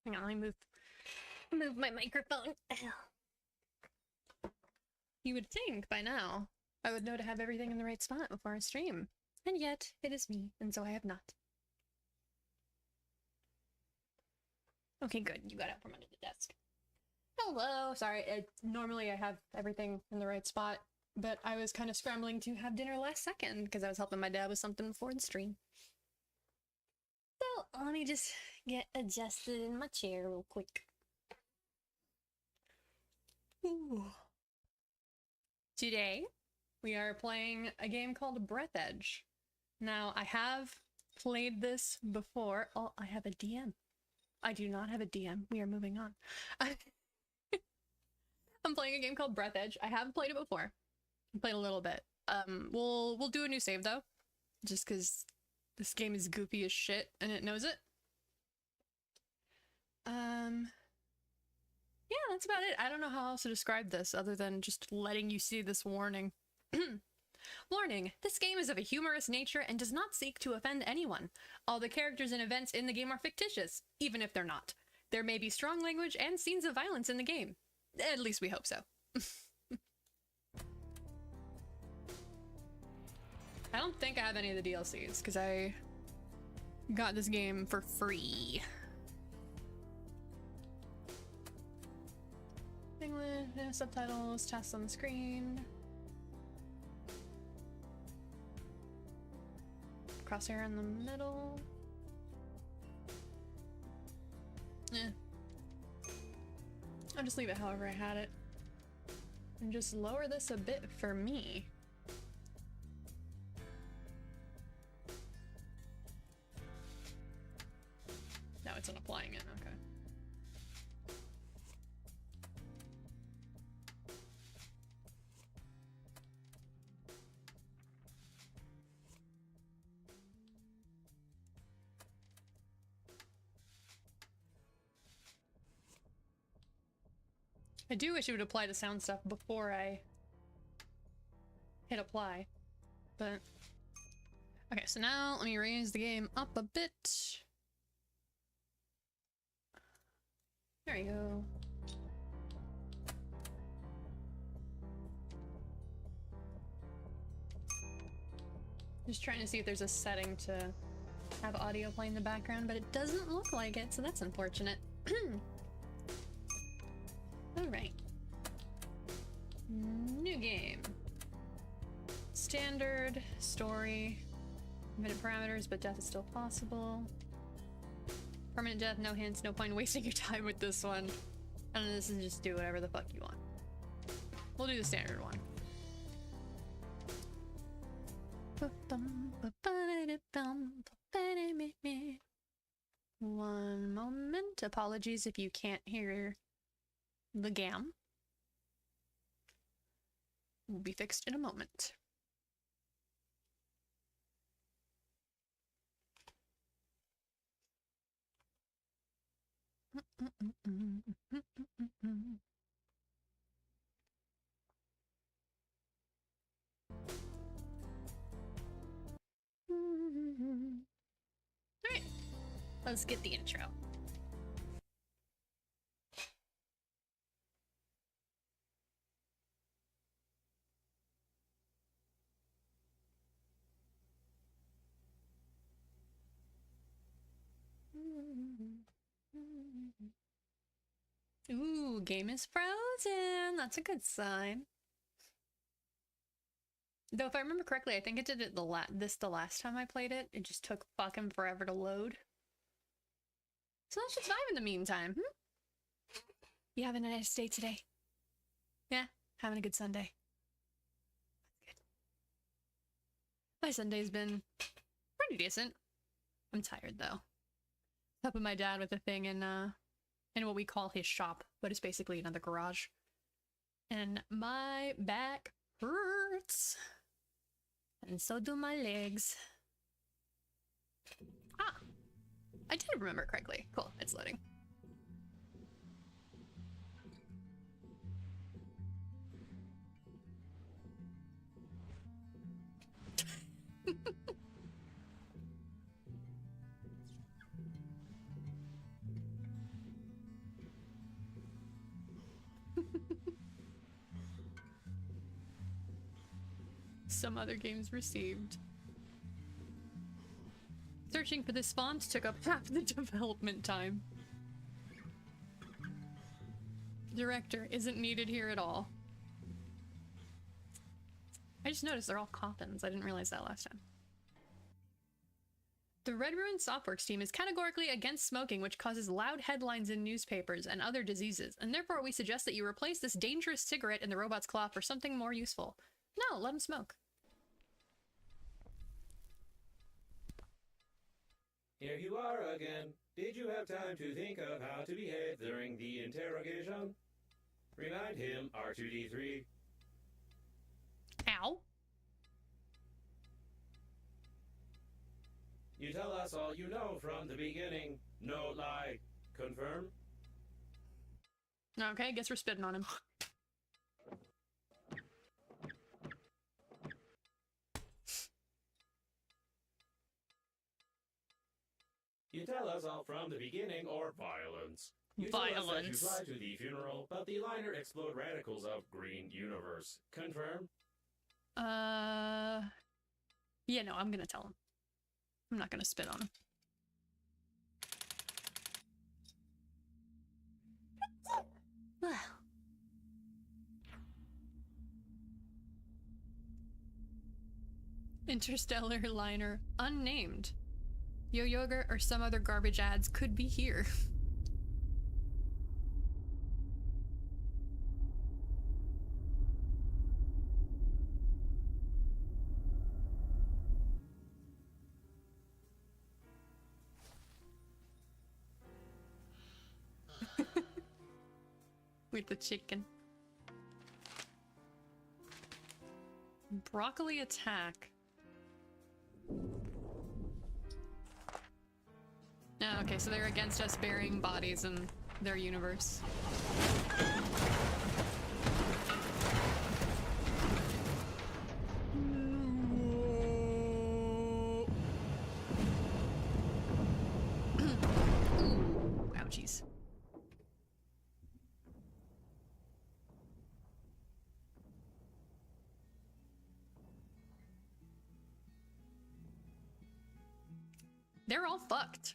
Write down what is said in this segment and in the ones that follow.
Hang on, let me move my microphone. You would think by now I would know to have everything in the right spot before I stream. And yet, it is me, and so I have not. Okay, good. You got out from under the desk. Hello! Sorry, normally I have everything in the right spot, but I was kind of scrambling to have dinner last second because I was helping my dad with something before the stream. So, let me just get adjusted in my chair real quick. Ooh. Today, we are playing a game called Breath Edge. Now, I have played this before. Oh, I have a DM. I do not have a DM. We are moving on. I'm playing a game called Breath Edge. I have played it before. I played a little bit. We'll do a new save though, just because this game is goofy as shit and it knows it. Yeah, that's about it. I don't know how else to describe this other than just letting you see this warning. Warning, this game is of a humorous nature and does not seek to offend anyone. All the characters and events in the game are fictitious, even if they're not. There may be strong language and scenes of violence in the game. At least we hope so. I don't think I have any of the DLCs, because I got this game for free. English, subtitles, tasks on the screen. Crosshair in the middle. I'll just leave it however I had it. And just lower this a bit for me. No, it's not applying it, okay. I do wish it would apply the sound stuff before I hit apply, but okay, so now let me raise the game up a bit. There you go. Just trying to see if there's a setting to have audio play in the background, but it doesn't look like it, so that's unfortunate. Alright. New game. Standard, story, limited parameters, but death is still possible. Permanent death, no hints, no point in wasting your time with this one. And this is just do whatever the fuck you want. We'll do the standard one. One moment. Apologies if you can't hear the gam. Will be fixed in a moment. Alright, let's get the intro. Ooh, game is frozen. That's a good sign. Though if I remember correctly, I think it did it the last time I played it. It just took fucking forever to load. So let's just vibe in the meantime. You having a nice day today? Yeah, having a good Sunday. That's good. My Sunday's been pretty decent. I'm tired though. Helping my dad with a thing in what we call his shop, but it's basically another garage. And my back hurts. And so do my legs. Ah! I did remember correctly. Cool, it's loading. some other games received. Searching for this font took up half the development time. Director isn't needed here at all. I just noticed they're all coffins. I didn't realize that last time. The Red Ruin Softworks team is categorically against smoking, which causes loud headlines in newspapers and other diseases, and therefore we suggest that you replace this dangerous cigarette in the robot's claw for something more useful. No, let him smoke. Here you are again. Did you have time to think of how to behave during the interrogation? Remind him, R2-D3. Ow. You tell us all you know from the beginning. No lie. Confirm? Okay, guess we're spitting on him. You tell us all from the beginning or violence. You Violence. Tell us that you fly to the funeral, but the liner explode radicals of green universe. Confirm? Yeah, no, I'm gonna tell him. I'm not gonna spit on him. Well. Interstellar liner unnamed. Yo Yogurt or some other garbage ads could be here. With the chicken. Broccoli attack. Oh, okay, so they're against us burying bodies in their universe. Ooh, ouchies. They're all fucked.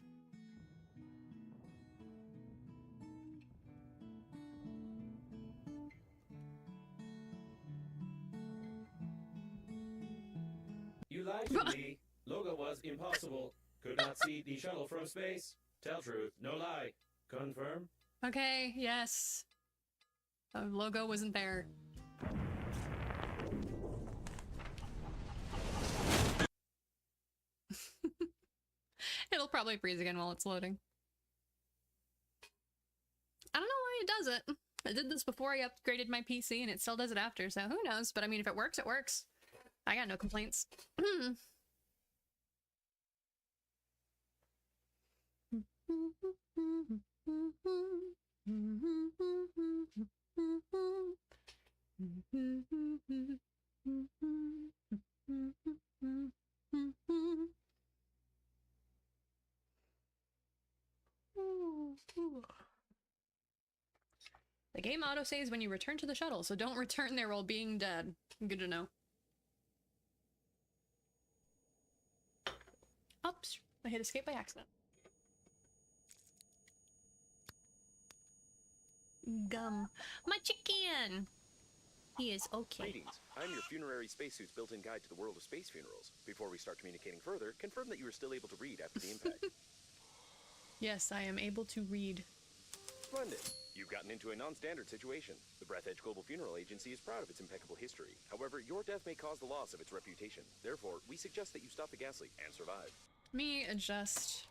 You lied to me. Logo was impossible. Could not see the shuttle from space. Tell truth, no lie. Confirm? Okay, yes. The logo wasn't there. It'll probably freeze again while it's loading. I don't know why it does it. I did this before I upgraded my PC and it still does it after, so who knows? But I mean, if it works, it works. I got no complaints. The game autosaves when you return to the shuttle, so don't return there while being dead. Good to know. Oops, I hit escape by accident. Gum. My chicken! He is okay. Greetings. I'm your funerary spacesuit's built-in guide to the world of space funerals. Before we start communicating further, confirm that you are still able to read after the impact. Yes, I am able to read. Splendid. You've gotten into a non-standard situation. The Breath Edge Global Funeral Agency is proud of its impeccable history. However, your death may cause the loss of its reputation. Therefore, we suggest that you stop the gas leak and survive. Let me adjust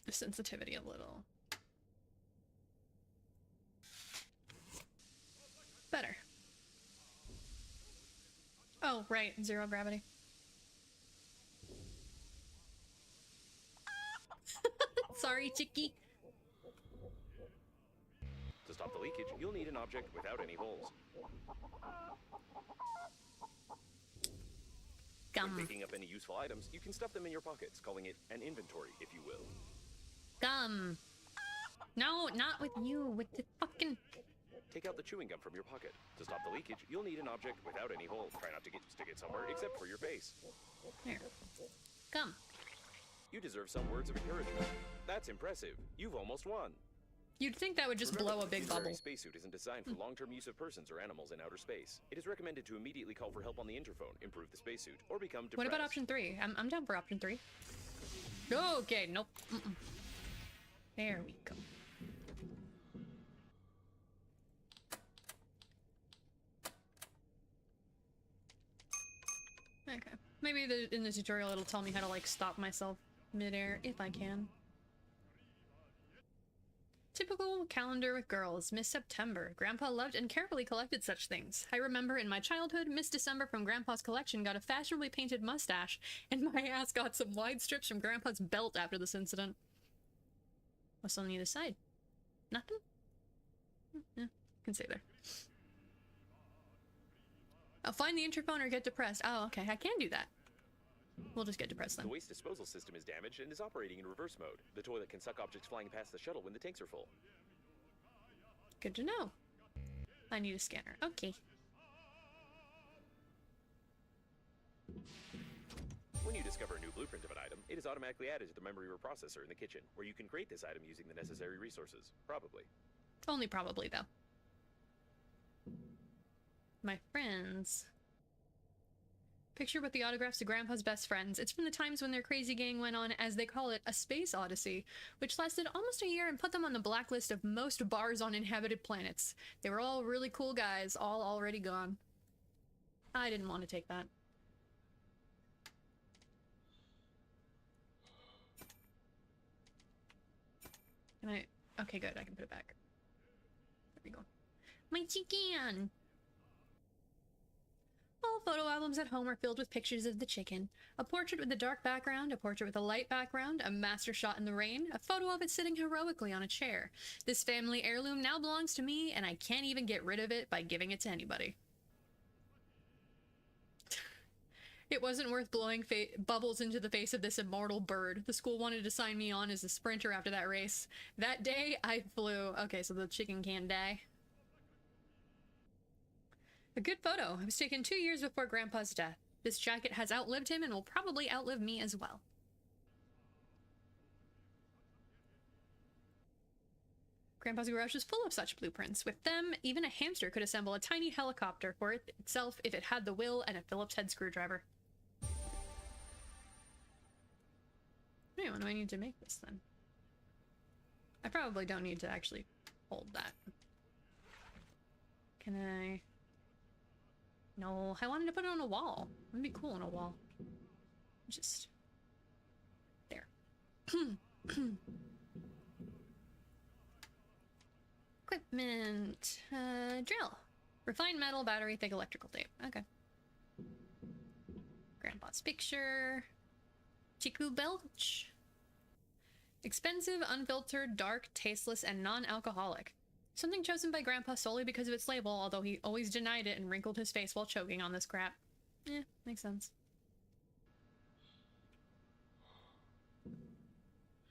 the sensitivity a little. Better. Oh, right, zero gravity. Sorry, chickie. To stop the leakage, you'll need an object without any holes. Gum. When picking up any useful items, you can stuff them in your pockets, calling it an inventory, if you will. Gum. No, not with you, with the fucking... Take out the chewing gum from your pocket. To stop the leakage, you'll need an object without any hole. Try not to stick it somewhere except for your face. Here. Come. You deserve some words of encouragement. That's impressive. You've almost won. You'd think that would just Remember, blow a big the bubble. wearing spacesuit isn't designed for long-term use of persons or animals in outer space. It is recommended to immediately call for help on the interphone, improve the spacesuit, or become depressed. What about option 3? I'm down for option 3. Okay, nope. There we go. Okay. Maybe in the tutorial it'll tell me how to, like, stop myself midair, if I can. Typical calendar with girls. Miss September. Grandpa loved and carefully collected such things. I remember in my childhood, Miss December from Grandpa's collection got a fashionably painted mustache, and my ass got some wide strips from Grandpa's belt after this incident. What's on the other side? Nothing? Yeah, can say there. I'll find the interphone or get depressed. Oh, okay, I can do that. We'll just get depressed then. The waste disposal system is damaged and is operating in reverse mode. The toilet can suck objects flying past the shuttle when the tanks are full. Good to know. I need a scanner. Okay. When you discover a new blueprint of an item, it is automatically added to the memory reprocessor in the kitchen, where you can create this item using the necessary resources. Probably. Only probably, though. My friends. Picture with the autographs to Grandpa's best friends. It's from the times when their crazy gang went on, as they call it, a space odyssey, which lasted almost a year and put them on the blacklist of most bars on inhabited planets. They were all really cool guys, all already gone. I didn't want to take that. Can I? Okay, good. I can put it back. There we go. My chicken! All photo albums at home are filled with pictures of the chicken. A portrait with a dark background, a portrait with a light background, a master shot in the rain, a photo of it sitting heroically on a chair. This family heirloom now belongs to me, and I can't even get rid of it by giving it to anybody. It wasn't worth blowing bubbles into the face of this immortal bird. The school wanted to sign me on as a sprinter after that race. That day, I flew. Okay, so the chicken can't die. A good photo. It was taken 2 years before Grandpa's death. This jacket has outlived him and will probably outlive me as well. Grandpa's garage is full of such blueprints. With them, even a hamster could assemble a tiny helicopter for itself if it had the will and a Phillips head screwdriver. Hey, when do I need to make this then? I probably don't need to actually hold that. Can I... No, I wanted to put it on a wall. It'd be cool on a wall. Just... there. Equipment. Drill. Refined metal, battery, thick electrical tape. Okay. Grandpa's picture. Chiku Belch. Expensive, unfiltered, dark, tasteless, and non-alcoholic. Something chosen by Grandpa solely because of its label, although he always denied it and wrinkled his face while choking on this crap. Eh, makes sense.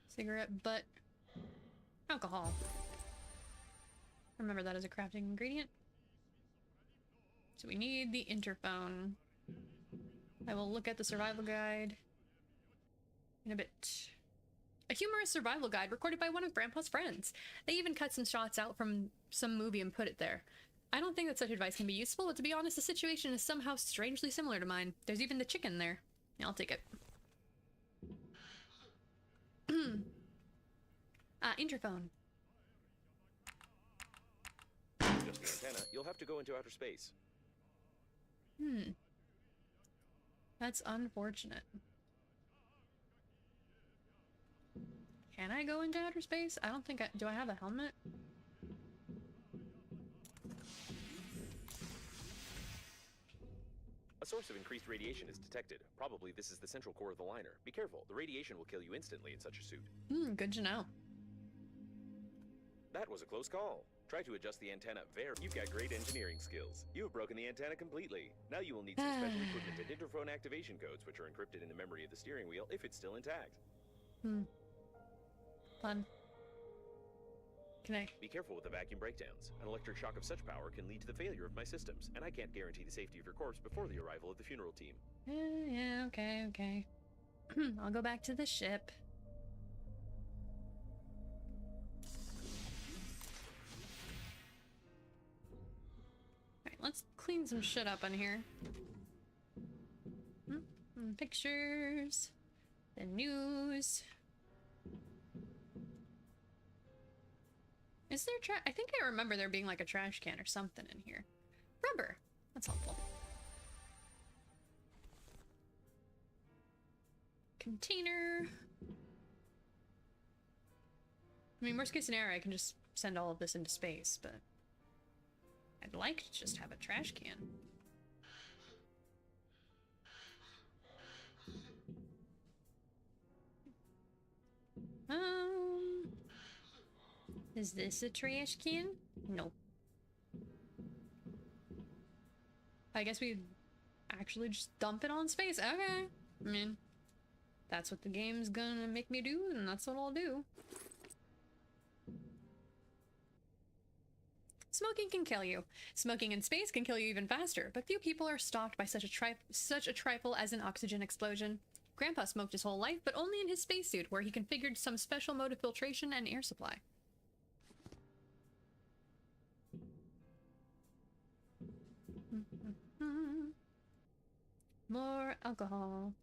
Cigarette butt. Alcohol. Remember that as a crafting ingredient. So we need the interphone. I will look at the survival guide in a bit. A humorous survival guide recorded by one of Grandpa's friends. They even cut some shots out from some movie and put it there. I don't think that such advice can be useful, but to be honest, the situation is somehow strangely similar to mine. There's even the chicken there. Yeah, I'll take it. Interphone. Just the antenna, you'll have to go into outer space. That's unfortunate. Can I go into outer space? I don't think I... Do I have a helmet? A source of increased radiation is detected. Probably this is the central core of the liner. Be careful, the radiation will kill you instantly in such a suit. Good to know. That was a close call. Try to adjust the antenna You've got great engineering skills. You have broken the antenna completely. Now you will need some special equipment and interphone activation codes, which are encrypted in the memory of the steering wheel if it's still intact. Fun. Can I? Be careful with the vacuum breakdowns. An electric shock of such power can lead to the failure of my systems, and I can't guarantee the safety of your corpse before the arrival of the funeral team. Yeah, okay, okay. I'll go back to the ship. Alright, let's clean some shit up in here. Pictures. The news. Is there I think I remember there being like a trash can or something in here. Rubber. That's helpful. Container. I mean, worst case scenario, I can just send all of this into space, but I'd like to just have a trash can. Is this a trash can? No. I guess we actually just dump it on space. Okay. I mean, that's what the game's gonna make me do, and that's what I'll do. Smoking can kill you. Smoking in space can kill you even faster, but few people are stalked by such a trifle as an oxygen explosion. Grandpa smoked his whole life, but only in his spacesuit, where he configured some special mode of filtration and air supply. More alcohol.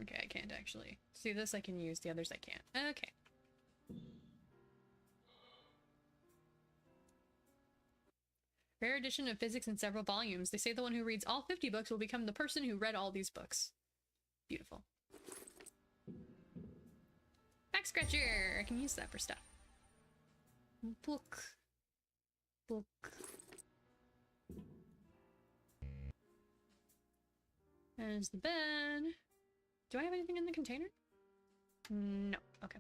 Okay, I can't actually. See, this I can use, the others I can't. Okay. Rare edition of physics in several volumes. They say the one who reads all 50 books will become the person who read all these books. Beautiful. Back scratcher! I can use that for stuff. Book. Book. There's the bed. Do I have anything in the container? No. Okay.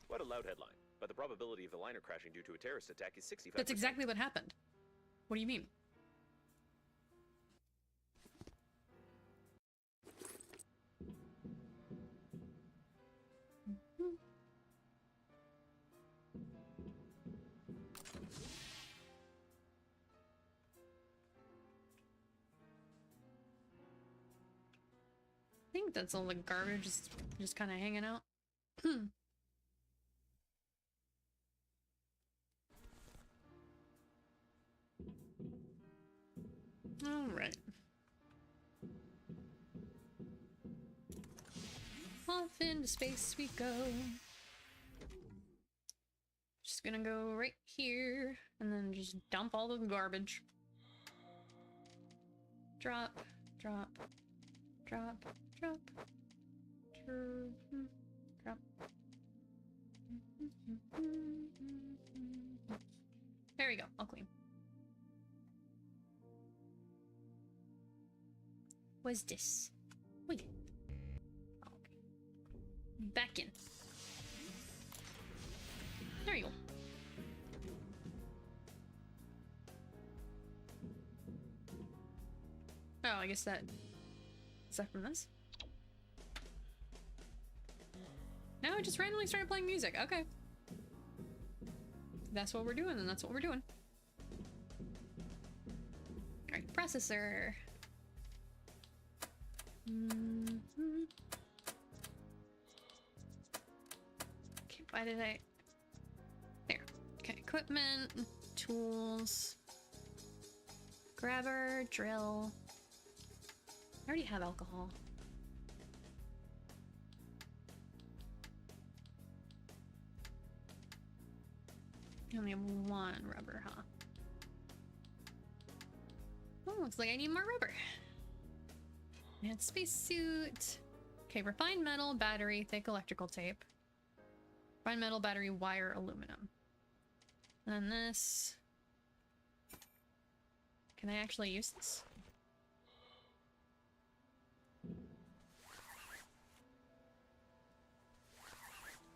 What a loud headline. But the probability of the liner crashing due to a terrorist attack is 65%. That's exactly what happened. What do you mean? I think that's all the garbage just kind of hanging out. All right. Off into space we go. Just gonna go right here and then just dump all the garbage. Drop, drop, drop, drop, drop. There we go, all clean. What's this? Wait. Oh, okay. Back in. There you go. Oh, I guess that... Is that from this? No, it just randomly started playing music. Okay. If that's what we're doing, then that's what we're doing. Alright, processor. Okay, why did I... There. Okay, equipment, tools, grabber, drill. I already have alcohol. I only have one rubber, huh? Oh, looks like I need more rubber. And spacesuit. Okay, refined metal, battery, thick electrical tape. Refined metal, battery, wire, aluminum. And then this. Can I actually use this?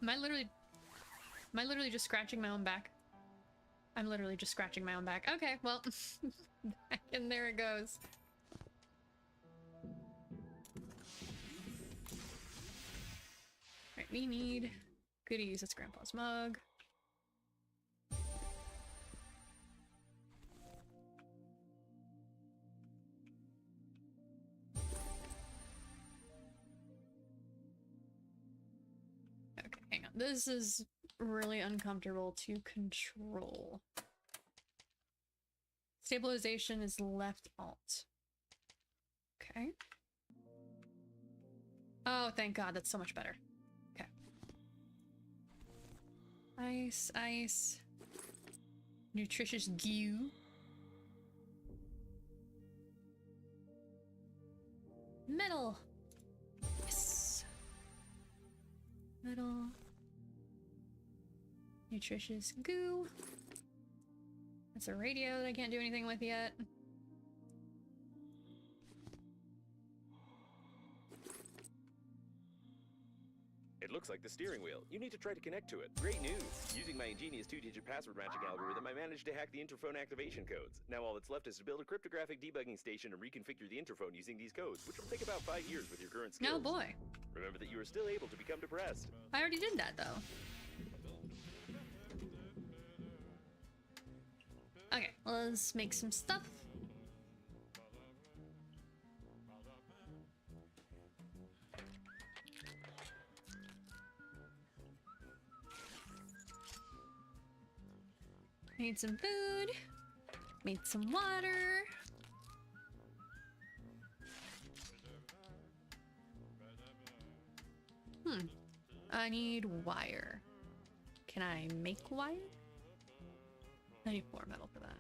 Am I literally just scratching my own back? I'm literally just scratching my own back. Okay, well, and there it goes. Right, we need goodies. It's Grandpa's mug. Okay, hang on. This is really uncomfortable to control. Stabilization is left alt. Okay. Oh, thank God. That's so much better. Okay. Ice, ice. Nutritious goo. Metal. Yes. Metal. Nutritious goo. That's a radio that I can't do anything with yet. It looks like the steering wheel. You need to try to connect to it. Great news! Using my ingenious 2-digit password matching algorithm, I managed to hack the interphone activation codes. Now all that's left is to build a cryptographic debugging station and reconfigure the interphone using these codes, which will take about 5 years with your current skills. Oh boy. Remember that you are still able to become depressed. I already did that though. Okay, let's make some stuff. Made some food. Made some water. I need wire. Can I make wire? I need 4 metal for that.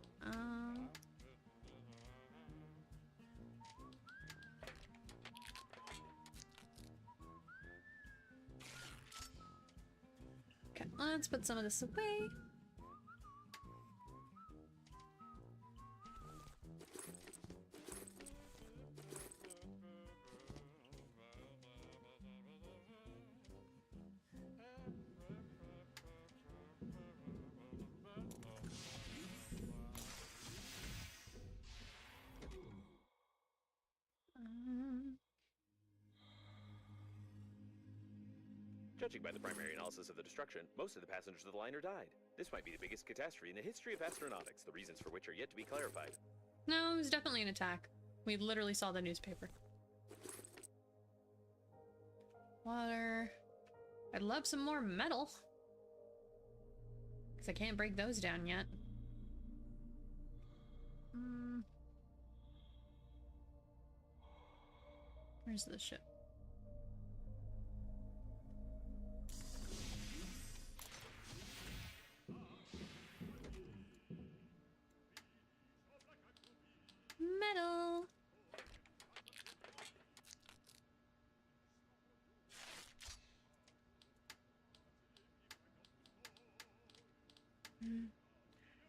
Okay, let's put some of this away. Judging by the primary analysis of the destruction, most of the passengers of the liner died. This might be the biggest catastrophe in the history of astronautics, the reasons for which are yet to be clarified. No, it was definitely an attack. We literally saw the newspaper. Water. I'd love some more metal. Because I can't break those down yet. Where's the ship? Metal.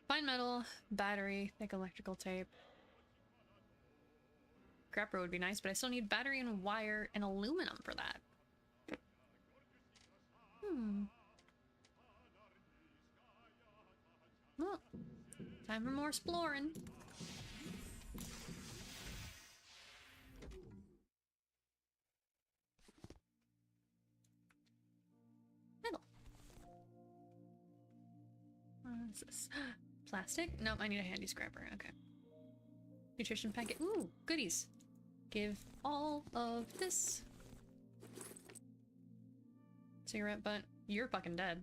Fine metal, battery, thick electrical tape. Grapper would be nice, but I still need battery and wire and aluminum for that. Well, time for more exploring. Metal. What's this? Plastic? Nope, I need a handy scrapper. Okay. Nutrition packet. Ooh, goodies. Give all of this. Cigarette butt. You're fucking dead.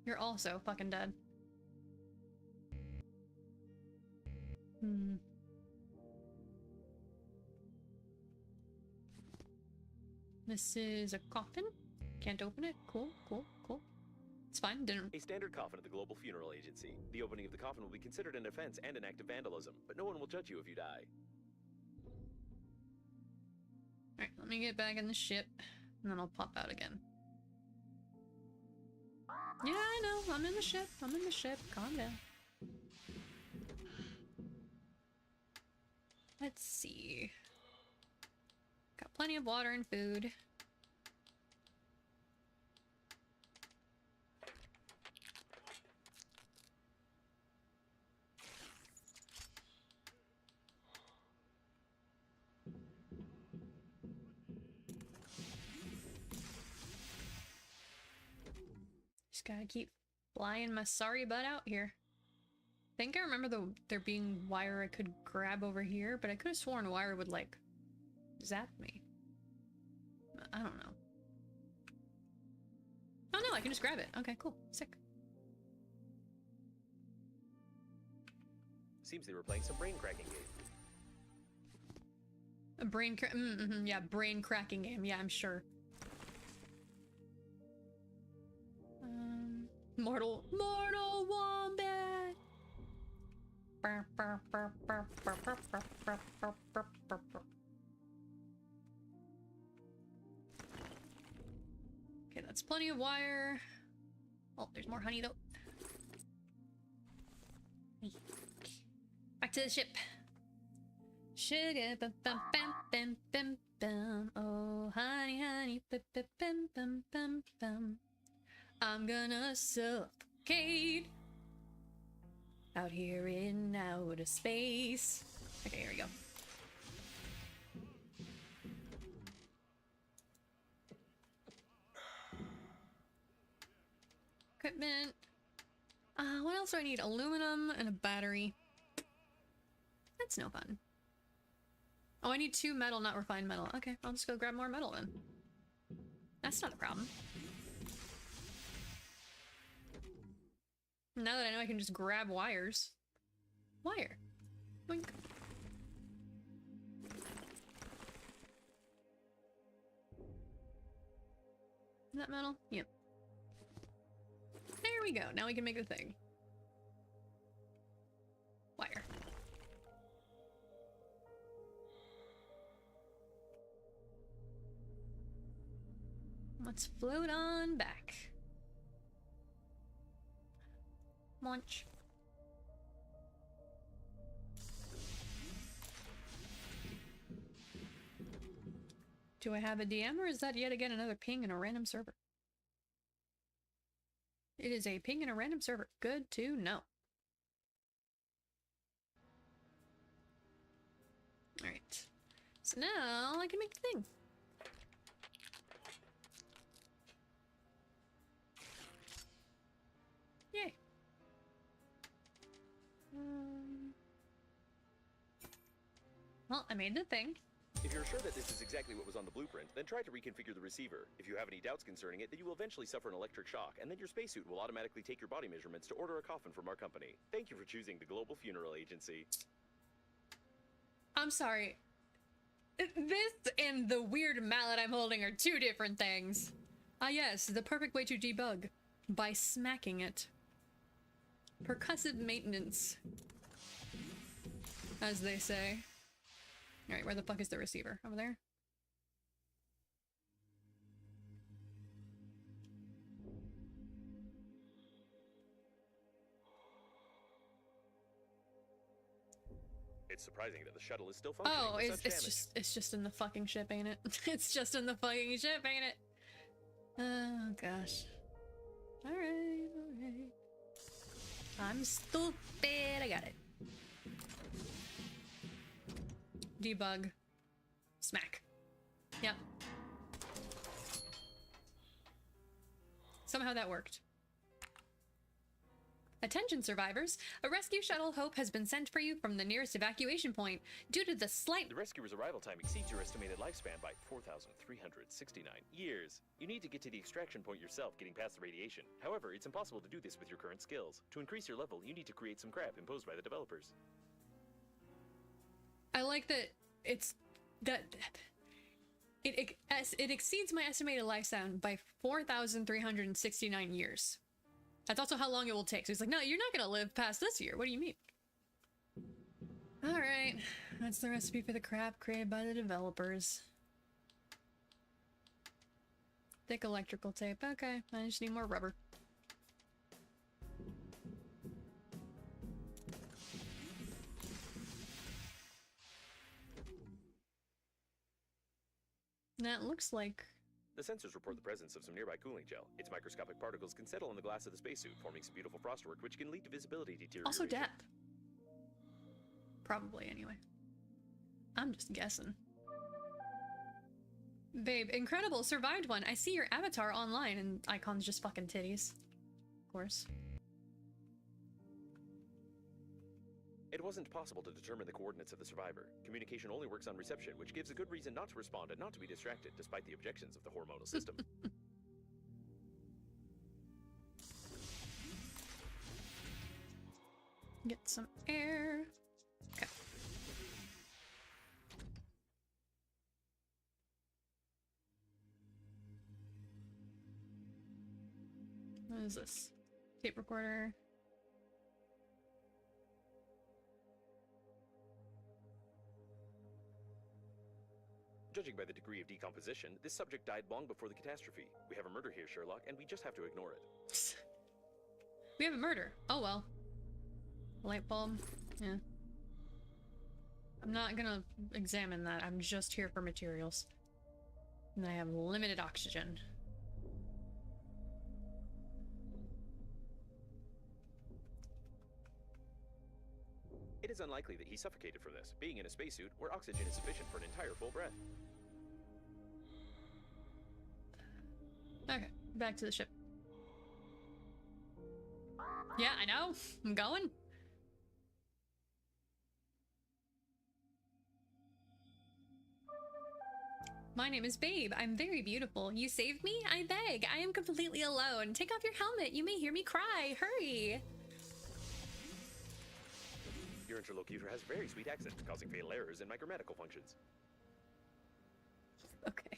You're also fucking dead. This is a coffin. Can't open it. Cool, cool, cool. It's fine. Didn't. A standard coffin at the Global Funeral Agency. The opening of the coffin will be considered an offense and an act of vandalism, but no one will judge you if you die. Alright, let me get back in the ship, and then I'll pop out again. Yeah, I know. I'm in the ship. I'm in the ship. Calm down. Let's see. Got plenty of water and food. gotta keep flying my sorry butt out here. I think I remember there being wire I could grab over here, but I could have sworn a wire would, like, zap me. I don't know. Oh no, I can just grab it. Okay, cool. Sick. Seems they were playing some brain cracking game. A brain yeah, brain cracking game. Yeah, I'm sure. Mortal Wombat! Okay, that's plenty of wire. Oh, there's more honey though. Back to the ship. Sugar, bum bum bum bum bum bum. Oh, honey, honey, bum bum bum bum bum bum. I'm gonna suffocate out here in outer space. Okay, here we go. Equipment. What else do I need? Aluminum and a battery. That's no fun. Oh, I need 2 metal, not refined metal. Okay, I'll just go grab more metal then. That's not a problem. Now that I know I can just grab wires. Wire. Boink. Is that metal? Yep. There we go. Now we can make the thing. Wire. Let's float on back. Launch. Do I have a DM or is that yet again another ping in a random server? It is a ping in a random server. Good to know. Alright. So now I can make the thing. Yay. Well, I made the thing. If you're sure that this is exactly what was on the blueprint, then try to reconfigure the receiver. If you have any doubts concerning it, then you will eventually suffer an electric shock, and then your spacesuit will automatically take your body measurements to order a coffin from our company. Thank you for choosing the Global Funeral Agency. I'm sorry. This and the weird mallet I'm holding are 2 different things. Ah yes, the perfect way to debug. By smacking it. Percussive maintenance. As they say. Alright, where the fuck is the receiver? Over there? It's surprising that the shuttle is still functioning. Oh, with such it's just in the fucking ship, ain't it? It's just in the fucking ship, ain't it? Oh gosh. Alright, alright. I'm stupid, I got it. Debug. Smack. Yep. Somehow that worked. Attention survivors, a rescue shuttle Hope has been sent for you from the nearest evacuation point. Due to the slight— The rescuer's arrival time exceeds your estimated lifespan by 4,369 years. You need to get to the extraction point yourself, getting past the radiation. However, it's impossible to do this with your current skills. To increase your level, you need to create some crap imposed by the developers. I like that it's that it exceeds my estimated lifespan by 4,369 years. That's also how long it will take. So he's like, no, you're not gonna live past this year. What do you mean? Alright. That's the recipe for the crap created by the developers. Thick electrical tape. Okay, I just need more rubber. That looks like... The sensors report the presence of some nearby cooling gel. Its microscopic particles can settle on the glass of the spacesuit, forming some beautiful frostwork, which can lead to visibility deterioration. Also death. Probably, anyway. I'm just guessing. Babe, incredible, survived one. I see your avatar online and icon's just fucking titties. of course. It wasn't possible to determine the coordinates of the survivor. Communication only works on reception, which gives a good reason not to respond and not to be distracted, despite the objections of the hormonal system. Get some air. Okay. What is this? Tape recorder. Judging by the degree of decomposition, this subject died long before the catastrophe. We have a murder here, Sherlock, and we just have to ignore it. We have a murder. Oh well. Light bulb. Yeah. I'm not gonna examine that. I'm just here for materials. And I have limited oxygen. It is unlikely that he suffocated from this, being in a spacesuit where oxygen is sufficient for an entire full breath. Okay, back to the ship. Yeah, I know. I'm going. My name is Babe. I'm very beautiful. You saved me? I beg. I am completely alone. Take off your helmet. You may hear me cry. Hurry. Your interlocutor has a very sweet accent, causing fatal errors in my grammatical functions. Okay.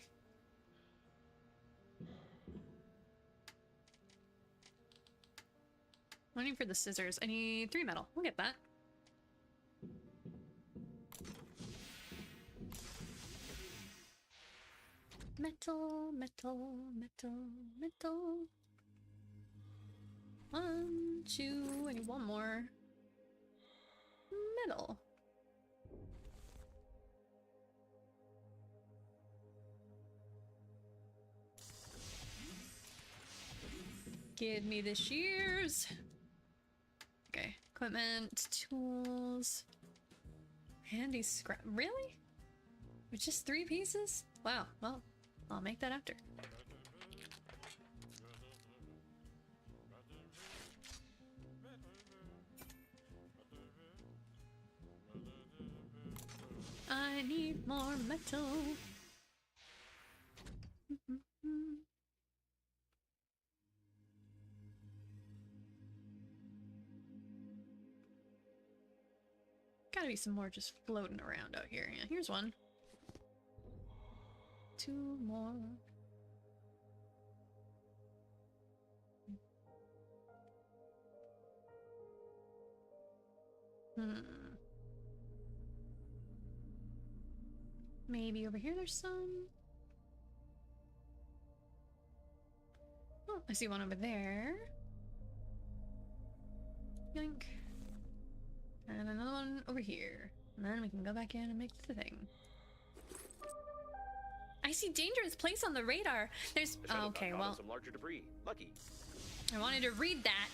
Waiting for the scissors. I need 3 metal. We'll get that. Metal, metal, metal, metal. 1, 2, I need 1 more. Metal. Give me the shears. Okay, equipment, tools, handy scrap. Really? With just 3 pieces? Wow, well, I'll make that after. I need more metal. Gotta be some more just floating around out here. Yeah, here's one. 2 more. Maybe over here there's some. Oh, I see one over there. Yoink. And another one over here. And then we can go back in and make the thing. I see dangerous place on the radar. There's oh, okay, well, some larger debris. Lucky. I wanted to read that.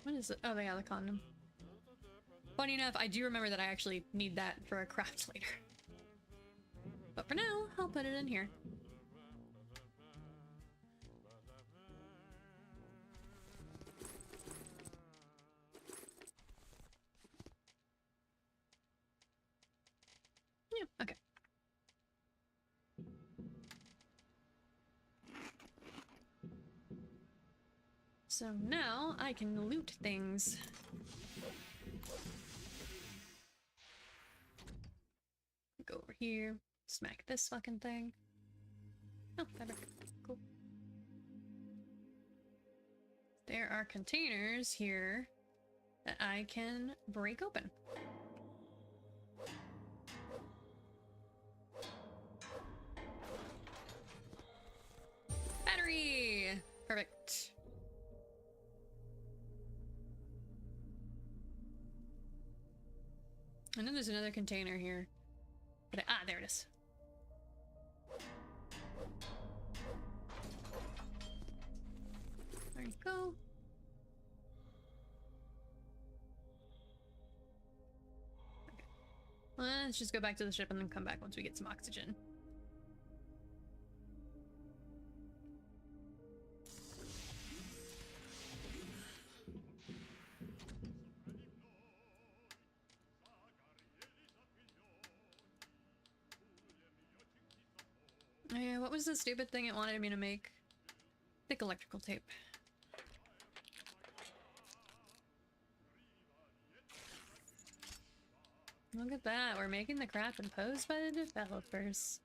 What is it? Oh, they got the condom. Funny enough, I do remember that I actually need that for a craft later. But for now, I'll put it in here. Yeah, okay. So now I can loot things. Go over here, smack this fucking thing. Oh, fabric. Cool. There are containers here that I can break open. Battery! Perfect. I know there's another container here. But ah, there it is. we go. Okay. Let's just go back to the ship and then come back once we get some oxygen. Yeah, what was the stupid thing it wanted me to make? Thick electrical tape. Look at that, we're making the crap imposed by the developers.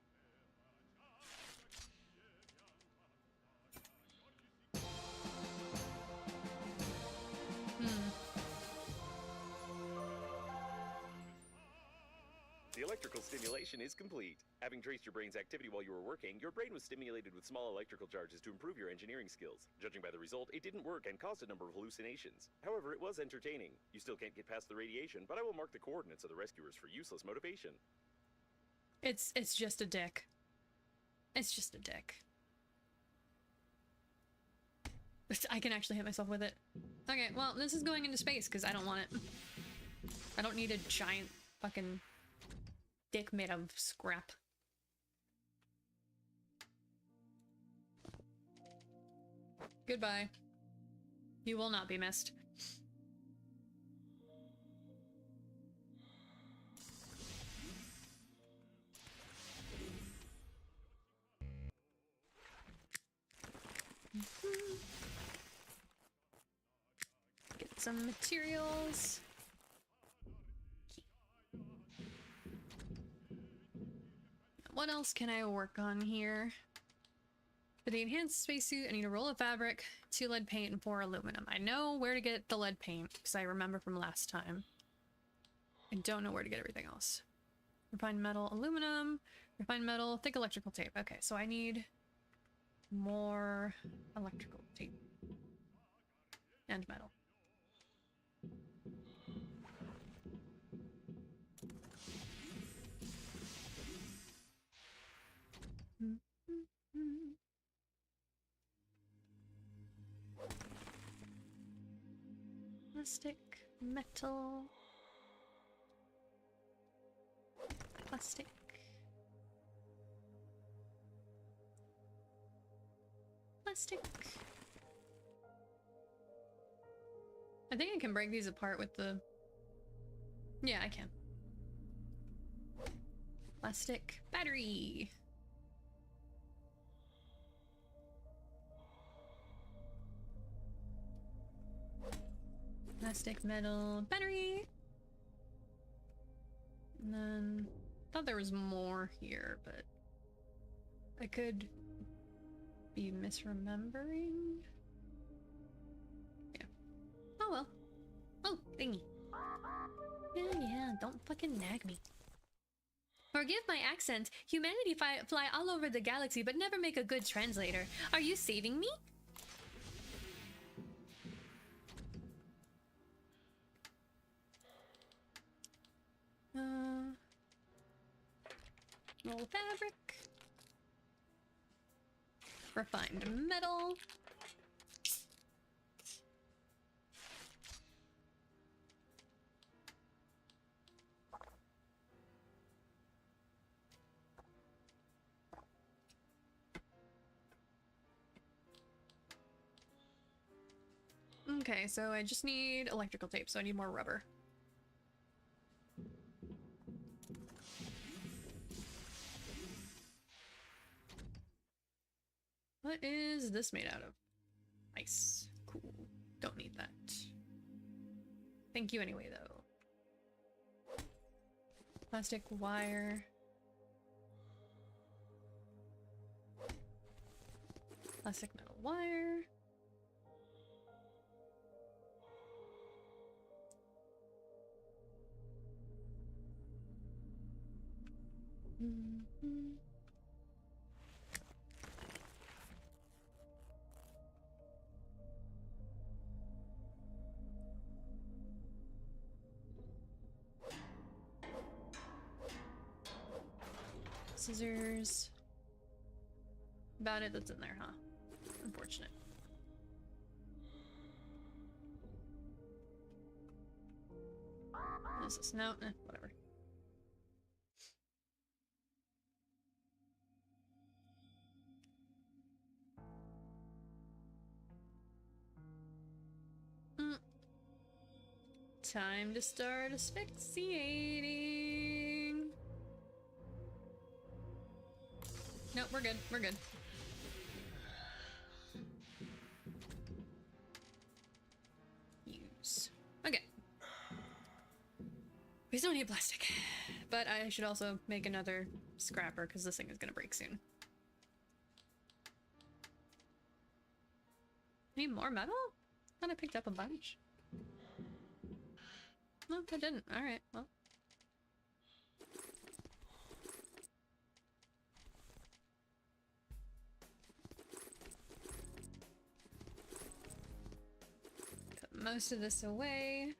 The electrical stimulation is complete. Having traced your brain's activity while you were working, your brain was stimulated with small electrical charges to improve your engineering skills. Judging by the result, it didn't work and caused a number of hallucinations. However, it was entertaining. You still can't get past the radiation, but I will mark the coordinates of the rescuers for useless motivation. It's just a dick. It's just a dick. I can actually hit myself with it. Okay, well, this is going into space because I don't want it. I don't need a giant fucking dick made of scrap. Goodbye. You will not be missed. Get some materials. What else can I work on here? For the enhanced spacesuit, I need a roll of fabric, 2 lead paint, and 4 aluminum. I know where to get the lead paint, because I remember from last time. I don't know where to get everything else. Refined metal, aluminum, refined metal, thick electrical tape. Okay, so I need more electrical tape. And metal. Plastic, metal, plastic, plastic. I think I can break these apart with the... Yeah, I can. Plastic, battery. Plastic, metal, battery. And then I thought there was more here, but I could be misremembering. Yeah. Oh well. Oh, thingy. Yeah, don't fucking nag me. Forgive my accent. Humanity fly all over the galaxy, but never make a good translator. Are you saving me? Roll fabric. Refined metal. Okay, so I just need electrical tape, so I need more rubber. What is this made out of? Ice. Cool. Don't need that. Thank you anyway, though. Plastic wire. Plastic metal wire. Scissors. About it, that's in there, huh? Unfortunate. What is this? No, whatever. Time to start asphyxiating. Nope, we're good. We're good. Use. Okay. We still need plastic. But I should also make another scrapper because this thing is gonna break soon. Need more metal? I thought I picked up a bunch. No, I didn't. Alright, well. Put most of this away.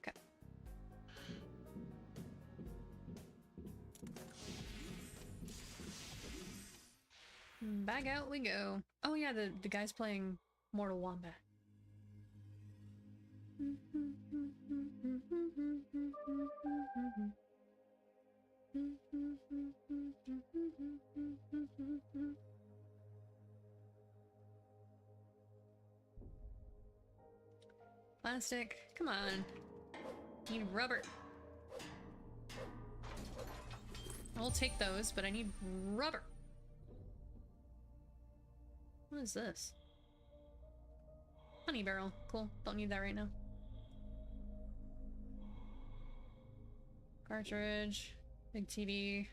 Okay. Back out we go. Oh yeah, the guy's playing Mortal Wombat. Plastic, come on. Need rubber. I'll take those, but I need rubber. What is this? Honey barrel. Cool. Don't need that right now. Cartridge. Big TV.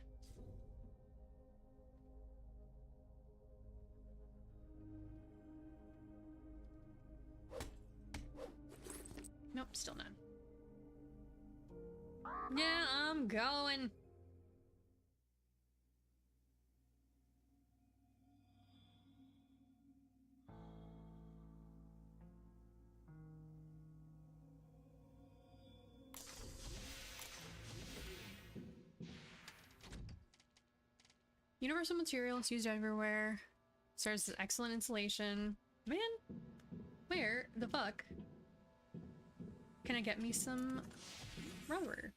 Nope, still none. Yeah, I'm going. Universal materials used everywhere. Serves as excellent insulation. Man, where the fuck can I get me some rubber?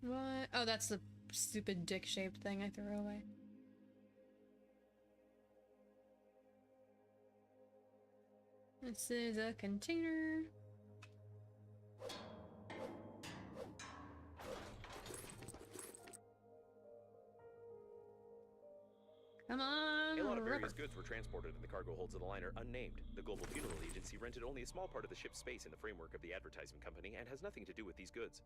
What? Oh, that's the stupid dick-shaped thing I threw away. This is a container. Come on, A lot of rubber. various goods were transported in the cargo holds of the liner unnamed. The Global Funeral Agency rented only a small part of the ship's space in the framework of the advertising company and has nothing to do with these goods.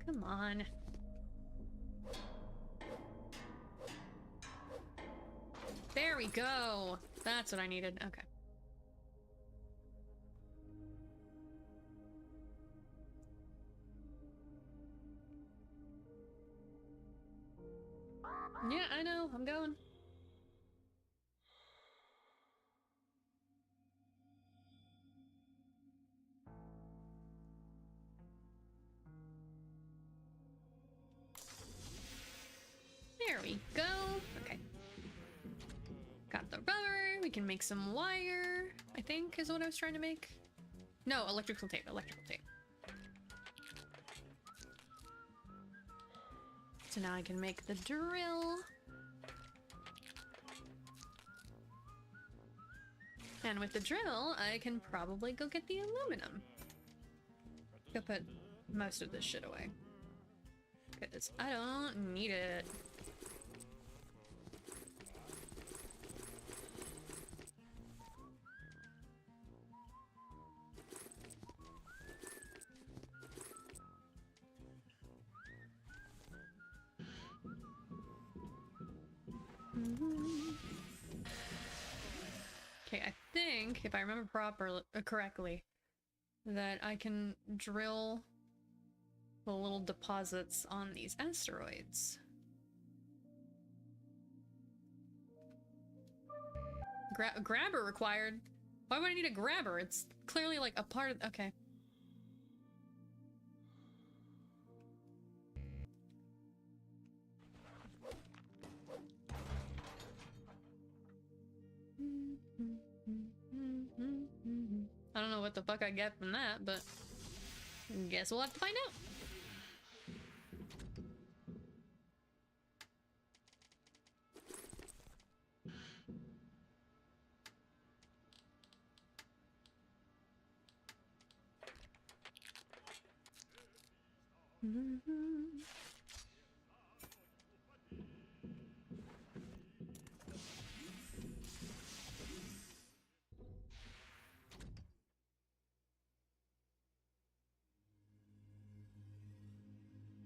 Come on. There we go. That's what I needed. Okay. Yeah, I know. I'm going. There we go. Okay. Got the rubber. We can make some wire, I think is what I was trying to make. No, electrical tape. Electrical tape. So now I can make the drill. And with the drill, I can probably go get the aluminum. Go put most of this shit away. Because I don't need it. Okay, I think, if I remember correctly, that I can drill the little deposits on these asteroids. Grabber required? Why would I need a grabber? It's clearly like a part of... Okay. what the fuck I get from that, but guess we'll have to find out.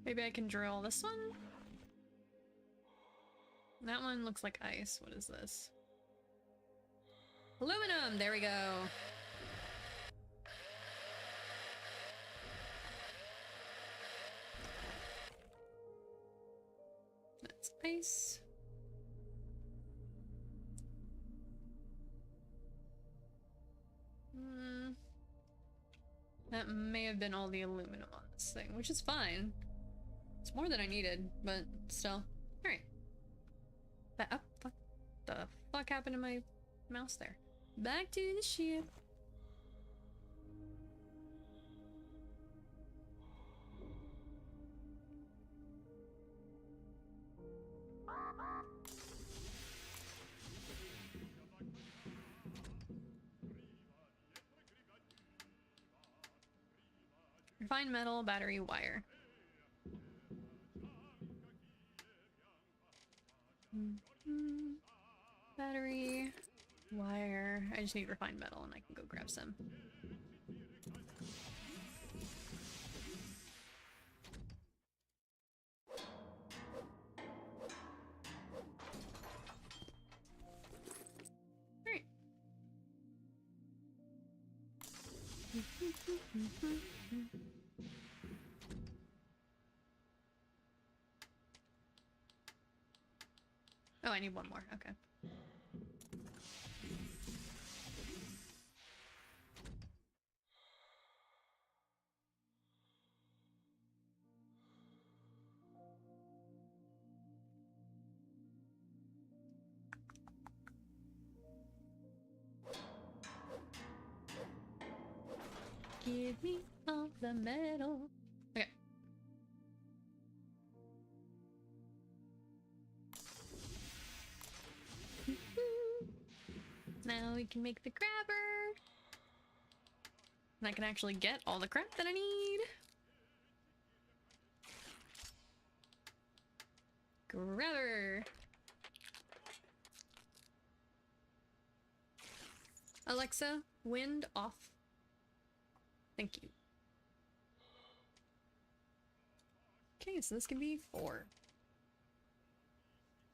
Maybe I can drill this one? That one looks like ice. What is this? Aluminum! There we go. That's ice. That may have been all the aluminum on this thing, which is fine. It's more than I needed, but still. Alright. Oh, fuck. The fuck happened to my mouse there? Back to the ship. Refined metal, battery, wire. Battery, wire. I just need refined metal and I can go grab some. Alright. Oh, I need one more. Okay. Give me all the metal. Okay. Now we can make the grabber. And I can actually get all the crap that I need. Grabber. Alexa, wind off. Thank you. Okay, so this can be 4.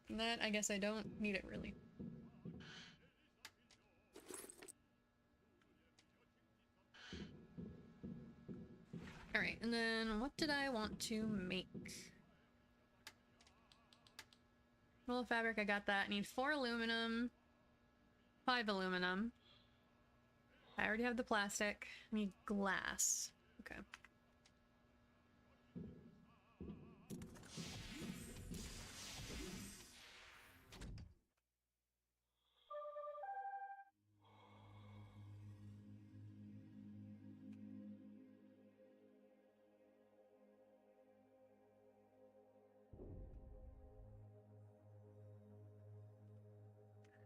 And that, I guess I don't need it really. Alright, and then what did I want to make? Roll of fabric, I got that. I need 4 aluminum. 5 aluminum. I already have the plastic. I need glass. Okay.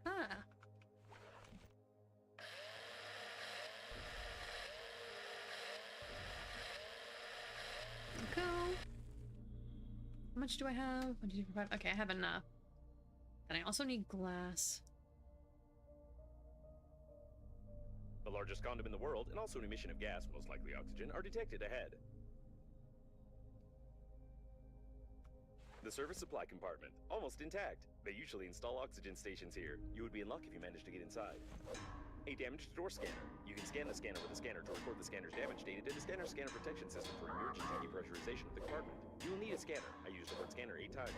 Ah. Go. How much do I have? 1, 2, 3, 4, 5. Okay, I have enough. And I also need glass. The largest condom in the world, and also an emission of gas, most likely oxygen, are detected ahead. The service supply compartment, almost intact. They usually install oxygen stations here. You would be in luck if you managed to get inside. A damaged door scanner. You can scan the scanner with a scanner to record the scanner's damage data to the scanner protection system for emergency depressurization of the compartment. You will need a scanner. I used the word scanner 8 times.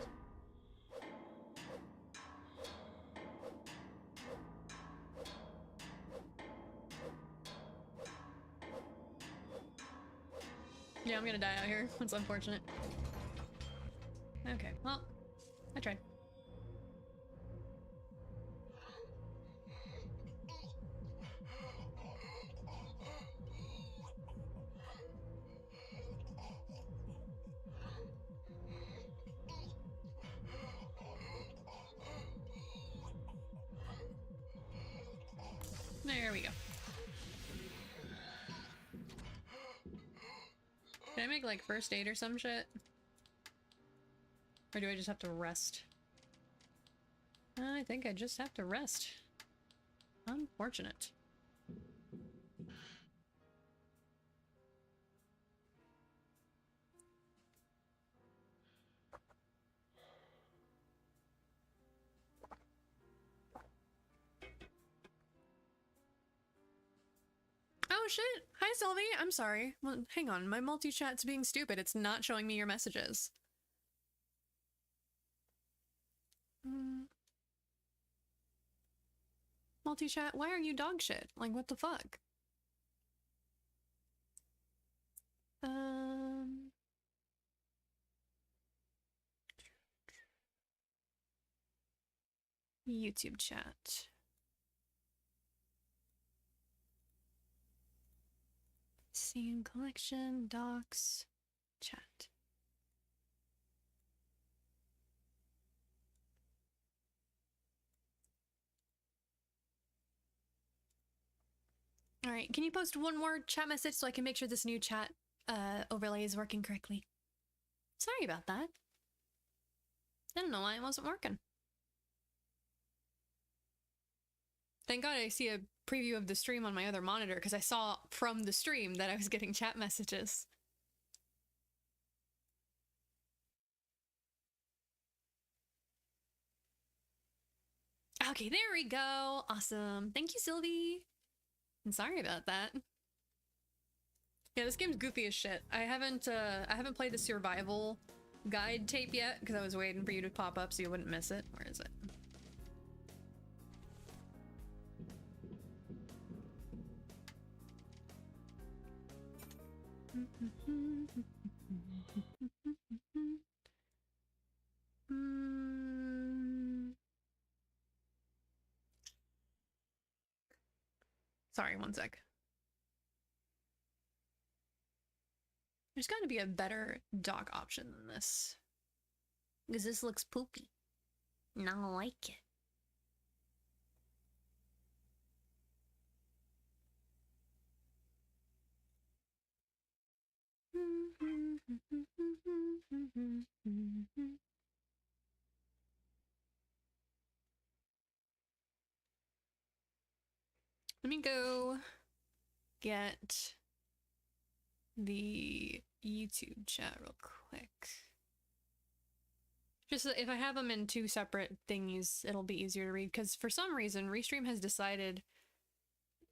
Yeah, I'm gonna die out here. That's unfortunate. Okay, well, I tried. There we go. Can I make like first aid or some shit? Or do I just have to rest? I think I just have to rest. Unfortunate. Oh shit! Hi Sylvie! I'm sorry. Well, hang on, my multi-chat's being stupid. It's not showing me your messages. Multi-chat, why are you dog shit? Like, what the fuck? YouTube chat. Scene collection, docs, chat. All right, can you post one more chat message so I can make sure this new chat overlay is working correctly? Sorry about that. I don't know why it wasn't working. Thank God I see a preview of the stream on my other monitor because I saw from the stream that I was getting chat messages. Okay, there we go. Awesome. Thank you, Sylvie. I'm sorry about that. Yeah, this game's goofy as shit. I haven't played the survival guide tape yet because I was waiting for you to pop up so you wouldn't miss it. Where is it? Sorry, one sec. There's got to be a better dock option than this. Because this looks poopy. And I don't like it. Let me go get the YouTube chat real quick. Just if I have them in two separate thingies, it'll be easier to read. Because for some reason, Restream has decided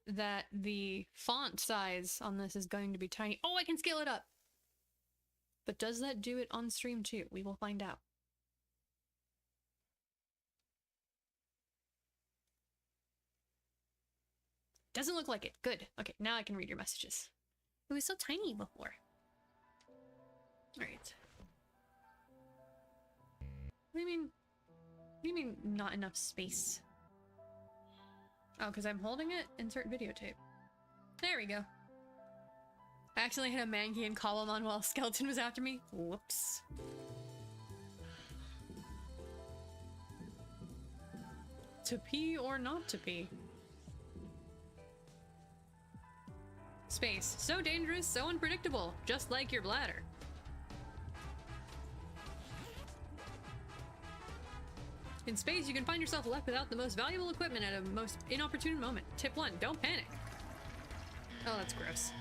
that the font size on this is going to be tiny. Oh, I can scale it up! But does that do it on stream too? We will find out. Doesn't look like it. Good. Okay, now I can read your messages. It was so tiny before. Alright. What do you mean? What do you mean not enough space? Oh, because I'm holding it? Insert videotape. There we go. I accidentally hit a man-cane column on while a skeleton was after me. Whoops. To pee or not to pee? Space. So dangerous, so unpredictable. Just like your bladder. In space, you can find yourself left without the most valuable equipment at a most inopportune moment. Tip 1, don't panic. Oh, that's gross.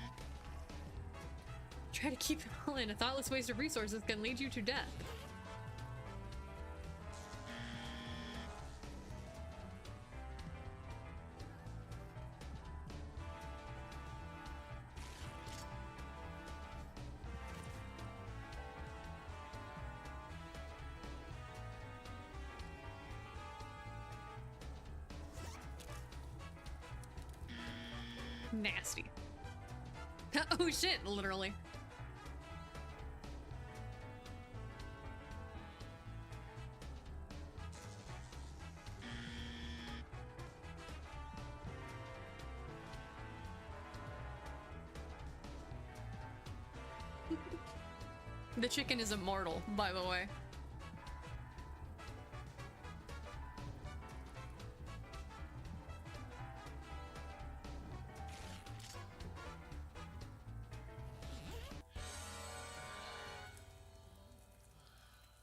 Try to keep it all in. A thoughtless waste of resources can lead you to death. Nasty. Oh shit, literally. The chicken is immortal, by the way.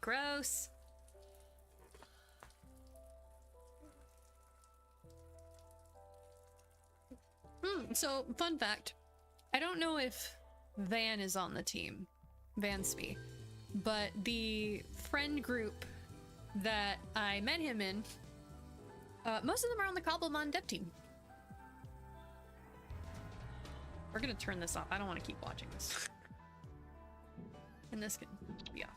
Gross. So, fun fact. I don't know if Van is on the team. Vansby. But the friend group that I met him in, most of them are on the Cobblemon dev team. We're gonna turn this off. I don't want to keep watching this. And this can be off.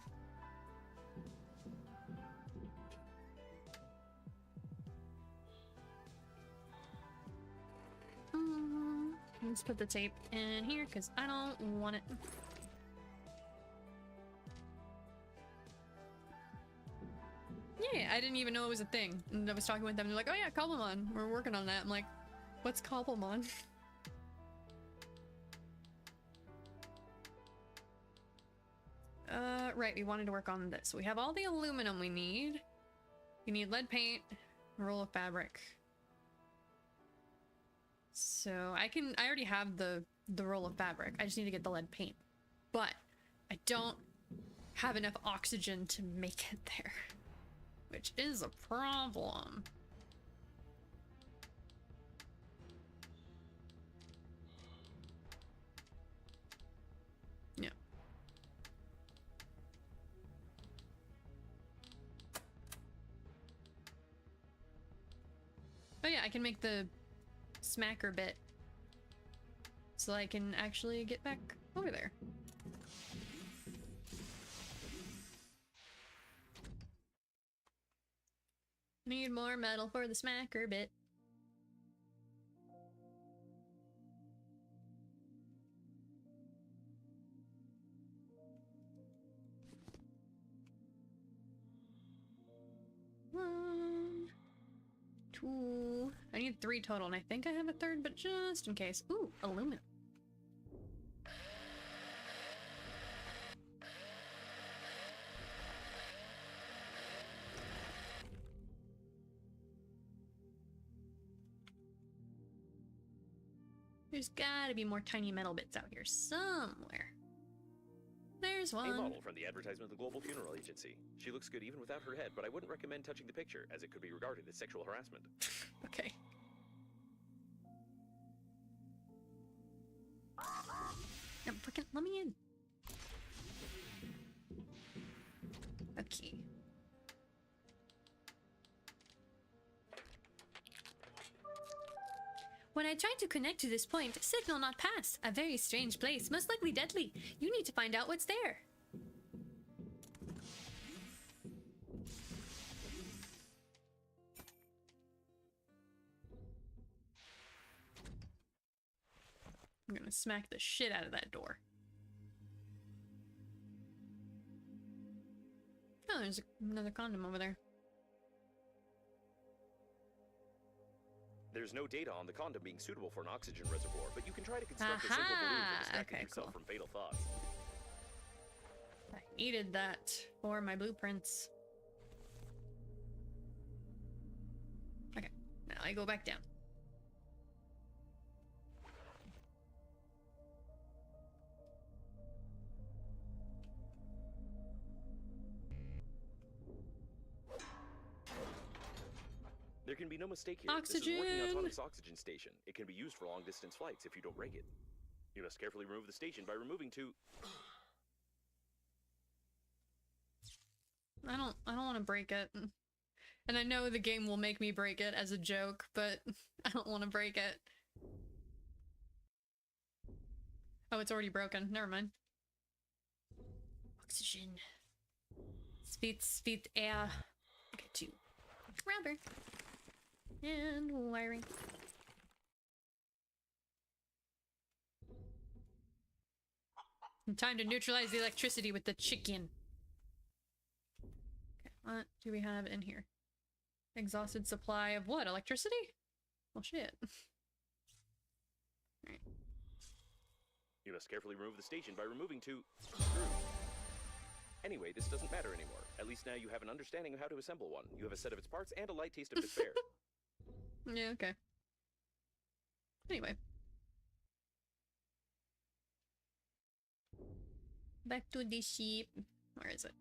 Let's put the tape in here because I don't want it. Yeah, I didn't even know it was a thing. And I was talking with them, they're like, oh yeah, Cobblemon, we're working on that. I'm like, what's Cobblemon? Right, we wanted to work on this. So we have all the aluminum we need. You need lead paint, a roll of fabric. So I already have the roll of fabric. I just need to get the lead paint. But I don't have enough oxygen to make it there, which is a problem. Yeah. Oh yeah, I can make the smacker bit so I can actually get back over there. Need more metal for the smacker bit. One, two. I need 3 total, and I think I have a third, but just in case. Ooh, aluminum. There's gotta be more tiny metal bits out here somewhere. There's one. A model from the advertisement of the Global Funeral Agency. She looks good even without her head, but I wouldn't recommend touching the picture, as it could be regarded as sexual harassment. Okay. No, frickin' let me in. Okay. When I tried to connect to this point, signal not passed. A very strange place, most likely deadly. You need to find out what's there. I'm gonna smack the shit out of that door. Oh, there's another condom over there. There's no data on the condom being suitable for an oxygen reservoir, but you can try to construct a simple balloon for distracting yourself from fatal thoughts. I needed that for my blueprints. Okay, now I go back down. There can be no mistake here. Oxygen! This is a working autonomous oxygen station. It can be used for long-distance flights if you don't break it. You must carefully remove the station by removing 2... I don't want to break it. And I know the game will make me break it as a joke, but I don't want to break it. Oh, it's already broken. Never mind. Oxygen. Speed air. Okay, 2. Rubber. And wiring. Time to neutralize the electricity with the chicken. Okay, what do we have in here? Exhausted supply of what? Electricity? Well, shit. Alright. You must carefully remove the station by removing 2 screws. Anyway, this doesn't matter anymore. At least now you have an understanding of how to assemble one. You have a set of its parts and a light taste of despair. Yeah, okay. Anyway. Back to the sheep. Where is it?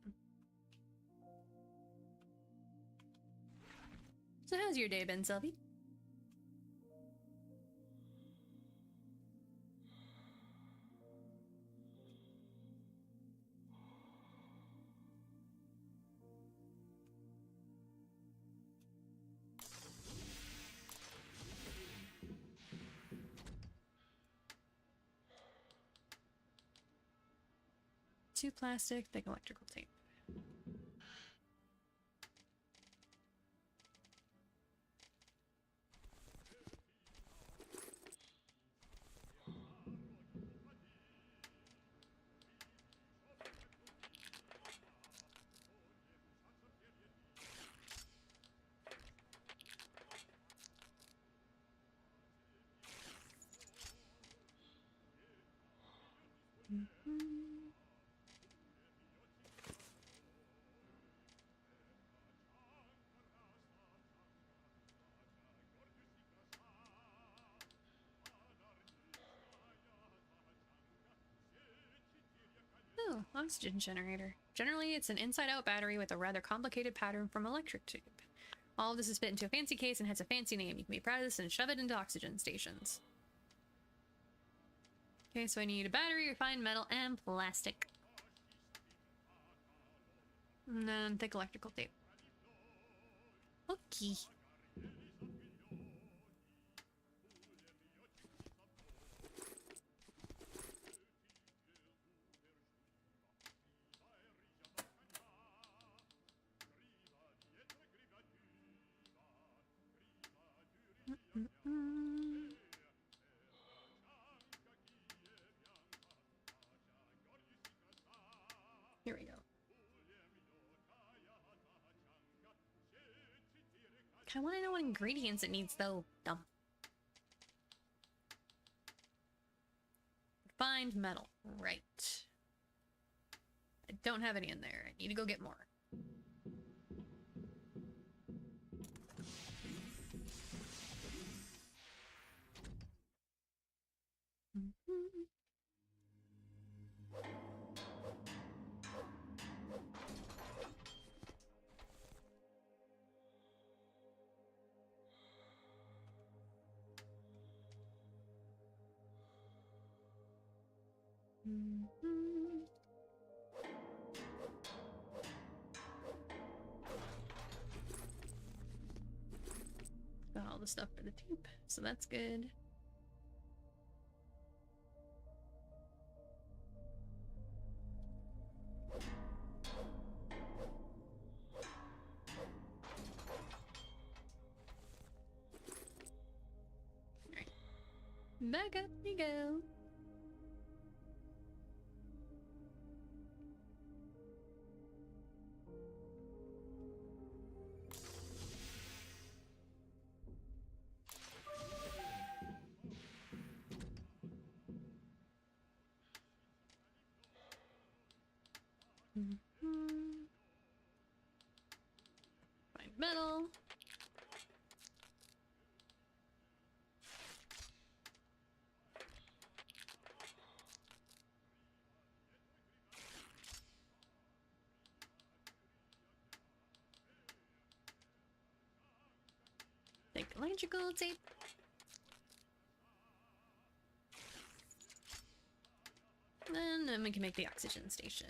So how's your day been, Sylvie? Two plastic, thick electrical tape. Oh, oxygen generator. Generally, it's an inside-out battery with a rather complicated pattern from electric tube. All of this is fit into a fancy case and has a fancy name. You can be proud of this and shove it into oxygen stations. Okay, so I need a battery, refined metal, and plastic. And then thick electrical tape. Okay. Here we go. I want to know what ingredients it needs, though. Dumb. Refined metal. Right. I don't have any in there. I need to go get more. Got all the stuff for the tape, so that's good. Alright. Back up we go. Find metal. Take electrical tape. And then we can make the oxygen station.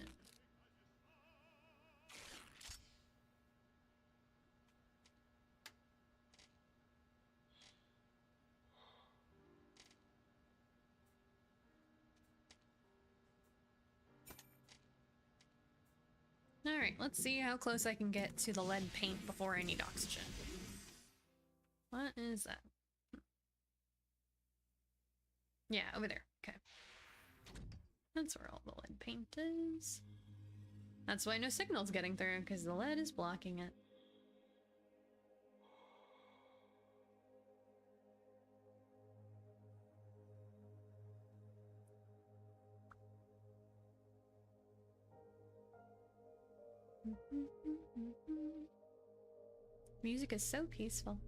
Alright, let's see how close I can get to the lead paint before I need oxygen. What is that? Yeah, over there. Okay. That's where all the lead paint is. That's why no signal's getting through, because the lead is blocking it. Music is so peaceful.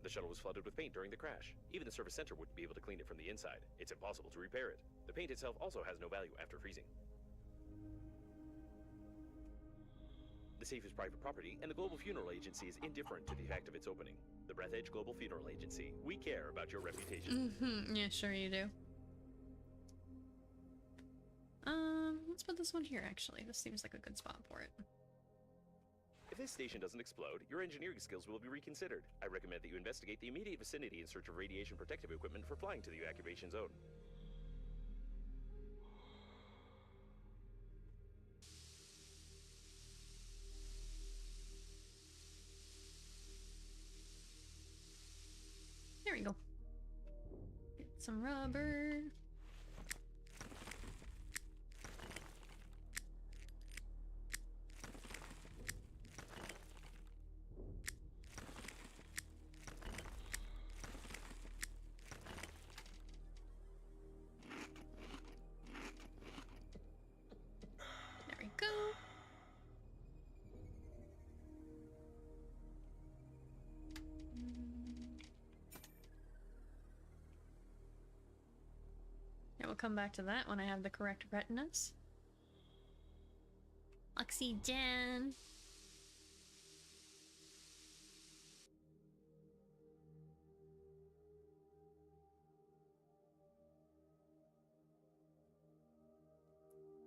The shuttle was flooded with paint during the crash. Even the service center wouldn't be able to clean it from the inside. It's impossible to repair it. The paint itself also has no value after freezing. The safe is private property, and the Global Funeral Agency is indifferent to the fact of its opening. The Breath Edge Global Funeral Agency. We care about your reputation. Yeah, sure you do. Let's put this one here, actually. This seems like a good spot for it. If this station doesn't explode, your engineering skills will be reconsidered. I recommend that you investigate the immediate vicinity in search of radiation protective equipment for flying to the evacuation zone. There we go. Get some rubber. There we go. Yeah, we'll come back to that when I have the correct retinas. Oxygen.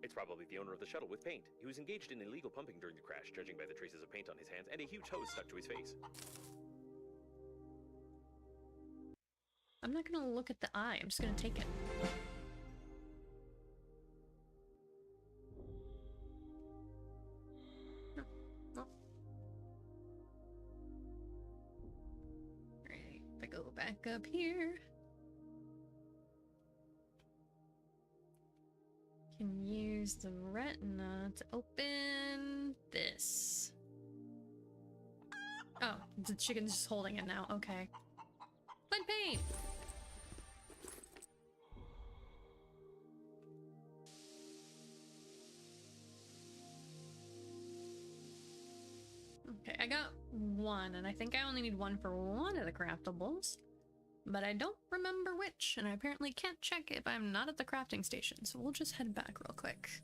It's probably the owner of the shuttle with paint. He was engaged in illegal pumping during the crash, judging by the traces of paint on his hands and a huge hose stuck to his face. I'm not gonna look at the eye, I'm just gonna take it. No. No. Alright, if I go back up here. Can use the retina to open this. Oh, the chicken's just holding it now. Okay. Lead paint! Okay, I got one, and I think I only need one for one of the craftables. But I don't remember which, and I apparently can't check if I'm not at the crafting station, so we'll just head back real quick.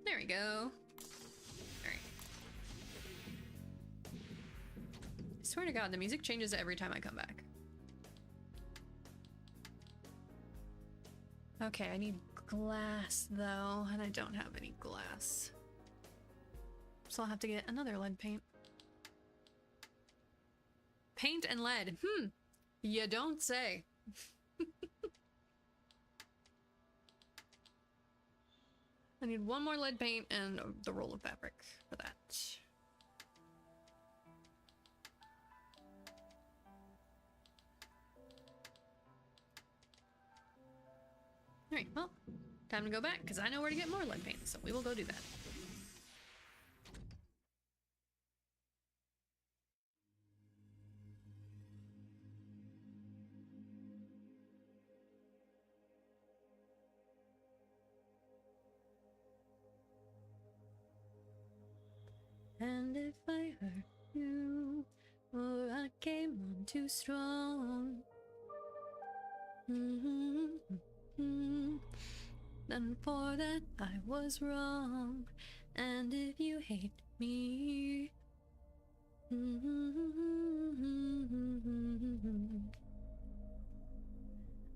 There we go. Alright. I swear to God, the music changes every time I come back. Okay, I need glass though, and I don't have any glass. So I'll have to get another lead paint. Paint and lead. You don't say. I need one more lead paint and the roll of fabric for that. Alright, well, time to go back, because I know where to get more lead paint, so we will go do that. And if I hurt you, or I came on too strong, then for that I was wrong. And if you hate me,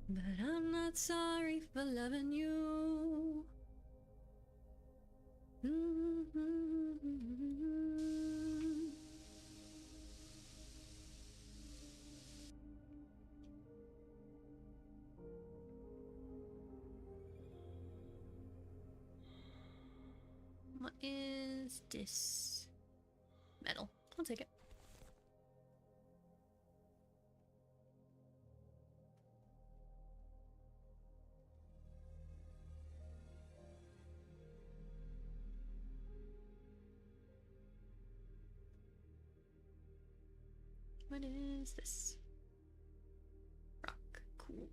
but I'm not sorry for loving you. What is this? take it. What is this? Rock. Cool.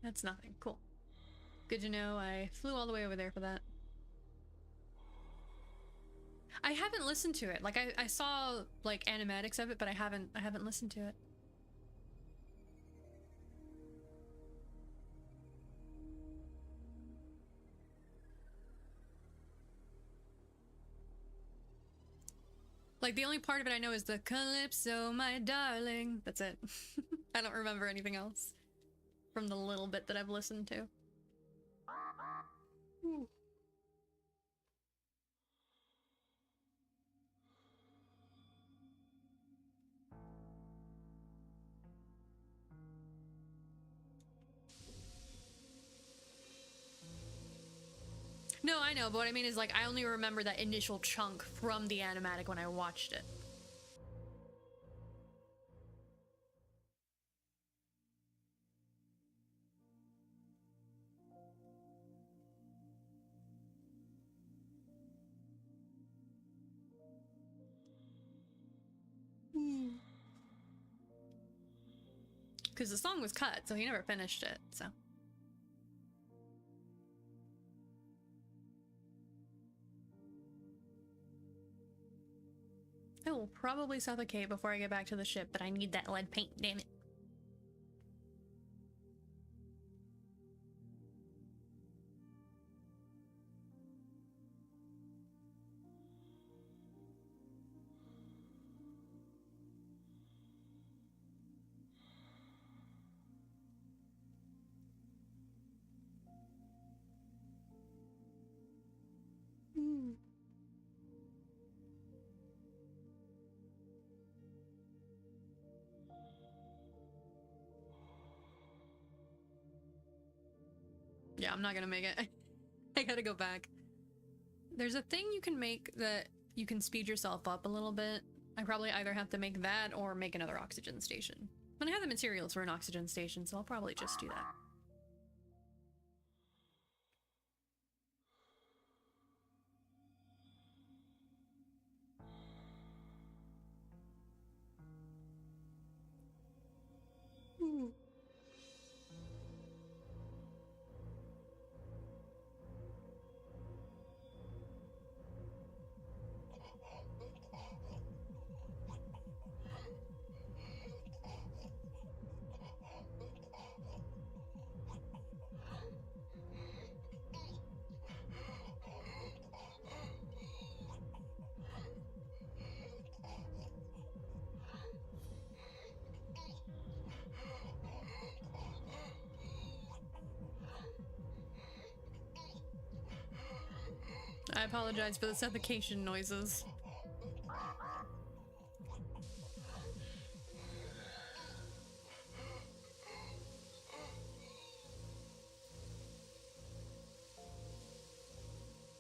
That's nothing. Cool. Good to know. I flew all the way over there for that. I haven't listened to it. Like I saw like animatics of it, but I haven't listened to it. Like the only part of it I know is the Calypso, my darling. That's it. I don't remember anything else from the little bit that I've listened to. Ooh. No, I know, but what I mean is like I only remember that initial chunk from the animatic when I watched it. Because the song was cut, so he never finished it, so. I will probably suffocate before I get back to the ship, but I need that lead paint, damn it. Yeah, I'm not gonna make it. I gotta go back. There's a thing you can make that you can speed yourself up a little bit. I probably either have to make that or make another oxygen station. But I have the materials for an oxygen station, so I'll probably just do that. I apologize for the suffocation noises.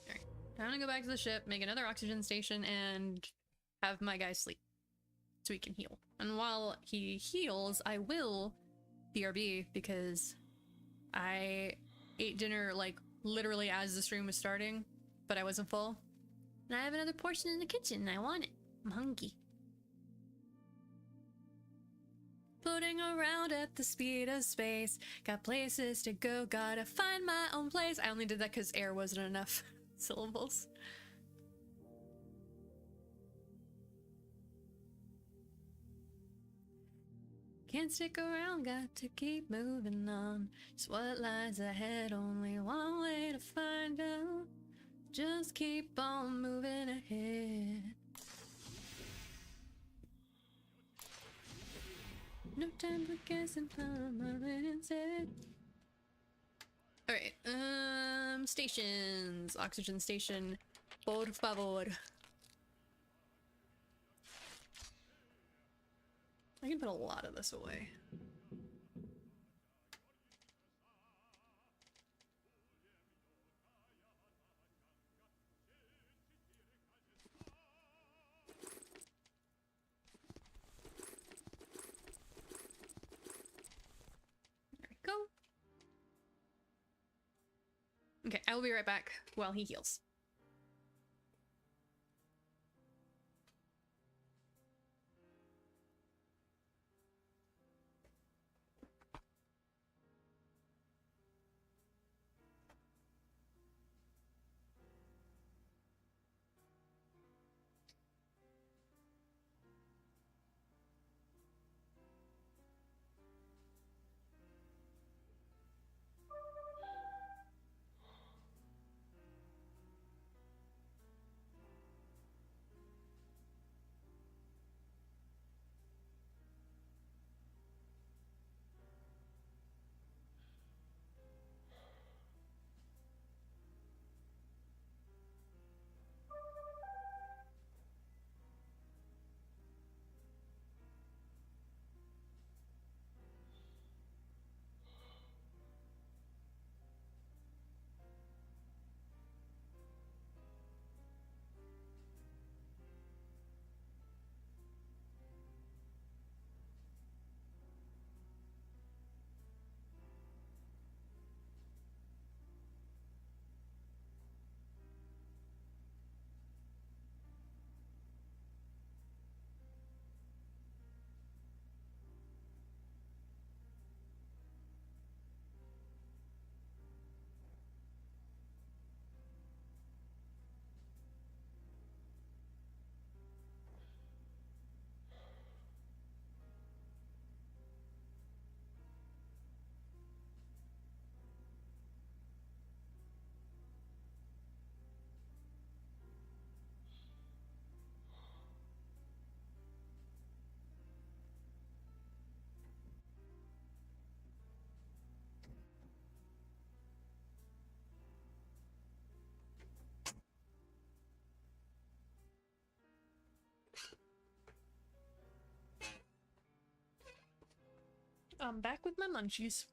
Alright, I'm gonna go back to the ship, make another oxygen station, and have my guy sleep so he can heal. And while he heals, I will BRB because I ate dinner like literally as the stream was starting, but I wasn't full. And I have another portion in the kitchen and I want it. I'm hungry. Floating around at the speed of space. Got places to go, gotta find my own place. I only did that because air wasn't enough syllables. Can't stick around, got to keep moving on. Just what lies ahead, only one way to find out. Just keep on moving ahead. No time for guessing, I'm already inside. Alright, stations. Oxygen station. Por favor. I can put a lot of this away. There we go. Okay, I will be right back while he heals. I'm back with my munchies.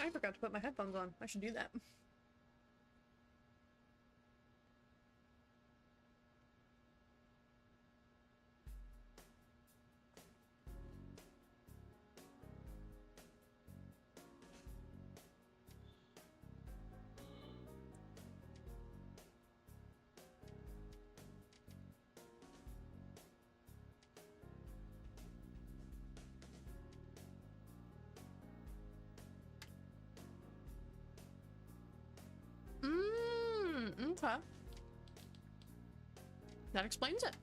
I forgot to put my headphones on. I should do that. Okay. That explains it.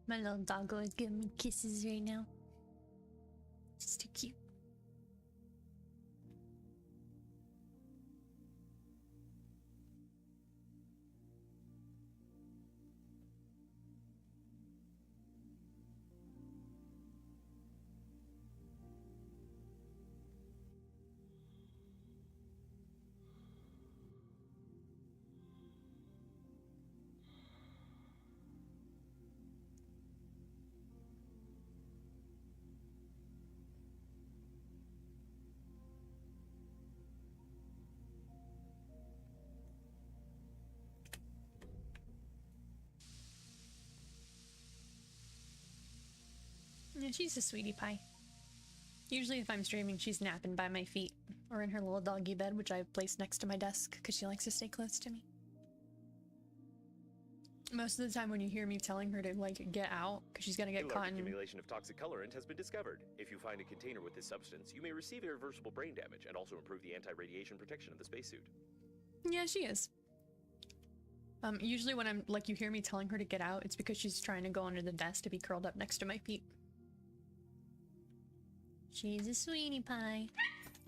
My little doggo is giving me kisses right now. It's too cute. Yeah, she's a sweetie pie. Usually if I'm streaming, she's napping by my feet or in her little doggy bed, which I've placed next to my desk because she likes to stay close to me. Most of the time when you hear me telling her to, like, get out because she's gonna A get large caught in... accumulation of toxic colorant has been discovered. If you find a container with this substance, you may receive irreversible brain damage and also improve the anti-radiation protection of the spacesuit. Yeah, she is. Usually when I'm, like, you hear me telling her to get out, it's because she's trying to go under the desk to be curled up next to my feet. She's a sweetie pie.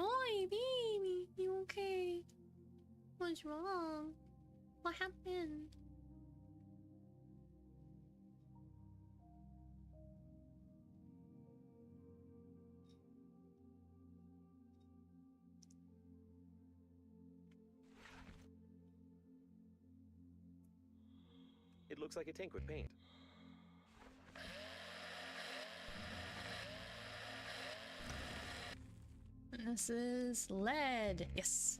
Oi, baby, you okay? What's wrong? What happened? It looks like a tank with paint. And this is lead. Yes.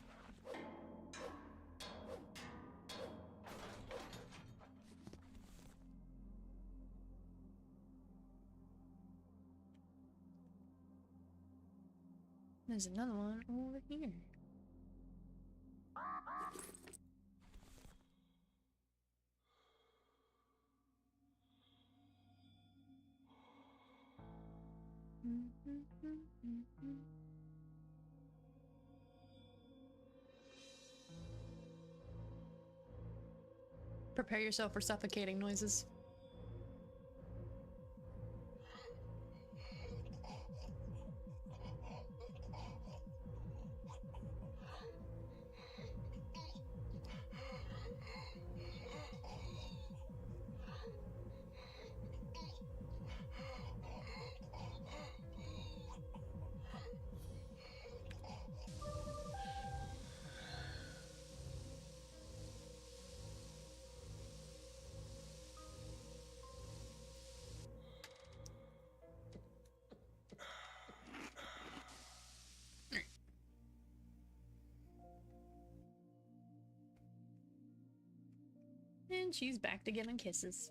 There's another one over here. Prepare yourself for suffocating noises. And she's back to giving kisses.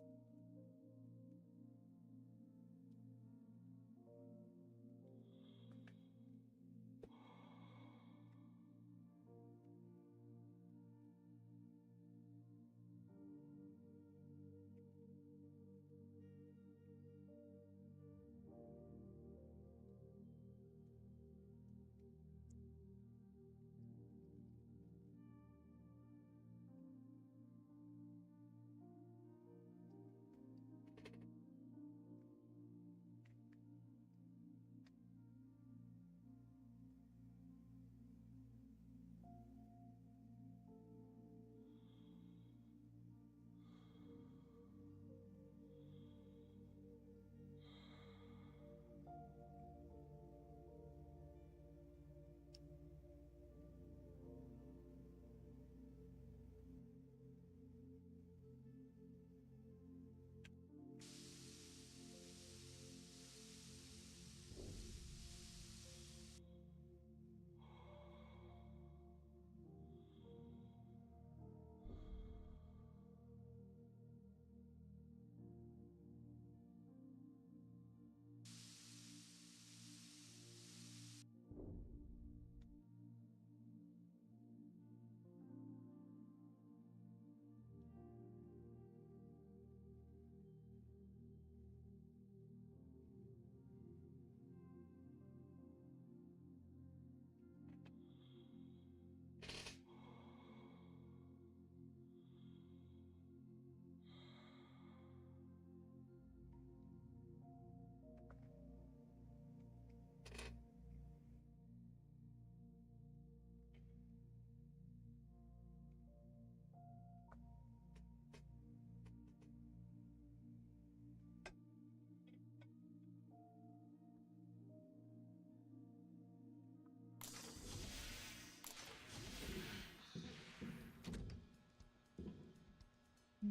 The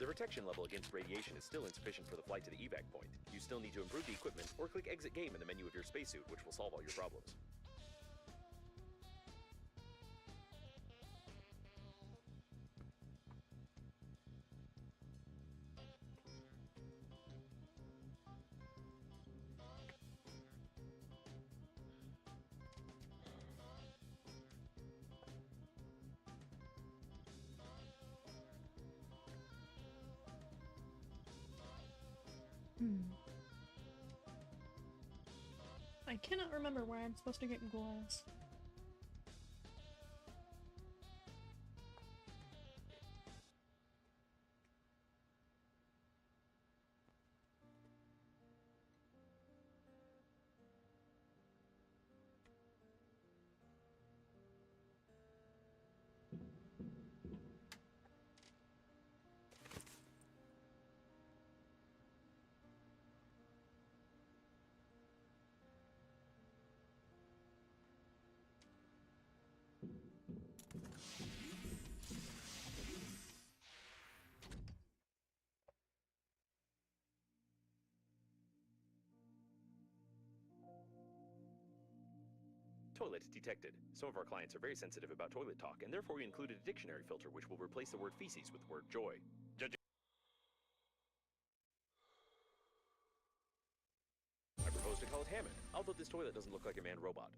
protection level against radiation is still insufficient for the flight to the evac point. You still need to improve the equipment or click exit game in the menu of your spacesuit, which will solve all your problems. I cannot remember where I'm supposed to get glass. Toilet detected. Some of our clients are very sensitive about toilet talk, and therefore we included a dictionary filter which will replace the word feces with the word joy. I propose to call it Hammond, although this toilet doesn't look like a manned robot.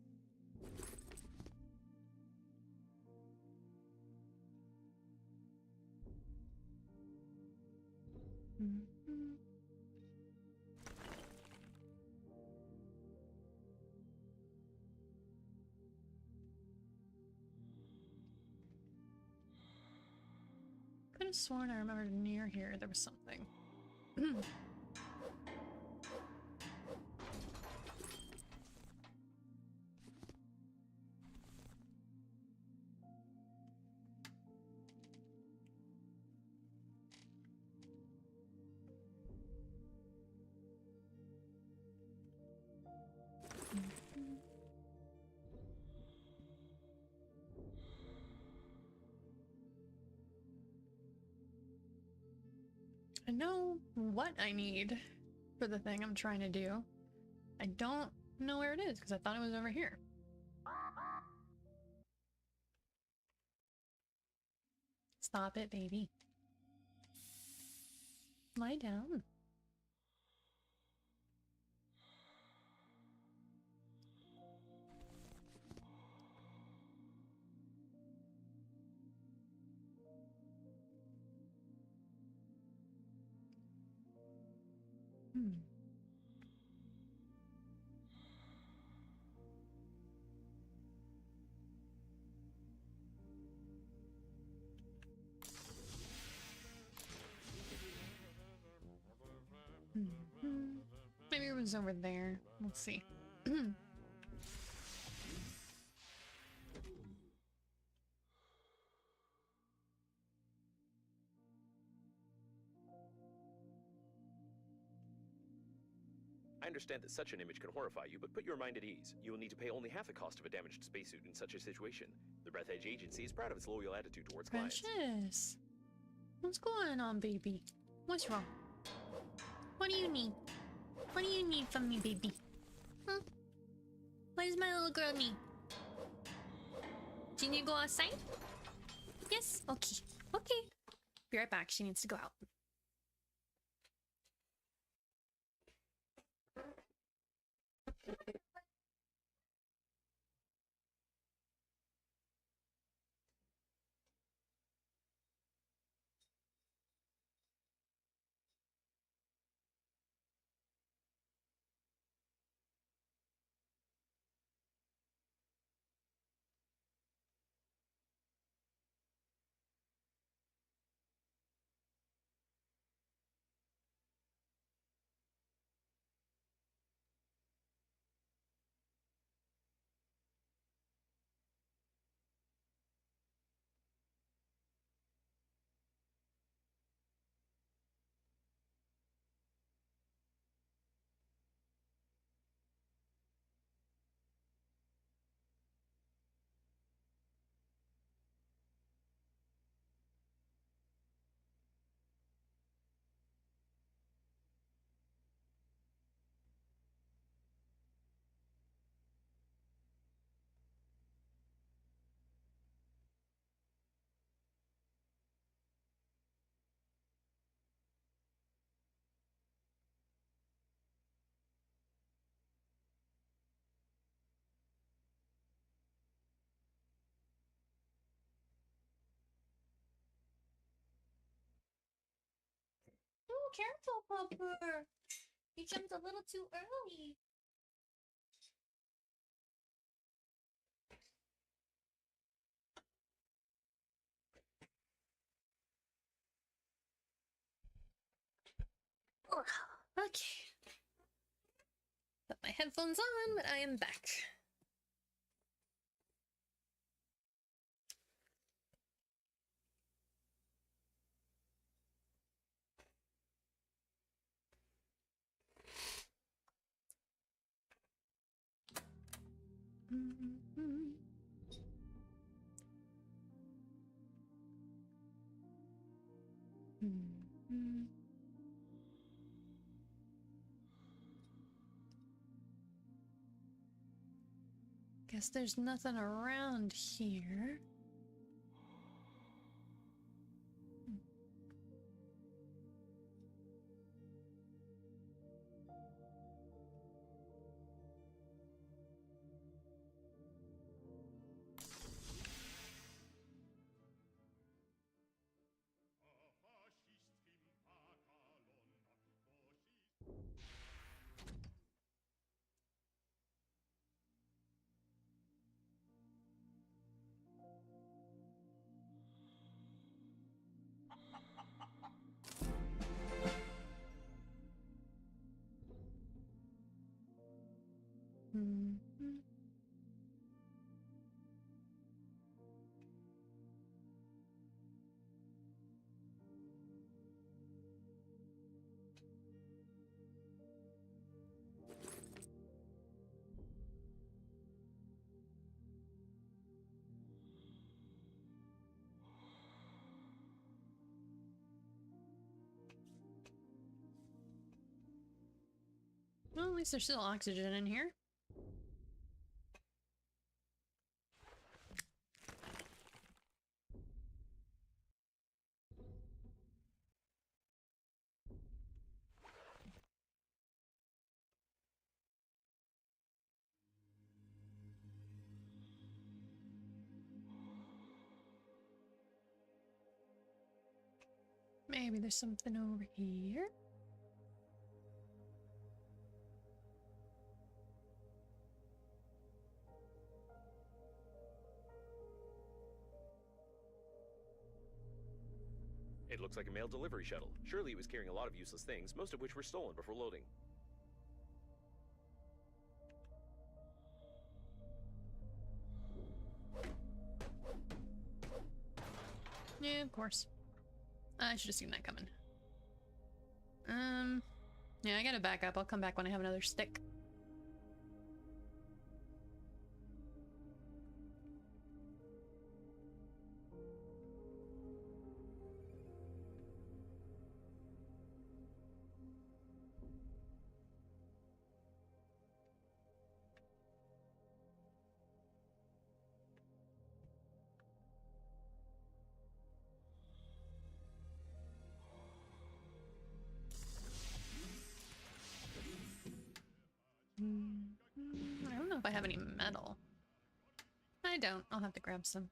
Could have sworn I remembered near here there was something. I know what I need for the thing I'm trying to do. I don't know where it is because I thought it was over here. Stop it, baby. Lie down. Maybe it was over there. Let's see. I understand that such an image can horrify you, but put your mind at ease. You will need to pay only half the cost of a damaged spacesuit in such a situation. The Breath Edge Agency is proud of its loyal attitude towards clients. Precious. What's going on, baby? What's wrong? What do you need? What do you need from me, baby? Huh? What does my little girl need? Do you need to go outside? Yes? Okay. Okay. Be right back. She needs to go out. careful, Popper. You jumped a little too early. Okay. Put my headphones on, but I am back. Guess there's nothing around here. Well, at least there's still oxygen in here. Maybe there's something over here. It looks like a mail delivery shuttle. Surely it was carrying a lot of useless things, most of which were stolen before loading. Yeah, of course. I should have seen that coming. Yeah, I gotta back up. I'll come back when I have another stick. I don't know if I have any metal. I don't. I'll have to grab some.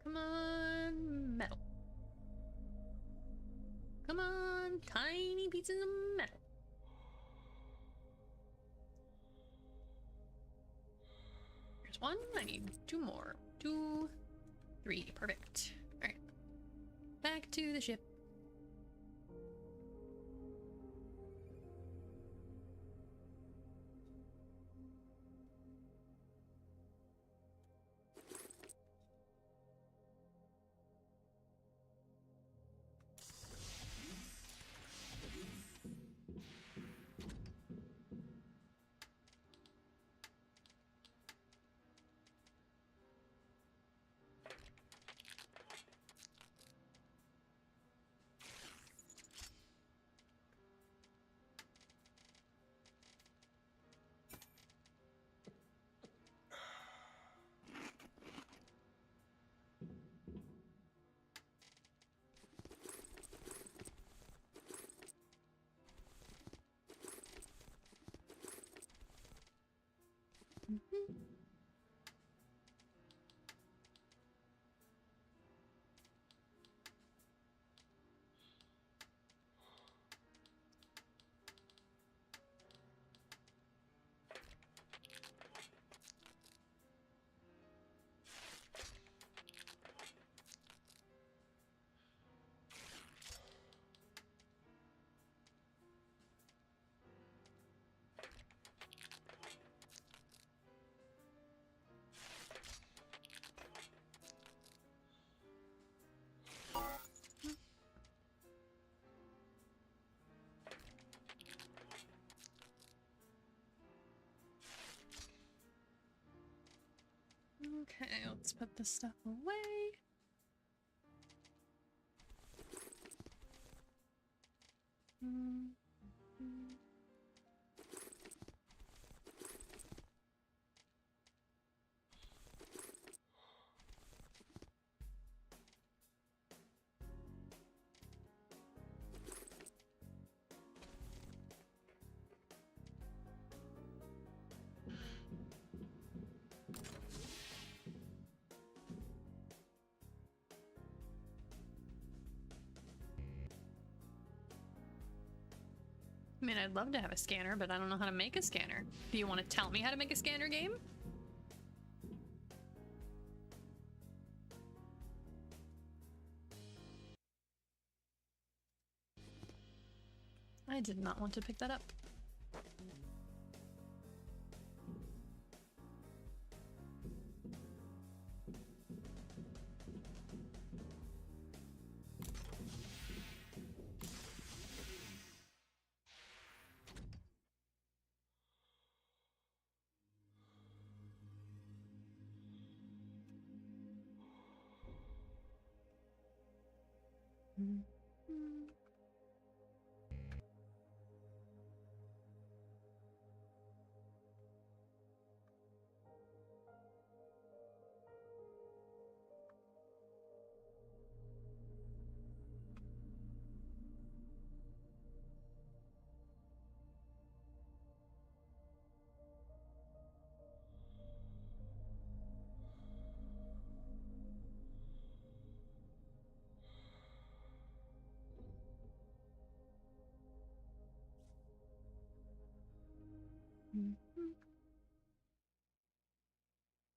Come on, metal. Come on, tiny pieces of metal. Here's one. I need two more. 2, 3. Perfect. Alright. Back to the ship. Okay, let's put this stuff away. I mean, I'd love to have a scanner, but I don't know how to make a scanner. Do you want to tell me how to make a scanner game? I did not want to pick that up.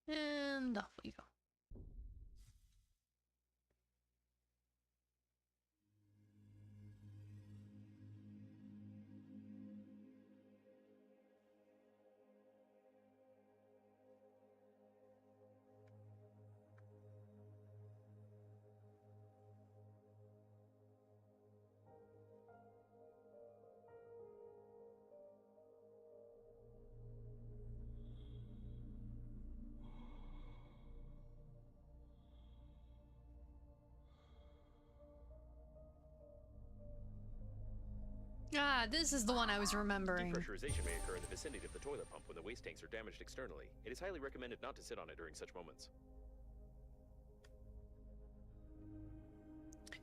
And off we go. Ah, this is the one I was remembering. Depressurization may occur in the vicinity of the toilet pump when the waste tanks are damaged externally. It is highly recommended not to sit on it during such moments.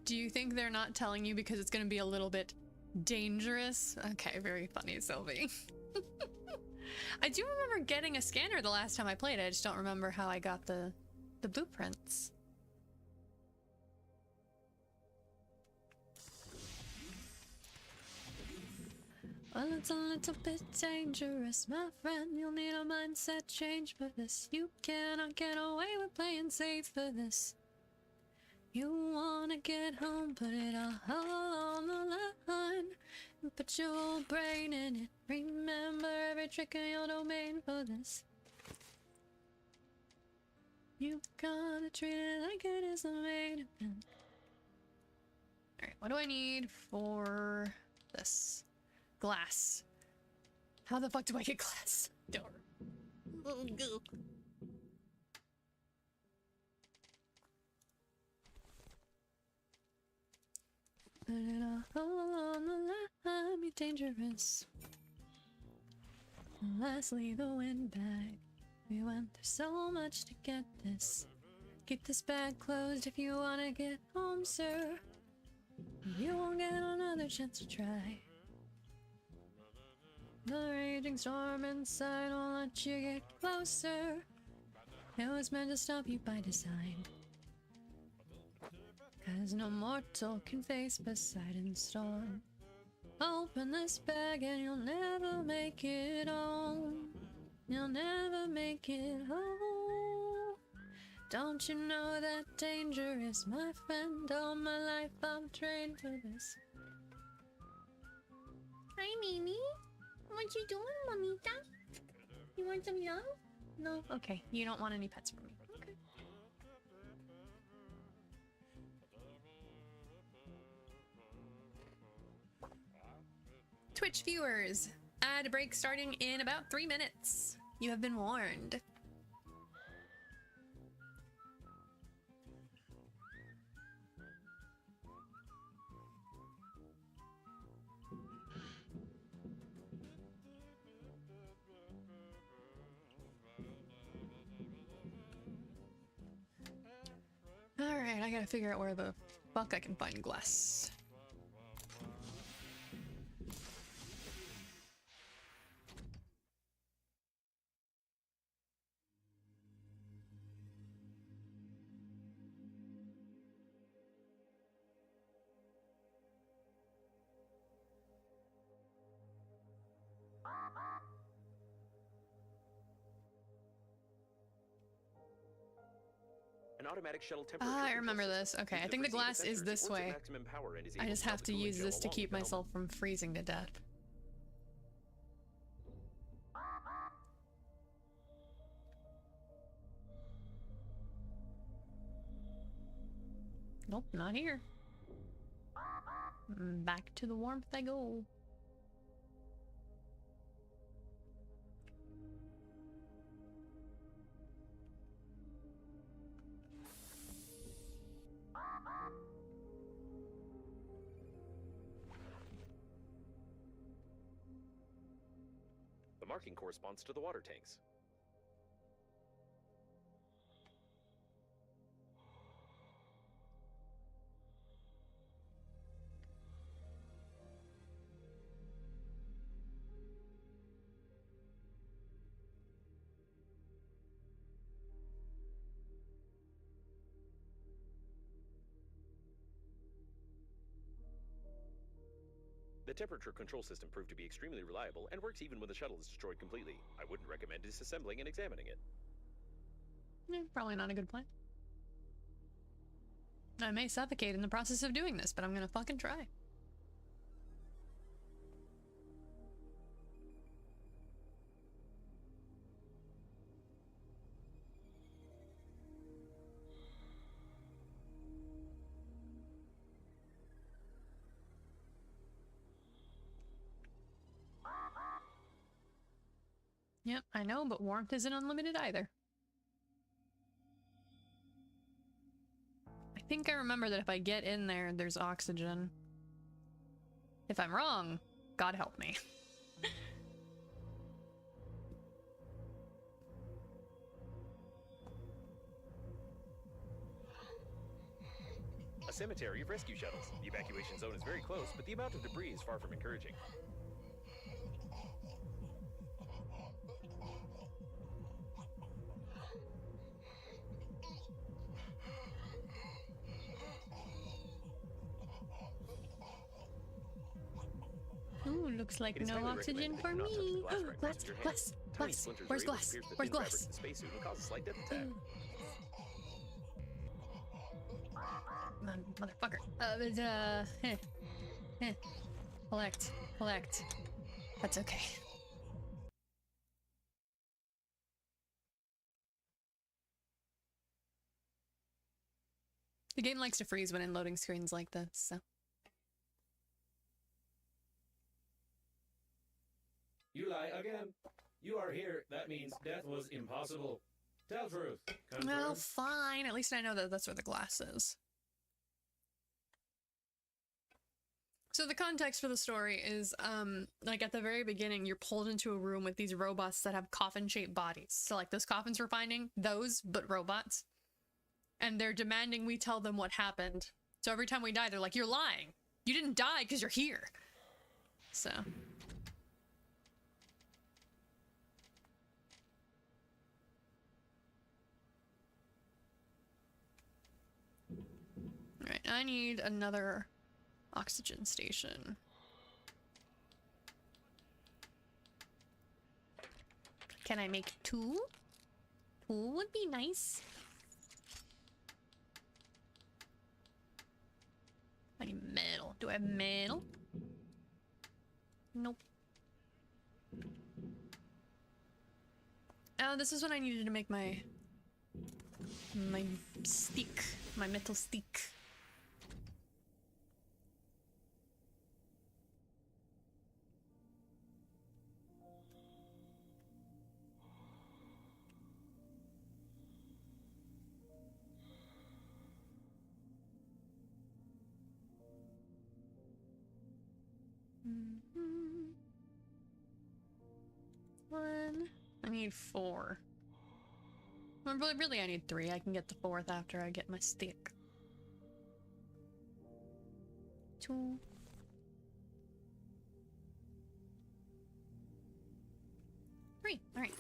Do you think they're not telling you because it's going to be a little bit dangerous? Okay, very funny, Sylvie. I do remember getting a scanner the last time I played. I just don't remember how I got the blueprints. Well, it's a little bit dangerous, my friend. You'll need a mindset change for this. You cannot get away with playing safe for this. You wanna get home, put it all on the line. And put your whole brain in it. Remember every trick in your domain for this. You gotta treat it like it is the main event. Alright, what do I need for this? Glass. How the fuck do I get glass? Door. Oh, go. Put it all on the line, be dangerous. And lastly, the windbag. We went through so much to get this. Keep this bag closed if you wanna get home, sir. You won't get another chance to try. The raging storm inside won't let you get closer. It was meant to stop you by design. 'Cause no mortal can face Poseidon's storm. Open this bag and you'll never make it home. You'll never make it home. Don't you know that danger is my friend? All my life I'm trained for this. Hi, Mimi. What you doing, mamita? You want some love? No? Okay, you don't want any pets from me. Okay. Twitch viewers, ad break starting in about 3 minutes. You have been warned. Alright, I gotta figure out where the fuck I can find glass. An automatic shuttle temperature Ah, I control remember system. this. Okay, I Uses think the receiver glass is sensors, this it works at way. maximum power and is I able just to melt have the to cooling use gel this to along keep with the helmet. myself from freezing to death. Nope, not here. Back to the warmth I go. The marking corresponds to the water tanks. The temperature control system proved to be extremely reliable and works even when the shuttle is destroyed completely. I wouldn't recommend disassembling and examining it. Probably not a good plan. I may suffocate in the process of doing this, but I'm gonna fucking try. Yep, I know, but warmth isn't unlimited either. I think I remember that if I get in there, there's oxygen. If I'm wrong, God help me. A cemetery of rescue shuttles. The evacuation zone is very close, but the amount of debris is far from encouraging. Ooh, looks like It is no highly oxygen recommended for that you not touch the me. glass right Glass, close to glass, your hand. Tiny glass, splinters glass. are able to Where's pierce the glass? thin fabric of the spacesuit and cause a slight depth attack. Motherfucker. Collect, collect. That's okay. The game likes to freeze when in loading screens like this, so. You lie again. You are here. That means death was impossible. Tell truth. Confirm. Well, fine. At least I know that that's where the glass is. So the context for the story is, like at the very beginning, you're pulled into a room with these robots that have coffin-shaped bodies. So like those coffins we're finding, those, but robots. And they're demanding we tell them what happened. So every time we die, they're like, you're lying. You didn't die because you're here. So. Alright, I need another oxygen station. Can I make two? Two would be nice. I need metal. Do I have metal? Nope. Oh, this is what I needed to make my stick. My metal stick. One. I need 4. Well, really, I need 3. I can get the 4th after I get my stick. 2. Three. All right.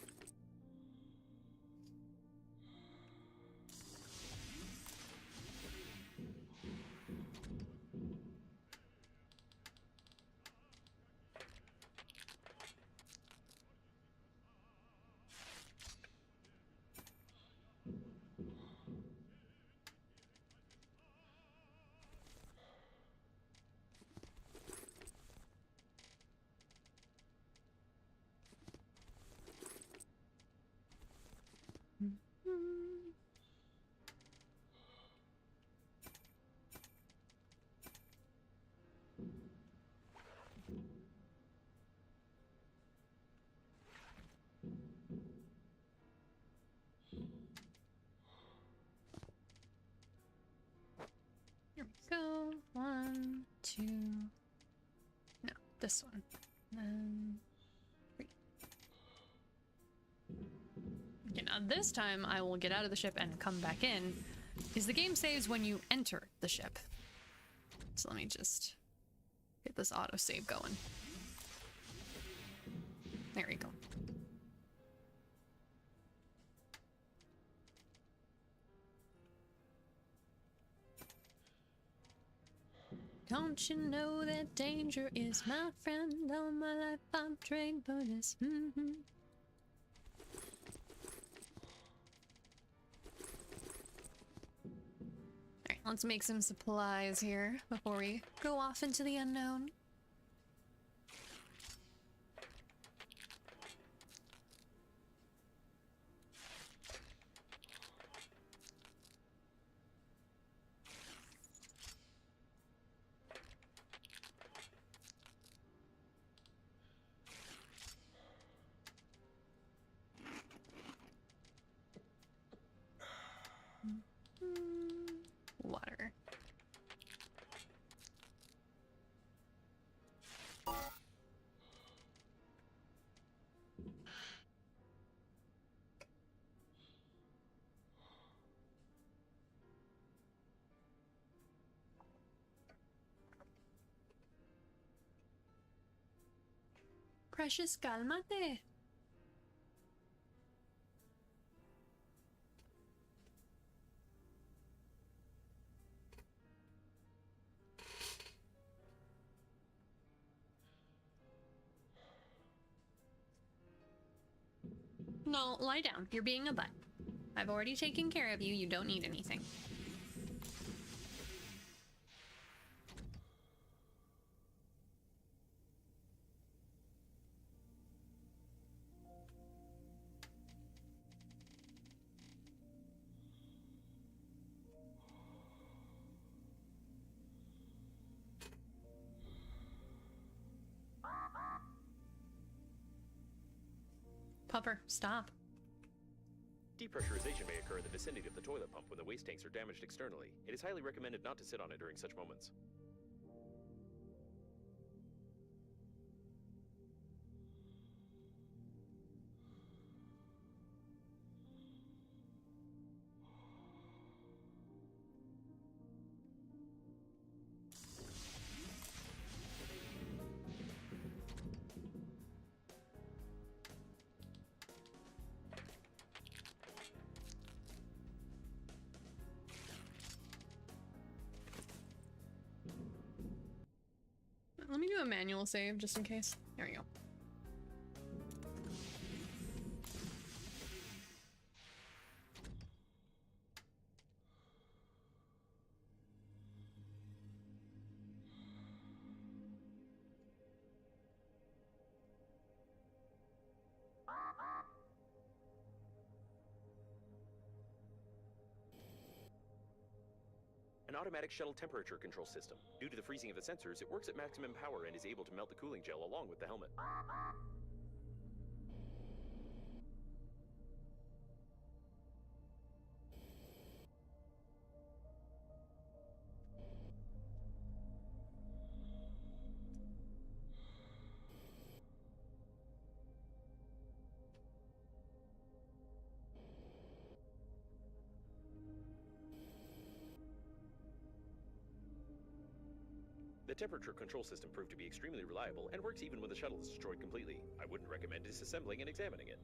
Here we go. 1, 2. No, this one. Then 3. Okay, now this time I will get out of the ship and come back in, because the game saves when you enter the ship. So let me just get this autosave going. There we go. Don't you know that danger is my friend? All my life I've trained for this. Alright, let's make some supplies here before we go off into the unknown. Water. Precious, cálmate. No, lie down. You're being a butt. I've already taken care of you. You don't need anything. Pupper, stop. Depressurization may occur in the vicinity of the toilet pump when the waste tanks are damaged externally. It is highly recommended not to sit on it during such moments. Let me do a manual save just in case. There we go. An automatic shuttle temperature control system. Due to the freezing of the sensors, it works at maximum power and is able to melt the cooling gel along with the helmet. The The temperature control system proved to be extremely reliable and works even when the shuttle is destroyed completely. I wouldn't recommend disassembling and examining it.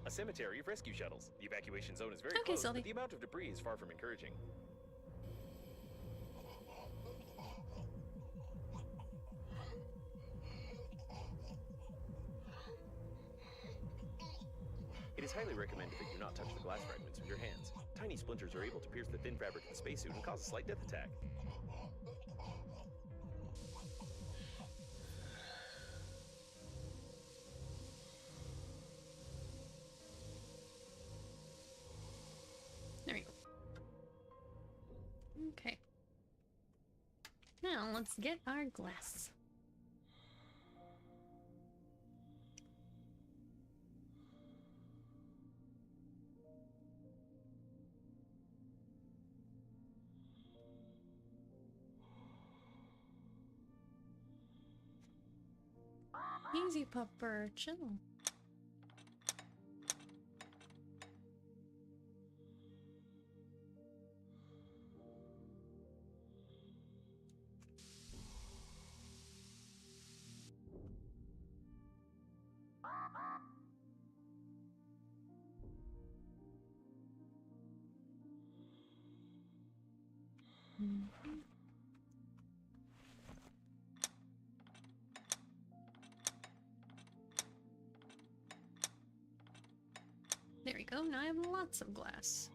A cemetery of rescue shuttles. The evacuation zone is very Okay, close, Sylvie. but the amount of debris is far from encouraging. It is highly recommended that you not touch the glass fragments with your hands. Tiny splinters are able to pierce the thin fabric of the spacesuit and cause a slight death attack. There we go. Okay. Now let's get our glass. Easy, pupper, chill. There we go. Now I have lots of glass.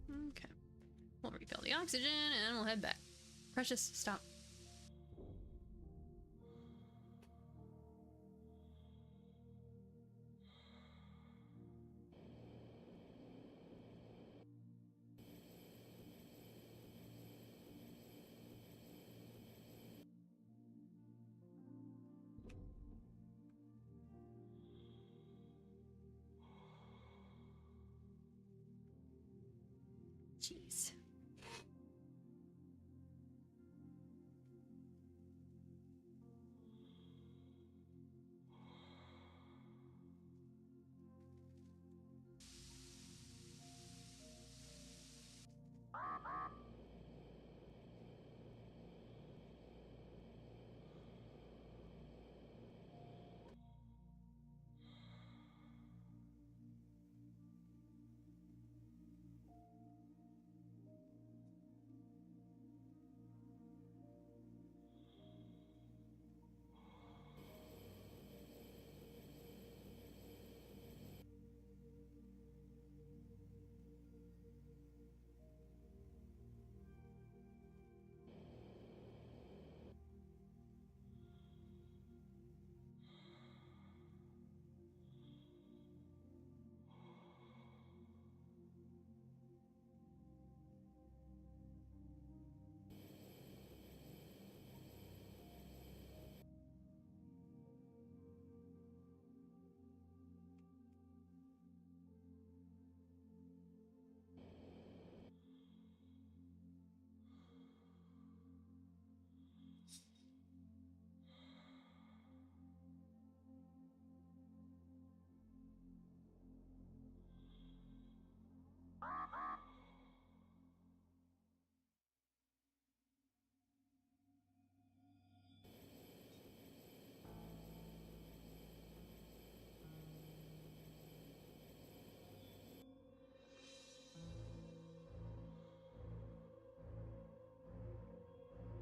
Okay. We'll refill the oxygen and we'll head back. Precious, stop. Jeez.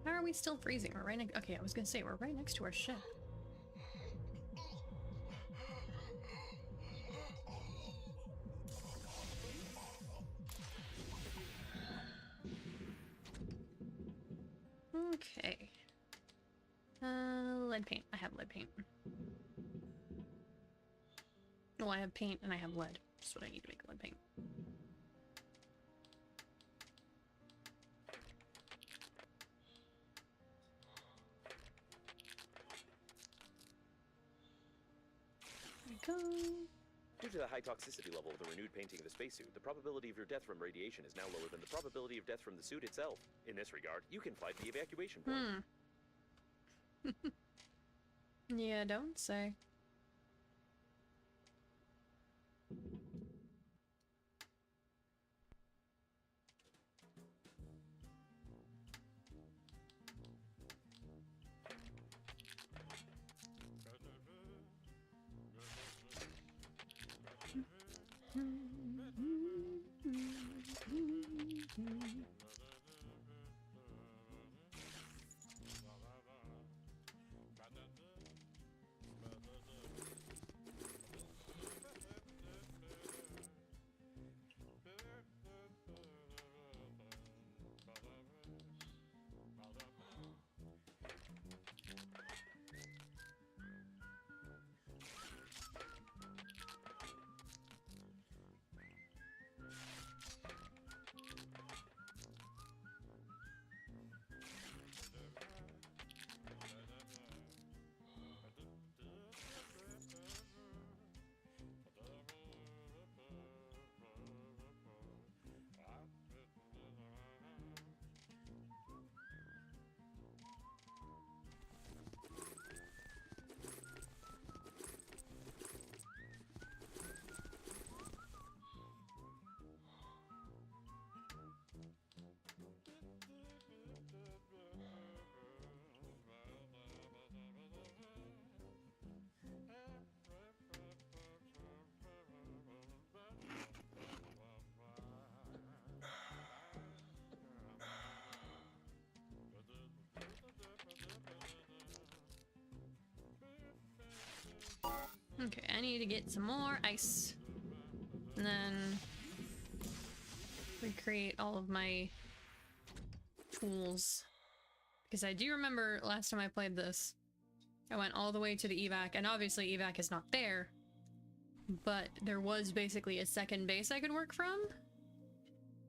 How are we still freezing? We're right next. Okay, I was gonna say we're right next to our ship. Okay. Lead paint. I have lead paint. Well, I have paint and I have lead. That's what I need to make lead paint. There we go. Due to the high toxicity level of the renewed painting of the spacesuit, the probability of your death from radiation is now lower than the probability of death from the suit itself. In this regard, you can fly to the evacuation point. Yeah, don't say. Okay, I need to get some more ice. And then recreate all of my tools. Because I do remember last time I played this, I went all the way to the evac, and obviously evac is not there. But there was basically a second base I could work from.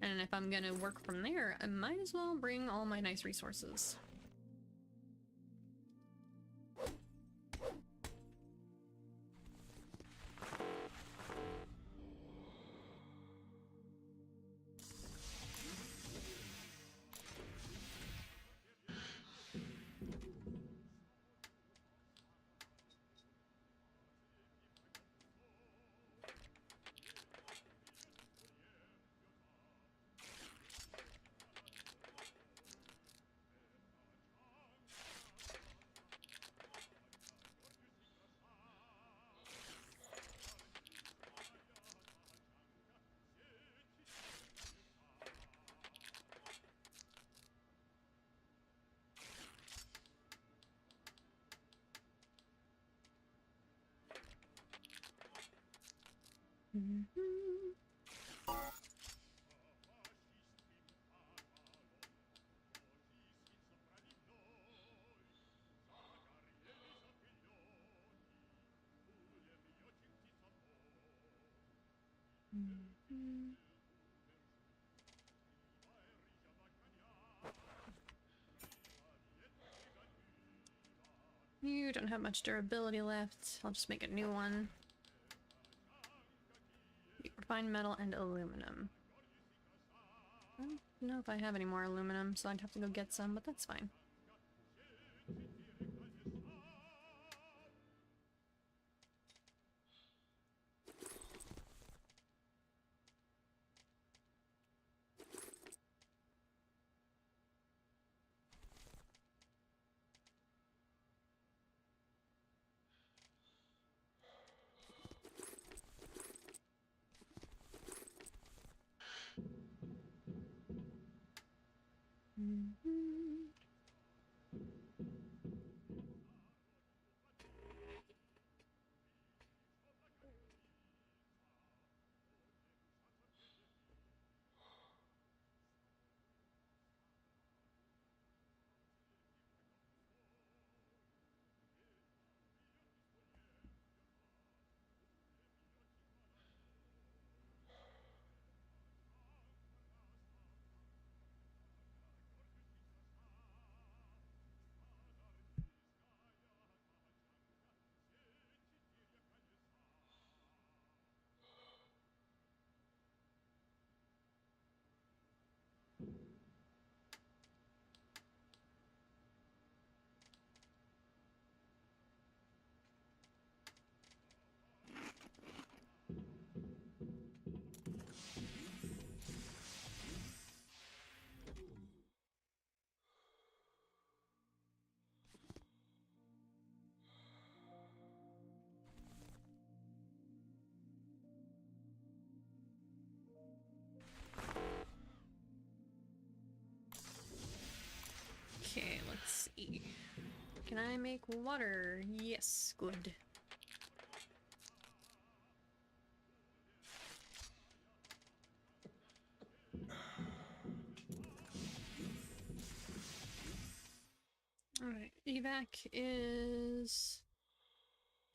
And if I'm gonna work from there, I might as well bring all my nice resources. You don't have much durability left. I'll just make a new one. Refined metal and aluminum. I don't know if I have any more aluminum, so I'd have to go get some, but that's fine. Can I make water? Yes, good. Alright, evac is...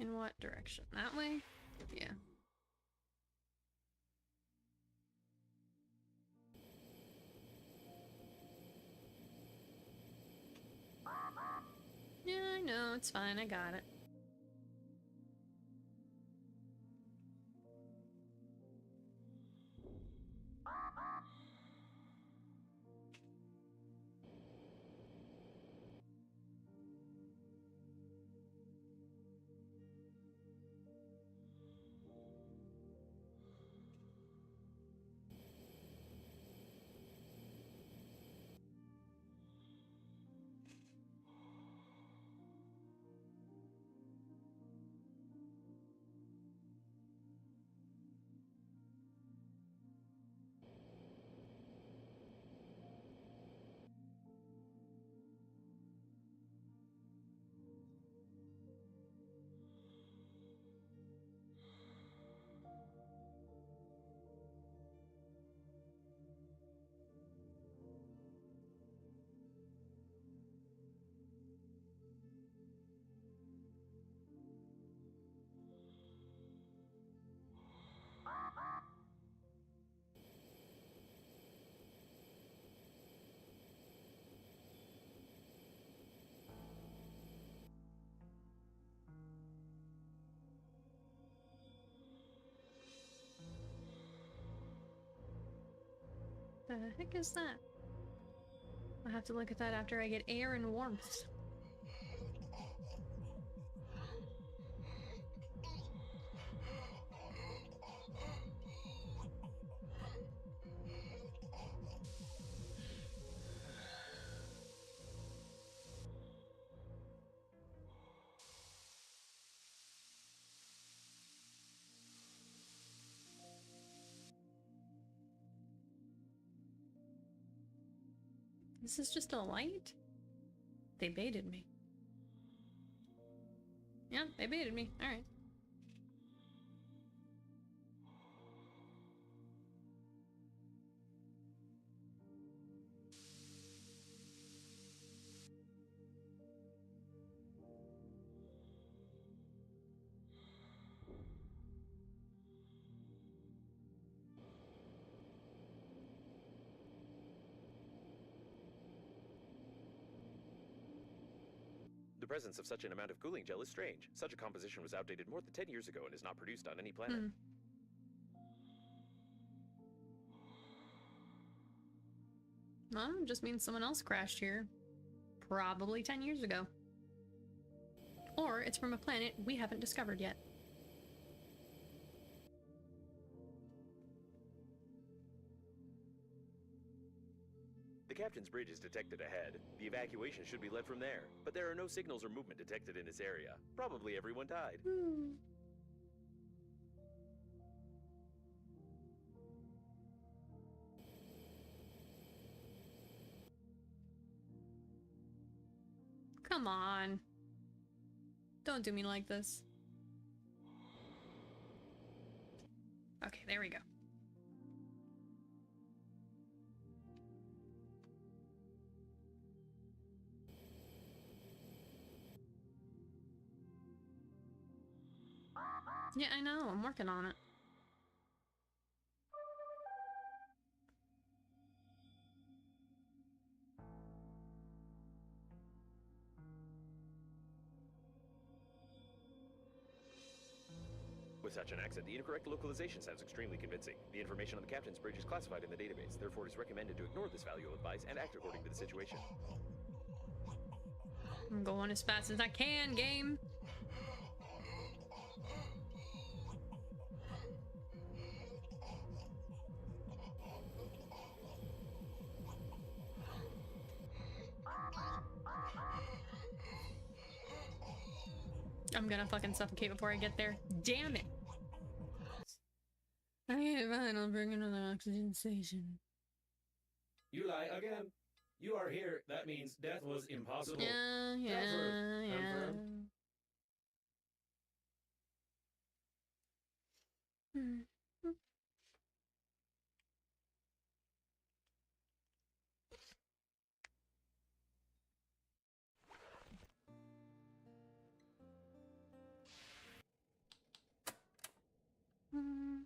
in what direction? That way? Yeah. Yeah, I know, it's fine, I got it. The heck is that? I'll have to look at that after I get air and warmth. This is just a light? They baited me. Yeah, they baited me. Alright. The presence of such an amount of cooling gel is strange. Such a composition was outdated more than 10 years ago and is not produced on any planet. Well, it just means someone else crashed here. Probably 10 years ago. Or it's from a planet we haven't discovered yet. The captain's bridge is detected ahead. The evacuation should be led from there, but there are no signals or movement detected in this area. Probably everyone died. Come on. Don't do me like this. Okay, there we go. Yeah, I know. I'm working on it. With such an accent, the incorrect localization sounds extremely convincing. The information on the captain's bridge is classified in the database, therefore it is recommended to ignore this valuable advice and act according to the situation. I'm going as fast as I can, game. I'm gonna fucking suffocate before I get there. Damn it! Okay, fine, I'll bring another oxygen station. You lie again. You are here. That means death was impossible. Yeah, yeah, Confirmed. yeah. Confirmed. Hmm. Hmm.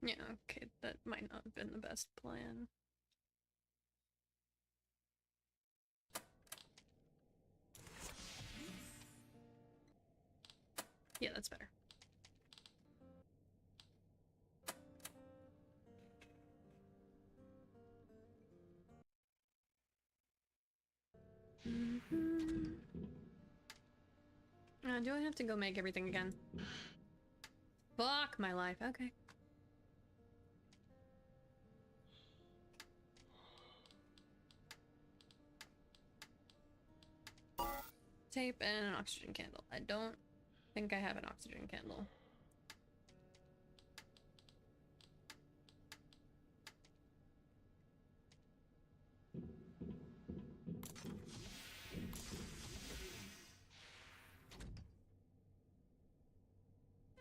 Yeah, okay, that might not have been the best plan. Yeah, that's better. Do I have to go make everything again? Fuck my life. Okay. Tape and an oxygen candle. I don't think I have an oxygen candle.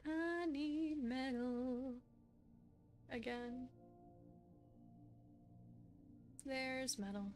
I need metal. Again. There's metal.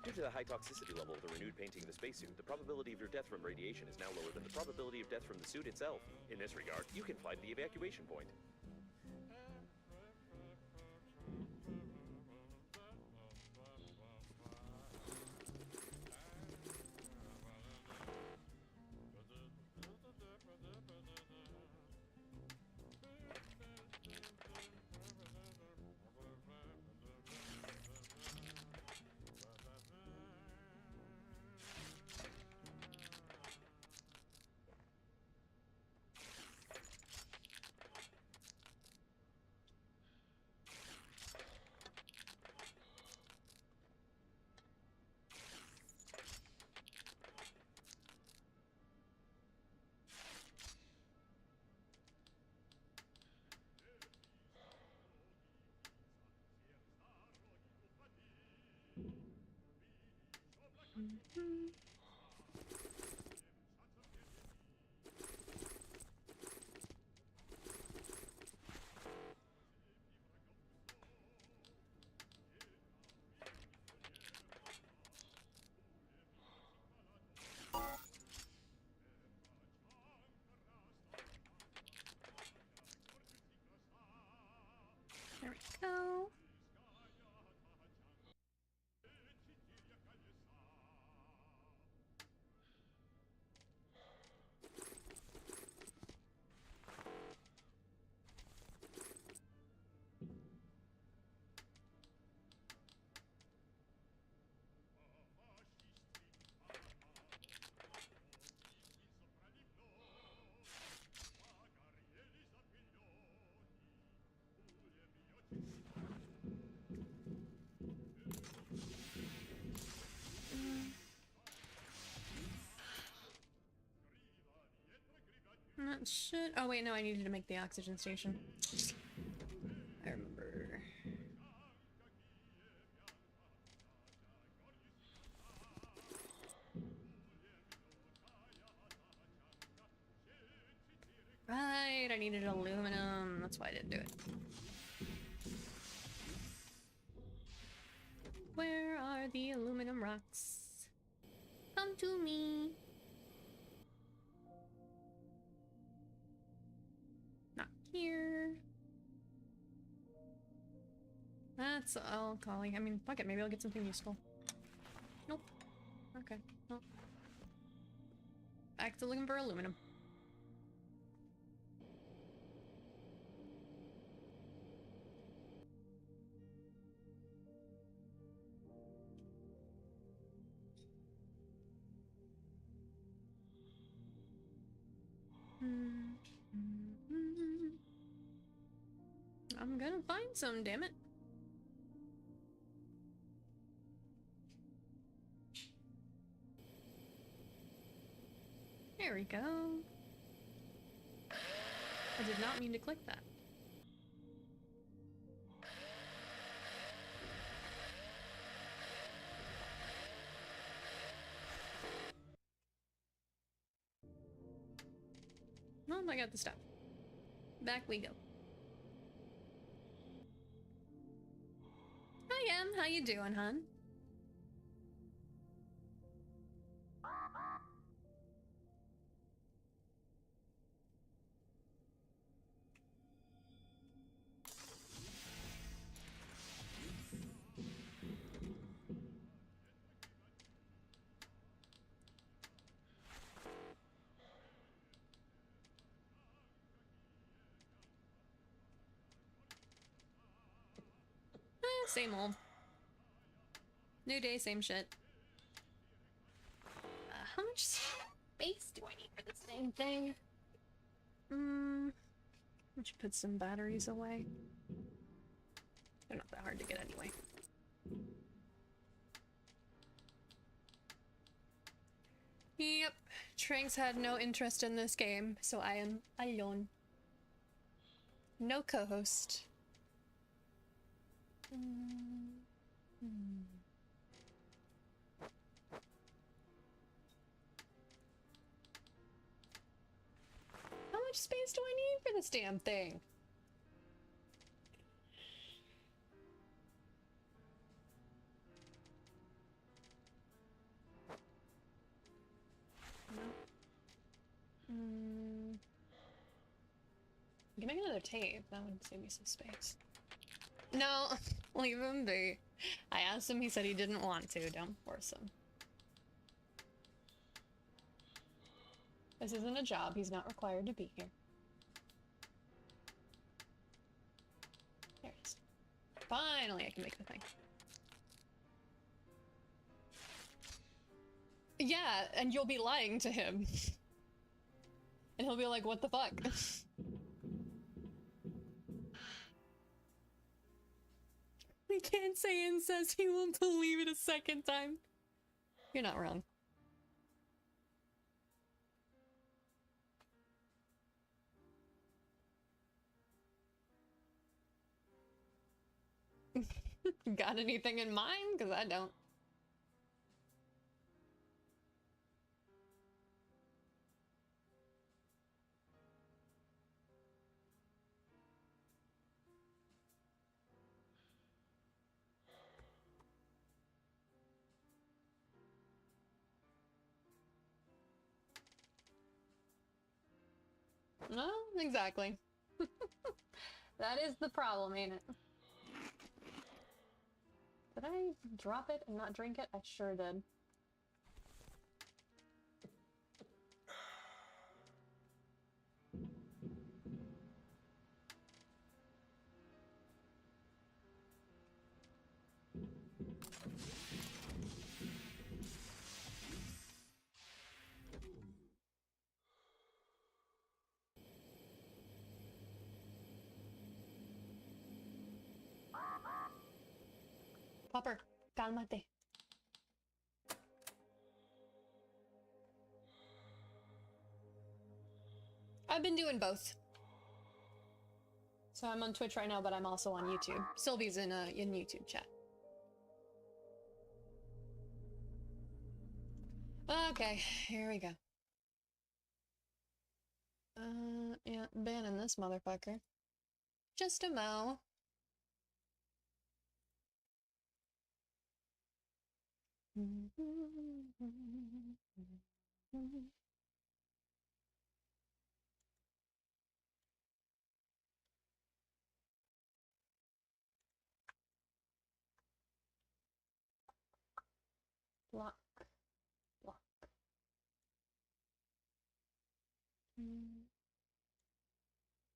Due to the high toxicity level of the renewed painting of the spacesuit, the probability of your death from radiation is now lower than the probability of death from the suit itself. In this regard, you can fly to the evacuation point. There we go. That should. Oh wait, no, I needed to make the oxygen station. I remember. right, I needed aluminum. That's why I didn't do it. Where are the aluminum rocks? Come to me. Not here. That's all calling. I mean, fuck it, maybe I'll get something useful. Nope. Okay. Well. Back to looking for aluminum. I'm gonna find some, damn it. There we go. I did not mean to click that. Well, I got the stuff. Back we go. Hi, Em. How you doing, hun? Same old. New day, same shit. How much space do I need for this dang thing? I should put some batteries away. They're not that hard to get anyway. Yep, Tranks had no interest in this game, so I am alone. No co-host. How much space do I need for this damn thing? I can make another tape. That would save me some space. No, leave him be. I asked him, he said he didn't want to. Don't force him. This isn't a job. He's not required to be here. There it is. Finally, I can make the thing. Yeah, and you'll be lying to him. And he'll be like, what the fuck? We can't say incest, he won't believe it a second time. You're not wrong. Got anything in mind? Because I don't. No, exactly. That is the problem, ain't it? Did I drop it and not drink it? I sure did. Popper, cálmate. I've been doing both. So I'm on Twitch right now, but I'm also on YouTube. Sylvie's in YouTube chat. Okay, here we go. Yeah, banning this motherfucker. Just a mo. Block. Block.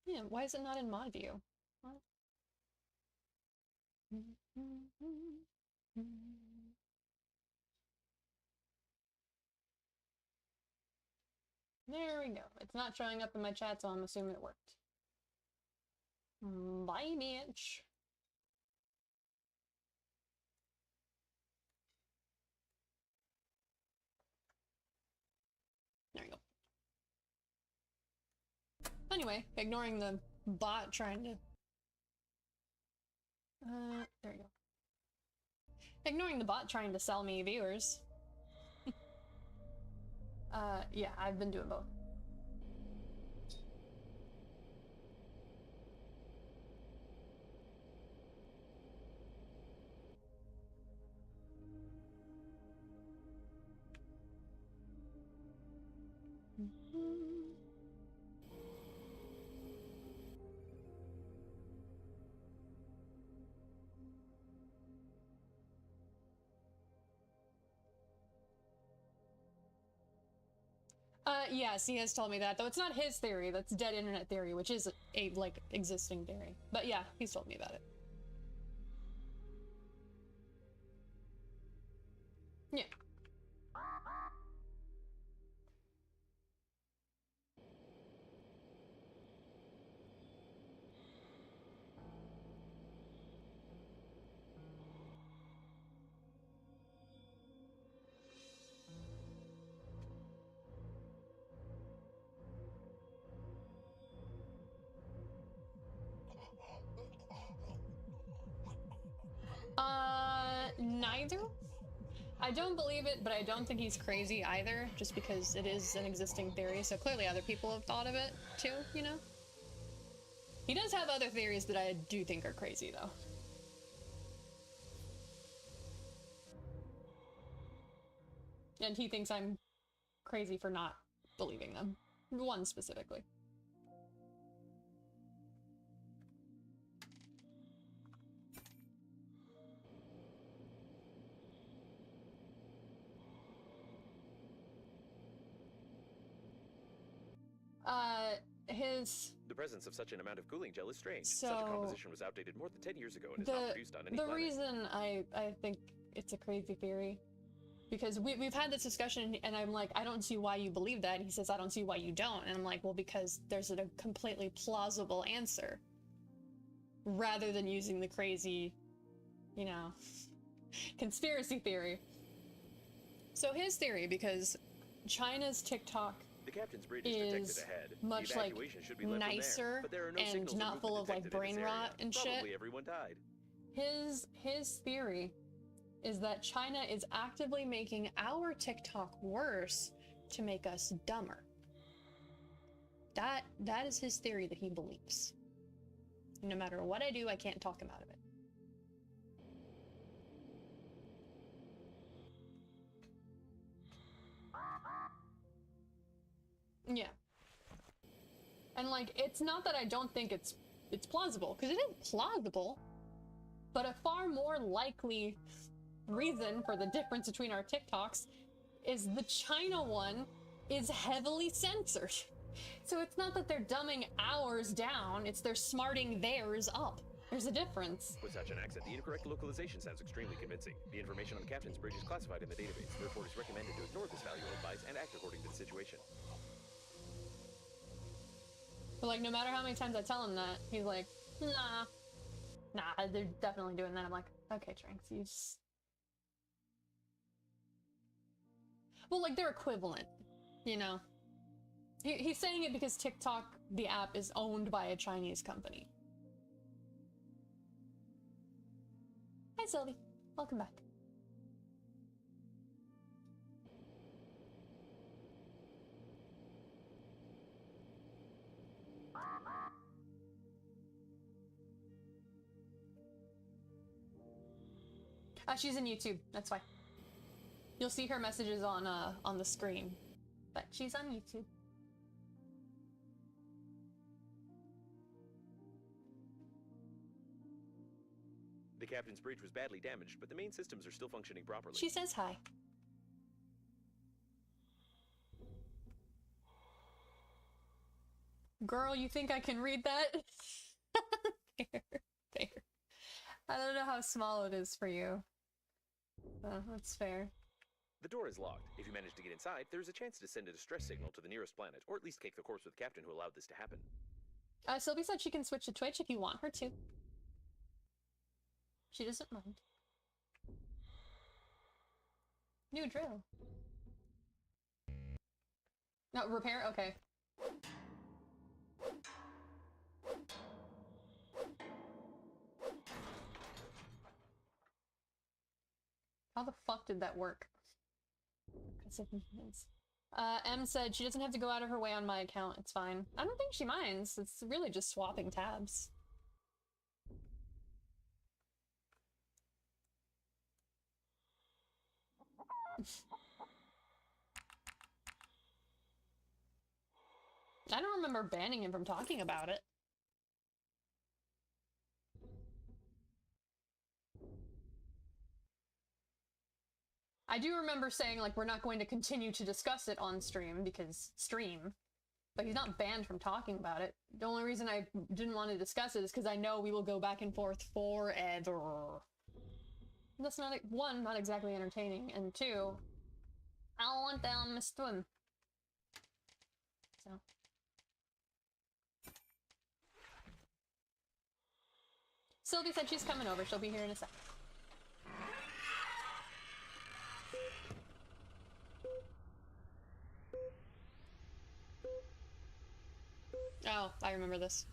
Yeah, why is it not in mod view? What? There we go. It's not showing up in my chat, so I'm assuming it worked. Bye, Mitch. There you go. Anyway, ignoring the bot trying to... there you go. Ignoring the bot trying to sell me viewers. Yeah, I've been doing both. Yes, he has told me that, though it's not his theory, that's dead internet theory, which is a, like, existing theory. But yeah, he's told me about it. Yeah. Neither. I don't believe it, but I don't think he's crazy either, just because it is an existing theory, so clearly other people have thought of it, too, you know? He does have other theories that I do think are crazy, though. And he thinks I'm crazy for not believing them. One specifically. The presence of such an amount of cooling gel is strange. So, such a composition was outdated more than 10 years ago and is not produced on any planet. The reason I think it's a crazy theory, because we've had this discussion and I'm like, I don't see why you believe that. And he says, I don't see why you don't. And I'm like, well, because there's a completely plausible answer. Rather than using the crazy, you know, conspiracy theory. So his theory, because China's TikTok the captain's bridge is detected ahead. Much like nicer and not full of like brain rot and shit. Probably everyone died. His theory is that China is actively making our TikTok worse to make us dumber. That is his theory that he believes. No matter what I do, I can't talk him out of it. Yeah. And like, it's not that I don't think it's plausible, because it is plausible, but a far more likely reason for the difference between our TikToks is the China one is heavily censored. So it's not that they're dumbing ours down, it's they're smarting theirs up. There's a difference. With such an accent, the incorrect localization sounds extremely convincing. The information on the captain's bridge is classified in the database. Therefore, it is recommended to ignore this valuable advice and act according to the situation. But like, no matter how many times I tell him that, he's like, nah, they're definitely doing that. I'm like, okay, Tranks, you just... Well, like, they're equivalent, you know? He's saying it because TikTok, the app, is owned by a Chinese company. Hi, Sylvie. Welcome back. She's in YouTube, that's why. You'll see her messages on the screen. But she's on YouTube. The captain's bridge was badly damaged, but the main systems are still functioning properly. She says hi. Girl, you think I can read that? Fair, fair. I don't know how small it is for you. Oh, that's fair. The door is locked. If you manage to get inside, there's a chance to send a distress signal to the nearest planet, or at least cake the corpse with the captain who allowed this to happen. Sylvie said she can switch to Twitch if you want her to. She doesn't mind. New drill. No, repair? Okay. How the fuck did that work? M said she doesn't have to go out of her way on my account. It's fine. I don't think she minds. It's really just swapping tabs. I don't remember banning him from talking about it. I do remember saying, like, we're not going to continue to discuss it on stream because stream. But he's not banned from talking about it. The only reason I didn't want to discuss it is because I know we will go back and forth forever. That's not, one, not exactly entertaining, and two, I don't want that on my stream. So. Sylvie said she's coming over. She'll be here in a sec. Oh, I remember this.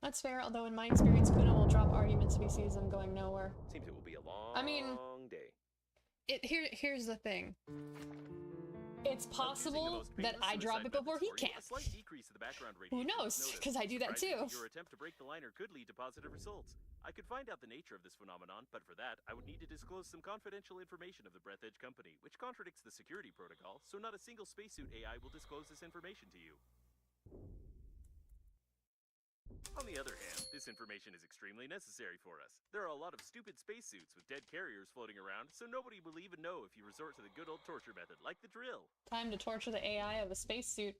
That's fair, although in my experience, Kuna will drop arguments if he sees them going nowhere. Seems it will be a long day. Here's the thing. It's possible that I drop it before he can. Who knows? Because I do that too. Your attempt to break the liner could lead to positive results. I could find out the nature of this phenomenon, but for that, I would need to disclose some confidential information of the Breath Edge Company, which contradicts the security protocol, so not a single spacesuit AI will disclose this information to you. On the other hand, this information is extremely necessary for us. There are a lot of stupid spacesuits with dead carriers floating around, so nobody will even know if you resort to the good old torture method, like the drill. Time to torture the AI of a spacesuit.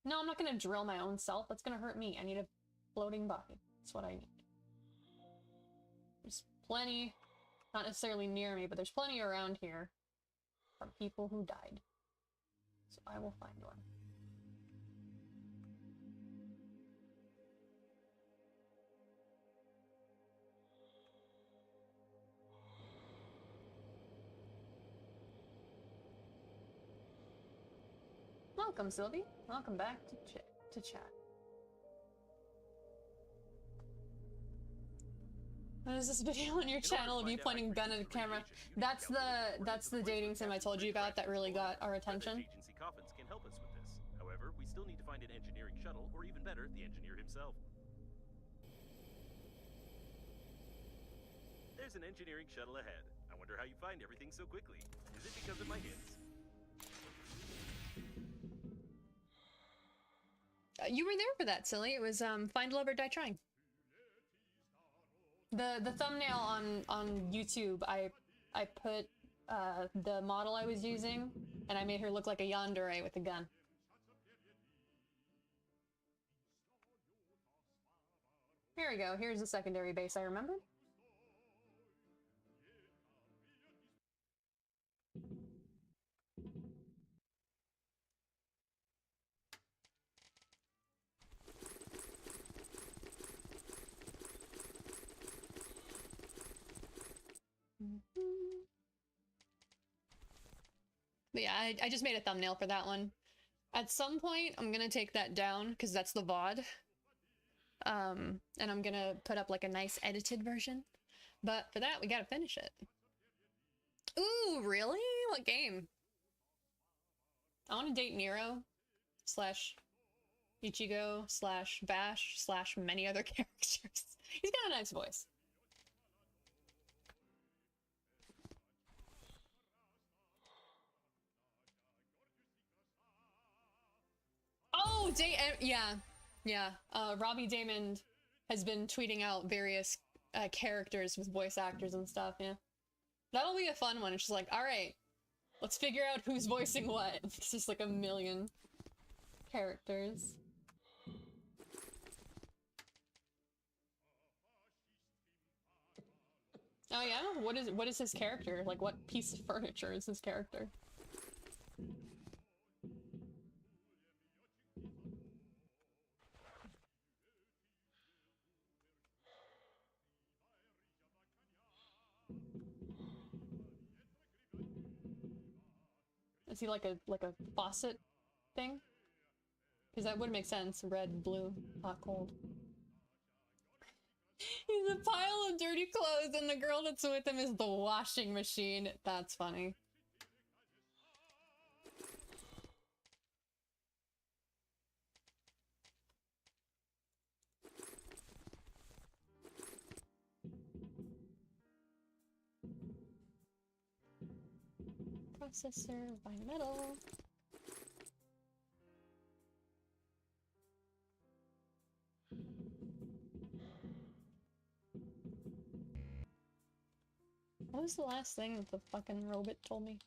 No, I'm not gonna drill my own self. That's gonna hurt me. I need a floating body. That's what I need. There's plenty, not necessarily near me, but there's plenty around here from people who died. So I will find one. Welcome, Sylvie. Welcome back to chat. What is this video on your channel of you pointing gun at a camera? That's the dating sim I told you about that really got our attention. Agency coffins can help us with this. However, we still need to find an engineering shuttle, or even better, the engineer himself. There's an engineering shuttle ahead. I wonder how you find everything so quickly. Is it because of my hints? You were there for that, Silly. It was Find Love or Die Trying. The thumbnail on YouTube, I put the model I was using, and I made her look like a yandere with a gun. Here we go. Here's the secondary base I remember. But yeah, I just made a thumbnail for that one. At some point, I'm gonna take that down, because that's the VOD. And I'm gonna put up like a nice edited version. But for that, we gotta finish it. Ooh, really? What game? I want to date Nero slash Ichigo slash Bash slash many other characters. He's got a nice voice. Oh, yeah. Yeah. Robbie Damon has been tweeting out various characters with voice actors and stuff, yeah. That'll be a fun one. It's just like, alright, let's figure out who's voicing what. It's just like a million characters. Oh yeah? What is his character? Like, what piece of furniture is his character? Is he like a faucet thing? Because that would make sense. Red, blue, hot, cold. He's a pile of dirty clothes and the girl that's with him is the washing machine. That's funny. Processor, fine metal. What was the last thing that the fucking robot told me?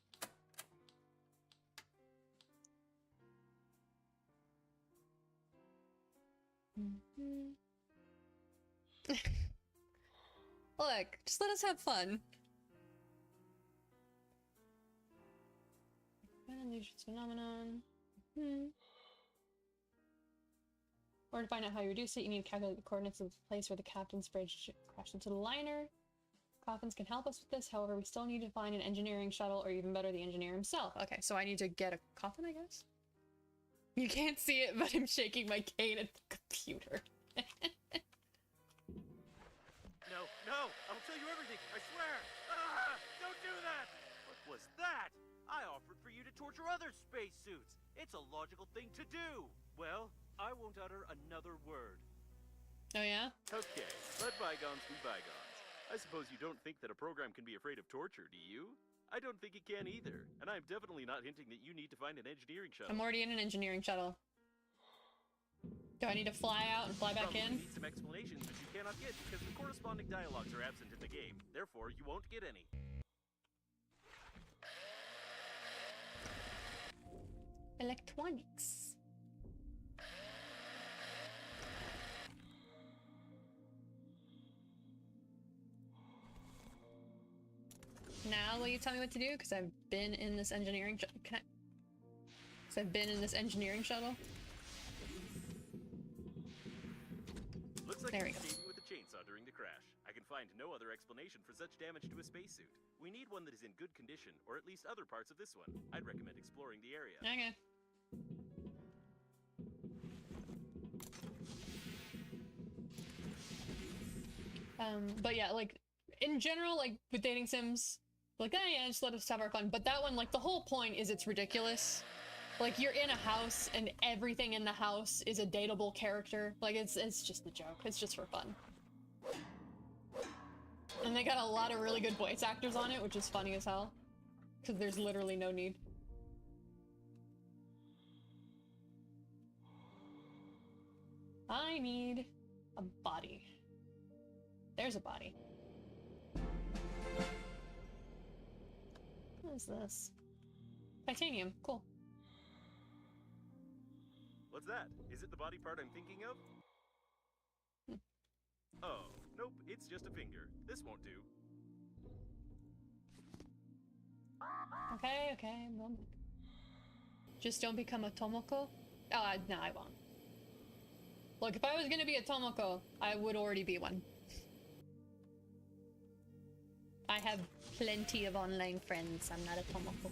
Look, just let us have fun. Phenomenon. Or to find out how you reduce it, you need to calculate the coordinates of the place where the captain's bridge crashed into the liner. Coffins can help us with this, however, we still need to find an engineering shuttle, or even better, the engineer himself. Okay, so I need to get a coffin, I guess? You can't see it, but I'm shaking my cane at the computer. No, I'll tell you everything, I swear! Ah, don't do that! What was that? I offered for you to torture other spacesuits. It's a logical thing to do. Well, I won't utter another word. Oh yeah? Okay, let bygones be bygones. I suppose you don't think that a program can be afraid of torture, do you? I don't think it can either, and I'm definitely not hinting that you need to find an engineering shuttle. I'm already in an engineering shuttle. Do I need to fly out and fly back Probably in? need some explanations which you cannot get because the corresponding dialogues are absent in the game. Therefore, you won't get any. Electronics. Now will you tell me what to do? Because I've been in this engineering shuttle. I've been in this engineering shuttle. Looks like There we you go. escaped with a chainsaw during the crash. I can find no other explanation for such damage to a spacesuit. We need one that is in good condition, or at least other parts of this one. I'd recommend exploring the area. Okay. But yeah, like, in general, like, with dating sims, like, oh yeah, just let us have our fun. But that one, like, the whole point is it's ridiculous. Like, you're in a house, and everything in the house is a dateable character. Like, it's just a joke. It's just for fun. And they got a lot of really good voice actors on it, which is funny as hell. Because there's literally no need. I need a body. There's a body. What is this? Titanium. Cool. What's that? Is it the body part I'm thinking of? Oh, nope, it's just a finger. This won't do. Okay, moment. Just don't become a Tomoko? Oh, no, I won't. Look, if I was gonna be a Tomoko, I would already be one. I have plenty of online friends. I'm not a Tomoko.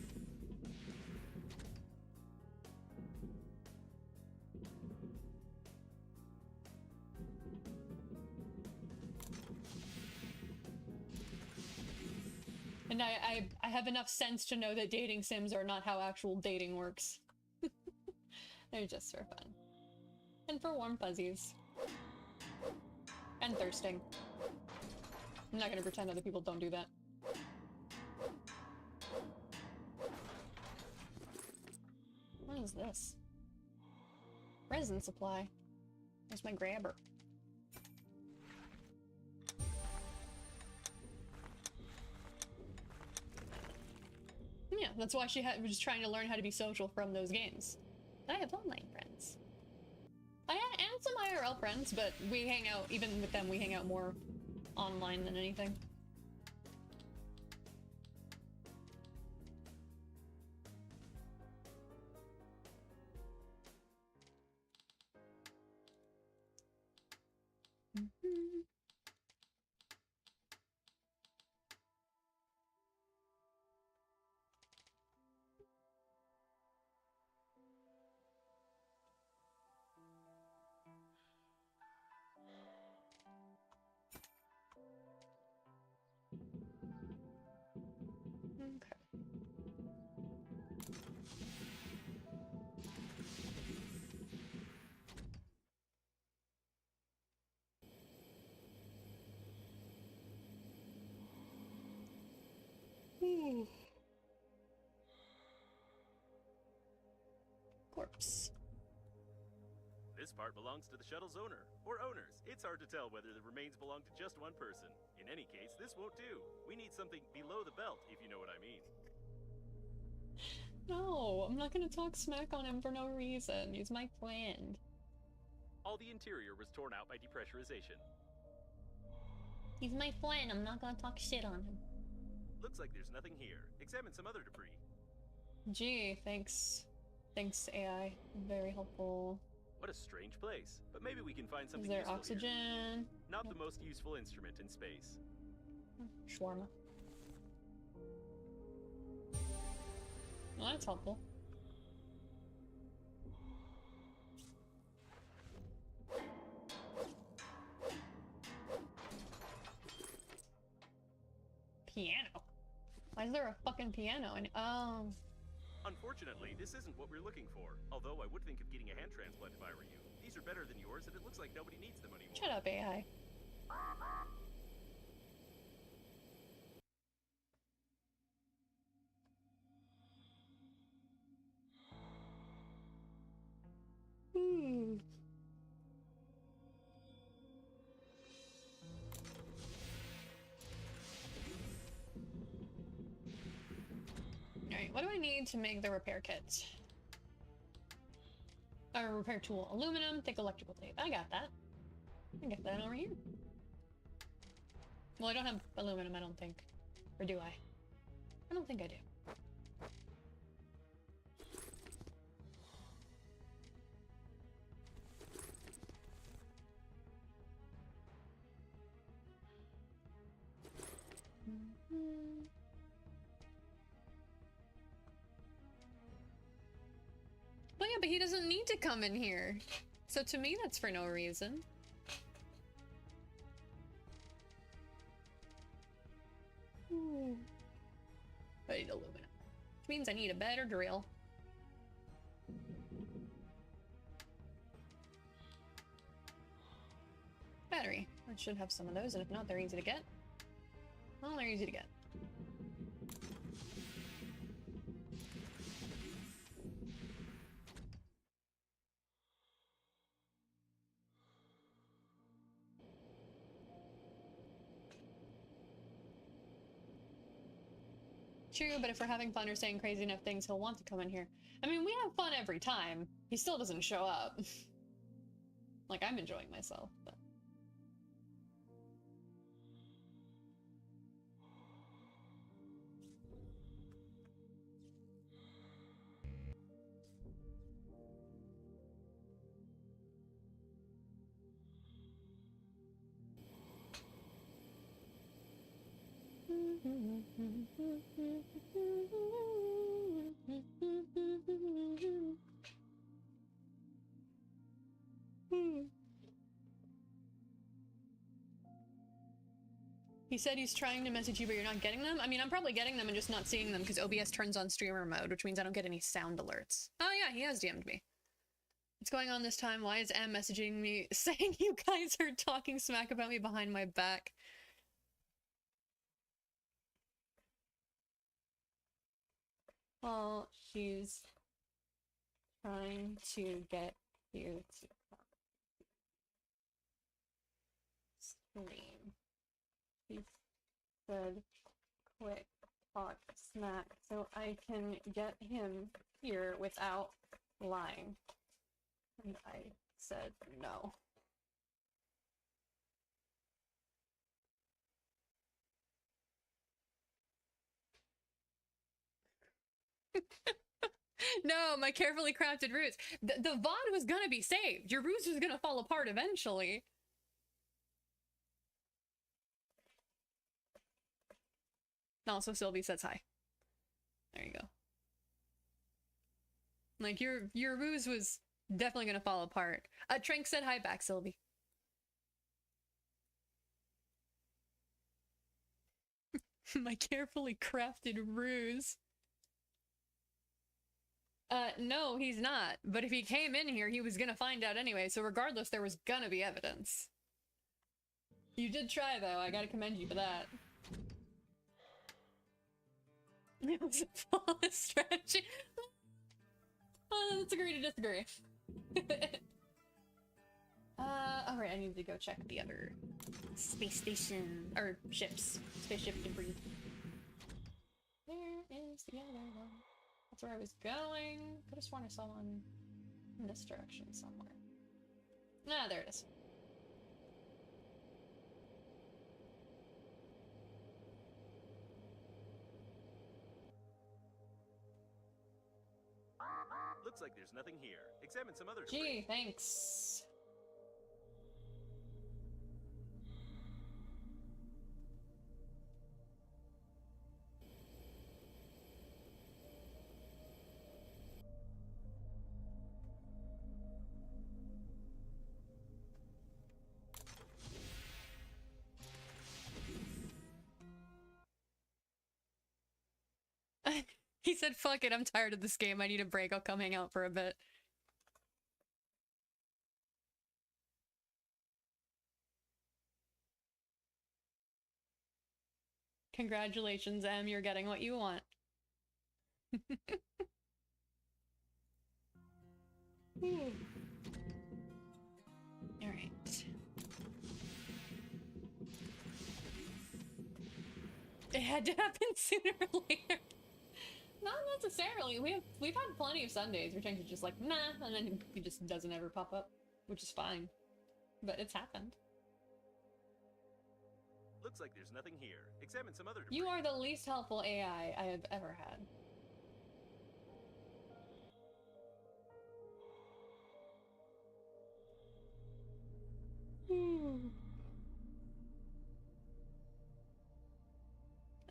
And I have enough sense to know that dating sims are not how actual dating works. They're just for fun. And for warm fuzzies. And thirsting. I'm not gonna pretend other people don't do that. What is this? Resin supply. Where's my grabber? Yeah, that's why she was trying to learn how to be social from those games. I have online friends. I had some IRL friends, but we hang out, even with them, we hang out more online than anything. Corpse. This part belongs to the shuttle's owner, or owners. It's hard to tell whether the remains belong to just one person. In any case, this won't do. We need something below the belt, if you know what I mean. No, I'm not gonna talk smack on him for no reason. He's my friend. All the interior was torn out by depressurization. He's my friend. I'm not gonna talk shit on him. Looks like there's nothing here. Examine some other debris. Gee, thanks. Thanks, AI. Very helpful. What a strange place. But maybe we can find something Is there useful oxygen? Here. Not the most useful instrument in space. Shawarma. Well, that's helpful. Piano? Why is there a fucking piano? And oh. Unfortunately, this isn't what we're looking for. Although I would think of getting a hand transplant if I were you. These are better than yours, and it looks like nobody needs them anymore. Shut up, AI. Alright, what do I need to make the repair kit? Or repair tool. Aluminum, thick electrical tape. I got that. I got that over here. Well, I don't have aluminum, I don't think. Or do I? I don't think I do. Well, yeah, but he doesn't need to come in here. So to me, that's for no reason. I need aluminum. Which means I need a better drill. Battery. I should have some of those, and if not, they're easy to get. Well, they're easy to get. True, but if we're having fun or saying crazy enough things, he'll want to come in here. I mean, we have fun every time. He still doesn't show up. Like, I'm enjoying myself, but... He said he's trying to message you, but you're not getting them. I mean, I'm probably getting them and just not seeing them because OBS turns on streamer mode, which means I don't get any sound alerts. Oh yeah, he has DM'd me. What's going on this time? Why is M messaging me saying you guys are talking smack about me behind my back? Well, she's trying to get you to stream. She said, quick talk smack so I can get him here without lying. And I said no. No, my carefully crafted ruse. The VOD was gonna be saved. Your ruse was gonna fall apart eventually. Also, Sylvie says hi. There you go. Like, your ruse was definitely gonna fall apart. Trank said hi back, Sylvie. My carefully crafted ruse. No, he's not. But if he came in here, he was gonna find out anyway, so regardless, there was gonna be evidence. You did try, though. I gotta commend you for that. It was a flawless strategy. Let's agree to disagree. Alright, I need to go check the other space station, or ships. Spaceship debris. Where is the other one? That's where I was going. Could have sworn I saw one in this direction somewhere. Ah, there it is. Looks like there's nothing here. Examine some other Gee, debris. thanks. He said, fuck it, I'm tired of this game. I need a break. I'll come hang out for a bit. Congratulations, Em. You're getting what you want. Alright. It had to happen sooner or later. Not necessarily. We've had plenty of Sundays where Tanks are just like, nah, and then he just doesn't ever pop up, which is fine. But it's happened. Looks like there's nothing here. Examine some other debris. You are the least helpful AI I have ever had.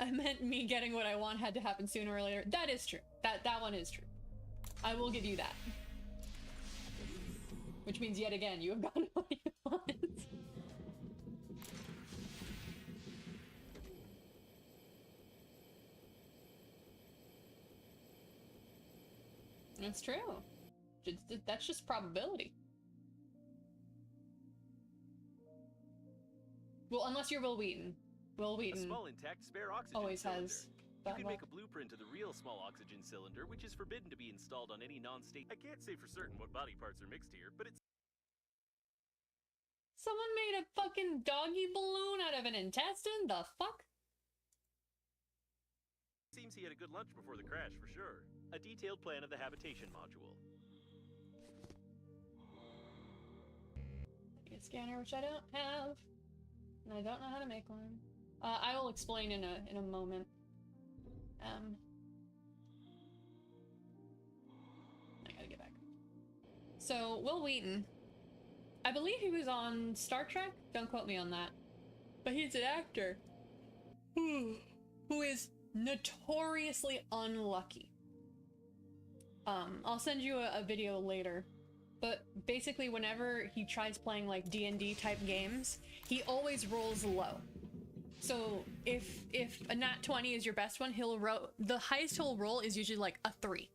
I meant me getting what I want had to happen sooner or later. That is true. That one is true. I will give you that. Which means yet again, you have gotten what you want. That's true. That's just probability. Well, unless you're Will Wheaton. Will A Wheaton small intact spare oxygen always cylinder. has You bad can luck. make a blueprint of the real small oxygen cylinder, which is forbidden to be installed on any non-state. I can't say for certain what body parts are mixed here, but it's Someone made a fucking doggy balloon out of an intestine? The fuck? seems he had a good lunch before the crash for sure. A detailed plan of the habitation module. A scanner, which I don't have. And I don't know how to make one. I will explain in a moment. I gotta get back. So, Will Wheaton. I believe he was on Star Trek? Don't quote me on that. But he's an actor. Who is notoriously unlucky. I'll send you a video later. But basically, whenever he tries playing like D&D type games, he always rolls low. So if a nat 20 is your best one, he'll roll, the highest he'll roll is usually like a 3.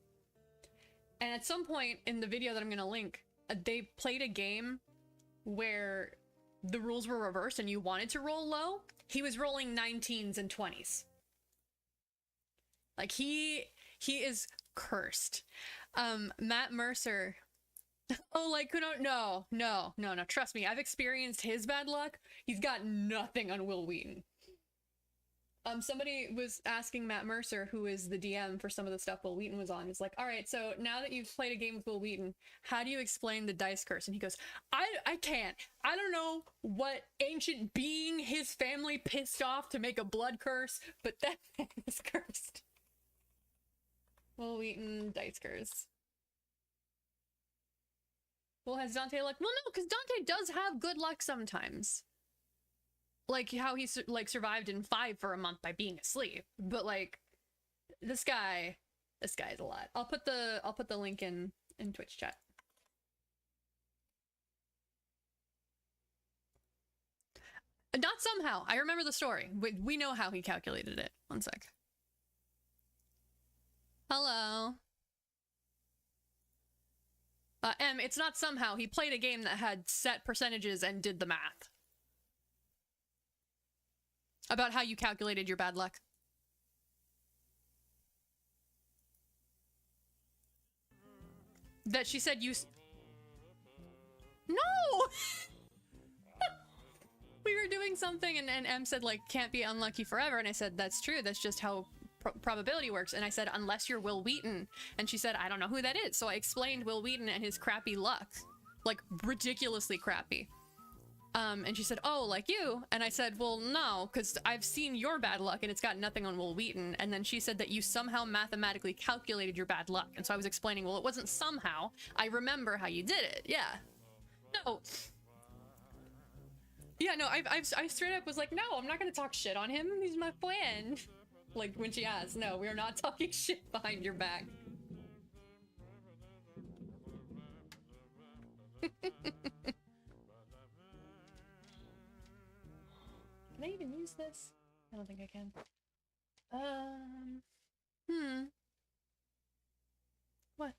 And at some point in the video that I'm gonna link, they played a game where the rules were reversed and you wanted to roll low. He was rolling 19s and 20s. Like he is cursed. Matt Mercer. Oh, like, no, trust me, I've experienced his bad luck. He's got nothing on Will Wheaton. Somebody was asking Matt Mercer, who is the DM for some of the stuff Will Wheaton was on. He's like, all right, so now that you've played a game with Will Wheaton, how do you explain the dice curse? And he goes, I can't. I don't know what ancient being his family pissed off to make a blood curse, but that man is cursed. Will Wheaton dice curse. Well, has Dante luck? Well, no, because Dante does have good luck sometimes. Like how he like survived in 5 for a month by being asleep. But like, this guy's a lot. I'll put the link in Twitch chat. Not somehow. I remember the story. We know how he calculated it. One sec. Hello. It's not somehow. He played a game that had set percentages and did the math. About how you calculated your bad luck. That she said you... No! We were doing something and M said, like, can't be unlucky forever. And I said, that's true. That's just how probability works. And I said, unless you're Will Wheaton. And she said, I don't know who that is. So I explained Will Wheaton and his crappy luck. Like, ridiculously crappy. And she said, oh, like you? And I said, well, no, because I've seen your bad luck and it's got nothing on Will Wheaton. And then she said that you somehow mathematically calculated your bad luck. And so I was explaining, well, it wasn't somehow. I remember how you did it. Yeah. No. Yeah, no, I straight up was like, no, I'm not going to talk shit on him. He's my friend. Like, when she asked, no, we're not talking shit behind your back. Can I even use this? I don't think I can. What?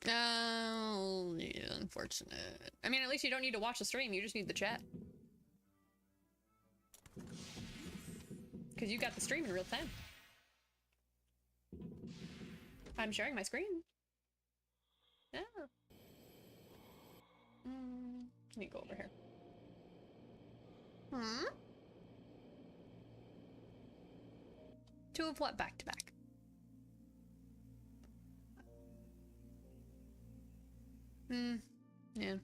Oh, yeah, unfortunate. I mean, at least you don't need to watch the stream, you just need the chat. Because you got the stream in real time. I'm sharing my screen. Yeah. Let me go over here. Two of what back to back? Yeah.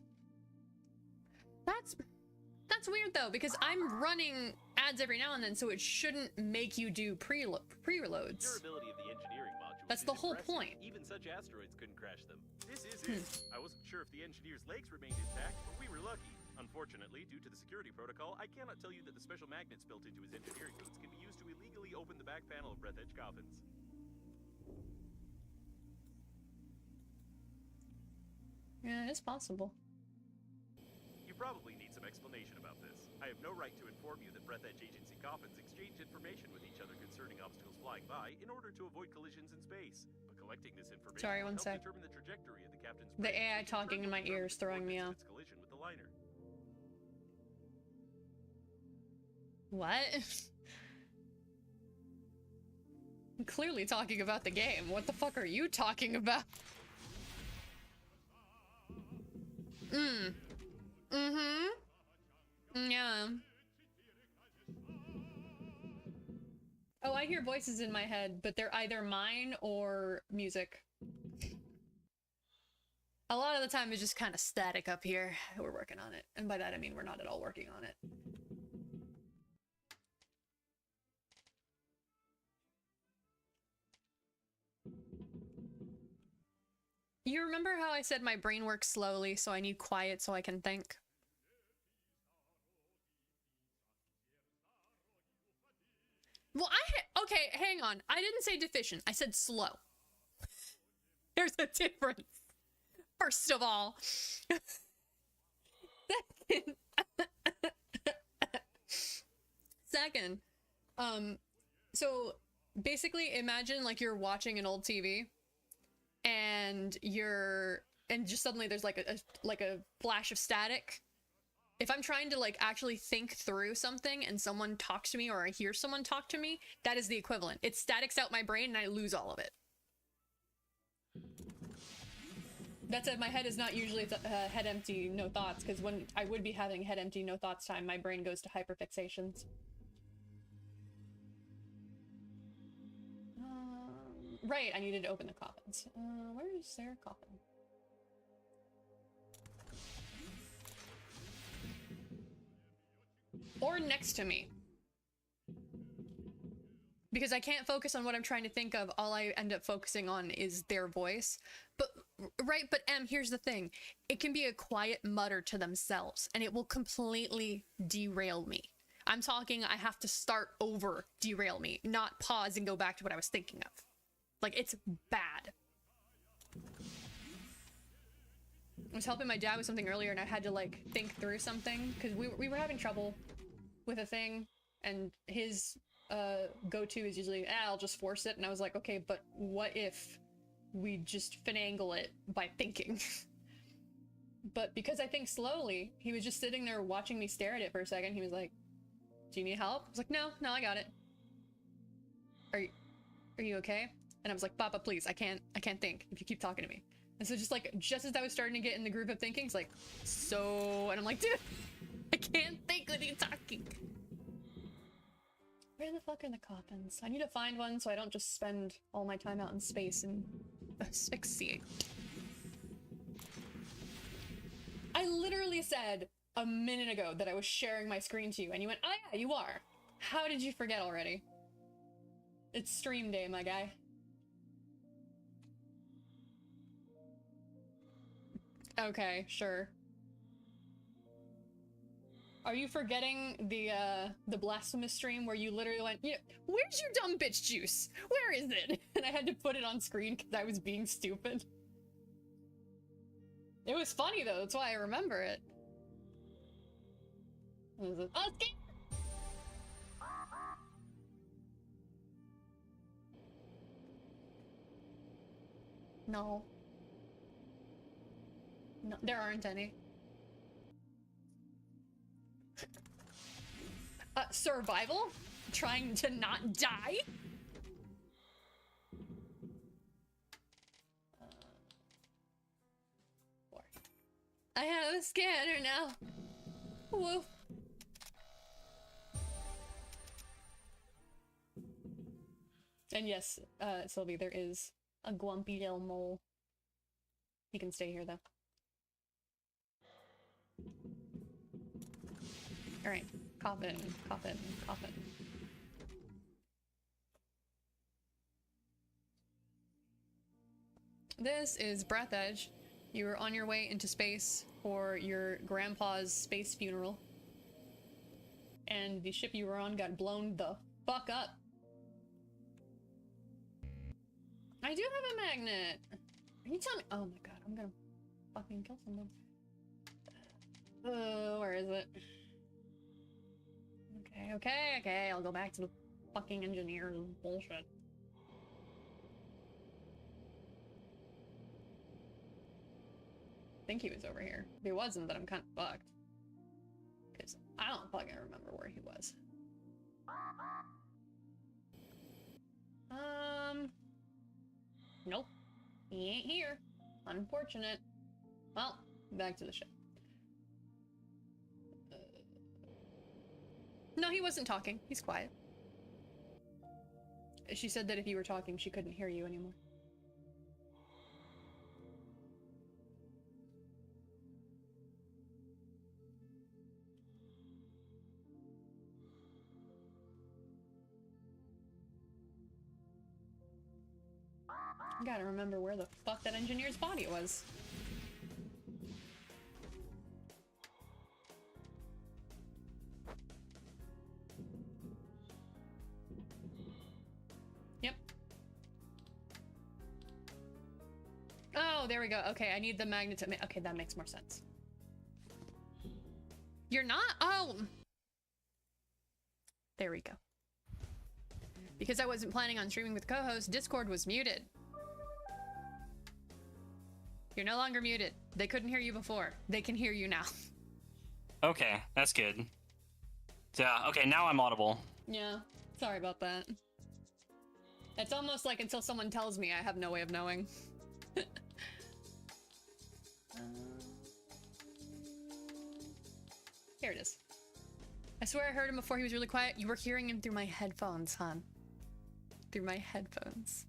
That's weird though, because I'm running ads every now and then, so it shouldn't make you do pre-reloads. Durability of the engineering module. That's the whole point. Even such asteroids couldn't crash them. This is it. I wasn't sure if the engineer's legs remained intact, but we were lucky. Unfortunately, due to the security protocol, I cannot tell you that the special magnets built into his engineering boots can be used to illegally open the back panel of Breath Edge coffins. Yeah, it's possible. You probably need some explanation about this. I have no right to inform you that Breath Edge Agency coffins exchange information with each other concerning obstacles flying by in order to avoid collisions in space. But collecting this information Sorry, will one help sec. determine the trajectory of the captain's The brain, AI which in talking turn in my will determine ear is throwing me the off. coordinates of its collision with the liner. What? I'm clearly talking about the game. What the fuck are you talking about? Yeah. Oh, I hear voices in my head, but they're either mine or music. A lot of the time it's just kind of static up here. We're working on it. And by that I mean we're not at all working on it. You remember how I said my brain works slowly, so I need quiet so I can think? Well, okay, hang on. I didn't say deficient. I said slow. There's a difference. First of all. Second, so basically imagine like you're watching an old TV and just suddenly there's like a flash of static. If I'm trying to like actually think through something and someone talks to me or I hear someone talk to me, that is the equivalent. It statics out my brain and I lose all of it. That said, my head is not usually head empty, no thoughts, because when I would be having head empty, no thoughts time, my brain goes to hyperfixations. Right, I needed to open the coffins. Where is their coffin? Or next to me. Because I can't focus on what I'm trying to think of, all I end up focusing on is their voice. But, right, but Em, here's the thing. It can be a quiet mutter to themselves, and it will completely derail me. I'm talking, I have to start over, derail me, not pause and go back to what I was thinking of. Like, it's bad. I was helping my dad with something earlier, and I had to, like, think through something, because we were having trouble with a thing, and his go-to is usually, I'll just force it, and I was like, okay, but what if we just finagle it by thinking? But because I think slowly, he was just sitting there watching me stare at it for a second. He was like, do you need help? I was like, no, I got it. Are you okay? And I was like, Papa, please, I can't think if you keep talking to me. And so just as I was starting to get in the groove of thinking, it's like, so, and I'm like, dude, I can't think with you talking. Where the fuck are the coffins? I need to find one so I don't just spend all my time out in space and asphyxiate. I literally said a minute ago that I was sharing my screen to you, and you went, oh yeah, you are. How did you forget already? It's stream day, my guy. Okay, sure. Are you forgetting the blasphemous stream where you literally went, yeah, where's your dumb bitch juice? Where is it? And I had to put it on screen because I was being stupid. It was funny though, that's why I remember it. What is it? Oh, it's No. No, there aren't any. Survival? Trying to not die? I have a scanner now. Whoa. And yes, Sylvie, there is a glumpy little mole. He can stay here, though. Alright. Coffin, coffin, coffin. This is Breath Edge. You were on your way into space for your grandpa's space funeral. And the ship you were on got blown the fuck up. I do have a magnet. Are you telling me? Oh my god, I'm gonna fucking kill someone. Where is it? Okay, I'll go back to the fucking engineer's bullshit. I think he was over here. If he wasn't, then I'm kind of fucked. Because I don't fucking remember where he was. Nope. He ain't here. Unfortunate. Well, back to the ship. No, he wasn't talking. He's quiet. She said that if you were talking, she couldn't hear you anymore. I gotta remember where the fuck that engineer's body was. Yep. Oh, there we go. Okay, I need the magnet to okay, that makes more sense. You're not? Oh. There we go. Because I wasn't planning on streaming with co-host, Discord was muted. You're no longer muted. They couldn't hear you before. They can hear you now. Okay, that's good. Yeah, okay, now I'm audible. Yeah, sorry about that. It's almost like until someone tells me, I have no way of knowing. Here it is. I swear I heard him before he was really quiet. You were hearing him through my headphones, hon. Through my headphones.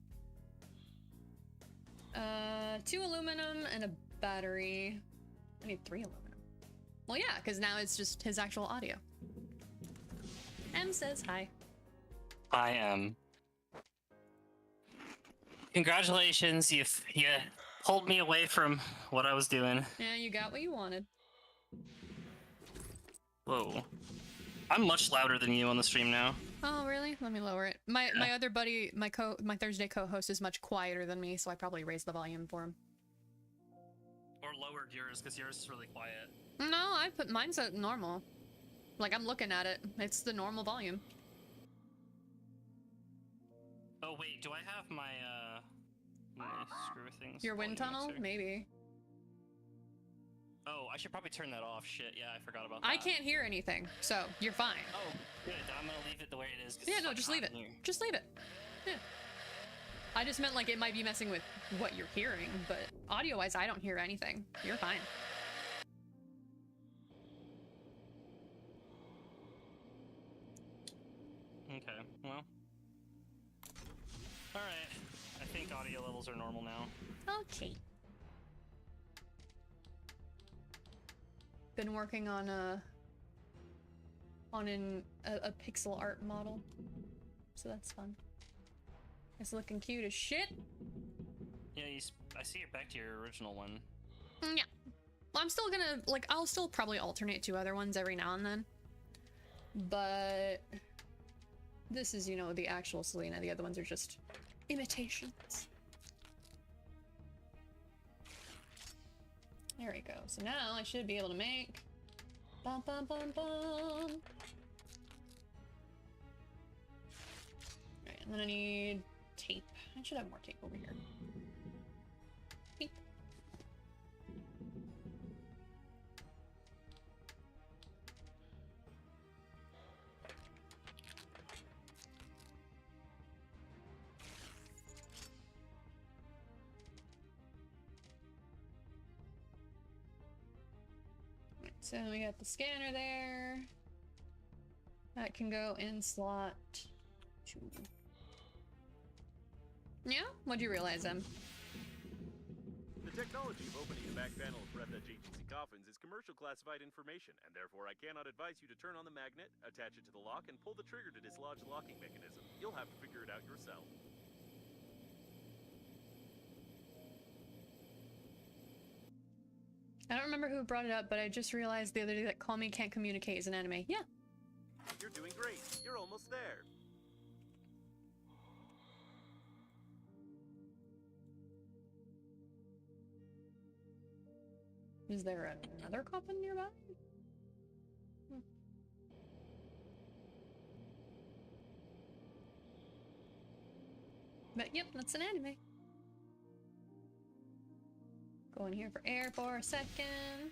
2 aluminum and a battery. I need 3 aluminum. Well, yeah, because now it's just his actual audio. M says hi. I am. Congratulations, you pulled me away from what I was doing. Yeah, you got what you wanted. Whoa. I'm much louder than you on the stream now. Oh, really? Let me lower it. My other buddy, my Thursday co-host is much quieter than me, so I probably raised the volume for him. Or lowered yours, because yours is really quiet. No, I put mine's at normal. Like, I'm looking at it. It's the normal volume. Oh, wait, do I have my screw things? Your wind volume tunnel? mixer? Maybe. Oh, I should probably turn that off. Shit, yeah, I forgot about that. I can't hear anything, so you're fine. Oh, good. I'm gonna leave it the way it is. 'Cause Yeah, it's no, fucking just leave hot it. in here. Just leave it. Yeah. I just meant like it might be messing with what you're hearing, but audio-wise, I don't hear anything. You're fine. Okay, well. Alright. I think audio levels are normal now. Okay. Been working on a pixel art model, so that's fun. It's looking cute as shit. Yeah, I see you're back to your original one. Yeah. Well, I'm still gonna, like, I'll still probably alternate 2 other ones every now and then. But this is, you know, the actual Selena. The other ones are just imitations. There we go. So now I should be able to make... Bum, bum, bum, bum. Alright, and then I need tape. I should have more tape over here. Tape. So we got the scanner there. That can go in slot 2. Yeah? What'd you realize, Em? The technology of opening the back panel of Breath Edge Agency coffins is commercial classified information, and therefore I cannot advise you to turn on the magnet, attach it to the lock, and pull the trigger to dislodge the locking mechanism. You'll have to figure it out yourself. I don't remember who brought it up, but I just realized the other day that Call Me Can't Communicate is an anime. Yeah. You're doing great. You're almost there. Is there another coffin nearby? But yep, that's an anime. Go in here for air for a second.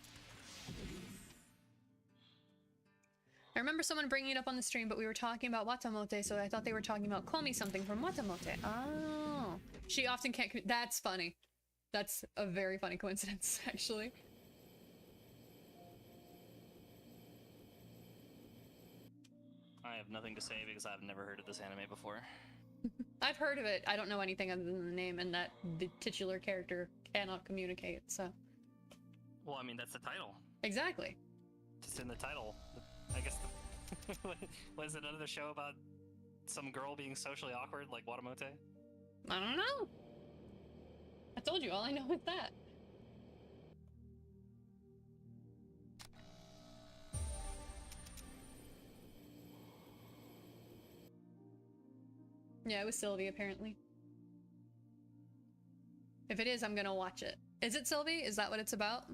I remember someone bringing it up on the stream, but we were talking about Watamote, so I thought they were talking about Call Me Something from Watamote. Oh. She often can't... That's funny. That's a very funny coincidence, actually. I have nothing to say because I've never heard of this anime before. I've heard of it. I don't know anything other than the name and that the titular character cannot communicate, so... Well, I mean, that's the title. Exactly. Just in the title. I guess was it another show about some girl being socially awkward like Watamote? I don't know. I told you, all I know is that. Yeah, it was Sylvie, apparently. If it is, I'm gonna watch it. Is it Sylvie? Is that what it's about?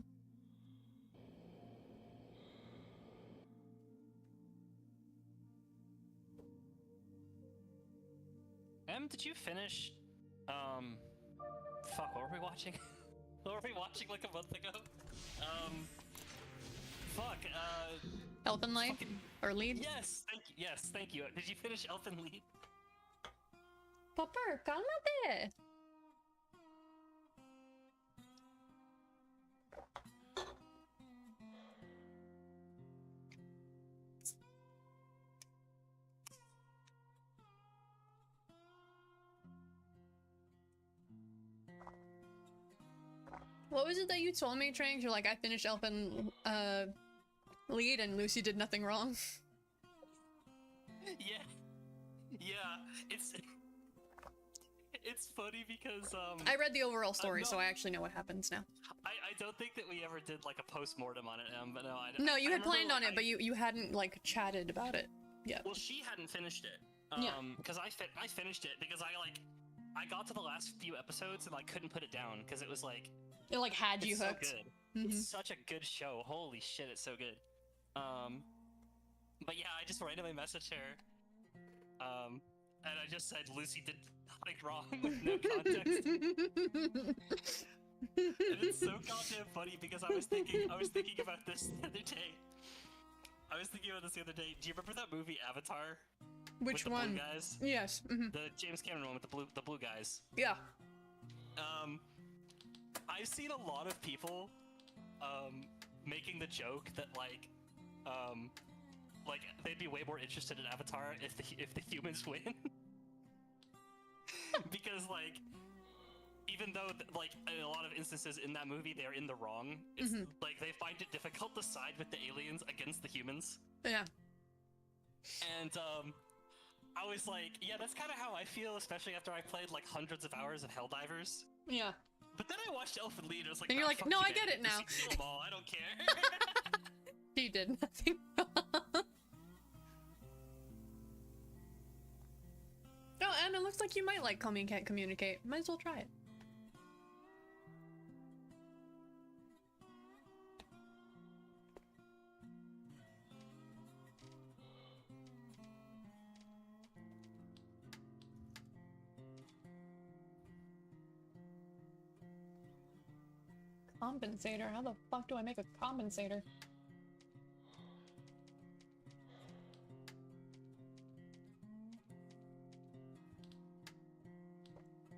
Em, did you finish? Fuck, what were we watching? What were we watching like a month ago? Fuck, Elfen Light? fucking- Or Lead? Yes, thank you. Did you finish Elfen Lied? Popper, cálmate! What was it that you told me, Trank? You're like, I finished Elfen, Lead and Lucy did nothing wrong. Yeah, it's funny because, I read the overall story, no. so I actually know what happens now. I don't think that we ever did, like, a post-mortem on it, but no, I No, you I had remember, planned on like, it, but you hadn't, like, chatted about it yet. Well, she hadn't finished it. Yeah. Because I finished it because I got to the last few episodes and, like, couldn't put it down because it was, like... It, like, had you It's hooked. so good. Mhm. It's such a good show. Holy shit, it's so good. But yeah, I just randomly messaged her. And I just said Lucy did nothing wrong with no context. And it's so goddamn funny because I was thinking about this the other day. Do you remember that movie Avatar? Which with the one? Blue guys? Yes. Mhm. The James Cameron one with the blue guys. Yeah. I've seen a lot of people making the joke that like they'd be way more interested in Avatar if the humans win. Because like even though like in a lot of instances in that movie they're in the wrong, it's like they find it difficult to side with the aliens against the humans. Yeah. And I was like, yeah, that's kind of how I feel, especially after I played like hundreds of hours of Helldivers. Yeah. But then I watched Elfen Lied and I was like, And you're "Nah, like, fuck no, I humanity. get it now." Just kill them all, I don't care. He did nothing wrong. Oh, and it looks like you might like communicate. Might as well try it. Compensator? How the fuck do I make a compensator?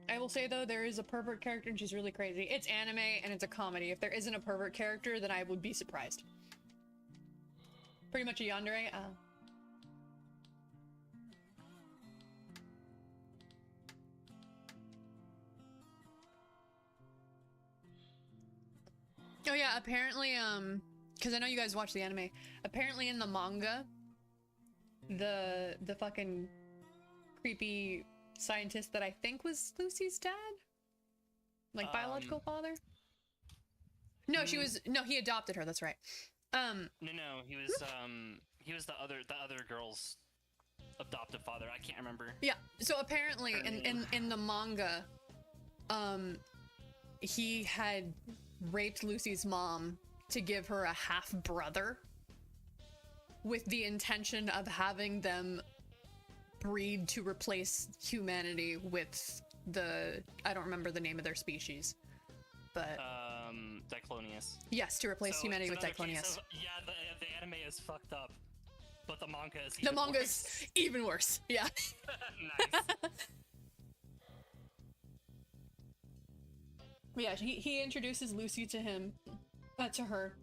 I will say though, there is a pervert character and she's really crazy. It's anime and it's a comedy. If there isn't a pervert character, then I would be surprised. Pretty much a yandere. Oh yeah, apparently, because I know you guys watch the anime. Apparently in the manga, the fucking creepy scientist that I think was Lucy's dad? Like biological father? No, he adopted her, that's right. No, he was the other girl's adoptive father. I can't remember. Yeah, so apparently in the manga, he had raped Lucy's mom to give her a half-brother with the intention of having them breed to replace humanity with I don't remember the name of their species, but Diclonius. yes, to replace humanity with Diclonius. Yeah, the anime is fucked up, but the manga is even worse. Yeah. Nice. Yeah, he introduces Lucy to him, to her.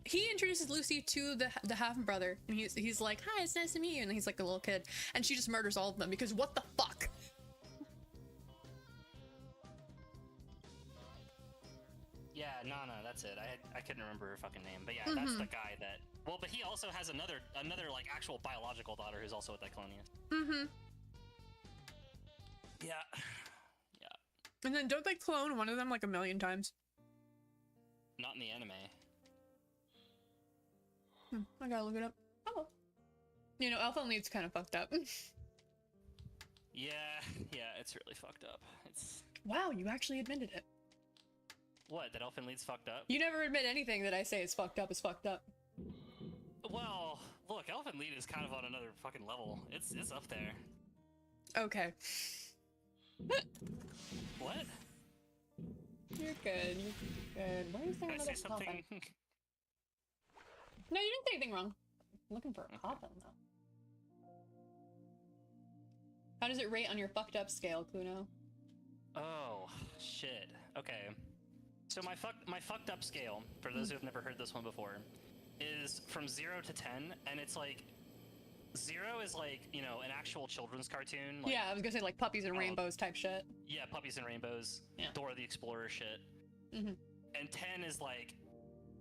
He introduces Lucy to the half brother, and he's like, "Hi, it's nice to meet you," and he's like a little kid, and she just murders all of them because what the fuck? Yeah, no, that's it. I couldn't remember her fucking name, but yeah, that's the guy that. Well, but he also has another like actual biological daughter who's also a Diclonius. Mm-hmm. Yeah. And then don't they clone one of them like a million times? Not in the anime. I gotta look it up. Oh. You know, Elfen Lied's kind of fucked up. Yeah, it's really fucked up. It's... Wow, you actually admitted it. What, that Elfen Lied's fucked up? You never admit anything that I say is fucked up is fucked up. Well, look, Elfen Lied is kind of on another fucking level. It's up there. Okay. What? You're good. You're good. Where is there Did I another say coffin? something? No, you didn't say anything wrong. I'm looking for a coffin, though. How does it rate on your fucked up scale, Kuno? Oh, shit. Okay. So my fucked up scale, for those who have never heard this one before, is from 0 to 10, and it's like 0 is like, you know, an actual children's cartoon. Like, Yeah, I was gonna say like puppies and rainbows type shit. yeah, Puppies and Rainbows, Yeah. Dora the Explorer shit. Mhm. And 10 is like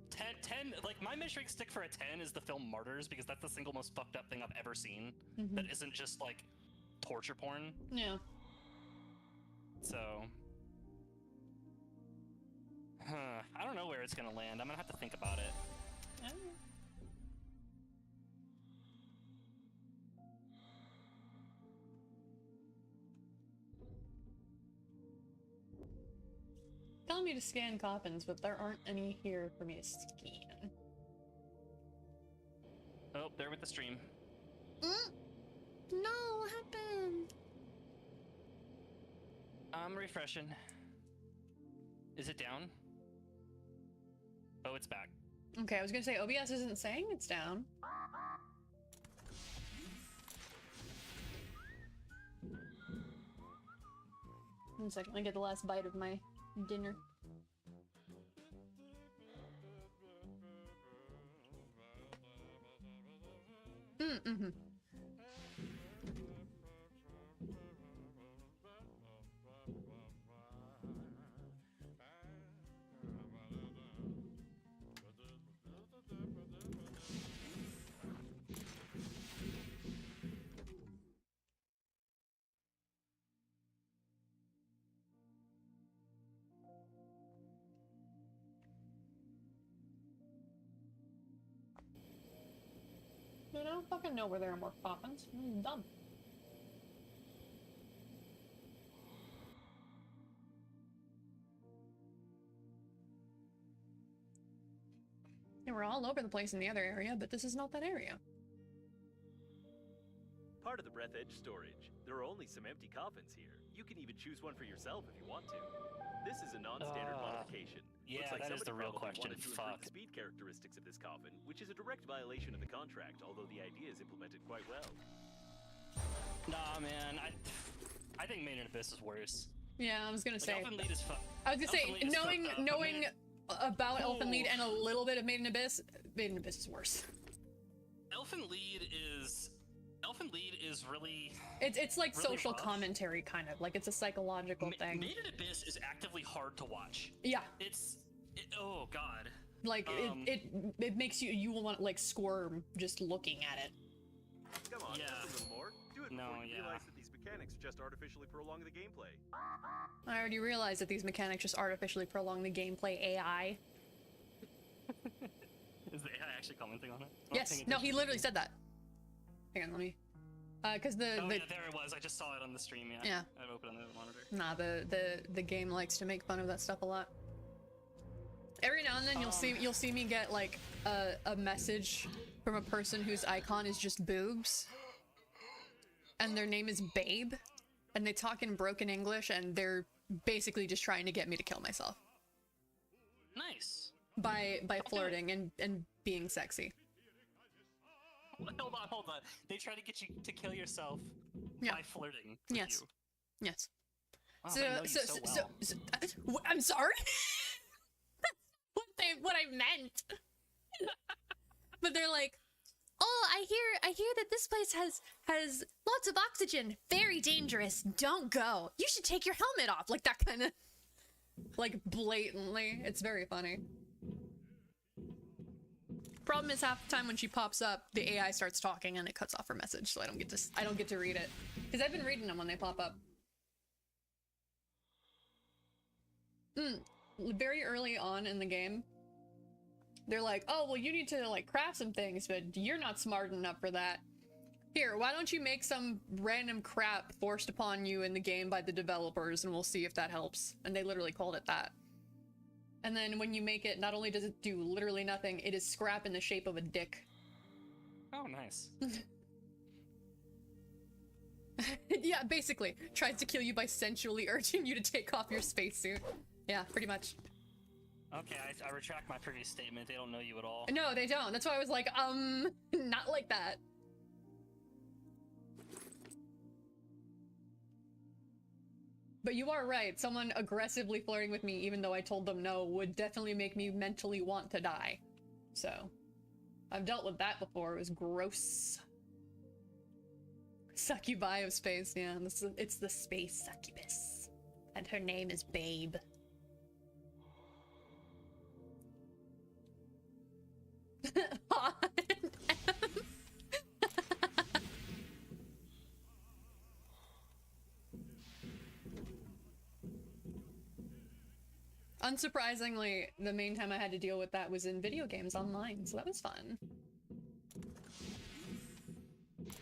10 like my measuring stick for a 10 is the film Martyrs, because that's the single most fucked up thing I've ever seen that isn't just like torture porn. Yeah. So I don't know where it's gonna land. I'm gonna have to think about it. I don't know. Telling me to scan coffins, but there aren't any here for me to scan. Oh, there with the stream. No, what happened? I'm refreshing. Is it down? Oh, it's back. Okay, I was gonna say OBS isn't saying it's down. One second, I get the last bite of my dinner. Mm-hmm. I don't fucking know where there are more coffins. I'm dumb. They were all over the place in the other area, but this is not that area. Part of the Breath Edge storage. There are only some empty coffins here. You can even choose one for yourself if you want to. This is a non-standard modification. Yeah, Looks like that is the somebody real probably question. wanted to improve Fuck. the speed characteristics of this coffin, which is a direct violation of the contract, although the idea is implemented quite well. Nah, man. I think Made in Abyss is worse. Yeah, I was gonna Like, say. Elfen Lied is I was gonna say, Elfen Lied is knowing fucked up, but knowing Made about Elfen Lied Oh. and a little bit of Made in Abyss is worse. Elfen Lied is really It's like really social rough. commentary, kind of like it's a psychological thing. Made in Abyss is actively hard to watch. Yeah, Oh god. like it makes you will want like squirm just looking at it. Come on, Yeah. just a little more. Do it No, before you yeah. realize that these mechanics just artificially prolong the gameplay. I already realized that these mechanics just artificially prolong the gameplay AI. Is the AI actually commenting on it? I'm not Yes, paying no, he attention. literally said that. Hang on, let me. Cause Oh yeah, there it was. I just saw it on the stream. Yeah. Yeah. I've opened on the monitor. nah, the game likes to make fun of that stuff a lot. Every now and then you'll see me get like a message from a person whose icon is just boobs, and their name is Babe, and they talk in broken English, and they're basically just trying to get me to kill myself Nice. by flirting and being sexy. Hold on. They try to get you to kill yourself Yeah. by flirting with Yes. you. Yes. Wow, they know you so well. I'm sorry. What I meant. But they're like, oh, I hear that this place has lots of oxygen. Very dangerous. Don't go. You should take your helmet off. Like that kind of, like blatantly. It's very funny. Problem is half the time when she pops up, the AI starts talking and it cuts off her message, so I don't get to read it. Because I've been reading them when they pop up. Very early on in the game, they're like, oh, well, you need to like craft some things, but you're not smart enough for that. Here, why don't you make some random crap forced upon you in the game by the developers, and we'll see if that helps. And they literally called it that. And then when you make it, not only does it do literally nothing, it is scrap in the shape of a dick. Oh, nice. Yeah, Yeah, basically. Tries to kill you by sensually urging you to take off your spacesuit. Yeah, pretty much. Okay, I retract my previous statement. They don't know you at all. No, they don't. That's why I was like, not like that. But you are right. Someone aggressively flirting with me, even though I told them no, would definitely make me mentally want to die. So, I've dealt with that before. It was gross. Succubi of space, yeah. It's the space succubus. And her name is Babe. Unsurprisingly, the main time I had to deal with that was in video games online, so that was fun.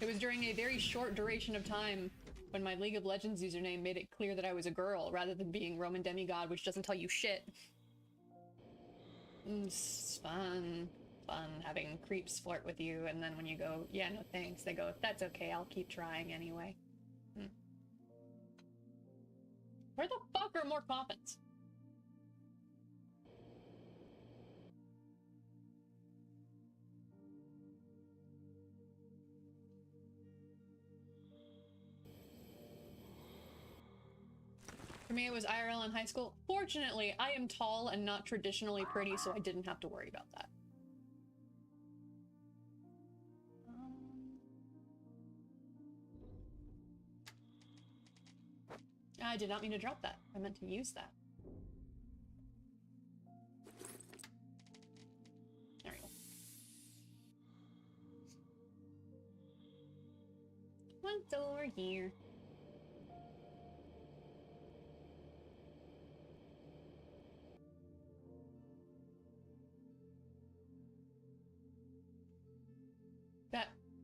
It was during a very short duration of time when my League of Legends username made it clear that I was a girl, rather than being Roman demigod, which doesn't tell you shit. It's fun. Fun having creeps flirt with you, and then when you go, yeah, no thanks, they go, that's okay, I'll keep trying anyway. Where the fuck are more coffins? For me, it was IRL in high school. Fortunately, I am tall and not traditionally pretty, so I didn't have to worry about that. I did not mean to drop that. I meant to use that. There we go. What's over here?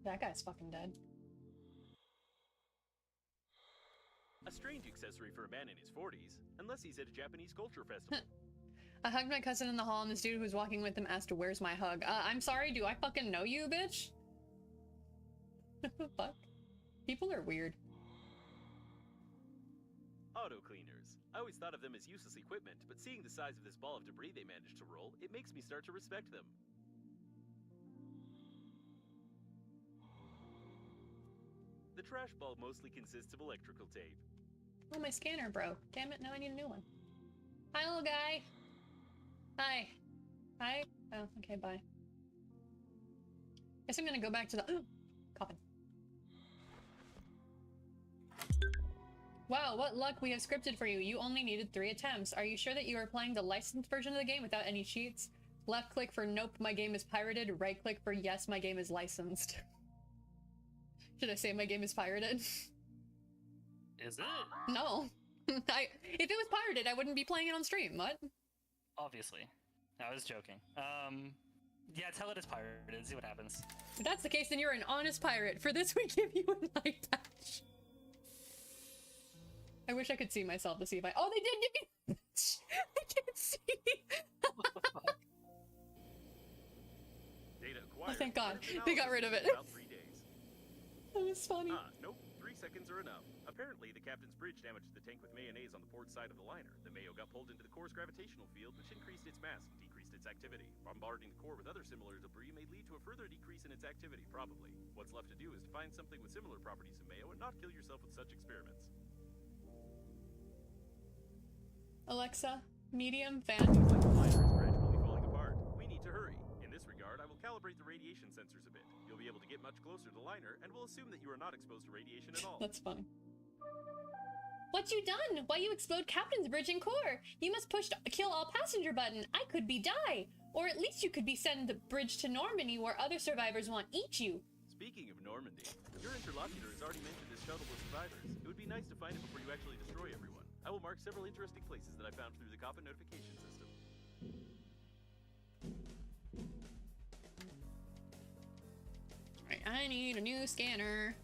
That guy's fucking dead. A strange accessory for a man in his 40s, unless he's at a Japanese culture festival. I hugged my cousin in the hall and this dude who was walking with him asked, where's my hug? I'm sorry, do I fucking know you, bitch? What the fuck? People are weird. Auto cleaners. I always thought of them as useless equipment, but seeing the size of this ball of debris they managed to roll, it makes me start to respect them. The trash ball mostly consists of electrical tape. Oh, my scanner broke. Damn it, now I need a new one. Hi, little guy. Hi. Hi? Oh, okay, bye. Guess I'm gonna go back to the coffin. Wow, what luck we have scripted for you. You only needed 3 attempts. Are you sure that you are playing the licensed version of the game without any cheats? Left click for nope, my game is pirated. Right click for yes, my game is licensed. Should I say my game is pirated? Is it? No. If it was pirated, I wouldn't be playing it on stream. What? Obviously. I was joking. Yeah, tell it it's pirated. See what happens. If that's the case, then you're an honest pirate. For this, we give you a night patch. I wish I could see myself to see if I— oh, they did give me— I can't see. Data acquired. Oh, thank God. They got rid of it. About 3 days. That was funny. Nope. 3 seconds are enough. Apparently, the captain's bridge damaged the tank with mayonnaise on the port side of the liner. The mayo got pulled into the core's gravitational field, which increased its mass and decreased its activity. Bombarding the core with other similar debris may lead to a further decrease in its activity, probably. What's left to do is to find something with similar properties to mayo and not kill yourself with such experiments. Alexa, medium fan. Seems like the liner is gradually falling apart. We need to hurry. In this regard, I will calibrate the radiation sensors a bit. You'll be able to get much closer to the liner, and we'll assume that you are not exposed to radiation at all. That's funny. What you done? Why you explode captain's bridge and core? You must push the kill all passenger button. I could be die. Or at least you could be send the bridge to Normandy where other survivors want eat you. Speaking of Normandy, your interlocutor has already mentioned this shuttle with survivors. It would be nice to find it before you actually destroy everyone. I will mark several interesting places that I found through the coffin notification system. Right, I need a new scanner.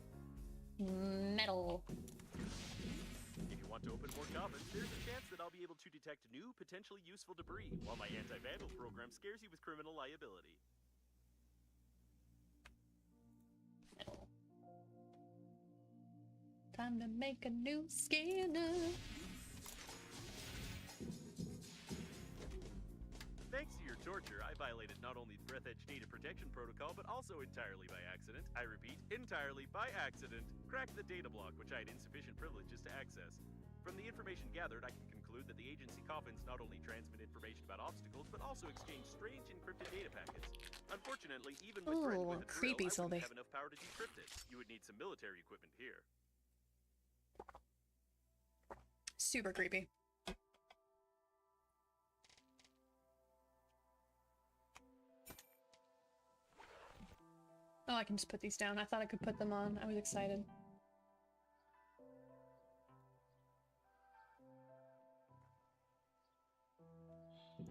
Metal. If you want to open more coffins, there's a chance that I'll be able to detect new, potentially useful debris, while my anti-vandal program scares you with criminal liability. Metal. Time to make a new scanner. Thanks to your torture, I violated not only the Breath Edge data protection protocol, but also entirely by accident. I repeat, entirely by accident. Cracked the data block, which I had insufficient privileges to access. From the information gathered, I can conclude that the agency coffins not only transmit information about obstacles, but also exchange strange encrypted data packets. Unfortunately, even when threatened with a drill, creepy, I wouldn't Sylvie. have enough power to decrypt it. You would need some military equipment here. Super creepy. Oh, I can just put these down. I thought I could put them on. I was excited.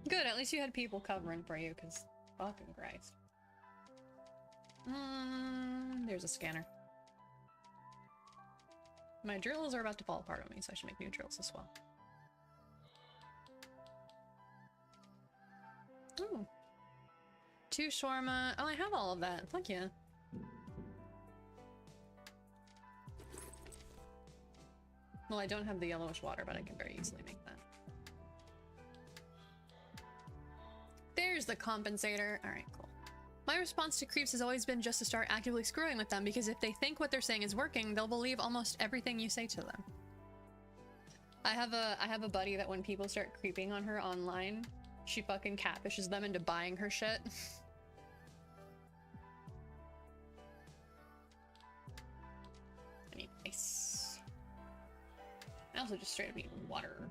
Good, at least you had people covering for you, because fucking Christ. There's a scanner. My drills are about to fall apart on me, so I should make new drills as well. Ooh. 2 shawarma. Oh, I have all of that. Fuck yeah. Well, I don't have the yellowish water, but I can very easily make that. There's the compensator. Alright, cool. My response to creeps has always been just to start actively screwing with them, because if they think what they're saying is working, they'll believe almost everything you say to them. I have a buddy that when people start creeping on her online, she fucking catfishes them into buying her shit. I need ice. I also just straight up need water.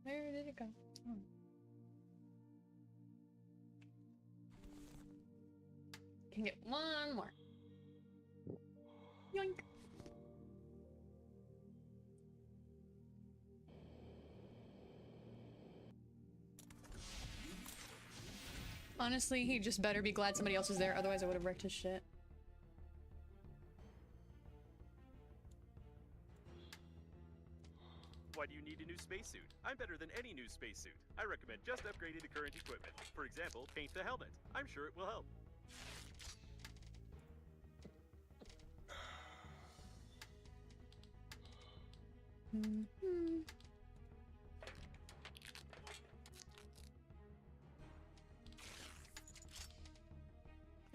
Where did it go? Oh. Can get one more. Yoink. Honestly, he just better be glad somebody else was there, otherwise I would have wrecked his shit. Why do you need a new spacesuit? I'm better than any new spacesuit. I recommend just upgrading the current equipment. For example, paint the helmet. I'm sure it will help. I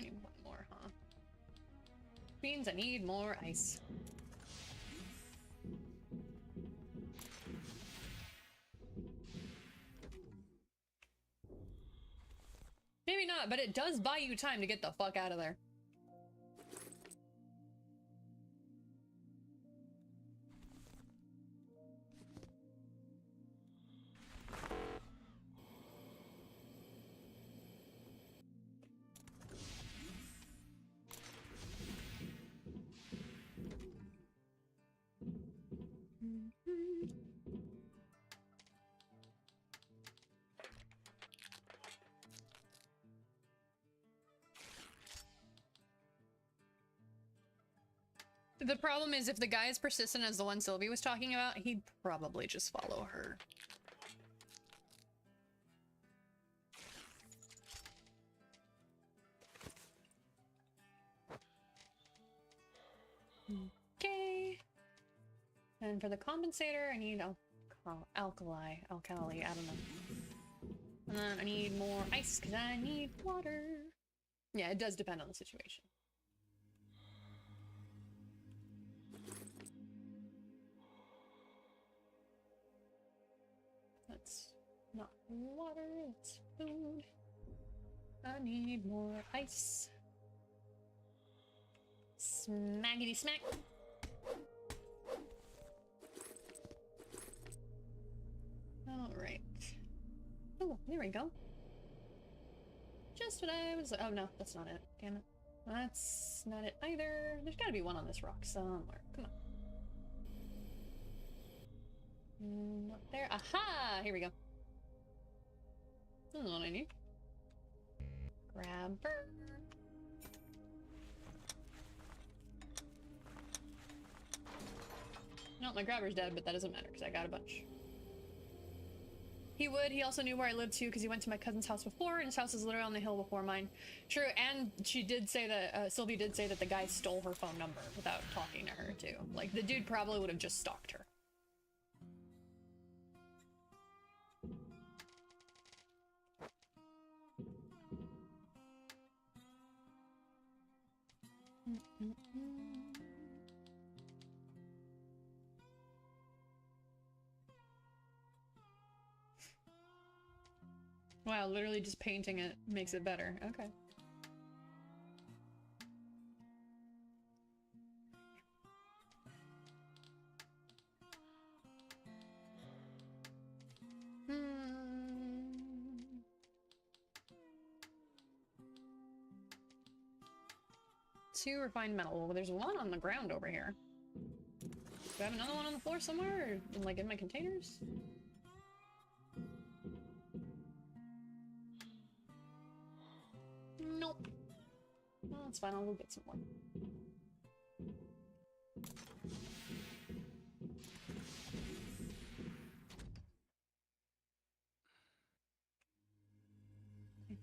need one more, huh? Means I need more ice. Maybe not, but it does buy you time to get the fuck out of there. The problem is if the guy is persistent as the one Sylvie was talking about, he'd probably just follow her. Okay. And for the compensator, I need alkali, I don't know. And then I need more ice because I need water. Yeah, it does depend on the situation. That's not water, it's food. I need more ice. Smackety smack. Alright. Oh, there we go. Just what I was. Oh no, that's not it. Damn it. That's not it either. There's gotta be one on this rock somewhere. Come on. Not Aha! Here we go. This is what I need. Grabber. No, my grabber's dead, but that doesn't matter because I got a bunch. He would. He also knew where I lived too because he went to my cousin's house before, and his house is literally on the hill before mine. True, and she did say that, Sylvie did say that the guy stole her phone number without talking to her too. Like, the dude probably would have just stalked her. Wow, literally just painting it makes it better. Okay. Two refined metal. Well, there's one on the ground over here. Do I have another one on the floor somewhere? Or, like, in my containers? Nope. Well, that's fine. I'll go get some more.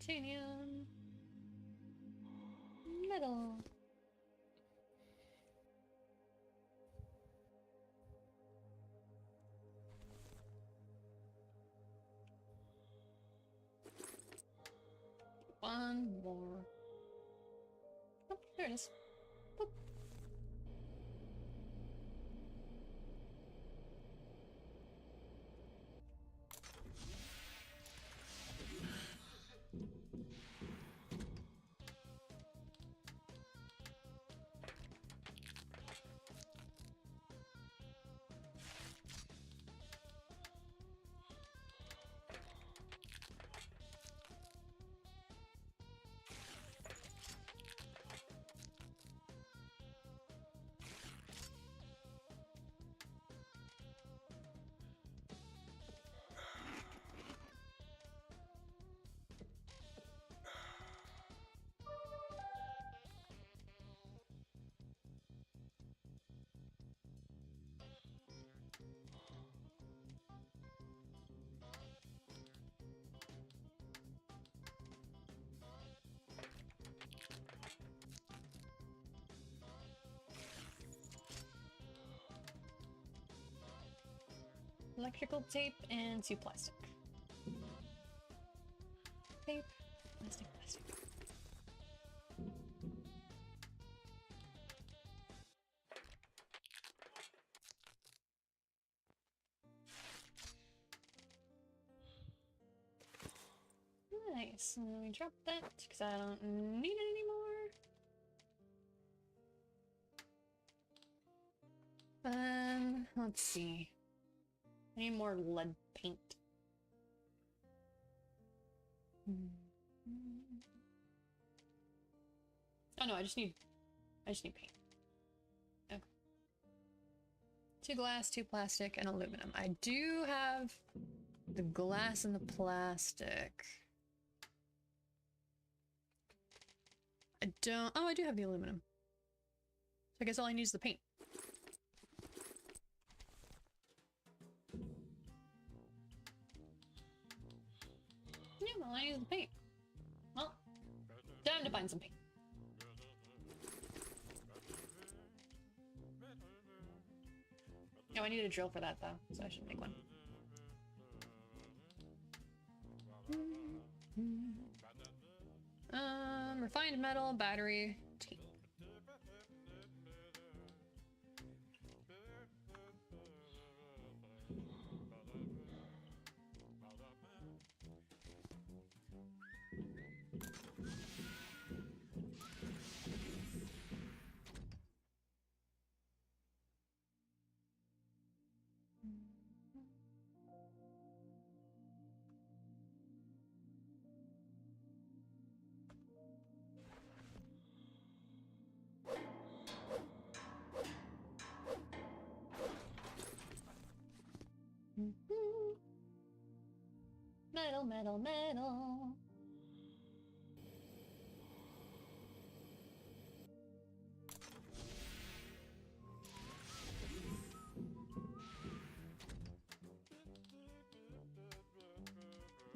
Titanium. Metal. One more. Oh, there it is. Boop. Electrical tape and 2 plastic. Tape, plastic, plastic. Nice. And then we drop that because I don't need it anymore. Let's see. I need more lead paint. Oh no, I just need paint. Okay. 2 glass, 2 plastic, and aluminum. I do have the glass and the plastic. I don't. Oh, I do have the aluminum. So I guess all I need is the paint. Yeah, all I need is the paint. Well, time to find some paint. Oh, I need a drill for that though, so I should make one. Refined metal, battery, tape. Metal, metal, metal.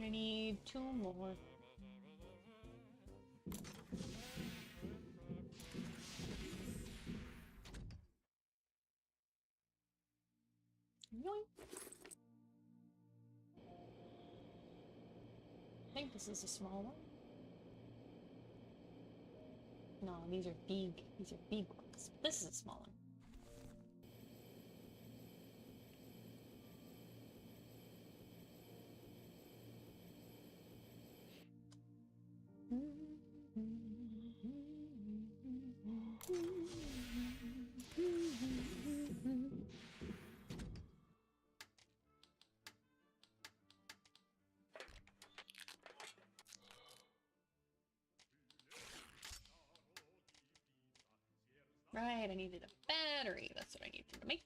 I need 2 more. Yoink. I think this is a small one. No, these are big. These are big ones. This is a small one. Right, I needed a battery. That's what I needed to make.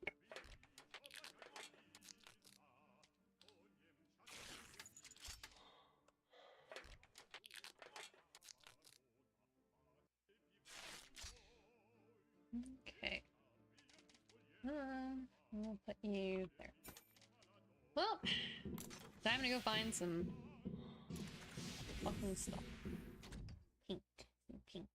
Okay. We'll put you there. Well, time to go find some fucking stuff. Paint. Some paint.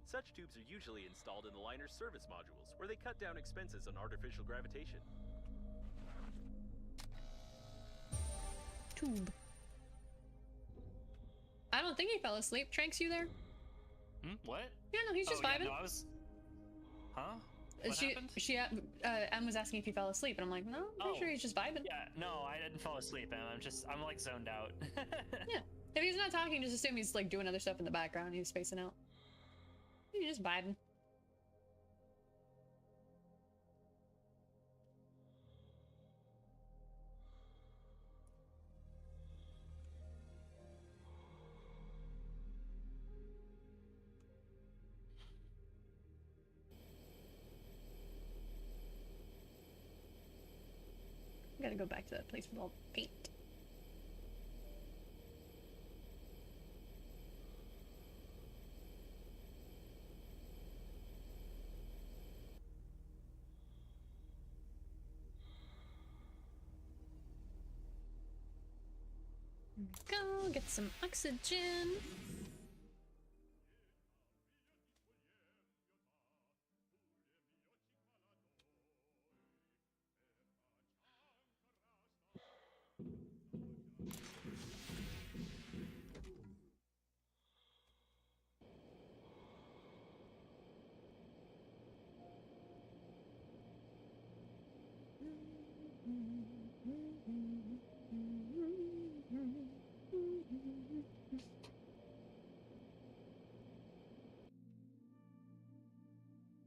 Such tubes are usually installed in the liner's service modules, where they cut down expenses on artificial gravitation. Tube. I don't think he fell asleep. Tranks, you there? What? Yeah, no, he's just yeah, vibing. no, I was... Huh? What happened? Em was asking if he fell asleep, and I'm like, no, I'm pretty sure he's just vibing. Yeah, no, I didn't fall asleep, I'm like zoned out. Yeah. If he's not talking, just assume he's like doing other stuff in the background. He's spacing out. He's just vibing. I gotta go back to that place with all the paint. Go get some oxygen.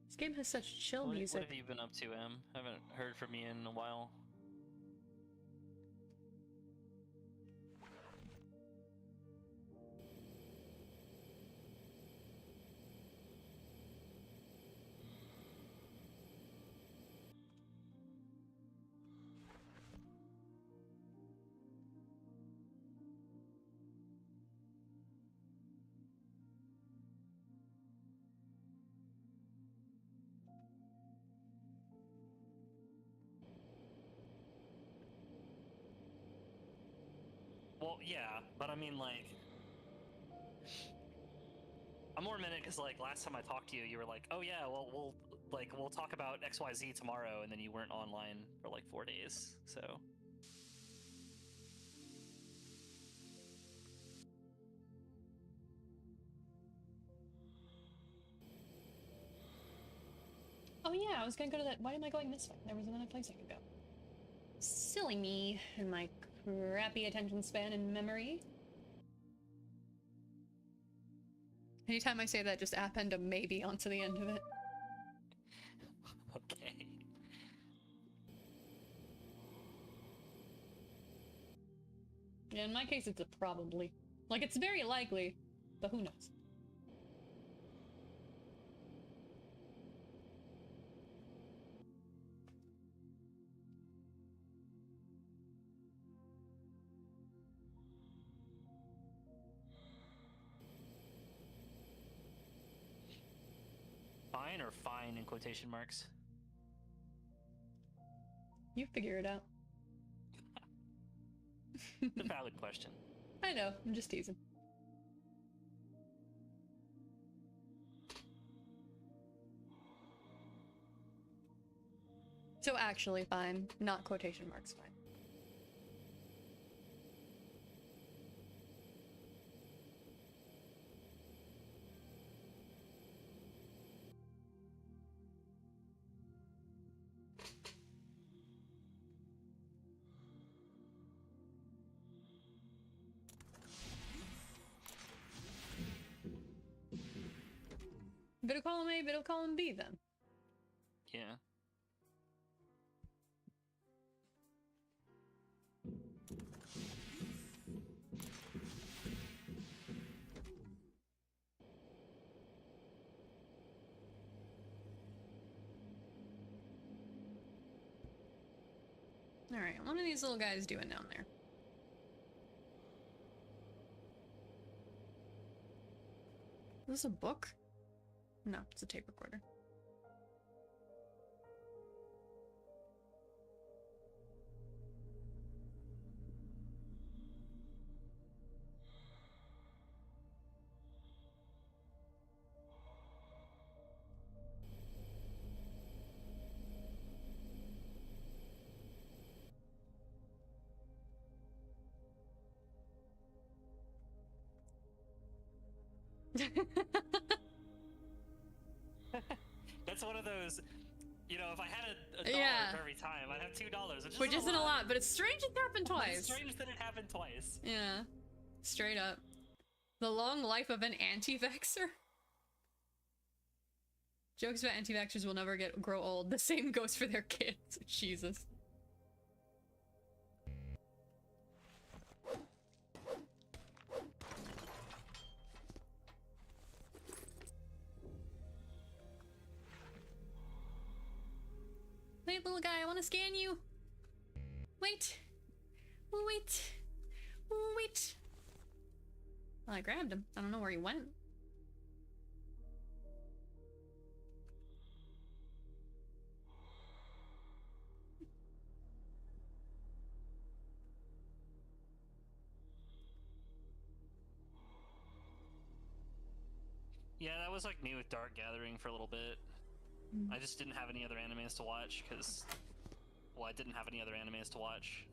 This game has such chill music. What have you been up to, Em? Haven't heard from you in a while. Well, yeah, but I mean, like... I'm more a minute because, like, last time I talked to you, you were like, oh yeah, well, we'll talk about XYZ tomorrow, and then you weren't online for, like, 4 days, so... Oh yeah, I was gonna go to that. Why am I going this way? There was another place I could go. Silly me and my crappy attention span and memory. Anytime I say that, just append a maybe onto the end of it. Okay. Yeah, in my case, it's a probably. Like, it's very likely, but who knows? Fine or fine in quotation marks? You figure it out. It's a valid question. I know, I'm just teasing. So actually fine, not quotation marks fine. Bit of column A, bit of column B then. Yeah. Alright, what are these little guys doing down there? Is this a book? No, it's a tape recorder. That's one of those, you know, if I had a dollar Yeah. for every time, I'd have $2. Which isn't a lot, but it's strange it happened But twice. it's strange that it happened twice. Yeah. Straight up. The long life of an anti-vaxxer? Jokes about anti-vaxxers will never grow old. The same goes for their kids. Jesus. Wait, little guy, I want to scan you. Wait. Wait. Wait. Well, I grabbed him. I don't know where he went. Yeah, that was like me with Dark Gathering for a little bit. I just didn't have any other animes to watch because, well, I didn't have any other animes to watch.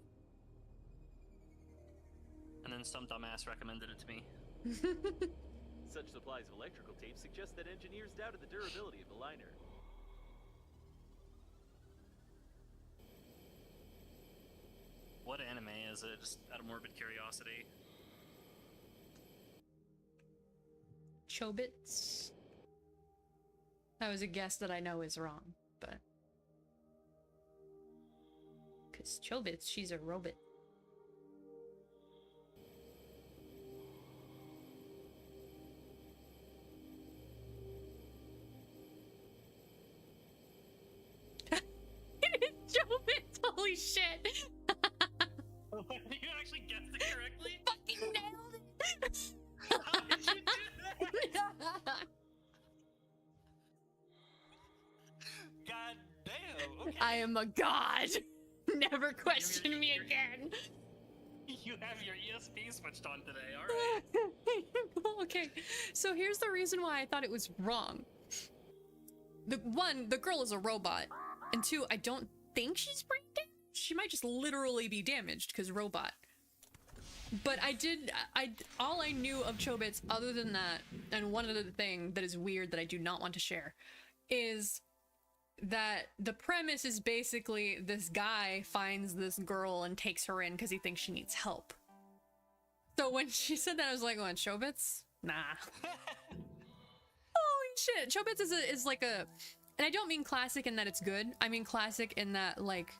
And then some dumbass recommended it to me. Such supplies of electrical tape suggest that engineers doubted the durability of the liner. What anime is it? Just out of morbid curiosity. Chobits. That was a guess that I know is wrong, but... Because Chobits, she's a robot. It is Chobits! Holy shit! You actually guessed it correctly? Fucking nailed it! How did you do that? God damn, okay. I am a god! Never question me again! You have your ESP switched on today, alright. Okay, so here's the reason why I thought it was wrong. The girl is a robot. And two, I don't think she's brain damaged. She might just literally be damaged, because robot. But all I knew of Chobits other than that, and one other thing that is weird that I do not want to share, is that the premise is basically this guy finds this girl and takes her in because he thinks she needs help. So when she said that, I was like, what, Chobits? Nah. shit. Chobits is like a, and I don't mean classic in that it's good. I mean classic in that, like,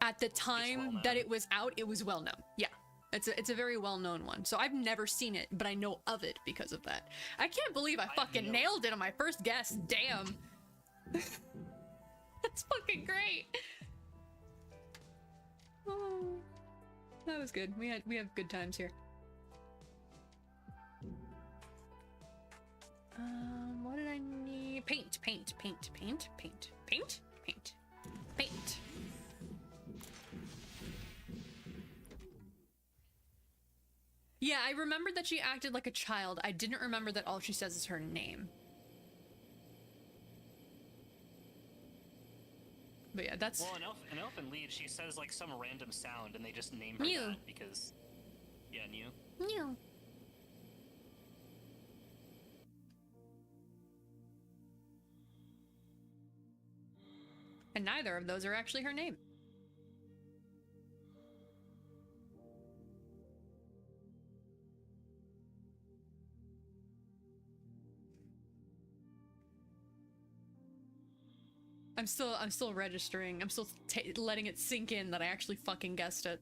at the time that it was out, it was well known. Yeah. It's a very well-known one. So I've never seen it, but I know of it because of that. I can't believe I fucking nailed it on my first guess. Damn. That's fucking great. Oh, that was good. We have good times here. What did I need? Paint. Yeah, I remembered that she acted like a child. I didn't remember that all she says is her name. But yeah, that's... Well, in Elfin Lead, she says, like, some random sound, and they just name her Mew. that because... Yeah, Mew. Mew. And neither of those are actually her name. I'm still registering. I'm still letting it sink in that I actually fucking guessed it.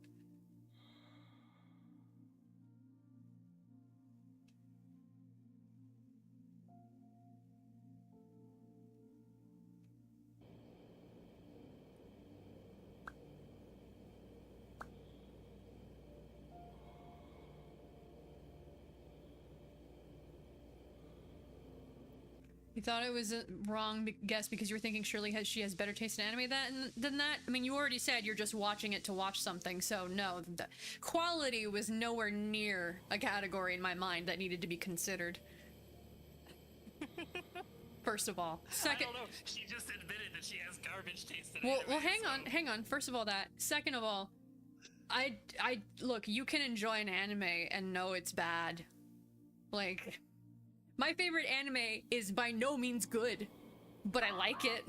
You thought it was a wrong guess because you were thinking surely she has better taste in anime than that? I mean, you already said you're just watching it to watch something, so no. The quality was nowhere near a category in my mind that needed to be considered. First of all. Second... I don't know. She just admitted that she has garbage taste in anime. Well, hang on. First of all that. Second of all, I look, you can enjoy an anime and know it's bad. Like... My favorite anime is by no means good, but I like it.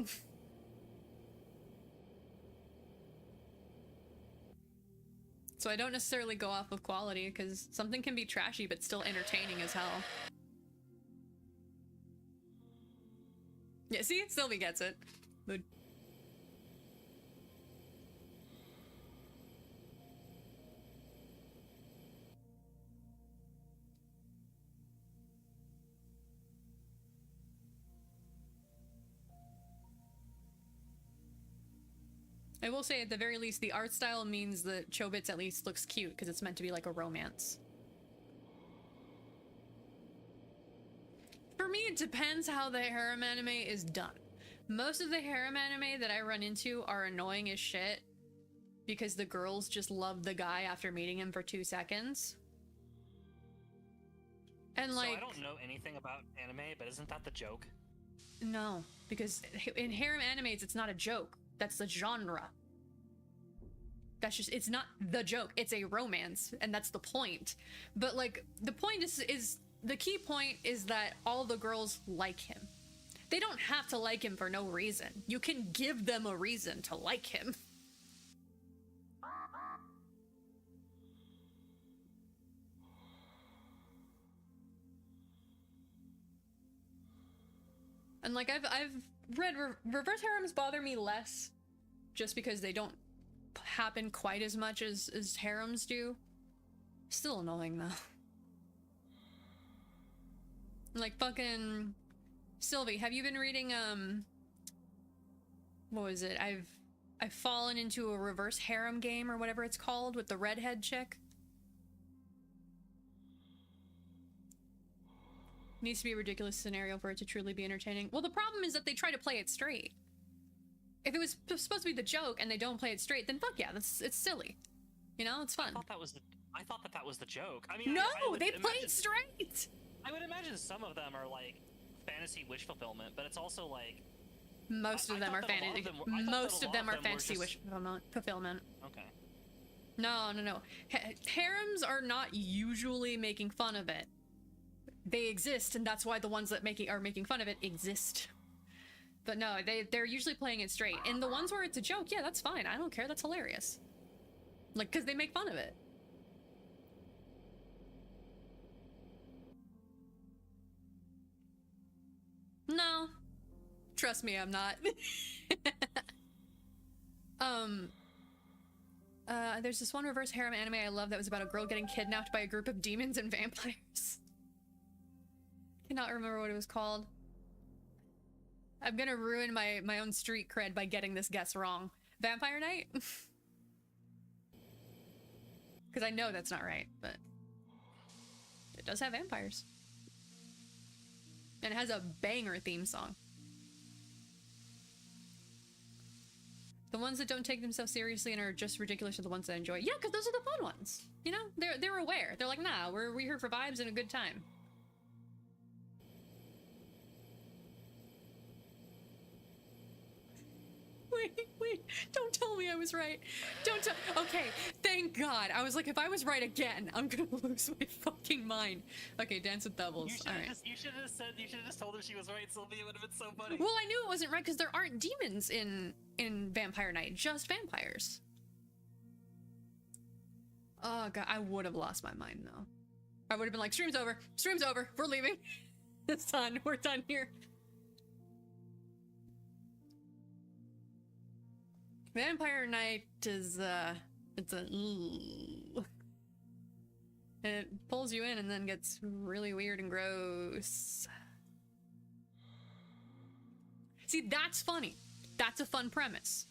So I don't necessarily go off of quality, because something can be trashy but still entertaining as hell. Yeah, see? Sylvie gets it. But I will say, at the very least, the art style means that Chobits at least looks cute, because it's meant to be like a romance. For me, it depends how the harem anime is done. Most of the harem anime that I run into are annoying as shit, because the girls just love the guy after meeting him for 2 seconds. And like... So I don't know anything about anime, but isn't that the joke? No, because in harem animes, it's not a joke. That's the genre. That's just, it's not the joke. It's a romance, and that's the point. But like, the point is the key point is that all the girls like him. They don't have to like him for no reason. You can give them a reason to like him. And like, I've read reverse harems bother me less just because they don't happen quite as much as harems do. Still annoying though. Like fucking Sylvie, have you been reading what was it? I've fallen into a reverse harem game or whatever it's called with the redhead chick. Needs to be a ridiculous scenario for it to truly be entertaining. Well, the problem is that they try to play it straight. If it was supposed to be the joke and they don't play it straight, then fuck yeah, it's silly. You know, it's fun. I thought that was the joke. I mean, no, I they play it straight. I would imagine some of them are like fantasy wish fulfillment, but it's also like most of them are fantasy. Most of them are fantasy wish fulfillment. Okay. No. Harems are not usually making fun of it. They exist, and that's why the ones that are making fun of it exist. But no, they're usually playing it straight. And the ones where it's a joke, yeah, that's fine. I don't care. That's hilarious. Like, because they make fun of it. No, Trust me, I'm not. There's this one reverse harem anime I love that was about a girl getting kidnapped by a group of demons and vampires. Cannot remember what it was called. I'm gonna ruin my own street cred by getting this guess wrong. Vampire Night? Because I know that's not right, but it does have vampires. And it has a banger theme song. The ones that don't take themselves seriously and are just ridiculous are the ones that I enjoy. Yeah, because those are the fun ones. You know, they're aware. They're like, nah, we're here for vibes and a good time. Wait, don't tell me I was right. Don't tell. Okay, thank God. I was like, if I was right again, I'm gonna lose my fucking mind. Okay, Dance with Devils. All right. You should have just told her she was right, Sylvia. It would have been so funny. Well, I knew it wasn't right because there aren't demons in Vampire Night, just vampires. Oh God, I would have lost my mind though. I would have been like, stream's over. Stream's over. We're leaving. It's done. We're done here. Vampire Night is, it's a... It pulls you in and then gets really weird and gross. See, that's funny. That's a fun premise.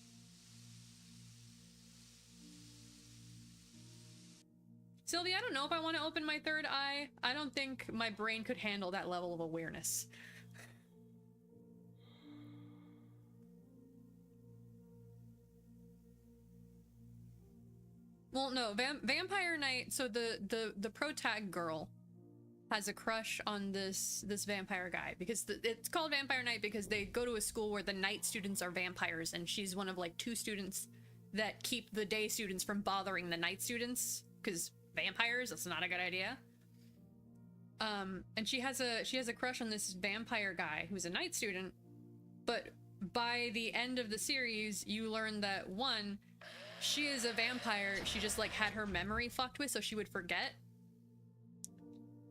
Sylvia, I don't know if I want to open my third eye. I don't think my brain could handle that level of awareness. Well, no, Vampire Night, so the protag girl has a crush on this vampire guy because it's called Vampire Night because they go to a school where the night students are vampires and she's one of like 2 students that keep the day students from bothering the night students because vampires, that's not a good idea. And she has a crush on this vampire guy who's a night student, but by the end of the series, you learn that 1, she is a vampire. She just like had her memory fucked with so she would forget.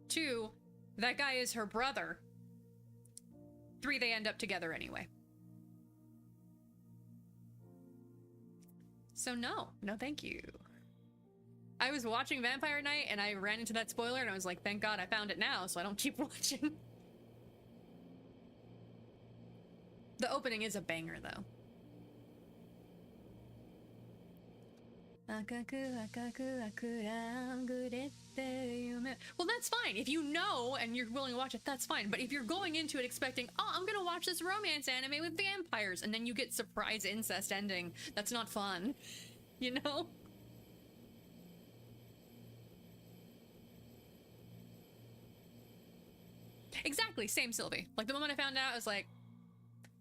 2, that guy is her brother. 3, they end up together anyway. So no thank you. I was watching Vampire Night and I ran into that spoiler and I was like, thank God I found it now so I don't keep watching. The opening is a banger though. Well, that's fine. If you know and you're willing to watch it, that's fine. But if you're going into it expecting, oh, I'm gonna watch this romance anime with vampires, and then you get surprise incest ending, that's not fun. You know? Exactly, same Sylvie. Like the moment I found out, I was like,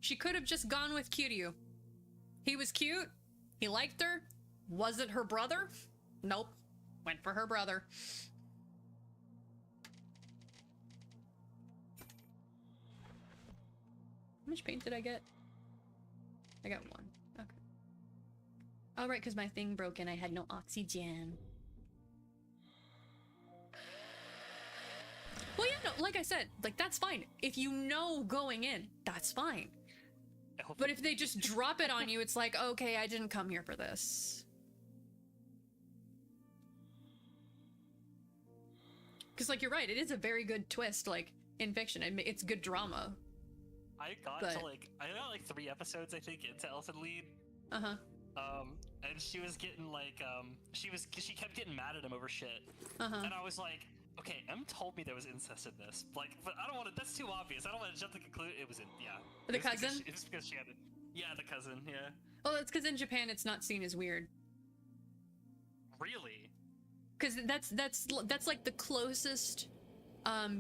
she could have just gone with Kiryu. He was cute, he liked her. Was it her brother? Nope. Went for her brother. How much paint did I get? I got 1. Okay. Oh, right, because my thing broke and I had no oxygen. Well, yeah, no, like I said, like, that's fine. If you know going in, that's fine. But if they just drop it on you, it's like, okay, I didn't come here for this. Because, like, you're right, it is a very good twist, like, in fiction. It's good drama. I got to, like, 3 episodes, I think, into Elfen Lied. Uh-huh. And she was getting, like, she kept getting mad at him over shit. Uh-huh. And I was like, okay, M told me there was incest in this. Like, but I don't want to, that's too obvious. I don't want to jump to conclude it was in, yeah. The cousin? It's because she had it. Yeah, the cousin, yeah. Well, that's because in Japan it's not seen as weird. Really? Because that's like the closest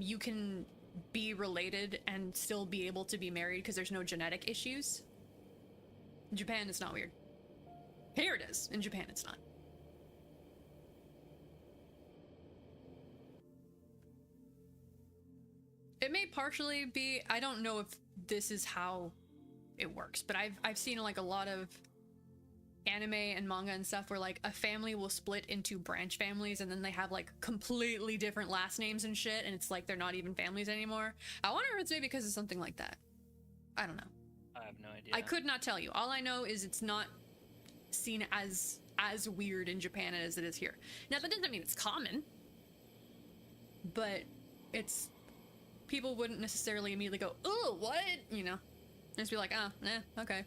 you can be related and still be able to be married because there's no genetic issues. In Japan, it's not weird. Here it is. In Japan, it's not. It may partially be, I don't know if this is how it works, but I've seen like a lot of anime and manga and stuff where like a family will split into branch families and then they have like completely different last names and shit and it's like they're not even families anymore. I wonder if it's maybe because of something like that. I don't know. have no idea. I could not tell you. All I know is it's not seen as weird in Japan as it is here. Now that doesn't mean it's common, but it's people wouldn't necessarily immediately go, "Oh, what?" You know, just be like, "Oh, okay."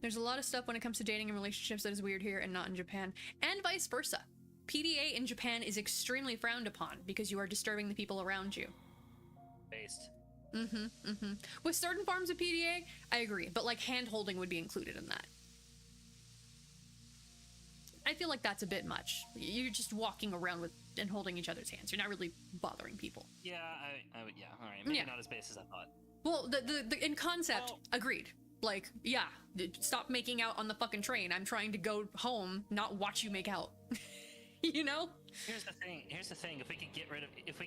There's a lot of stuff when it comes to dating and relationships that is weird here and not in Japan, and vice versa. PDA in Japan is extremely frowned upon because you are disturbing the people around you. Based. With certain forms of PDA, I agree, but like hand-holding would be included in that. I feel like that's a bit much. You're just walking around with and holding each other's hands. You're not really bothering people. Yeah, I would, yeah, alright. Maybe Yeah. not as base as I thought. Well, the in concept, Well- agreed. Like, yeah, stop making out on the fucking train. I'm trying to go home, not watch you make out. You know? Here's the thing, if we could get rid of, if we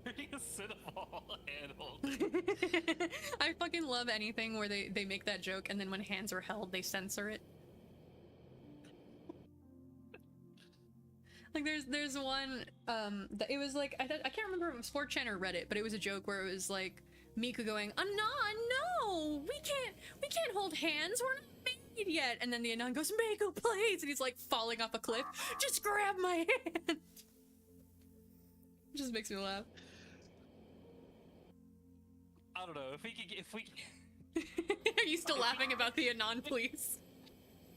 bring a Cinnaball handhold. I fucking love anything where they make that joke and then when hands are held, they censor it. Like there's one that it was like I can't remember if it was 4chan or Reddit, but it was a joke where it was like Miku going, no, we can't hold hands, we're not married yet, and then the Anon goes, Miku, please, and he's like falling off a cliff, just grab my hand. It just makes me laugh. I don't know, if we Are you still laughing about the Anon, please?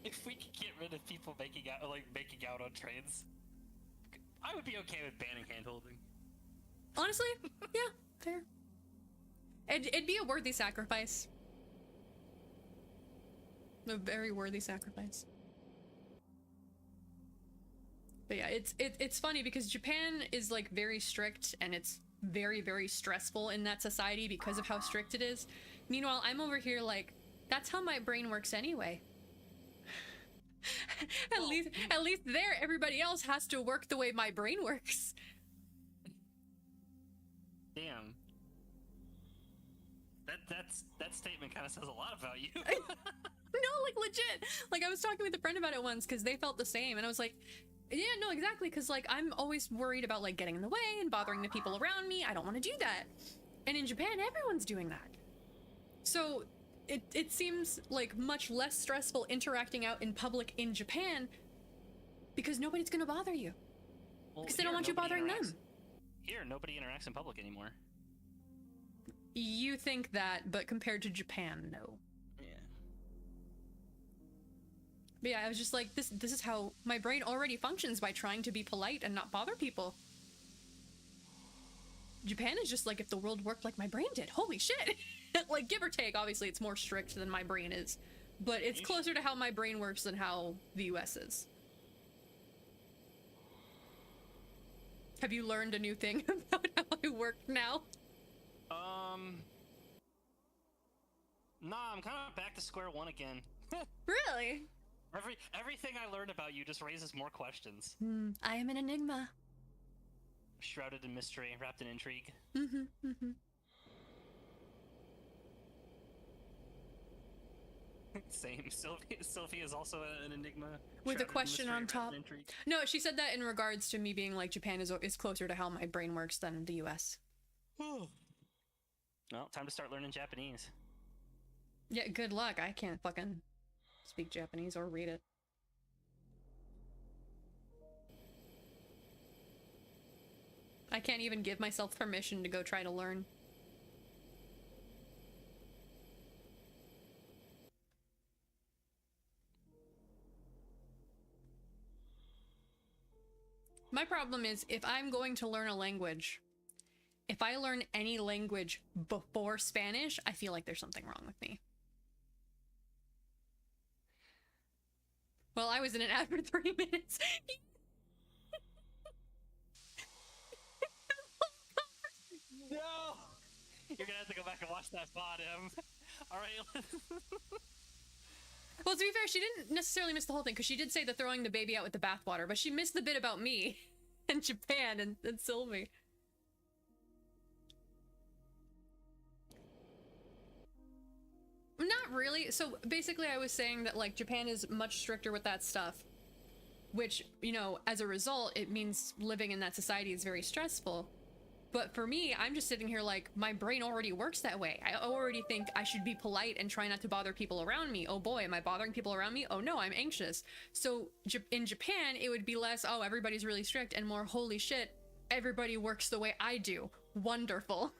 if we could get rid of people making out on trains, I would be okay with banning handholding. Honestly, yeah, fair. It'd be a worthy sacrifice. A very worthy sacrifice. But yeah, it's funny because Japan is like very strict and it's very, very stressful in that society because of how strict it is. Meanwhile, I'm over here like, that's how my brain works anyway. At least there, everybody else has to work the way my brain works. Damn. That statement kind of says a lot about you. No, like legit. Like I was talking with a friend about it once because they felt the same, and I was like, yeah, no, exactly. Because like I'm always worried about like getting in the way and bothering the people around me. I don't want to do that. And in Japan, everyone's doing that. So it seems like much less stressful interacting out in public in Japan because nobody's gonna bother you. Well, Because they don't here, want you nobody bothering interacts- them. Here, nobody interacts in public anymore. You think that, but compared to Japan, no. Yeah. But yeah, I was just like, this is how my brain already functions, by trying to be polite and not bother people. Japan is just like if the world worked like my brain did. Holy shit! Like, give or take, obviously it's more strict than my brain is. But it's closer to how my brain works than how the US is. Have you learned a new thing about how I work now? Nah, I'm kind of back to square one again. Really? Everything I learned about you just raises more questions. I am an enigma. Shrouded in mystery, wrapped in intrigue. Same. Sylvie is also an enigma. With a shrouded in question mystery, on wrapped top. in intrigue. No, she said that in regards to me being like Japan is closer to how my brain works than the US. Well, time to start learning Japanese. Yeah, good luck. I can't fucking speak Japanese or read it. I can't even give myself permission to go try to learn. My problem is, if I'm going to learn a language, if I learn any language before Spanish, I feel like there's something wrong with me. Well, I was in an ad for 3 minutes. No! You're gonna have to go back and watch that VOD, Alright. Well, to be fair, she didn't necessarily miss the whole thing, because she did say the throwing the baby out with the bathwater, but she missed the bit about me and Japan and Sylvie. Not really. So basically I was saying that like Japan is much stricter with that stuff which, you know, as a result, it means living in that society is very stressful. But for me, I'm just sitting here like, my brain already works that way. I already think I should be polite and try not to bother people around me. Oh boy, am I bothering people around me? Oh no, I'm anxious. So in Japan, it would be less, oh, everybody's really strict, and more, holy shit, everybody works the way I do. Wonderful.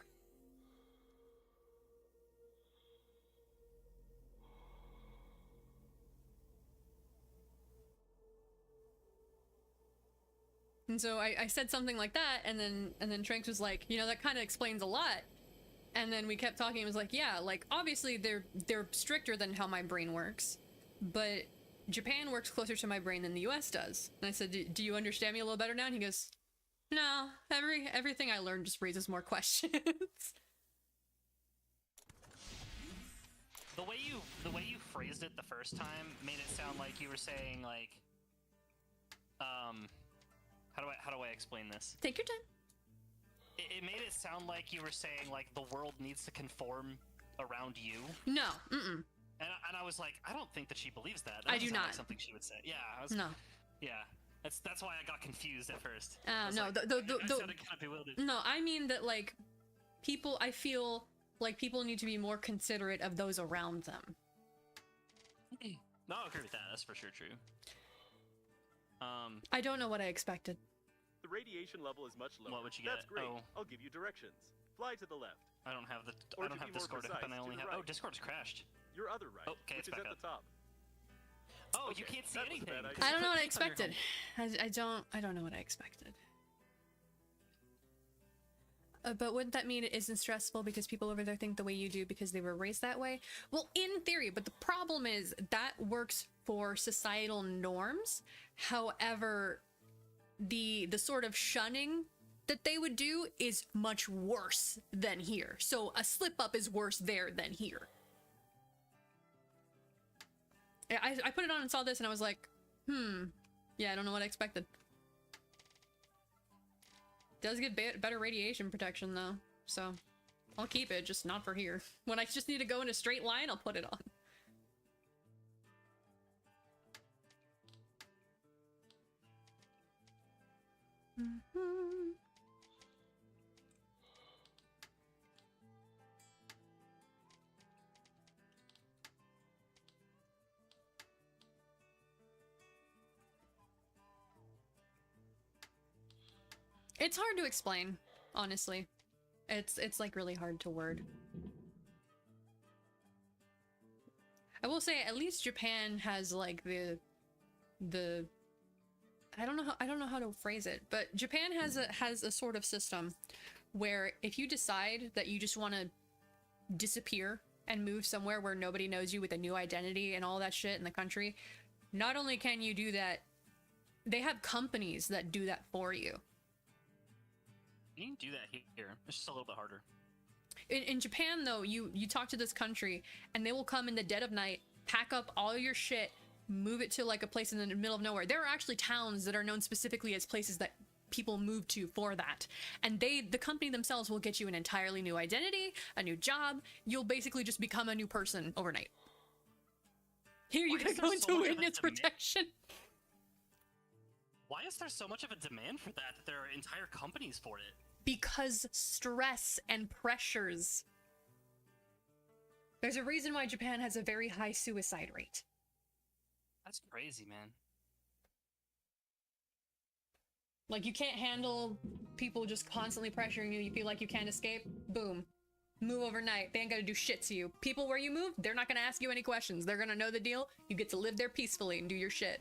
And so I said something like that, and then Tranks was like, you know, that kind of explains a lot. And then we kept talking. It was like, yeah, like obviously they're stricter than how my brain works, but Japan works closer to my brain than the U.S. does. And I said, do you understand me a little better now? And he goes, no, everything I learned just raises more questions. The way you phrased it the first time made it sound like you were saying like, how do I explain this? Take your time. It made it sound like you were saying like the world needs to conform around you. No, mm-mm. And I was like, I don't think that she believes that. I do sound not. Like something she would say. Yeah. No. Yeah. That's why I got confused at first. No, like, I sounded kind of bewildered. No, I mean that like I feel like people need to be more considerate of those around them. No, I agree with that. That's for sure true. I don't know what I expected. The radiation level is much lower. What would you get? That's great. Oh. I'll give you directions. Fly to the left. I don't have Or I to don't have be more Discord precise, open. I only to the have. Oh, right. Discord's crashed. Your other right, Oh, okay, which it's is back at up. the top. Oh, Okay, you can't see that was a anything. bad idea. 'cause I you don't know put what I teeth on your expected. helmet. I don't know what I expected. But wouldn't that mean it isn't stressful because people over there think the way you do because they were raised that way? Well, in theory, but the problem is that works for societal norms. However, the sort of shunning that they would do is much worse than here. So a slip up is worse there than here. I put it on and saw this and I was like, yeah, I don't know what I expected. Does get better radiation protection though, so I'll keep it, just not for here. When I just need to go in a straight line, I'll put it on. It's hard to explain, honestly. It's like really hard to word. I will say at least Japan has like the I don't know how to phrase it, but Japan has a sort of system where if you decide that you just want to disappear and move somewhere where nobody knows you with a new identity and all that shit in the country, not only can you do that, they have companies that do that for you. You can do that here. It's just a little bit harder. In Japan, though, you talk to this country, and they will come in the dead of night, pack up all your shit, move it to like a place in the middle of nowhere. There are actually towns that are known specifically as places that people move to for that. And the company themselves will get you an entirely new identity, a new job. You'll basically just become a new person overnight. Here, you can go into witness protection. Why is there so much of a demand for that there are entire companies for it? Because stress and pressures. There's a reason why Japan has a very high suicide rate. That's crazy, man. Like, you can't handle people just constantly pressuring you. You feel like you can't escape. Boom. Move overnight. They ain't gonna do shit to you. People where you move, they're not gonna ask you any questions. They're gonna know the deal. You get to live there peacefully and do your shit.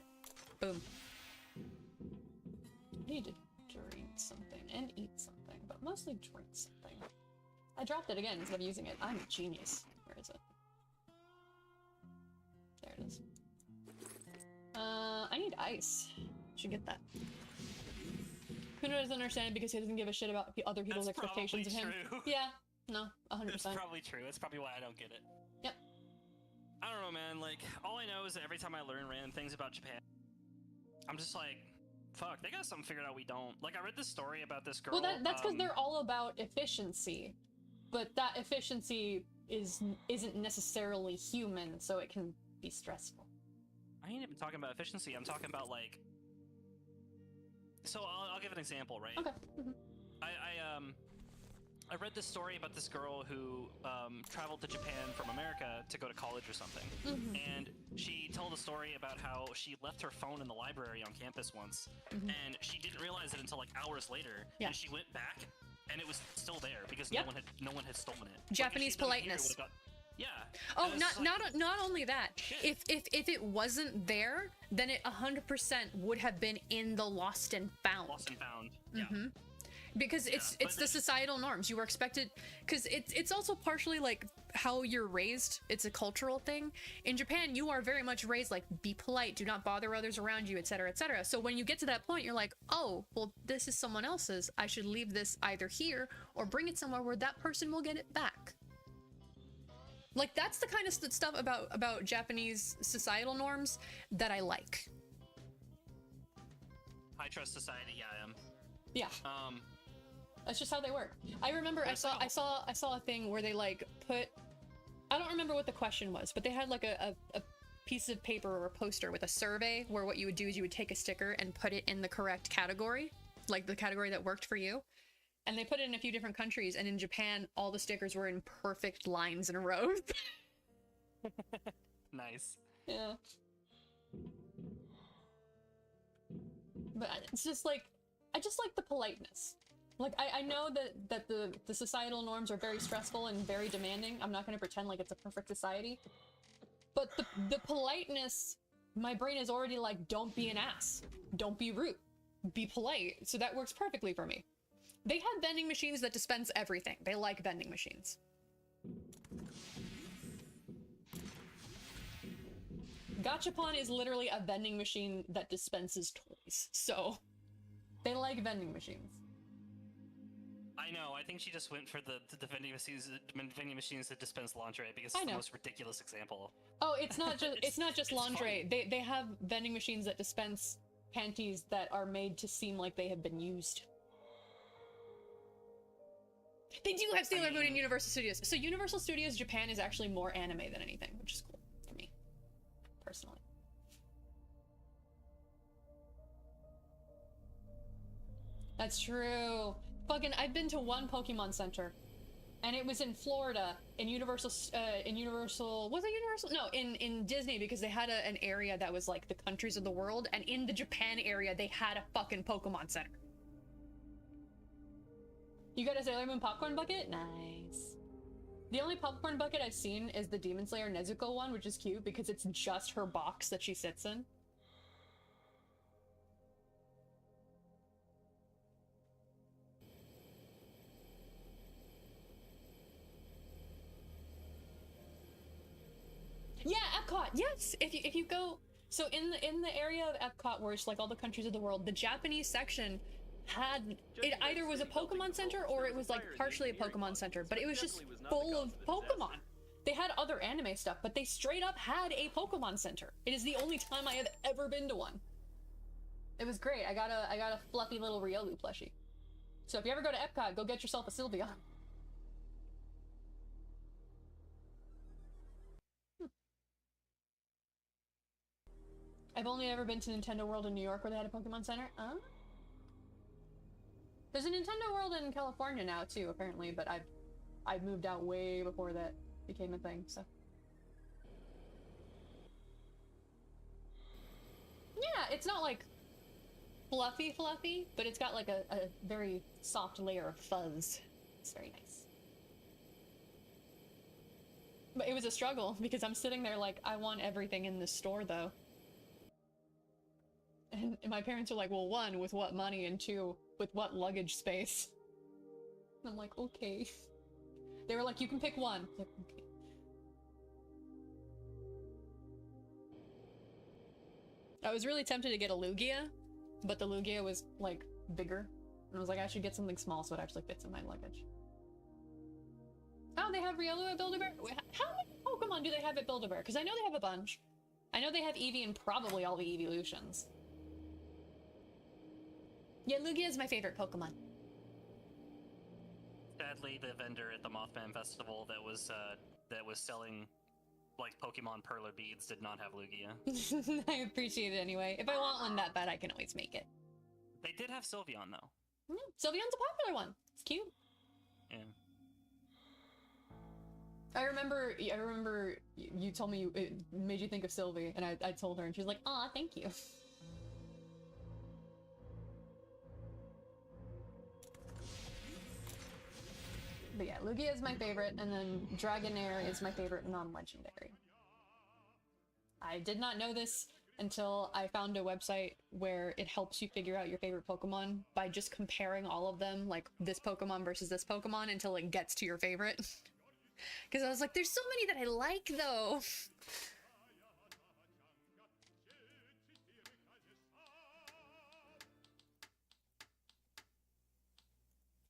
Boom. I need to drink something and eat something, but mostly drink something. I dropped it again instead of using it. I'm a genius. Where is it? There it is. I need ice. Should get that. Kuno doesn't understand it because he doesn't give a shit about other people's That's expectations of him. true. Yeah, no, 100%. It's probably true. That's probably why I don't get it. Yep. I don't know, man. Like, all I know is that every time I learn random things about Japan, I'm just like, fuck, they got something figured out we don't. Like, I read this story about this girl. Well, that's because they're all about efficiency, but that efficiency isn't necessarily human, so it can be stressful. I ain't even talking about efficiency. I'm talking about, like, So I'll give an example, right? Okay. Mhm. I read this story about this girl who traveled to Japan from America to go to college or something, and she told a story about how she left her phone in the library on campus once, and she didn't realize it until like hours later, Yeah. and she went back, and it was still there because Yep. no one had stolen it. Japanese politeness. Yeah. Oh, And it's not only that. Shit. If it wasn't there, then it 100% would have been in the lost and found. Lost and found. Yeah. Because it's but the societal norms. You were expected, because it's also partially like how you're raised. It's a cultural thing. In Japan, you are very much raised like, be polite, do not bother others around you, etc., etc. So when you get to that point, you're like, oh, well, this is someone else's. I should leave this either here or bring it somewhere where that person will get it back. Like, that's the kind of stuff about Japanese societal norms that I like. High trust society. Yeah, I am. Yeah. That's just how they work. I remember I saw a thing where they like put, I don't remember what the question was, but they had like a piece of paper or a poster with a survey where what you would do is you would take a sticker and put it in the correct category, like the category that worked for you. And they put it in a few different countries, and in Japan, all the stickers were in perfect lines and rows. Nice. Yeah. But it's just like, I just like the politeness. Like, I know that the societal norms are very stressful and very demanding. I'm not going to pretend like it's a perfect society. But the politeness, my brain is already like, don't be an ass. Don't be rude. Be polite. So that works perfectly for me. They have vending machines that dispense everything. They like vending machines. Gachapon is literally a vending machine that dispenses toys. So they like vending machines. I know. I think she just went for the vending machines that dispense lingerie because I it's the know. most ridiculous example. Oh, it's not just it's not just it's lingerie. They have vending machines that dispense panties that are made to seem like they have been used. They do have Sailor Moon in Universal Studios. So Universal Studios Japan is actually more anime than anything, which is cool for me, personally. That's true. Fucking, I've been to one Pokemon Center, and it was in Florida, in Universal, was it Universal? No, in Disney, because they had an area that was like the countries of the world, and in the Japan area, they had a fucking Pokemon Center. You got a Sailor Moon popcorn bucket? Nice. The only popcorn bucket I've seen is the Demon Slayer Nezuko one, which is cute because it's just her box that she sits in. Yeah, Epcot. Yes, if you go, so in the area of Epcot where it's like all the countries of the world, the Japanese section had, it either was a Pokemon Center or it was like partially a Pokemon Center, but it was just full of Pokemon. They had other anime stuff, but they straight up had a Pokemon Center. It is the only time I have ever been to one. It was great. I got a fluffy little Riolu plushie. So if you ever go to Epcot, go get yourself a Sylveon. I've only ever been to Nintendo World in New York where they had a Pokemon Center. There's a Nintendo World in California now too, apparently, but I've moved out way before that became a thing, so. Yeah, it's not like fluffy, but it's got like a very soft layer of fuzz. It's very nice. But it was a struggle because I'm sitting there like, I want everything in this store though. And my parents are like, well, one, with what money, and two, with what luggage space? And I'm like, okay. They were like, you can pick one. Like, okay. I was really tempted to get a Lugia, but the Lugia was, like, bigger. And I was like, I should get something small so it actually fits in my luggage. Oh, they have Riolu at Build-A-Bear? How many Pokemon do they have at Build-A-Bear? Because I know they have a bunch. I know they have Eevee and probably all the evolutions. Yeah, Lugia is my favorite Pokemon. Sadly, the vendor at the Mothman Festival that was selling like Pokemon perler beads did not have Lugia. I appreciate it anyway. If I want one that bad, I can always make it. They did have Sylveon though. Sylveon's a popular one. It's cute. Yeah. I remember you told me it made you think of Sylvie, and I told her, and she was like, "Aw, thank you." But yeah, Lugia is my favorite, and then Dragonair is my favorite non-legendary. I did not know this until I found a website where it helps you figure out your favorite Pokemon by just comparing all of them, like this Pokemon versus this Pokemon, until it gets to your favorite. Because I was like, there's so many that I like, though.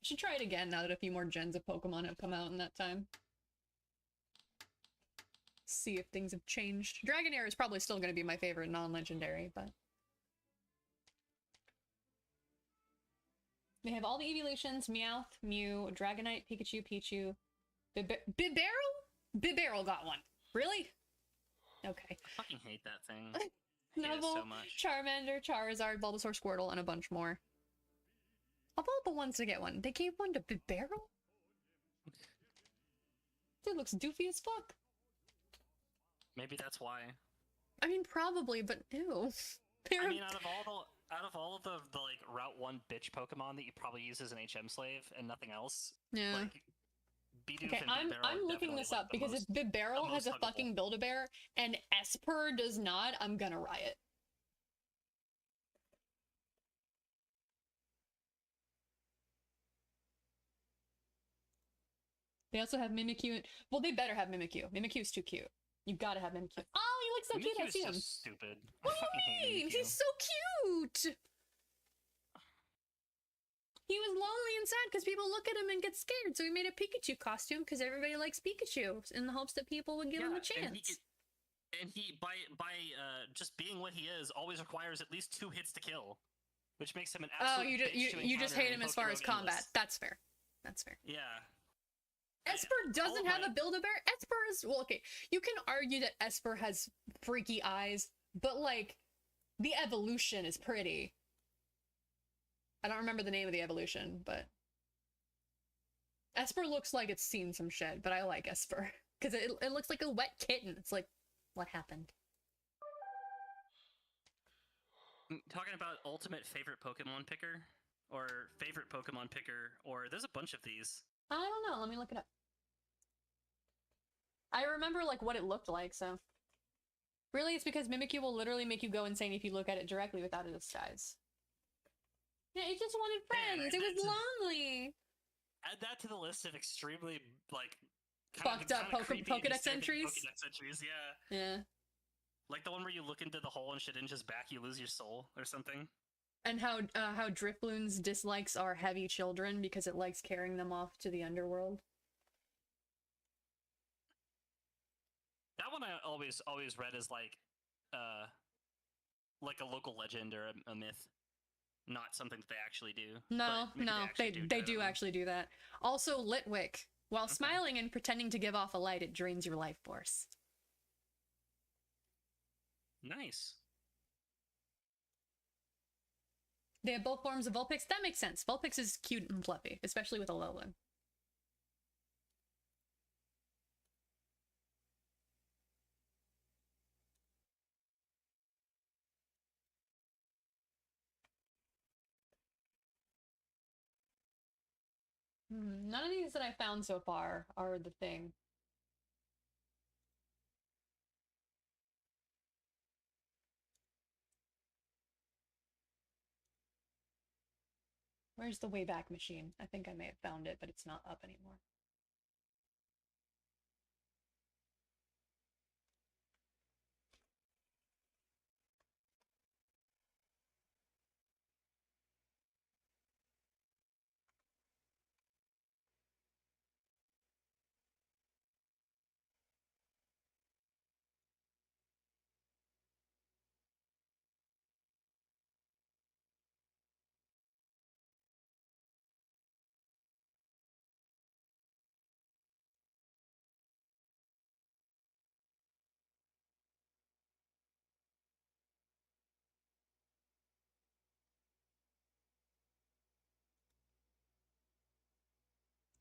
I should try it again now that a few more gens of Pokemon have come out in that time. See if things have changed. Dragonair is probably still going to be my favorite non-legendary, but... They have all the evolutions: Meowth, Mew, Dragonite, Pikachu, Pichu. Bibarel? Bibarel got one. Really? Okay. I fucking hate that thing. I hate it Snubbull, so much. Charmander, Charizard, Bulbasaur, Squirtle, and a bunch more. Of all the ones to get one, they gave one to Bibarel? Dude looks doofy as fuck. Maybe that's why. I mean, probably, but ew. I mean, out of all of the like Route 1 bitch Pokemon that you probably use as an HM slave and nothing else, Yeah. like Bidoof Okay, and I'm Bibarel are looking definitely, this like, up the because most- if Bibarel the has a most fucking Build-A-Bear and Esper does not, I'm gonna riot. They also have Mimikyu. Well, they better have Mimikyu. Mimikyu's too cute. You gotta have Mimikyu. Oh, he looks so cute. I Mimikyu's see so him. stupid. I What do fucking you hate mean? Mimikyu. He's so cute. He was lonely and sad because people look at him and get scared. So he made a Pikachu costume because everybody likes Pikachu in the hopes that people would give him a chance. And he by just being what he is, always requires at least 2 hits to kill, which makes him an Oh, absolute bitch to you just encounter hate in him as far as Pokemon combat. Endless. That's fair. That's fair. Yeah. Esper doesn't all have my- a Build-A-Bear. Esper is, well, okay, you can argue that Esper has freaky eyes, but like the evolution is pretty. I don't remember the name of the evolution, but Esper looks like it's seen some shit, but I like Esper because it looks like a wet kitten. It's like, what happened? Talking about ultimate favorite Pokemon picker, or favorite Pokemon picker, or there's a bunch of these. I don't know. Let me look it up. I remember like what it looked like, so really it's because Mimikyu will literally make you go insane if you look at it directly without a disguise. Yeah, it just wanted Man, friends. It was lonely. Add that to the list of extremely like Fucked up creepy and Pokedex disturbing entries? Pokedex entries, yeah. Yeah. Like the one where you look into the hole and Shedinja's back, you lose your soul or something. And how Drifloon's dislikes are heavy children because it likes carrying them off to the underworld. That one I always read as like a local legend or a myth, not something that they actually do. No, But maybe no, actually they it, do I don't know. actually do that. Also, Litwick. While Okay. smiling and pretending to give off a light, it drains your life force. Nice. They have both forms of Vulpix. That makes sense. Vulpix is cute and fluffy, especially with a Alolan. None of these that I found so far are the thing. Where's the Wayback Machine? I think I may have found it, but it's not up anymore.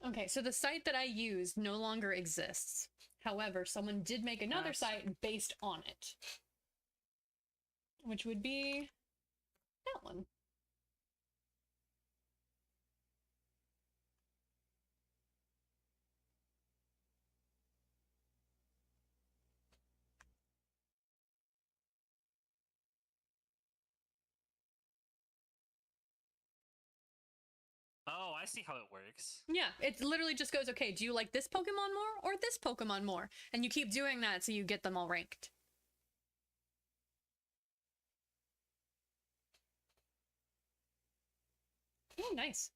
Okay, so the site that I used no longer exists. However, someone did make another site based on it. Which would be that one. Oh, I see how it works. Yeah, it literally just goes, okay, do you like this Pokemon more or this Pokemon more? And you keep doing that so you get them all ranked. Oh, nice.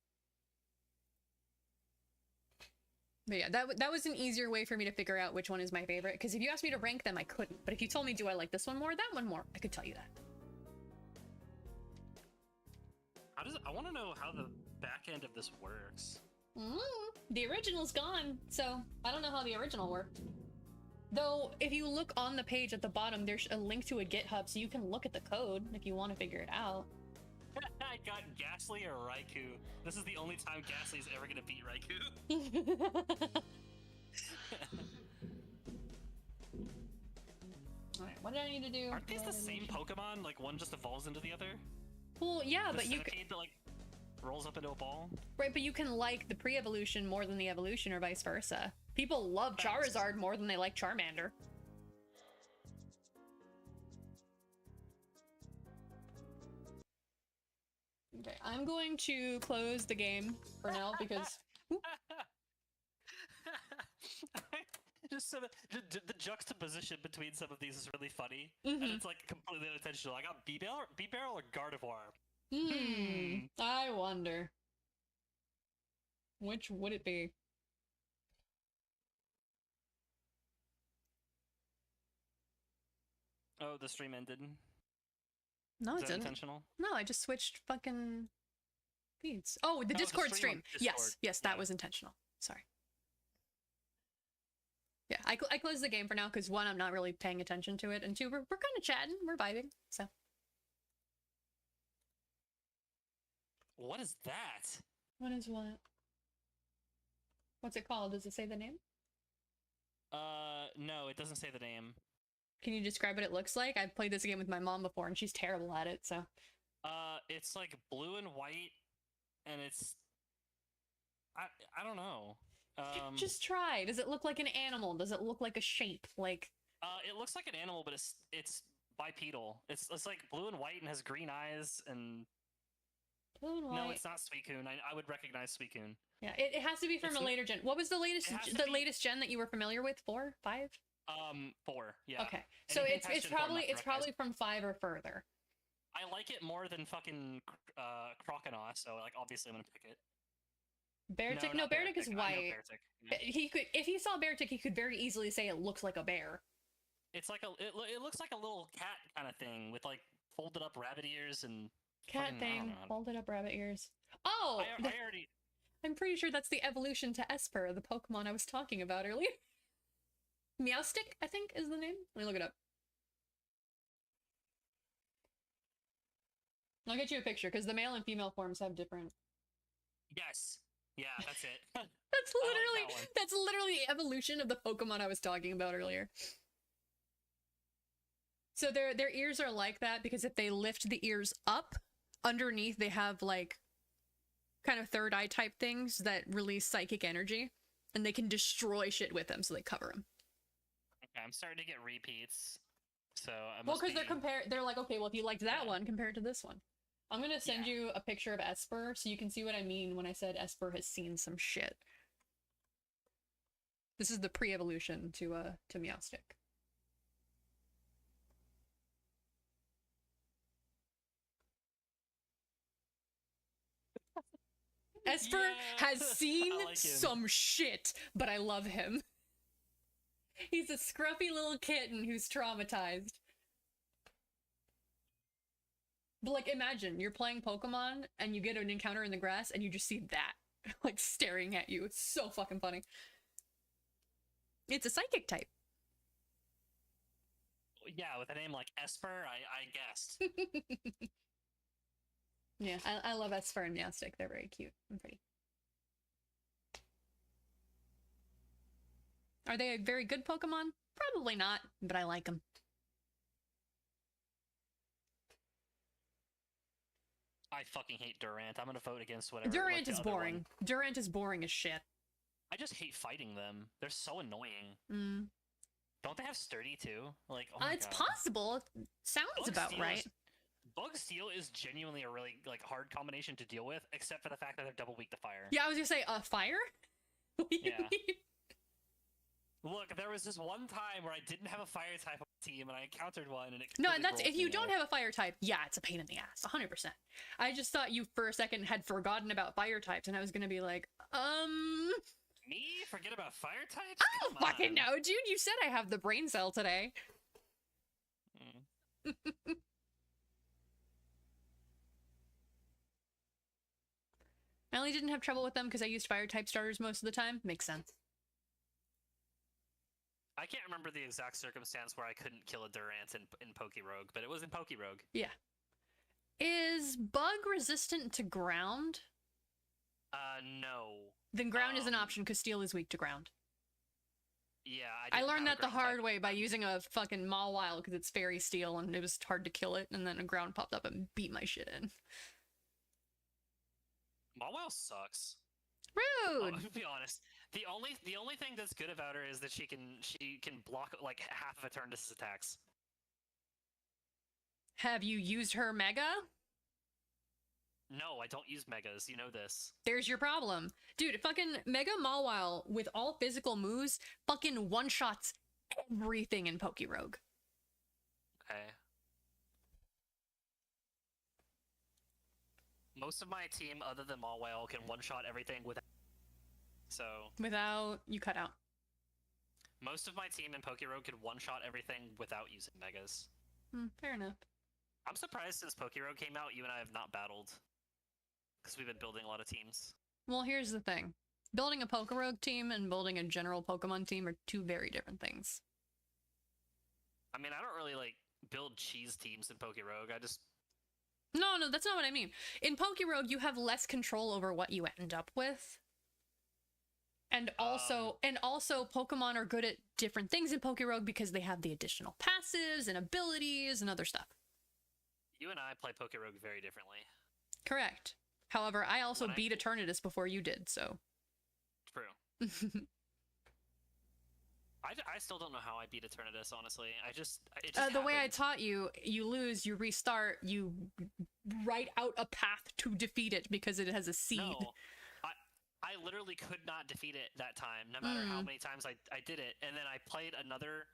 But yeah, that was an easier way for me to figure out which one is my favorite. Because if you asked me to rank them, I couldn't. But if you told me, do I like this one more, that one more, I could tell you that. How does I want to know how the back end of this works. The original's gone, so I don't know how the original worked. Though, if you look on the page at the bottom, there's a link to a GitHub, so you can look at the code if you want to figure it out. I got Ghastly or Raikou. This is the only time Ghastly's ever gonna beat Raikou. Alright, what did I need to do? Aren't these the same Pokemon? Like one just evolves into the other? Well, yeah, The but you can... centipede that like rolls up into a ball? Right, but you can like the pre-evolution more than the evolution or vice versa. People love Facts. Charizard more than they like Charmander. Okay, I'm going to close the game for now because... Just the juxtaposition between some of these is really funny, Mhm. and it's like completely unintentional. I got B-Barrel or Gardevoir? I wonder. Which would it be? Oh, the stream ended. No, Is it that didn't. intentional? No, I just switched fucking feeds. Oh, the No, the Discord stream on stream. Yes, Discord. yes, that Yeah. was intentional. Sorry. Yeah, I closed the game for now because one, I'm not really paying attention to it, and two, we're kind of chatting, we're vibing, so. What is that? What is what? What's it called? Does it say the name? No, it doesn't say the name. Can you describe what it looks like? I've played this game with my mom before, and she's terrible at it, so. It's like blue and white, and it's... I don't know. Just try. Does it look like an animal? Does it look like a shape? Like... It looks like an animal, but it's bipedal. It's like blue and white and has green eyes and... Blue and white. No, it's not Suicune. I would recognize Suicune. Yeah, it has to be from It's a later gen. What was the latest it has to the be- latest gen that you were familiar with? 4? 5? 4, yeah. Okay. And So you can it's patch it's it for them, probably not it's recognize probably from 5 or further. I like it more than fucking Croconaw, so like obviously I'm gonna pick it. Beartic? No, not Beartic is I know white. Beartic, yeah. He could, if he saw Beartic, he could very easily say it looks like a bear. It's like it looks like a little cat kind of thing with like folded up rabbit ears and Cat fucking, I don't thing, know. folded up rabbit ears. Oh, I already I'm pretty sure that's the evolution to Esper, the Pokemon I was talking about earlier. Meowstick, I think, is the name. Let me look it up. I'll get you a picture because the male and female forms have different. yes, yeah, that's it. That's I like literally that one. that's literally the evolution of the Pokemon I was talking about earlier. So their ears are like that because if they lift the ears up, underneath they have like kind of third eye type things that release psychic energy, and they can destroy shit with them, so they cover them. Okay, I'm starting to get repeats, so I Well, must because be... they're like, okay, well, if you liked that Yeah. one compared to this one. I'm gonna send you a picture of Esper so you can see what I mean when I said Esper has seen some shit. This is the pre-evolution to Meowstick. Esper has Yes! seen I like him. some shit, but I love him. He's a scruffy little kitten who's traumatized. But like, imagine you're playing Pokemon and you get an encounter in the grass and you just see that, like, staring at you. It's so fucking funny. It's a psychic type. Yeah, with a name like Esper, I guessed. Yeah, I love Esper and Meowstick. They're very cute and pretty. Are they a very good Pokemon? Probably not, but I like them. I fucking hate Durant. I'm gonna vote against whatever. Durant the is other boring. one. Durant is boring as shit. I just hate fighting them. They're so annoying. Mm. Don't they have sturdy too? Like, oh my It's God. possible. It sounds Bug about Steel right. Is, Bug Steel is genuinely a really like hard combination to deal with, except for the fact that they're double weak to fire. Yeah, I was gonna say, fire? What do you Yeah. mean? Look, there was this one time where I didn't have a fire type on the team, and I encountered one, and it. No, completely and that's rolled if you me don't out. have a fire type. Yeah, it's a pain in the ass, 100%. I just thought you for a second had forgotten about fire types, and I was gonna be like, Me forget about fire types? I don't Come fucking on. know, dude. You said I have the brain cell today. Mm. I only didn't have trouble with them because I used fire type starters most of the time. Makes sense. I can't remember the exact circumstance where I couldn't kill a Durant in Pokerogue, but it was in Pokerogue. Yeah. Is bug resistant to ground? No. Then ground is an Um, option because steel is weak to ground. Yeah, I didn't learned have that a the ground hard type. way by using a fucking Mawile because it's fairy steel and it was hard to kill it, and then a ground popped up and beat my shit in. Mawile sucks. Rude! To be honest, the only thing that's good about her is that she can block like half of Eternatus' attacks. Have you used her mega? No, I don't use megas. You know this. There's your problem. Dude, fucking Mega Mawile with all physical moves fucking one-shots everything in Pokerogue. Okay. Most of my team, other than Mawile, can one-shot everything without. So Without... you cut out. most of my team in Pokerogue can one-shot everything without using megas. Fair enough. I'm surprised since Pokerogue came out, you and I have not battled. Because we've been building a lot of teams. Well, here's the thing. Building a Pokerogue team and building a general Pokemon team are two very different things. I mean, I don't really, like, build cheese teams in Pokerogue. I just... No, that's not what I mean. In Pokerogue, you have less control over what you end up with. And also Pokemon are good at different things in Pokerogue because they have the additional passives and abilities and other stuff. You and I play Pokerogue very differently. Correct. However, I also When I- beat Eternatus before you did, so... True. I still don't know how I beat Eternatus, honestly. It just the way I happened. taught you, you lose, you restart, you write out a path to defeat it because it has a seed. No, I literally could not defeat it that time, no matter how many times I did it. And then I played another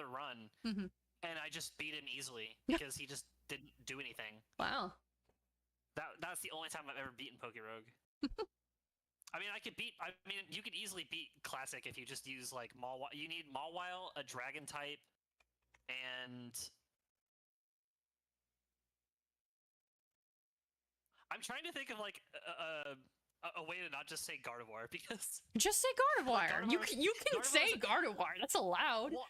run, and I just beat him easily because he just didn't do anything. Wow. That's the only time I've ever beaten Pokerogue. I mean, you could easily beat Classic if you just use like Mawile. You need Mawile, a Dragon type, and I'm trying to think of like a way to not just say Gardevoir because Just say Gardevoir. You can Gardevoir's say a- Gardevoir. That's allowed. well,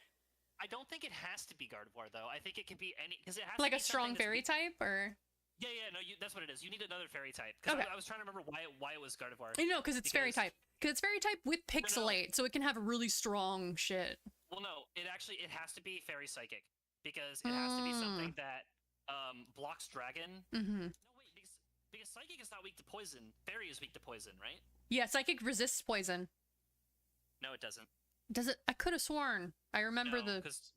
I don't think it has to be Gardevoir though. I think it can be any because it has Like to a be strong something that's fairy type, or Yeah, no, that's what it is. You need another fairy type. Because Okay. I was trying to remember why it was Gardevoir. you know, because it's fairy Because- type. Because it's fairy type with pixelate, so it can have really strong shit. Well, no, it has to be fairy psychic because it has to be something that blocks dragon. Mm-hmm. No, wait, because psychic is not weak to poison. Fairy is weak to poison, right? Yeah, psychic resists poison. No, it doesn't. Does it? I could have sworn. I remember because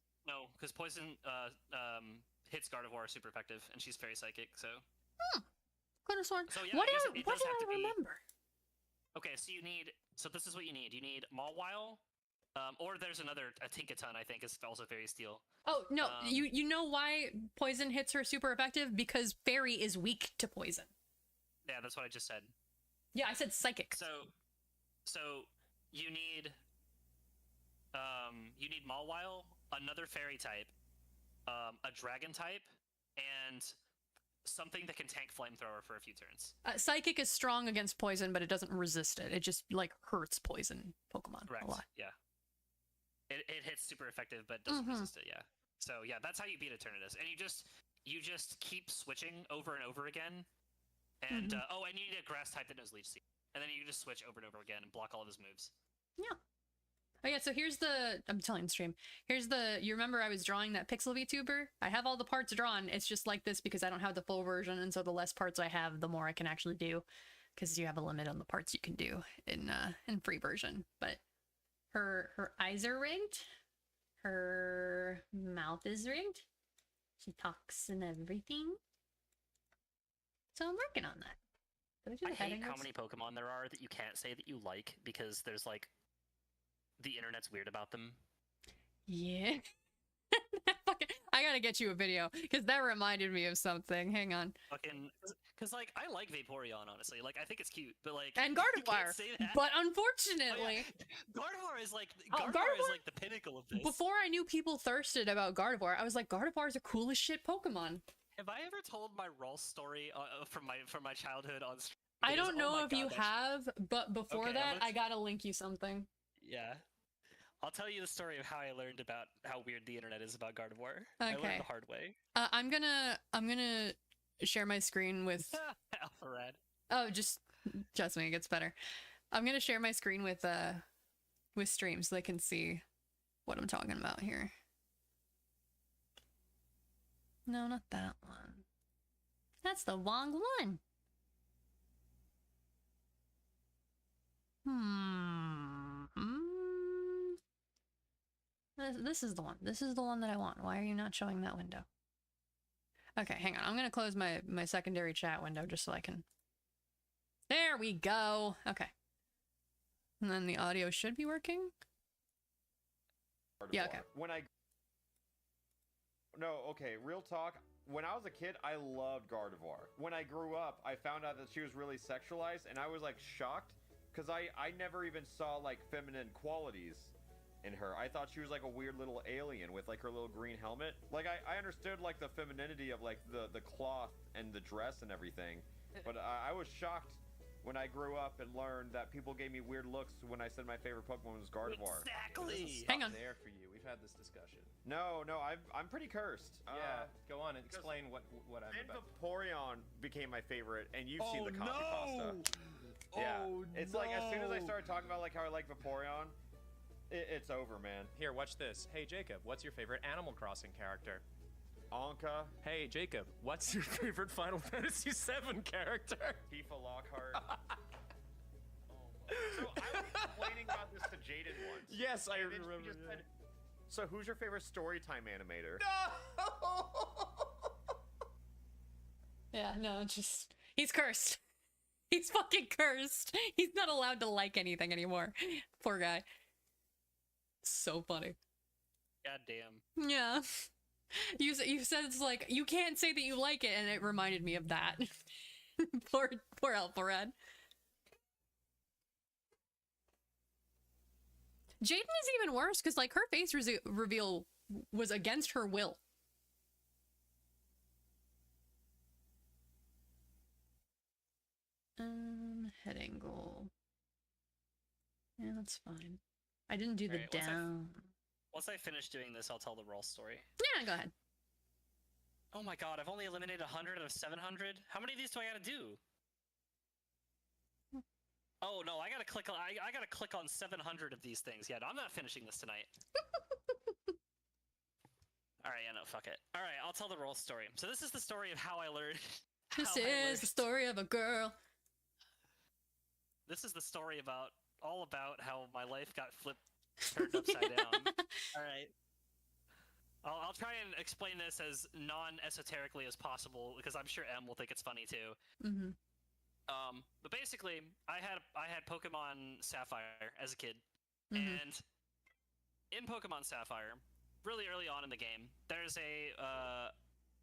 poison hits Gardevoir super effective, and she's fairy psychic. So Could have sworn. So, yeah, what I guess did it what does did have I to be- remember? okay, so this is what you need. You need Mawile, or there's a Tinkaton. I think is also fairy steel. Oh no, Um, you know why poison hits her super effective? Because fairy is weak to poison. Yeah, that's what I just said. Yeah, I said psychic. So you need Mawile, another fairy type, a dragon type, and something that can tank flamethrower for a few turns. Psychic is strong against poison, but it doesn't resist it. It just like hurts poison Pokemon Correct. a lot. Yeah. It hits super effective, but doesn't resist it. Yeah. So yeah, that's how you beat Eternatus, and you just keep switching over and over again. And and you need a grass type that knows Leech Seed, and then you can just switch over and over again and block all of his moves. Yeah. Oh yeah, so here's the, I'm telling the stream. Here's the, you remember I was drawing that pixel VTuber? I have all the parts drawn. It's just like this because I don't have the full version, and so the less parts I have, the more I can actually do. Because you have a limit on the parts you can do in free version. But her eyes are rigged. Her mouth is rigged. She talks and everything. So I'm working on that. Did I do I the hate heading how notes? many Pokemon there are that you can't say that you like because there's like the internet's weird about them. Yeah. Fucking, I gotta get you a video because that reminded me of something. Hang on. Fucking, because like I like Vaporeon honestly, like I think it's cute, but like And you can't Gardevoir. say that. But Oh, unfortunately, yeah. Gardevoir is like Gardevoir? is like the pinnacle of this. before I knew people thirsted about Gardevoir, I was like, Gardevoir is the coolest shit Pokemon. Have I ever told my Roll story from my childhood on stream? I Because, don't oh know my if God, you that have, but before Okay, that, let's- I gotta link you something. Yeah. I'll tell you the story of how I learned about how weird the internet is about Gardevoir. I Okay. learned the hard way. I'm gonna share my screen with. Alpharad. Oh, just me. It gets better. I'm gonna share my screen with stream so they can see what I'm talking about here. No, not that one. That's the wrong one. This is the one. This is the one that I want. Why are you not showing that window? Okay, hang on. I'm gonna close my secondary chat window just so I can. There we go. Okay. And then the audio should be working. Yeah, okay. Okay, real talk. When I was a kid, I loved Gardevoir. When I grew up, I found out that she was really sexualized, and I was like shocked because I never even saw like feminine qualities in her. I thought she was like a weird little alien with like her little green helmet. Like I understood like the femininity of like the cloth and the dress and everything, but I was shocked when I grew up and learned that people gave me weird looks when I said my favorite Pokemon was Gardevoir. Exactly. Hang on. There for you. We've had this discussion. No, I'm pretty cursed. Yeah, go on and explain what I'm And about. Vaporeon became my favorite, and you've seen the copy no! pasta. Yeah, Oh, it's like as soon as I no! started talking about like how I like Vaporeon, it's over, man. Here, watch this. Hey, Jacob, what's your favorite Animal Crossing character? Anka, Hey, Jacob, what's your favorite Final Fantasy VII character? Tifa Lockhart. So I was complaining about this to Jaden once. Yes, I And then she remember. just said, so who's your favorite Storytime animator? No! Yeah, no, just he's cursed. He's fucking cursed. He's not allowed to like anything anymore. Poor guy. So funny. God damn. Yeah. You said it's like you can't say that you like it, and it reminded me of that. poor Alpharad. Jaden is even worse because like her face reveal was against her will. Head angle. Yeah, that's fine. I didn't do the Alright, down. Once I finish doing this, I'll tell the Roll story. Yeah, go ahead. Oh my God, I've only eliminated 100 out of 700. How many of these do I gotta do? Oh no, I gotta click on. I gotta click on 700 of these things. Yeah, no, I'm not finishing this tonight. All right, yeah, no, fuck it. All right, I'll tell the Roll story. So this is the story of how I learned. This how I is learned- the story of a girl. This is the story all about how my life got turned upside down. All right. I'll try and explain this as non-esoterically as possible because I'm sure M will think it's funny too. Mm-hmm. But basically, I had Pokemon Sapphire as a kid, Mhm. and in Pokemon Sapphire, really early on in the game, there's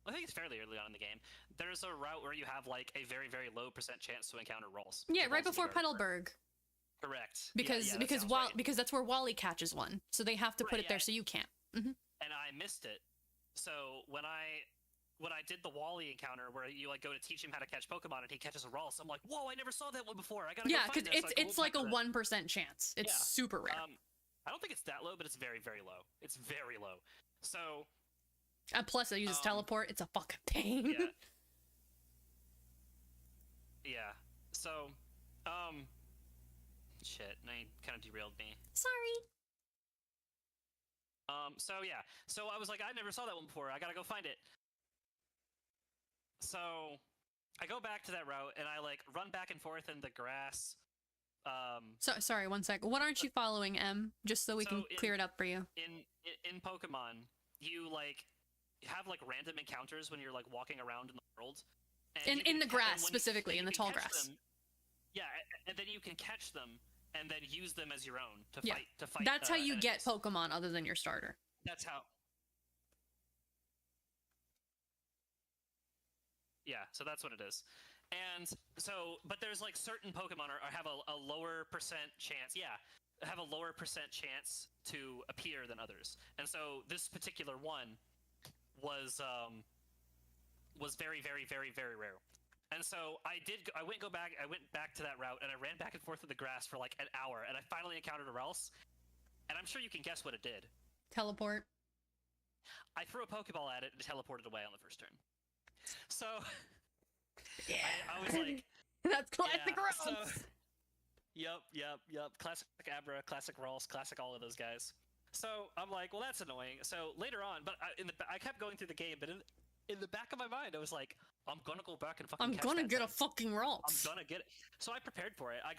I think it's fairly early on in the game. There's a route where you have like a very, very low % chance to encounter rolls. Yeah, The right rolls in the before Garden Route. Petalburg. Correct. Because that sounds right. because that's where Wally catches one. So they have to put Right, it there yeah. so you can't. And I missed it. So when I did the Wally encounter where you like go to teach him how to catch Pokemon and he catches a Roll, so I'm like, whoa, I never saw that one before. I gotta Yeah, go because find this. it's like a a 1% chance. It's Yeah. super rare. I don't think it's that low, but it's very, very low. It's very low. So And plus, it uses teleport. It's a fucking pain. yeah, yeah. So shit, now you kind of derailed me. Sorry. So yeah, so I was like, I never saw that one before. I gotta go find it. So I go back to that route and I like run back and forth in the grass. Sorry, one sec. What aren't you following, M? Just so we can clear it up for you. In Pokemon, you like have like random encounters when you're like walking around in the world. And In the grass, specifically, in the tall grass. Yeah, and then you can catch them and then use them as your own to Yeah. fight. To fight. That's how you get enemies. Pokemon other than your starter. That's how. Yeah, so that's what it is. And so, but there's like certain Pokemon are have a lower percent chance. Yeah, have a lower percent chance to appear than others. And so this particular one was very, very, very, very rare. And so I went back to that route and I ran back and forth in the grass for like an hour and I finally encountered a Ralts. And I'm sure you can guess what it did. Teleport. I threw a Pokeball at it and it teleported away on the first turn. So Yeah. I was like, that's classic yeah, Ralts. So, yep. Classic Abra, classic Ralts, classic all of those guys. So I'm like, well, that's annoying. So later on, but I kept going through the game, but in the back of my mind, I was like, I'm gonna go back and fucking. I'm gonna get a fucking Ralts. I'm gonna get it. So I prepared for it. I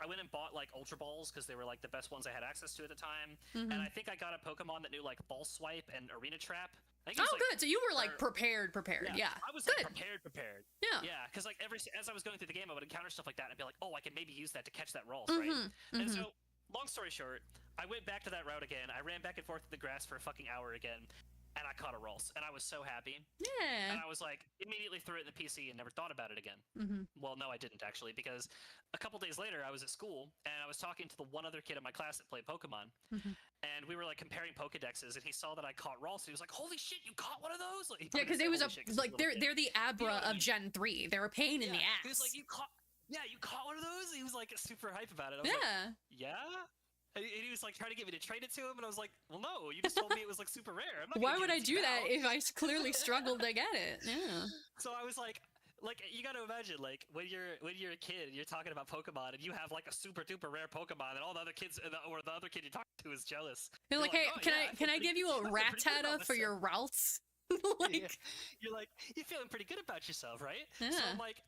went and bought like Ultra Balls because they were like the best ones I had access to at the time. And I think I got a Pokemon that knew like Ball Swipe and Arena Trap. Oh, good. So you were like prepared. Yeah. I was good. like prepared. Yeah. Yeah, because like as I was going through the game, I would encounter stuff like that and I'd be like, oh, I can maybe use that to catch that Ralts, right? And so, long story short, I went back to that route again. I ran back and forth in the grass for a fucking hour again. And I caught a Ralts, and I was so happy. Yeah. And I was like, immediately threw it in the PC and never thought about it again. Well, no, I didn't actually, because a couple days later, I was at school, and I was talking to the one other kid in my class that played Pokemon, and we were like comparing Pokedexes, and he saw that I caught Ralts, and he was like, "Holy shit, you caught one of those!" Like, Yeah, because it was they're the Abra of Gen 3. They're a pain in the ass. He was like, you caught one of those. He was like super hype about it. I was like, yeah. And he was like trying to get me to trade it to him, and I was like, well, no, you just told me it was like super rare. I'm not Why would I give it to you do that now. if I clearly struggled to get it? Yeah. So I was like you got to imagine like when you're a kid and you're talking about Pokemon and you have like a super duper rare Pokemon and all the other kids or the other kid you talk to is jealous. You're like, hey, oh, can I give you a Rattata for your Ralts? Like, you're like, you're feeling pretty good about yourself, right? Yeah. So I'm like,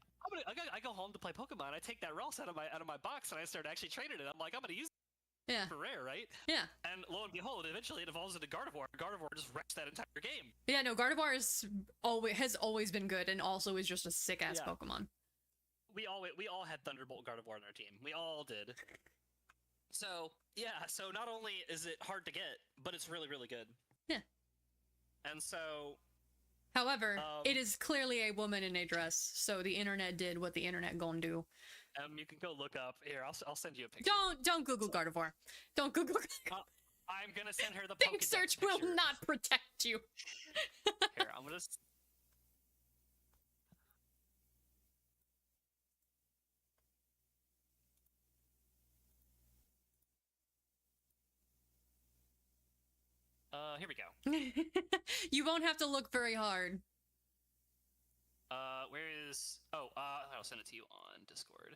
I go home to play Pokemon. I take that Ralts out of my box and I start actually trading it. I'm like, I'm gonna use it for rare, right? Yeah. And lo and behold, eventually it evolves into Gardevoir. Gardevoir just wrecks that entire game. Yeah, no, Gardevoir has always been good and also is just a sick ass Pokemon. We all had Thunderbolt Gardevoir on our team. We all did. So so not only is it hard to get, but it's really, really good. Yeah. And so however, it is clearly a woman in a dress, so the internet did what the internet gonna do. You can go look up here. I'll send you a picture. Don't Google Gardevoir. Don't Google. I'm gonna send her the Bing Pokédex search picture. will not protect you. Here, I'm gonna. Here we go. You won't have to look very hard. Where is? Oh, I'll send it to you on Discord.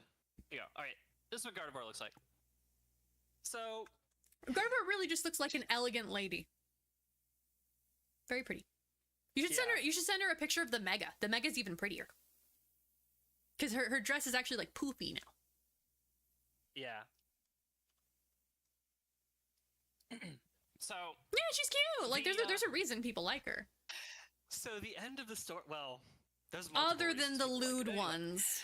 Here you go. All right, this is what Gardevoir looks like. So, Gardevoir really just looks like an elegant lady. Very pretty. You should send her. You should send her a picture of the Mega. The Mega's even prettier. Because her dress is actually like poofy now. Yeah. So. Yeah, she's cute. Like there's a reason people like her. So the end of the story. Well, there's other than the lewd ones.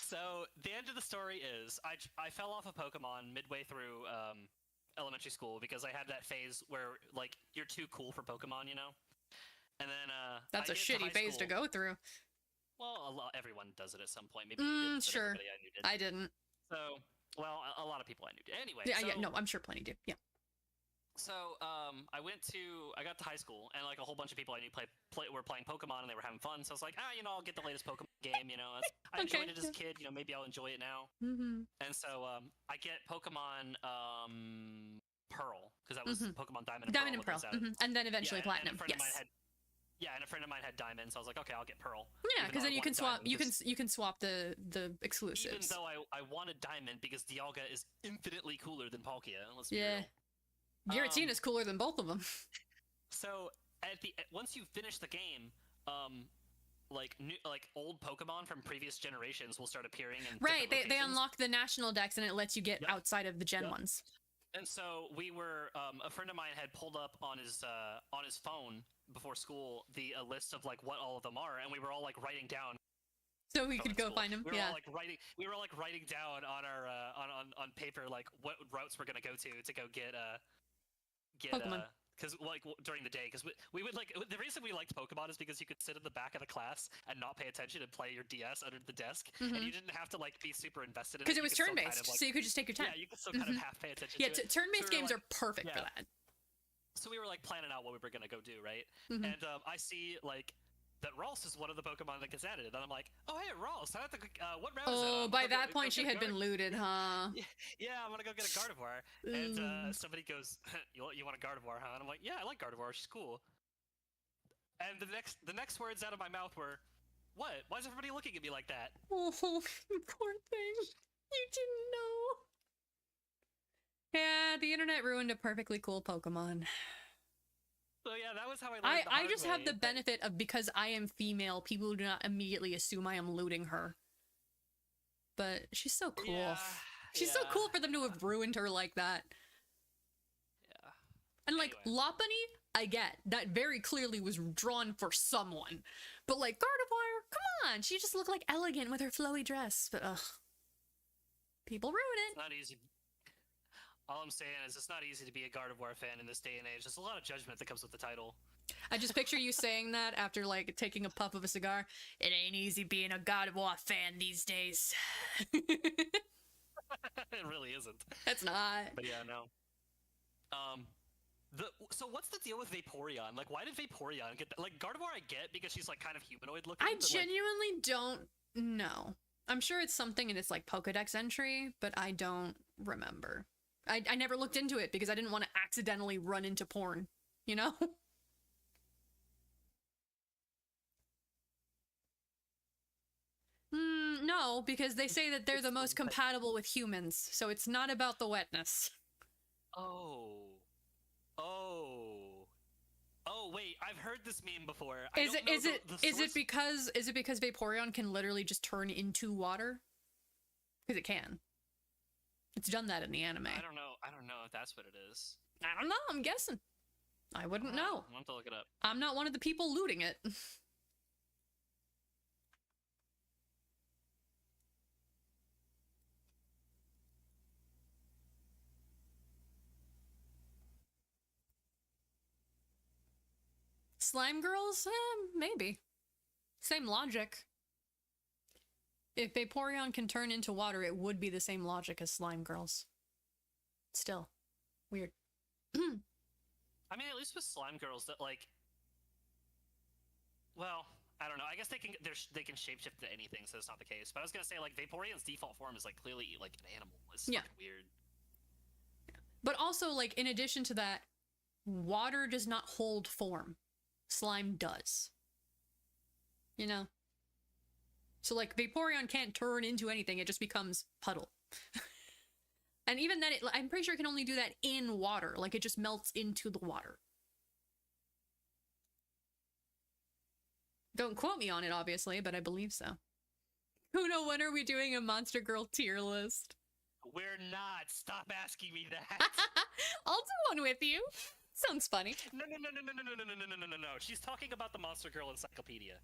So the end of the story is I fell off a Pokemon midway through elementary school because I had that phase where like you're too cool for Pokemon, you know. And then that's a shitty phase to go through. Well, everyone does it at some point. Maybe you didn't, sure. I knew did. I didn't. So, well, a lot of people I knew did. Anyway. Yeah, no, I'm sure plenty do. Yeah. So, I got to high school, and like a whole bunch of people I knew were playing Pokemon, and they were having fun. So I was like, I'll get the latest Pokemon game. You know, I enjoyed it as a kid. You know, maybe I'll enjoy it now. And so, I get Pokemon Pearl because that was Pokemon Diamond and Pearl. And then eventually Platinum. And a friend of mine had Diamond, so I was like, okay, I'll get Pearl. Yeah, because then you can swap. You can swap the exclusives. Even though I wanted Diamond because Dialga is infinitely cooler than Palkia. Let's be real. Giratina's cooler than both of them. So once you finish the game, like old Pokemon from previous generations will start appearing. In Right, different they locations. unlock the national dex and it lets you get Yep. outside of the gen Yep. ones. And so we were, a friend of mine had pulled up on his phone before school a list of like what all of them are, and we were all like writing down. So we could at go school. find them. We were Yeah. all like writing. We were like writing down on our on paper like what routes we're gonna go to go get Pokemon. because like during the day, because we would like the reason we liked Pokemon is because you could sit in the back of the class and not pay attention and play your DS under the desk, and you didn't have to like be super invested in it. Because it was You could still turn-based, kind of, like, so you could just take your time. yeah, you could still kind of half pay attention. Yeah, to it. turn-based So we were games like- are perfect for yeah. that. So we were like planning out what we were gonna go do, right? Mhm. And I see like that Ross is one of the Pokemon that gets added, and I'm like, oh hey Ross, I have to, what route is it? Oh, on? by I'm gonna that go point she get a had been Gar- looted, huh? Yeah, I'm gonna go get a Gardevoir. And somebody goes, you want a Gardevoir, huh? And I'm like, yeah, I like Gardevoir. She's cool. And the next words out of my mouth were, what? Why is everybody looking at me like that? Oh, poor thing. You didn't know. Yeah, the internet ruined a perfectly cool Pokemon. So yeah, that was how I learned. I the hard just have way the that- benefit of, because I am female, people do not immediately assume I am looting her. But she's so cool. Yeah, She's so yeah, cool for them to have ruined her like that. Yeah. And like Anyway. Lopunny, I get that very clearly was drawn for someone. But like Gardevoir, come on, she just looked like elegant with her flowy dress. But ugh, people ruin It's not easy. All I'm saying is it's not easy to be a Gardevoir fan in this day and age. There's a lot of judgment that comes with the title. it. I just picture you saying that after like taking a puff of a cigar. It ain't easy being a Gardevoir fan these days. It really isn't. That's not. But yeah, no. So what's the deal with Vaporeon? Like, why did Vaporeon get that? Like, Gardevoir I get because she's like kind of humanoid looking. I but, like, genuinely don't know. I'm sure it's something in its like Pokedex entry, but I don't remember. I never looked into it because I didn't want to accidentally run into porn, you know? No, because they say that they're the most compatible with humans, so it's not about the wetness. Oh. Wait, I've heard this meme before. Is it because Vaporeon can literally just turn into water? Because it can. It's done that in the anime. I don't know if that's what it is. I don't know, I'm guessing. I wouldn't know. I'll have to look it up. I'm not one of the people looting it. Slime girls? Maybe. Same logic. If Vaporeon can turn into water, it would be the same logic as slime girls. Still. Weird. I mean, at least with slime girls, that like, well, I don't know. I guess they can shapeshift to anything, so it's not the case. But I was gonna say like Vaporeon's default form is like clearly like an animal. It's Yeah. fucking weird. But also, like, in addition to that, water does not hold form. Slime does. You know? So, like, Vaporeon can't turn into anything, it just becomes puddle. And even then, I'm pretty sure it can only do that in water. Like, it just melts into the water. Don't quote me on it, obviously, but I believe so. Kuno, when are we doing a Monster Girl tier list? We're not. Stop asking me that. I'll do one with you. Sounds funny. No. She's talking about the Monster Girl Encyclopedia.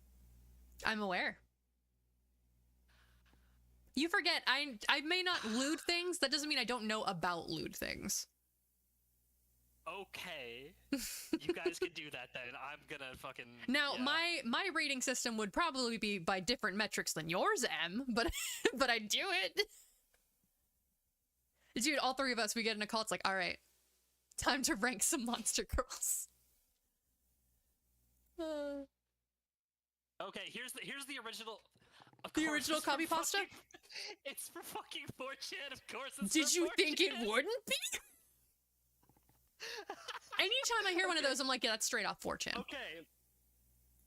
I'm aware. You forget, I may not lewd things. That doesn't mean I don't know about lewd things. Okay. You guys can do that then. I'm gonna fucking... Now, yeah. my rating system would probably be by different metrics than yours, Em, but but I do it. Dude, all three of us, we get in a call, it's like, all right, time to rank some Monster Girls. Okay, here's the original... Of The course, original it's for copy pasta? fucking- It's for fucking 4chan, of course it's Did for you think it 4chan. wouldn't be? Anytime I hear one of those, I'm like, yeah, that's straight off 4chan. Okay.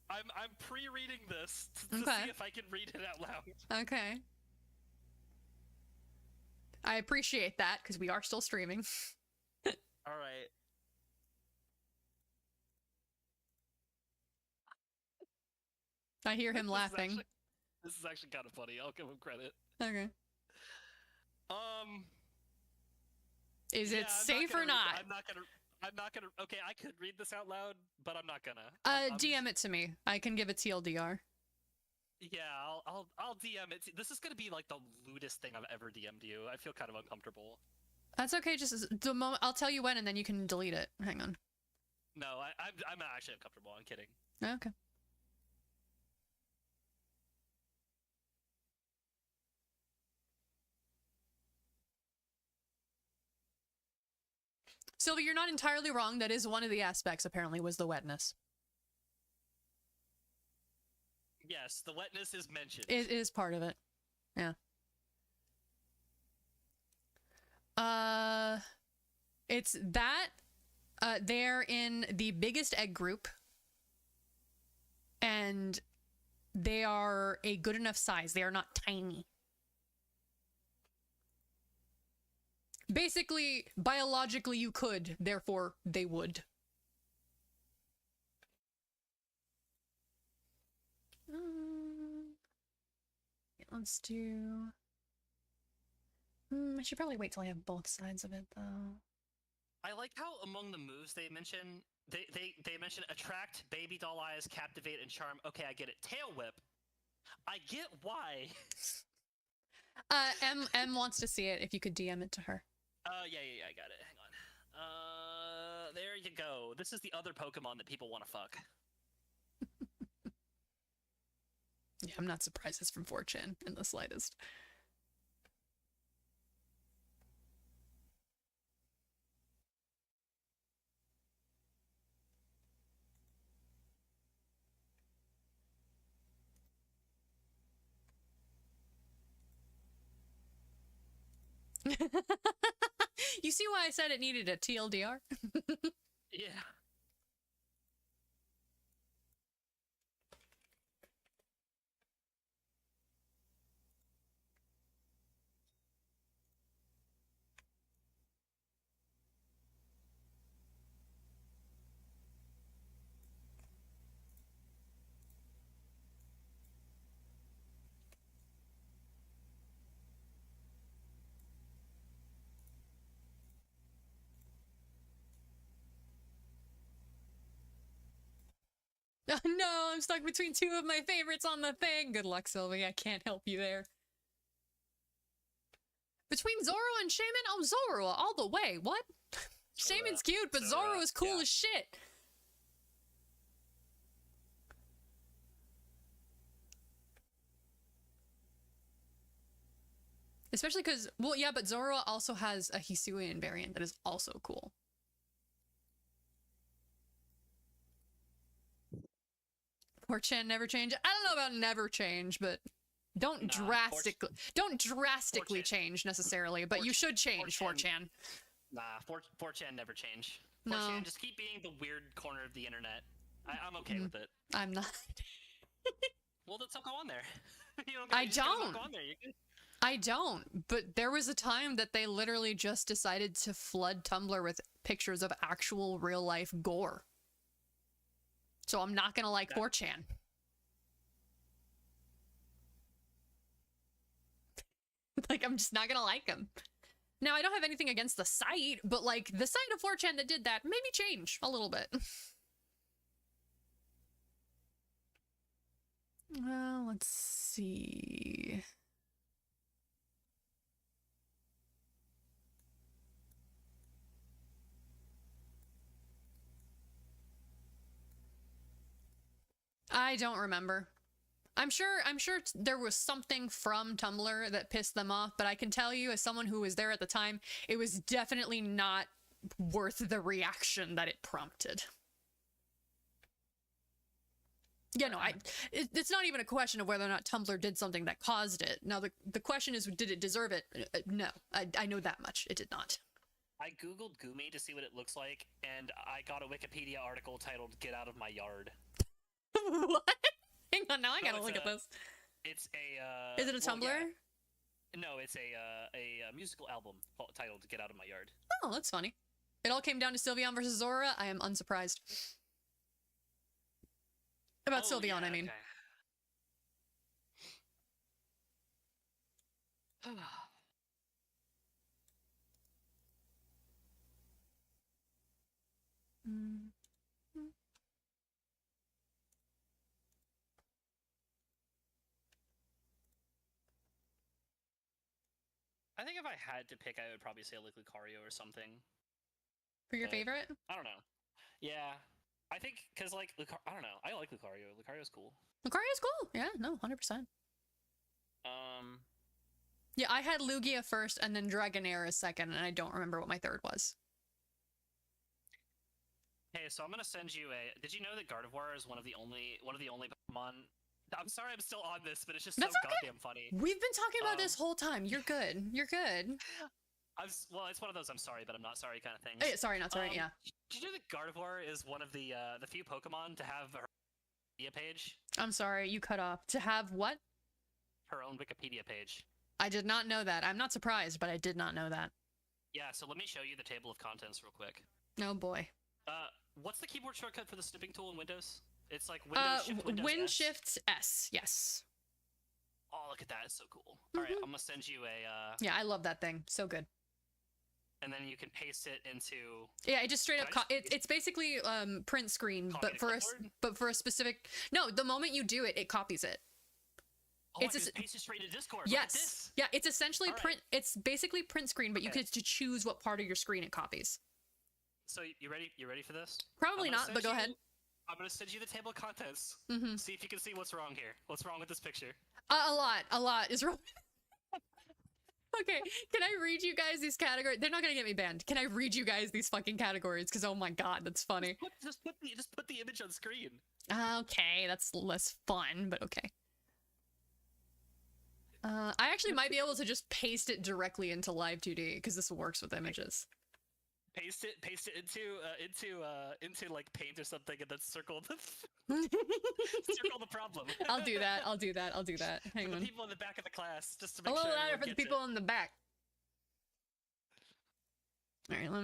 I'm pre-reading this to Okay. see if I can read it out loud. Okay. I appreciate that, because we are still streaming. Alright. I hear him laughing. This is actually kind of funny. I'll give him credit. Okay. Is Yeah, it safe or not? I'm not gonna. Okay, I could read this out loud, but I'm not gonna. DM it to me. I can give it TLDR. Yeah, I'll DM it. This is gonna be like the lewdest thing I've ever DM'd you. I feel kind of uncomfortable. That's okay. Just the moment I'll tell you when, and then you can delete it. Hang on. No, I'm actually uncomfortable. I'm kidding. Okay. Sylvie, you're not entirely wrong. That is one of the aspects, apparently, was the wetness. Yes, the wetness is mentioned. It is part of it. Yeah. It's that. They're in the biggest egg group. And they are a good enough size. They are not tiny. Basically, biologically you could, therefore they would. Let's do... I should probably wait till I have both sides of it, though. I like how among the moves they mention, they mention attract, baby doll eyes, captivate, and charm. Okay, I get it. Tail whip. I get why. M wants to see it, if you could DM it to her. Yeah, I got it. Hang on. There you go. This is the other Pokemon that people want to fuck. Yeah, I'm not surprised it's from 4chan in the slightest. You see why I said it needed a TLDR? Yeah. Oh, no, I'm stuck between two of my favorites on the thing. Good luck, Sylvie. I can't help you there. Between Zoro and Shaman? Oh, Zoro all the way. What? Shaman's cute, but Zoro is cool as shit. Especially because, well, yeah, but Zoro also has a Hisuian variant that is also cool. Or Chan never change. I don't know about never change, but don't drastically change necessarily. But you should change 4chan. Nah, 4chan never change. No. 4chan just keep being the weird corner of the internet. I'm okay with it. I'm not. Well, then don't go on there. I don't. I don't. But there was a time that they literally just decided to flood Tumblr with pictures of actual real life gore. So I'm not gonna like 4chan. Like, I'm just not gonna like them. Now, I don't have anything against the site, but like, the site of 4chan that did that, maybe change a little bit. Well, let's see. I don't remember. I'm sure there was something from Tumblr that pissed them off, but I can tell you, as someone who was there at the time, it was definitely not worth the reaction that it prompted. Yeah, no, it's not even a question of whether or not Tumblr did something that caused it. Now, the question is, did it deserve it? No, I know that much. It did not. I googled Gumi to see what it looks like, and I got a Wikipedia article titled "Get Out of My Yard." What? Hang on, now I gotta look at this. It's a. Is it a Tumblr? Yeah. No, it's a musical album titled "Get Out of My Yard." Oh, that's funny. It all came down to Sylveon versus Zora. I am unsurprised. About Sylveon, I mean. Okay. Mm. I think if I had to pick, I would probably say like Lucario or something. For your But- favorite? I don't know. Yeah, I think because like I don't know. I like Lucario. Lucario's cool. Lucario's cool. Yeah, no, 100%. Yeah, I had Lugia first and then Dragonair as second, and I don't remember what my third was. Hey, so I'm gonna send you a. Did you know that Gardevoir is one of the only Pokemon? I'm sorry, I'm still on this, but it's just so That's okay. goddamn funny. We've been talking about this whole time. You're good. You're good. Well, it's one of those I'm sorry, but I'm not sorry kind of things. Hey, sorry, not sorry. Yeah. Did you know that Gardevoir is one of the few Pokemon to have her Wikipedia page? I'm sorry, you cut off. To have what? Her own Wikipedia page. I did not know that. I'm not surprised, but I did not know that. Yeah, so let me show you the table of contents real quick. Oh boy. What's the keyboard shortcut for the snipping tool in Windows? It's like Windows Shift Windows Win S. Shift S. Yes. Oh, look at that! It's so cool. All right, I'm gonna send you a. Yeah, I love that thing. So good. And then you can paste it into. Yeah, it just straight up. Can I just- It's basically print screen, Copy but the for clipboard? a specific. No, the moment you do it, it copies it. Oh, It's I a- just paste it straight into Discord. Look at Yes. this. Yeah, it's essentially All right. print. It's basically print screen, but you Okay. get to choose what part of your screen it copies. So you ready? You ready for this? Probably I'm gonna not, but send go ahead. I'm gonna send you the table of contents. Mm-hmm. See if you can see what's wrong here. What's wrong with this picture? A lot is wrong. Okay, can I read you guys these categories? They're not gonna get me banned. Can I read you guys these fucking categories? Because oh my god, that's funny. Just put the image on screen. Okay, that's less fun, but okay. I actually might be able to just paste it directly into Live 2D because this works with images. Paste it into like Paint or something, and then circle the circle the problem. I'll do that. I'll do that. Hang For the on. people in the back of the class, just to A make little sure louder everyone for the gets people it. in the back. All right, let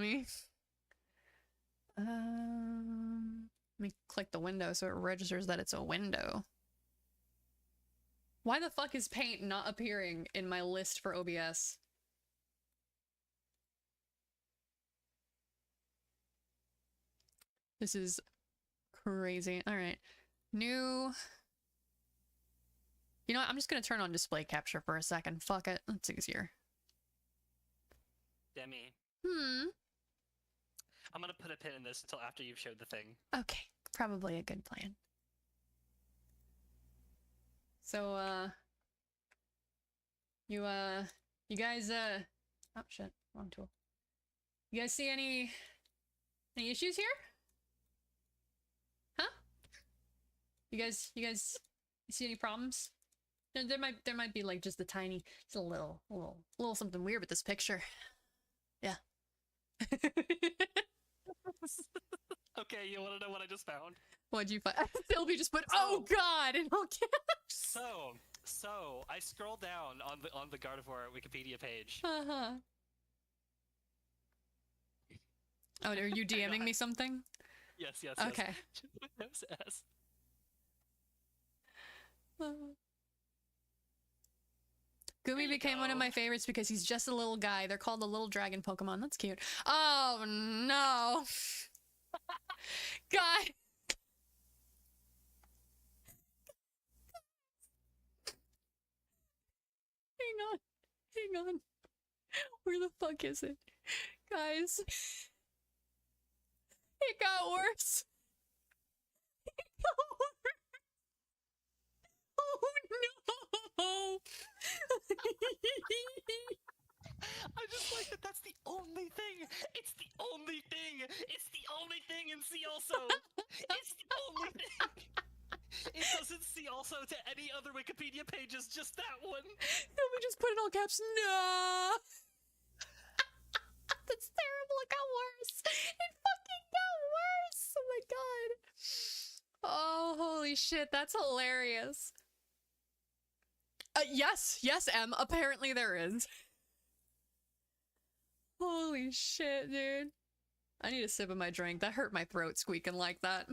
me click the window so it registers that it's a window. Why the fuck is Paint not appearing in my list for OBS? This is crazy. All right. New. You know what? I'm just gonna turn on display capture for a second. Fuck it. That's easier. Demi, Hmm. I'm gonna put a pin in this until after you've showed the thing. Okay. Probably a good plan. So, you guys, oh shit, wrong tool. You guys see any issues here? Huh? You guys see any problems? There might be like just a tiny, just a little something weird with this picture. Yeah. Okay, you want to know what I just found? What'd you find? Sylvie just put, oh god, and okay. So I scroll down on the Gardevoir Wikipedia page. Uh-huh. Oh, are you DMing me something? Yes. Okay. Windows S. Gumi became one of my favorites because he's just a little guy. They're called the little dragon Pokemon. That's cute. Oh no. God. Hang on. Where the fuck is it? Guys. It got worse. It got worse. Oh no. I just like that. That's the only thing. It's the only thing. It's the only thing in C also. It's the only thing. It doesn't see also to any other Wikipedia pages. Just that one. Let me just put it all caps. No. That's terrible. It got worse. It fucking got worse. Oh my god. Oh, holy shit. That's hilarious. Yes, Em. Apparently there is. Holy shit, dude. I need a sip of my drink. That hurt my throat squeaking like that.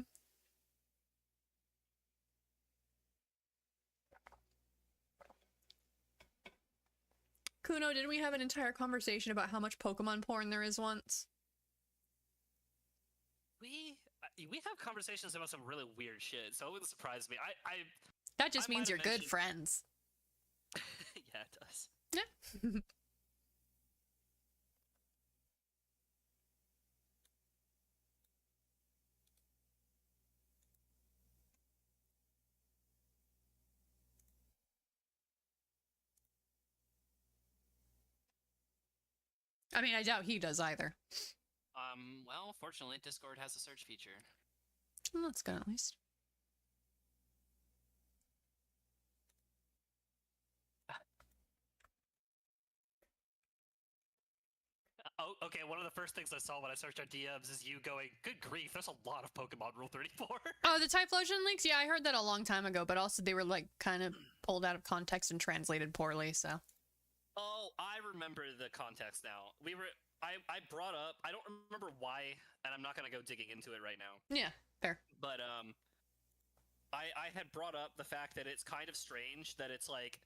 Kuno, didn't we have an entire conversation about how much Pokemon porn there is once? We have conversations about some really weird shit, so it wouldn't surprise me. That just I means might you're have good mentioned- friends. Yeah, it does. Yeah. I mean, I doubt he does either. Well, fortunately, Discord has a search feature. Well, that's good at least. Oh, okay, one of the first things I saw when I searched our DMs is you going, good grief, there's a lot of Pokemon Rule 34. Oh, the Typhlosion leaks? Yeah, I heard that a long time ago, but also they were, like, kind of pulled out of context and translated poorly, so. Oh, I remember the context now. I brought up, I don't remember why, and I'm not going to go digging into it right now. Yeah, fair. But, I had brought up the fact that it's kind of strange that it's, like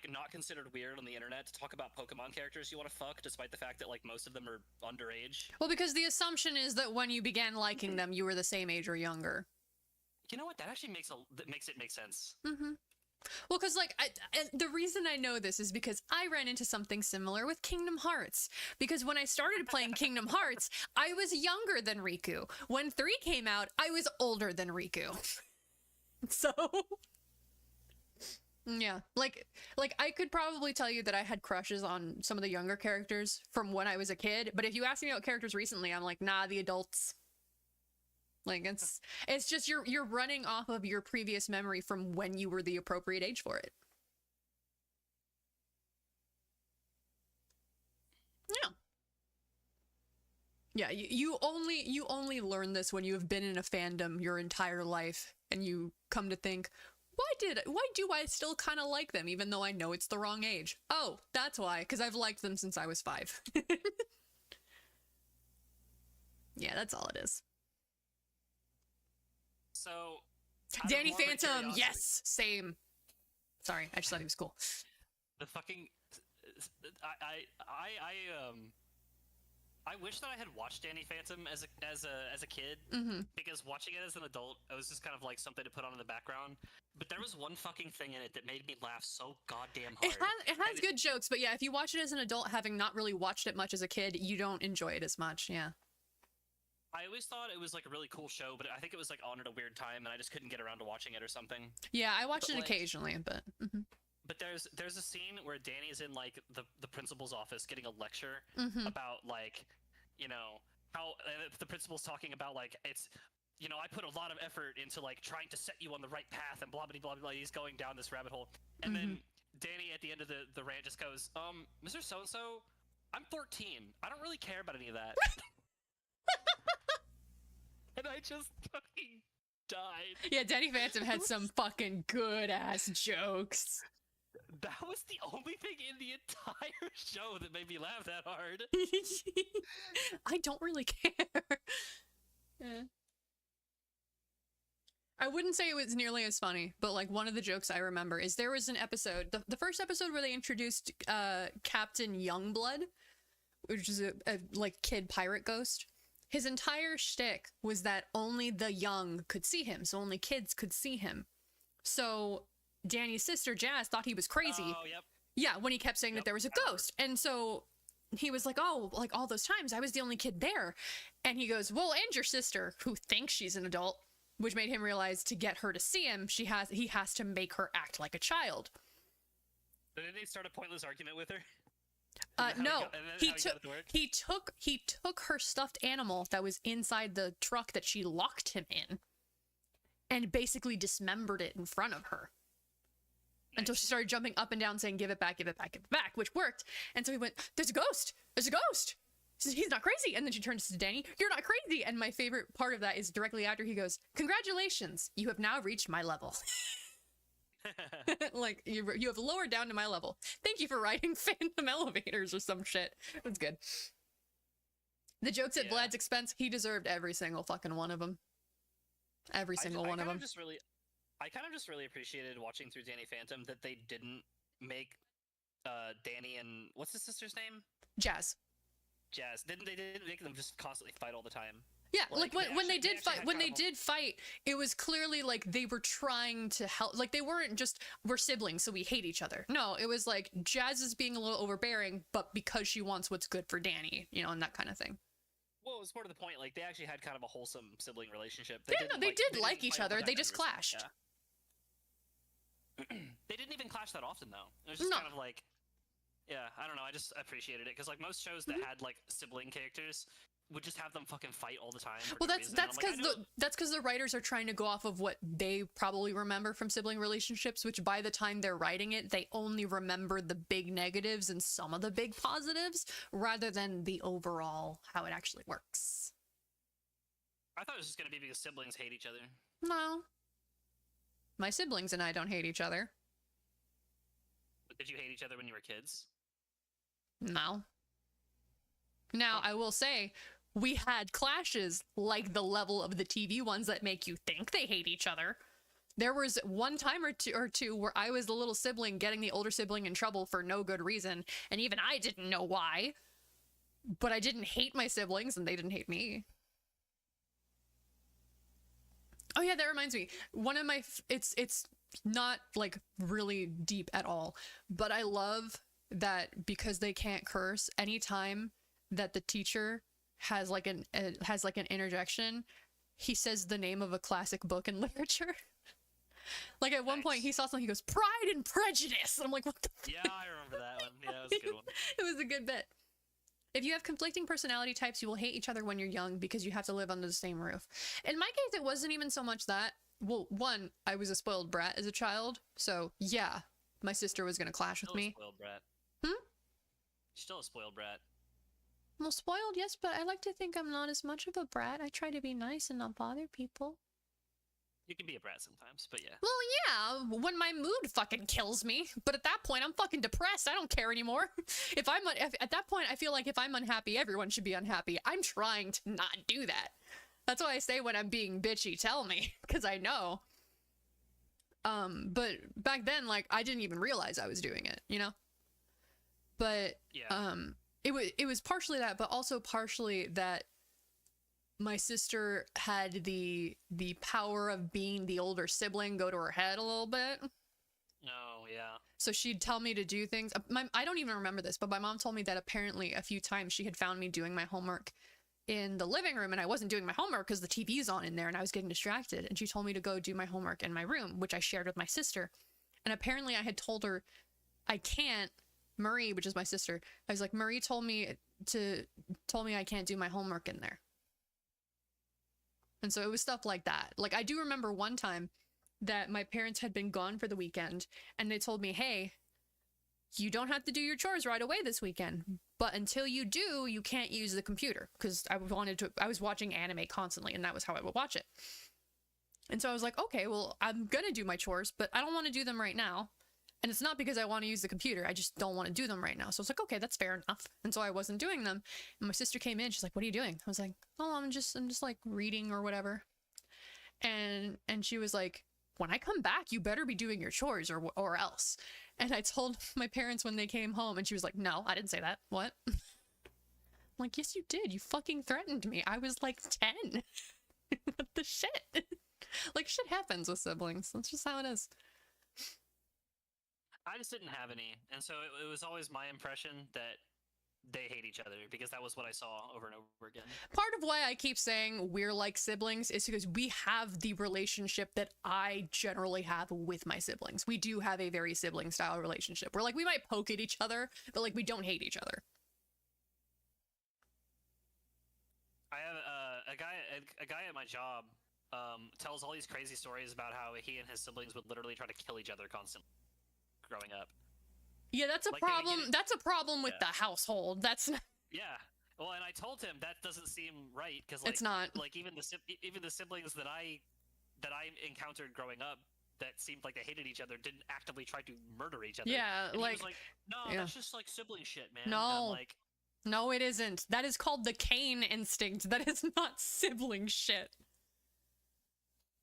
not considered weird on the internet to talk about Pokemon characters you want to fuck, despite the fact that, like, most of them are underage. Well, because the assumption is that when you began liking them, you were the same age or younger. You know what? That actually makes it make sense. Mm-hmm. Well, because, like, the reason I know this is because I ran into something similar with Kingdom Hearts. Because when I started playing Kingdom Hearts, I was younger than Riku. When 3 came out, I was older than Riku. So... yeah, like I could probably tell you that I had crushes on some of the younger characters from when I was a kid, but if you ask me about characters recently, I'm like, nah, the adults. Like, it's just you're running off of your previous memory from when you were the appropriate age for it. Yeah. Yeah, you only learn this when you have been in a fandom your entire life and you come to think, why do I still kind of like them even though I know it's the wrong age? Oh, that's why, because I've liked them since I was 5. Yeah, that's all it is. So, Danny morbid Phantom, curiosity, yes, same. Sorry, I just thought he was cool. The fucking, I wish that I had watched Danny Phantom as a kid, because watching it as an adult, it was just kind of like something to put on in the background. But there was one fucking thing in it that made me laugh so goddamn hard. It has good jokes, but yeah, if you watch it as an adult, having not really watched it much as a kid, you don't enjoy it as much. Yeah. I always thought it was like a really cool show, but I think it was like on at a weird time, and I just couldn't get around to watching it or something. Yeah, I watched But, it like, occasionally, but. But there's a scene where Danny's in like the principal's office getting a lecture about like, you know, how the principal's talking about like it's, you know, I put a lot of effort into like trying to set you on the right path and blah blah blah blah. He's going down this rabbit hole, and then Danny at the end of the rant just goes, Mr. So and So, I'm 14. I don't really care about any of that. And I just fucking died. Yeah, Danny Phantom had some fucking good ass jokes. That was the only thing in the entire show that made me laugh that hard. I don't really care. Yeah. I wouldn't say it was nearly as funny, but like one of the jokes I remember is there was an episode, the first episode where they introduced Captain Youngblood, which is a like kid pirate ghost. His entire shtick was that only the young could see him, so only kids could see him. So Danny's sister, Jazz, thought he was crazy. Oh, yep. Yeah, when he kept saying that there was a ghost. And so he was like, oh, like all those times, I was the only kid there. And he goes, well, and your sister, who thinks she's an adult, which made him realize to get her to see him, he has to make her act like a child. Didn't he start a pointless argument with her? No, he took her stuffed animal that was inside the truck that she locked him in and basically dismembered it in front of her. Nice. Until she started jumping up and down saying, give it back, give it back, give it back, which worked. And so he went, there's a ghost, there's a ghost. She says, he's not crazy. And then she turns to Danny, you're not crazy. And my favorite part of that is directly after he goes, congratulations, you have now reached my level. Like, you have lowered down to my level. Thank you for riding phantom elevators or some shit. That's good. The jokes at Vlad's expense, he deserved every single fucking one of them. Every single one of them. I kind of just really appreciated watching through Danny Phantom that they didn't make Danny and what's his sister's name? Jazz. Jazz. They didn't make them just constantly fight all the time. Yeah, like when they did actually fight, had when kind they of did fight, it was clearly like they were trying to help. Like they weren't just we're siblings, so we hate each other. No, it was like Jazz is being a little overbearing, but because she wants what's good for Danny, you know, and that kind of thing. Well, it was more to the point. Like they actually had kind of a wholesome sibling relationship. Yeah, no, they did like didn't each fight all the other. time, They but just there was- clashed. Yeah. They didn't even clash that often, though. It was just No. kind of like, yeah, I don't know. I just appreciated it because like most shows that had like sibling characters would just have them fucking fight all the time. For Well, no that's reason. that's And I'm because like, that's because the writers are trying to go off of what they probably remember from sibling relationships, which by the time they're writing it, they only remember the big negatives and some of the big positives, rather than the overall how it actually works. I thought it was just gonna be because siblings hate each other. No, my siblings and I don't hate each other. But did you hate each other when you were kids? No. Now, I will say, we had clashes like the level of the TV ones that make you think they hate each other. There was one time or two where I was the little sibling getting the older sibling in trouble for no good reason, and even I didn't know why. But I didn't hate my siblings, and they didn't hate me. Oh yeah, that reminds me. One of my it's not like really deep at all, but I love that because they can't curse, anytime that the teacher has like an interjection, he says the name of a classic book in literature. Like at one point he saw something, he goes, Pride and Prejudice. And I'm like, what the fuck? Yeah, I remember that one. Yeah, it was a good one. It was a good bit. If you have conflicting personality types, you will hate each other when you're young because you have to live under the same roof. In my case, it wasn't even so much that. Well, one, I was a spoiled brat as a child, so yeah, my sister was gonna clash with Still a me. spoiled brat. Hmm? Still a spoiled brat. Well, spoiled, yes, but I like to think I'm not as much of a brat. I try to be nice and not bother people. You can be a brat sometimes, but yeah. Well, yeah, when my mood fucking kills me. But at that point, I'm fucking depressed. I don't care anymore. If at that point, I feel like if I'm unhappy, everyone should be unhappy. I'm trying to not do that. That's why I say when I'm being bitchy, tell me, because I know. But back then, like, I didn't even realize I was doing it, you know? But, Yeah. it was partially that, but also partially that my sister had the power of being the older sibling go to her head a little bit. Oh, yeah. So she'd tell me to do things. I don't even remember this, but my mom told me that apparently a few times she had found me doing my homework in the living room, and I wasn't doing my homework because the TV's on in there and I was getting distracted. And she told me to go do my homework in my room, which I shared with my sister. And apparently I had told her I can't. Marie, which is my sister, I was like, Marie told me I can't do my homework in there. And so it was stuff like that. Like, I do remember one time that my parents had been gone for the weekend, and they told me, hey, you don't have to do your chores right away this weekend, but until you do, you can't use the computer, because I was watching anime constantly, and that was how I would watch it. And so I was like, okay, well, I'm gonna do my chores, but I don't want to do them right now. And it's not because I want to use the computer. I just don't want to do them right now. So it's like, okay, that's fair enough. And so I wasn't doing them. And my sister came in. She's like, what are you doing? I was like, oh, I'm just like reading or whatever. And she was like, when I come back, you better be doing your chores or else. And I told my parents when they came home, and she was like, no, I didn't say that. What? I'm like, yes, you did. You fucking threatened me. I was like 10. What the shit? Like, shit happens with siblings. That's just how it is. I just didn't have any, and so it was always my impression that they hate each other because that was what I saw over and over again. Part of why I keep saying we're like siblings is because we have the relationship that I generally have with my siblings. We do have a very sibling style relationship where like we might poke at each other, but like we don't hate each other. I have a guy at my job tells all these crazy stories about how he and his siblings would literally try to kill each other constantly growing up. Yeah, that's a Like, they would problem. get it- That's a problem with Yeah. the household. That's not, Yeah. Well, and I told him that doesn't seem right because like it's not. like even the siblings that I encountered growing up that seemed like they hated each other didn't actively try to murder each other. Yeah, And he like, was like, no, yeah. that's just like sibling shit, man. And No. I'm like, No, it isn't. That is called the Cain instinct. That is not sibling shit.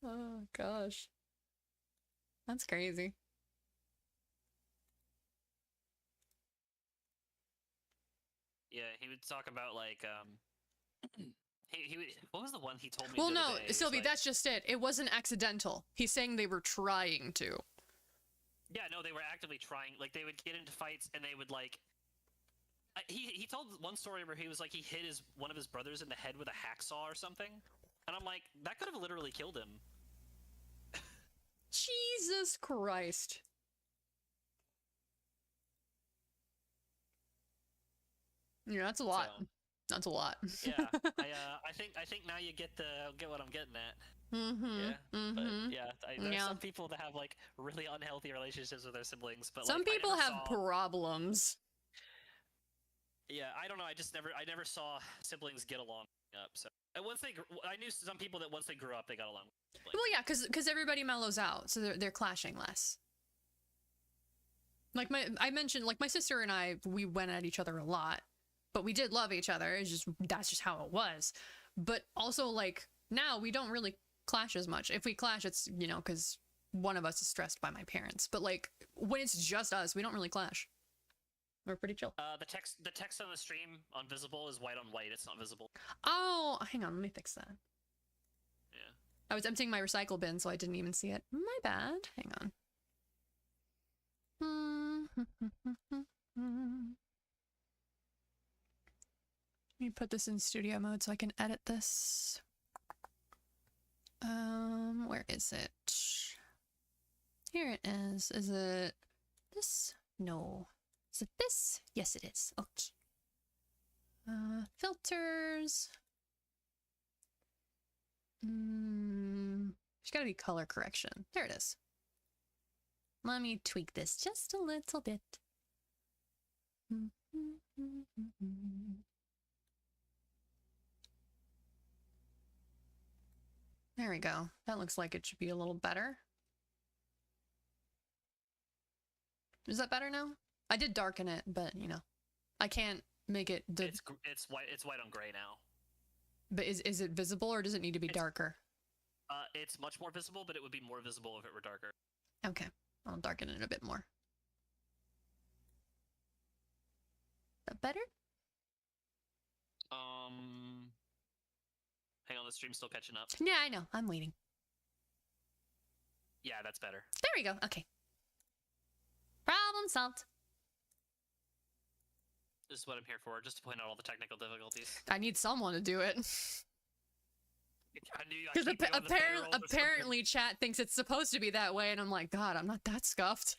Oh gosh. That's crazy. Yeah, he would talk about like what was the one he told me? Well, the other no, day? He was Sylvie, like, that's just it. It wasn't accidental. He's saying they were trying to. yeah, no, they were actively trying. Like they would get into fights and they would like. He told one story where he was like he hit one of his brothers in the head with a hacksaw or something, and I'm like that could have literally killed him. Jesus Christ. Yeah, that's a lot. So, That's a lot. yeah, I think now you get what I'm getting at. Mm-hmm. Yeah, but Mm-hmm. yeah, there's Yeah. some people that have like really unhealthy relationships with their siblings, but Some like, people I never have saw, problems. Yeah, I don't know. I never saw siblings get along up. So and I knew some people that once they grew up, they got along. Well, yeah, because everybody mellows out, so they're clashing less. Like I mentioned, like my sister and I, we went at each other a lot, but we did love each other. That's just how it was. But also, like now we don't really clash as much. If we clash, it's because one of us is stressed by my parents. But like when it's just us, we don't really clash. We're pretty chill. The text on the stream on visible is white on white. It's not visible. Oh, hang on, let me fix that. Yeah. I was emptying my recycle bin, so I didn't even see it. My bad. Hang on. Let me put this in studio mode so I can edit this. Where is it? Here it is. Is it this? No. Is it this? Yes, it is. Okay. Filters. There's gotta be color correction. There it is. Let me tweak this just a little bit. There we go. That looks like it should be a little better. Is that better now? I did darken it, but I can't make it. It's white. It's white on gray now. But is it visible or does it need to be darker? It's much more visible, but it would be more visible if it were darker. Okay, I'll darken it a bit more. That better? Hang on, the stream's still catching up. Yeah, I know. I'm waiting. Yeah, that's better. There we go. Okay. Problem solved. This is what I'm here for, just to point out all the technical difficulties. I need someone to do it. Because apparently chat thinks it's supposed to be that way, and I'm like, God, I'm not that scuffed.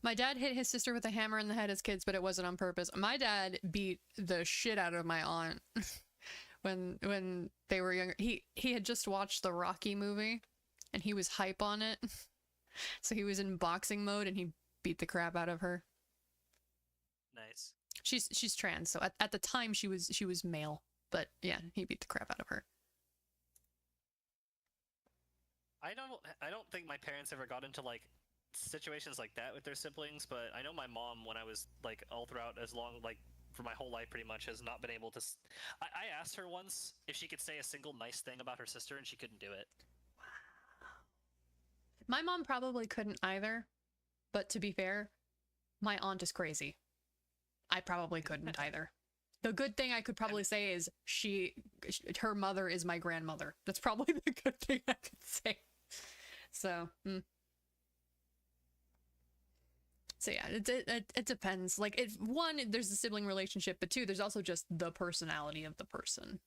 My dad hit his sister with a hammer in the head as kids, but it wasn't on purpose. My dad beat the shit out of my aunt when they were younger. He had just watched the Rocky movie, and he was hype on it. So he was in boxing mode, and he beat the crap out of her. Nice. She's trans, so at the time she was male, but yeah, he beat the crap out of her. I don't think my parents ever got into like situations like that with their siblings, but I know my mom, when I was like all throughout as long like for my whole life pretty much, has not been able to. I asked her once if she could say a single nice thing about her sister, and she couldn't do it. Wow. My mom probably couldn't either, but to be fair, my aunt is crazy. I probably couldn't either. The good thing I could probably say is her mother is my grandmother. That's probably the good thing I could say. So, So yeah, it depends. Like, one, there's the sibling relationship, but two, there's also just the personality of the person.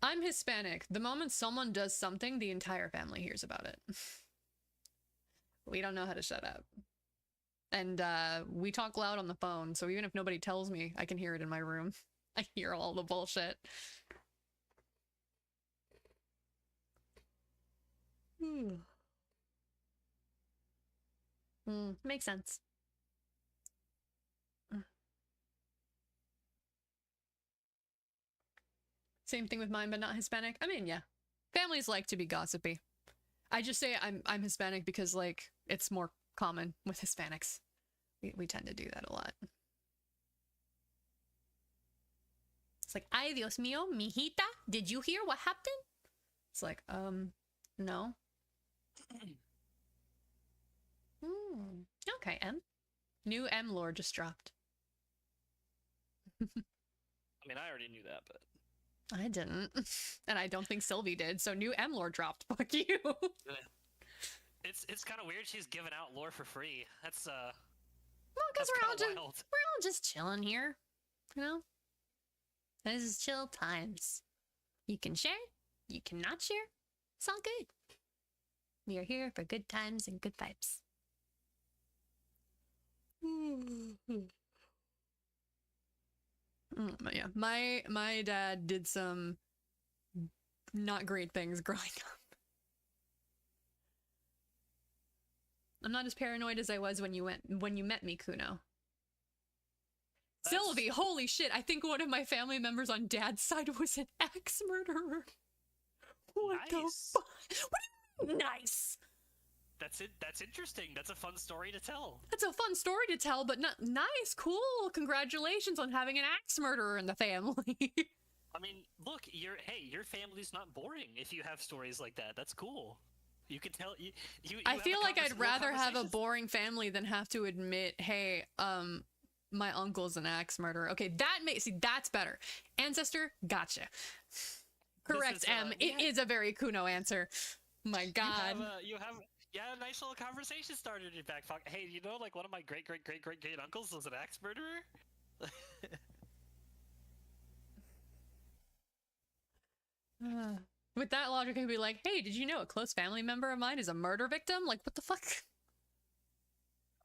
I'm Hispanic. The moment someone does something, the entire family hears about it. We don't know how to shut up. And we talk loud on the phone, so even if nobody tells me, I can hear it in my room. I hear all the bullshit. Makes sense. Same thing with mine, but not Hispanic. I mean, yeah. Families like to be gossipy. I just say I'm Hispanic because, like, it's more common with Hispanics. We tend to do that a lot. It's like, ay, Dios mío, mijita, did you hear what happened? It's like, no. Okay, M. New M lore just dropped. I mean, I already knew that, but I didn't. And I don't think Sylvie did, so new M lore dropped. Fuck you. it's kind of weird she's giving out lore for free. That's Well, because that's we're kinda all wild. just chilling here. You know? This is chill times. You can share, you cannot share. It's all good. We are here for good times and good vibes. But yeah, my dad did some not great things growing up. I'm not as paranoid as I was when you met me, Kuno. Sylvie, holy shit! I think one of my family members on dad's side was an axe murderer. What Nice. the fuck? What do you mean, nice? That's it. That's interesting. That's a fun story to tell. That's a fun story to tell, but not nice, cool. Congratulations on having an axe murderer in the family. I mean, look, your family's not boring if you have stories like that. That's cool. You can tell you I have feel a like I'd rather have a conversations. boring family than have to admit, hey, my uncle's an axe murderer. Okay, that's better. Ancestor, gotcha. Correct, M. It is a very Kuno answer. My God. You have a nice little conversation started in your back pocket. Hey, you know, like one of my great uncles was an axe murderer. With that logic, I'd be like, hey, did you know a close family member of mine is a murder victim? Like, what the fuck?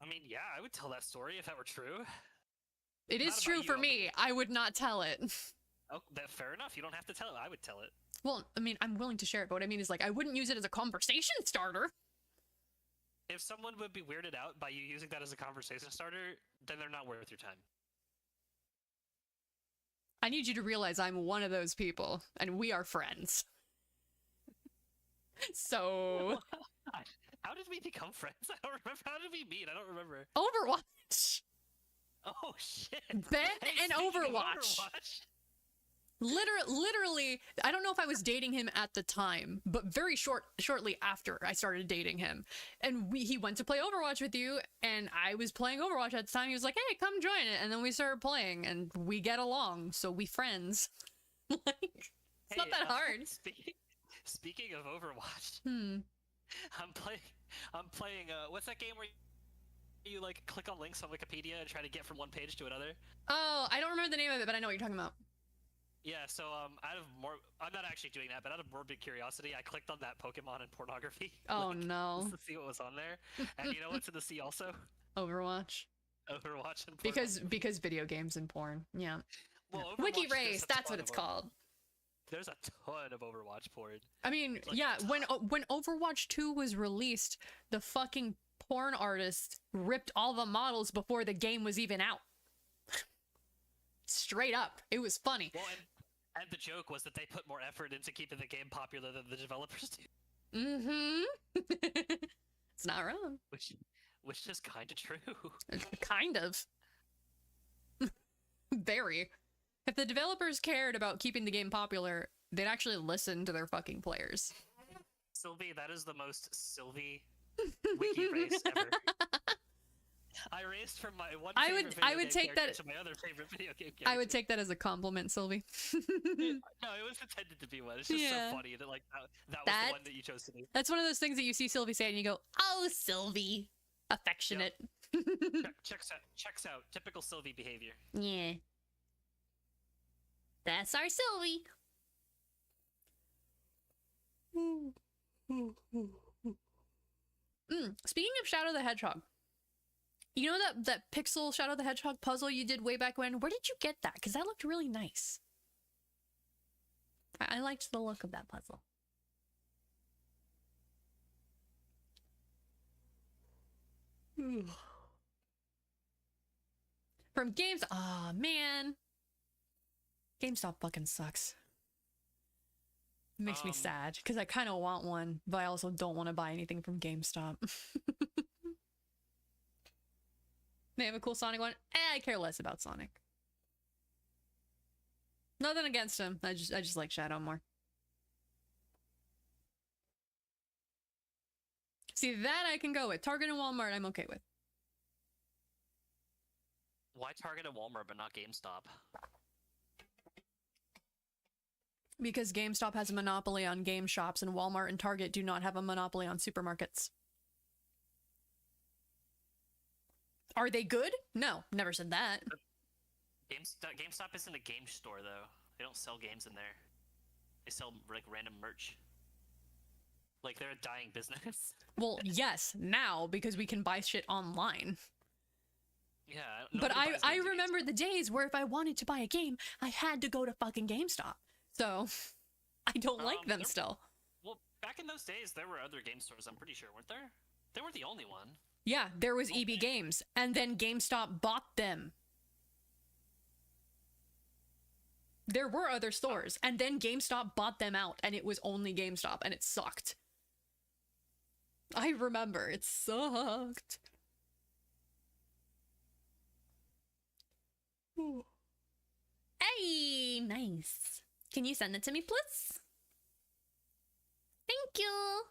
I mean, yeah, I would tell that story if that were true. It Not is about true you, for I me. mean. I would not tell it. Oh, that fair enough. You don't have to tell it. I would tell it. Well, I mean, I'm willing to share it, but what I mean is, like, I wouldn't use it as a conversation starter. If someone would be weirded out by you using that as a conversation starter, then they're not worth your time. I need you to realize I'm one of those people, and we are friends. So... How did we become friends? I don't remember. How did we meet? I don't remember. Overwatch! Oh, shit. Ben Hey, and speaking of Overwatch. Literally, I don't know if I was dating him at the time, but very shortly after I started dating him. And he went to play Overwatch with you, and I was playing Overwatch at the time. He was like, hey, come join it. And then we started playing, and we get along, so we friends. Like, it's not that hard. Speaking of Overwatch, I'm playing, what's that game where you, like, click on links on Wikipedia and try to get from one page to another? Oh, I don't remember the name of it, but I know what you're talking about. Yeah, so, I'm not actually doing that, but out of morbid curiosity, I clicked on that Pokemon and pornography. Oh, link no. Just to see what was on there. And you know what's in the sea also? Overwatch. Overwatch and porn. Because video games and porn. Yeah. Well, Wiki Overwatch, Race, there's a that's ton what it's of called. There's a ton of Overwatch porn. I mean, Like, yeah, when Overwatch 2 was released, the fucking porn artist ripped all the models before the game was even out. Straight up. It was funny. Well, and the joke was that they put more effort into keeping the game popular than the developers do. Mm-hmm. It's not wrong. Which is kind of true. Kind of. Very. If the developers cared about keeping the game popular, they'd actually listen to their fucking players. Sylvie, that is the most Sylvie wiki race ever. I raced from my one I favorite would- video I would game take character that- to my other favorite video game character. I would take that as a compliment, Sylvie. No, it was intended to be one. It's just Yeah. so funny that, like, that was That- the one that you chose to do. That's one of those things that you see Sylvie say and you go, oh, Sylvie. Affectionate. Checks out. Typical Sylvie behavior. Yeah. That's our Sylvie. Speaking of Shadow the Hedgehog, you know that pixel Shadow the Hedgehog puzzle you did way back when? Where did you get that? Because that looked really nice. I liked the look of that puzzle. From games. Aw, man. GameStop fucking sucks. It makes me sad because I kind of want one, but I also don't want to buy anything from GameStop. They have a cool Sonic one. I care less about Sonic. Nothing against him. I just like Shadow more. See, that I can go with. Target and Walmart, I'm okay with. Why Target and Walmart but not GameStop? Because GameStop has a monopoly on game shops, and Walmart and Target do not have a monopoly on supermarkets. Are they good? No, never said that. GameStop isn't a game store, though. They don't sell games in there. They sell, like, random merch. Like, they're a dying business. Well, yes, now, because we can buy shit online. Yeah. But nobody buys I games remember the days where if I wanted to buy a game, I had to go to fucking GameStop. So, I don't like them still. Well, back in those days, there were other game stores, I'm pretty sure, weren't there? They weren't the only one. Yeah, there was EB Games, and then GameStop bought them. There were other stores, and then GameStop bought them out, and it was only GameStop, and it sucked. I remember, it sucked. Ooh. Hey, nice. Can you send it to me, please? Thank you.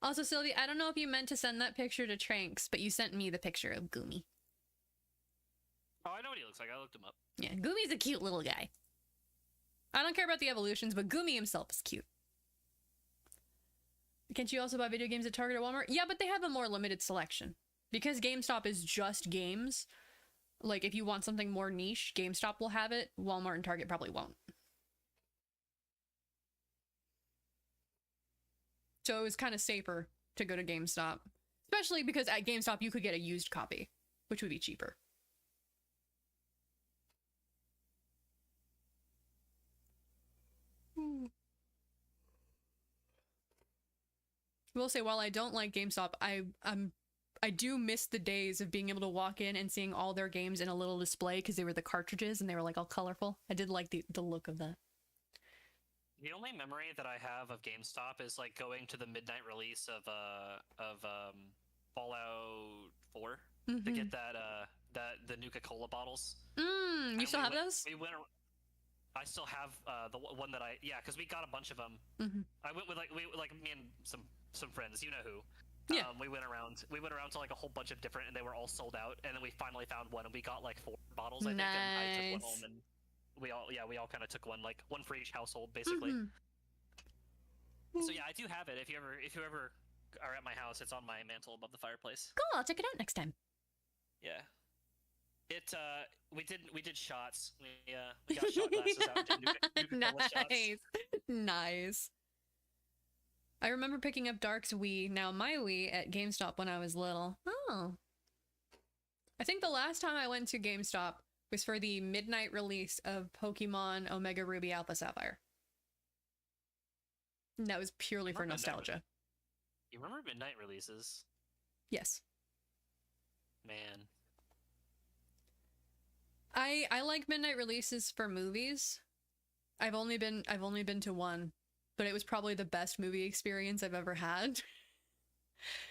Also, Sylvie, I don't know if you meant to send that picture to Tranks, but you sent me the picture of Gumi. Oh, I know what he looks like. I looked him up. Yeah, Gumi's a cute little guy. I don't care about the evolutions, but Gumi himself is cute. Can't you also buy video games at Target or Walmart? Yeah, but they have a more limited selection. Because GameStop is just games, like if you want something more niche, GameStop will have it. Walmart and Target probably won't. So it was kind of safer to go to GameStop. Especially because at GameStop you could get a used copy, which would be cheaper. Will say, while I don't like GameStop, I do miss the days of being able to walk in and seeing all their games in a little display because they were the cartridges and they were like all colorful. I did like the look of that. The only memory that I have of GameStop is like going to the midnight release of Fallout 4 to get the Nuka-Cola bottles. You still have those? I still have the one that because we got a bunch of them. I went with me and some friends, you know who. Yeah. We went around to like a whole bunch of different, and they were all sold out. And then we finally found one, and we got like 4 bottles, I think. And I took one home, and we all kind of took one, like one for each household, basically. So yeah, I do have it. If you ever are at my house, it's on my mantle above the fireplace. Cool, I'll check it out next time. Yeah. We did shots. We got shot glasses out. And did Nuka-Cola shots. Nice. I remember picking up Dark's Wii, now my Wii, at GameStop when I was little. Oh. I think the last time I went to GameStop was for the midnight release of Pokemon Omega Ruby Alpha Sapphire. And that was purely for nostalgia. You remember midnight releases? Yes. Man. I like midnight releases for movies. I've only been to one, but it was probably the best movie experience I've ever had.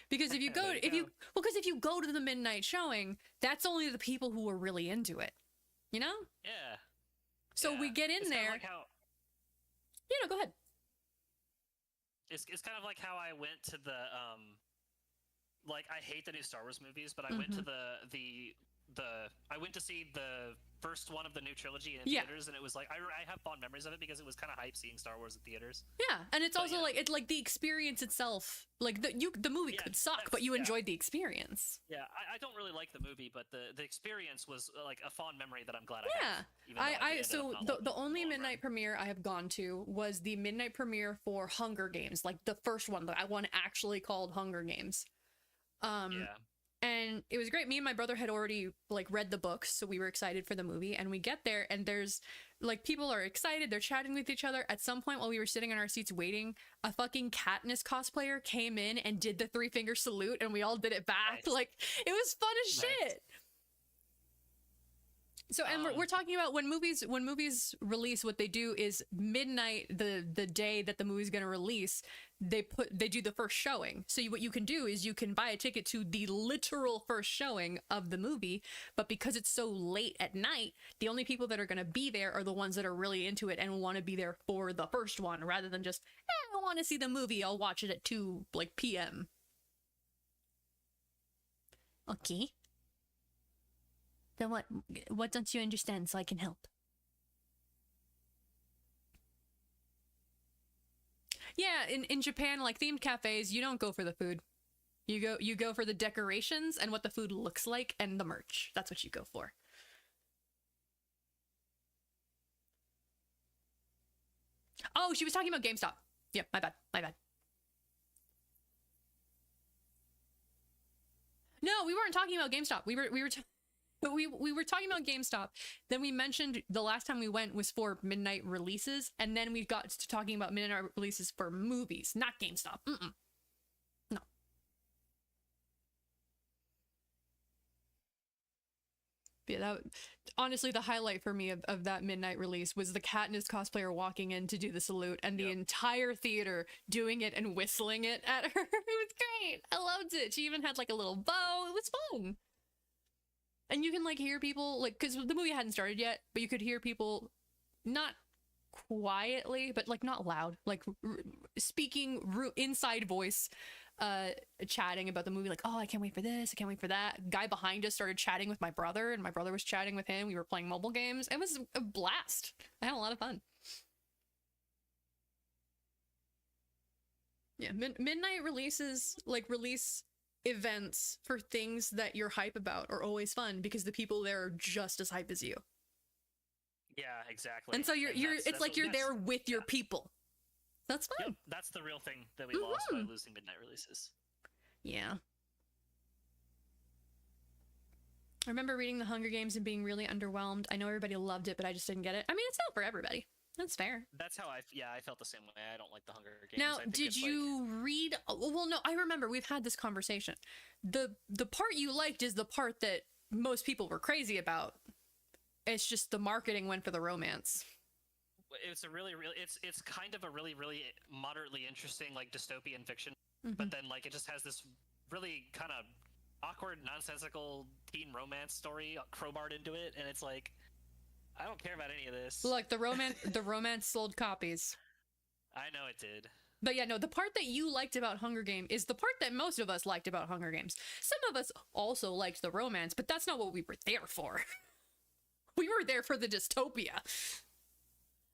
Because if you go to the midnight showing, that's only the people who are really into it. You know? Yeah. So we get in there. Like how... Yeah, no, go ahead. It's kind of like how I went to the like I hate the new Star Wars movies, but I went to I went to see the first one of the new trilogy in theaters, and it was like I have fond memories of it because it was kind of hype seeing Star Wars in theaters. Yeah, and it's also like it's like the experience itself. Like the movie could suck, but you enjoyed the experience. Yeah, I don't really like the movie, but the experience was like a fond memory that I'm glad I have. So the only midnight premiere I have gone to was the midnight premiere for Hunger Games, like the first one, the one actually called Hunger Games. And it was great. Me and my brother had already like read the books, so we were excited for the movie. And we get there, and there's like people are excited. They're chatting with each other. At some point, while we were sitting in our seats waiting, a fucking Katniss cosplayer came in and did the 3-finger salute, and we all did it back. Nice. Like it was fun as shit. So, and we're talking about when movies release, what they do is midnight, the day that the movie's going to release, they do the first showing. So what you can do is you can buy a ticket to the literal first showing of the movie, but because it's so late at night, the only people that are going to be there are the ones that are really into it and want to be there for the first one, rather than just, I want to see the movie, I'll watch it at 2 p.m. Okay. Then what don't you understand so I can help? Yeah, in Japan, like themed cafes, you don't go for the food. You go for the decorations and what the food looks like and the merch. That's what you go for. Oh, she was talking about GameStop. Yeah, my bad. My bad. No, we weren't talking about GameStop. We were talking about GameStop. Then we mentioned the last time we went was for midnight releases, and then we got to talking about midnight releases for movies, not GameStop. No. Yeah, that honestly the highlight for me of that midnight release was the Katniss cosplayer walking in to do the salute, and the entire theater doing it and whistling it at her. It was great. I loved it. She even had like a little bow. It was fun. And you can like hear people like, because the movie hadn't started yet, but you could hear people not quietly, but like not loud, like speaking inside voice, chatting about the movie. Like, oh, I can't wait for this. I can't wait for that. Guy behind us started chatting with my brother, and my brother was chatting with him. We were playing mobile games. It was a blast. I had a lot of fun. Yeah, midnight releases, like release events for things that you're hype about are always fun because the people there are just as hype as you. Yeah, exactly. And so it's like you're there with your people. That's fun. Yep, that's the real thing that we lost by losing midnight releases. Yeah. I remember reading The Hunger Games and being really underwhelmed. I know everybody loved it, but I just didn't get it. I mean, it's not for everybody. That's fair. That's how I felt the same way. I don't like the Hunger Games. Now, did you read? Well, no, I remember we've had this conversation. The part you liked is the part that most people were crazy about. It's just the marketing went for the romance. It's a really it's kind of a really moderately interesting like dystopian fiction, but then like it just has this really kind of awkward, nonsensical teen romance story crowbarred into it, and it's like, I don't care about any of this. Look, the romance sold copies. I know it did. But yeah, no, the part that you liked about Hunger Games is the part that most of us liked about Hunger Games. Some of us also liked the romance, but that's not what we were there for. We were there for the dystopia.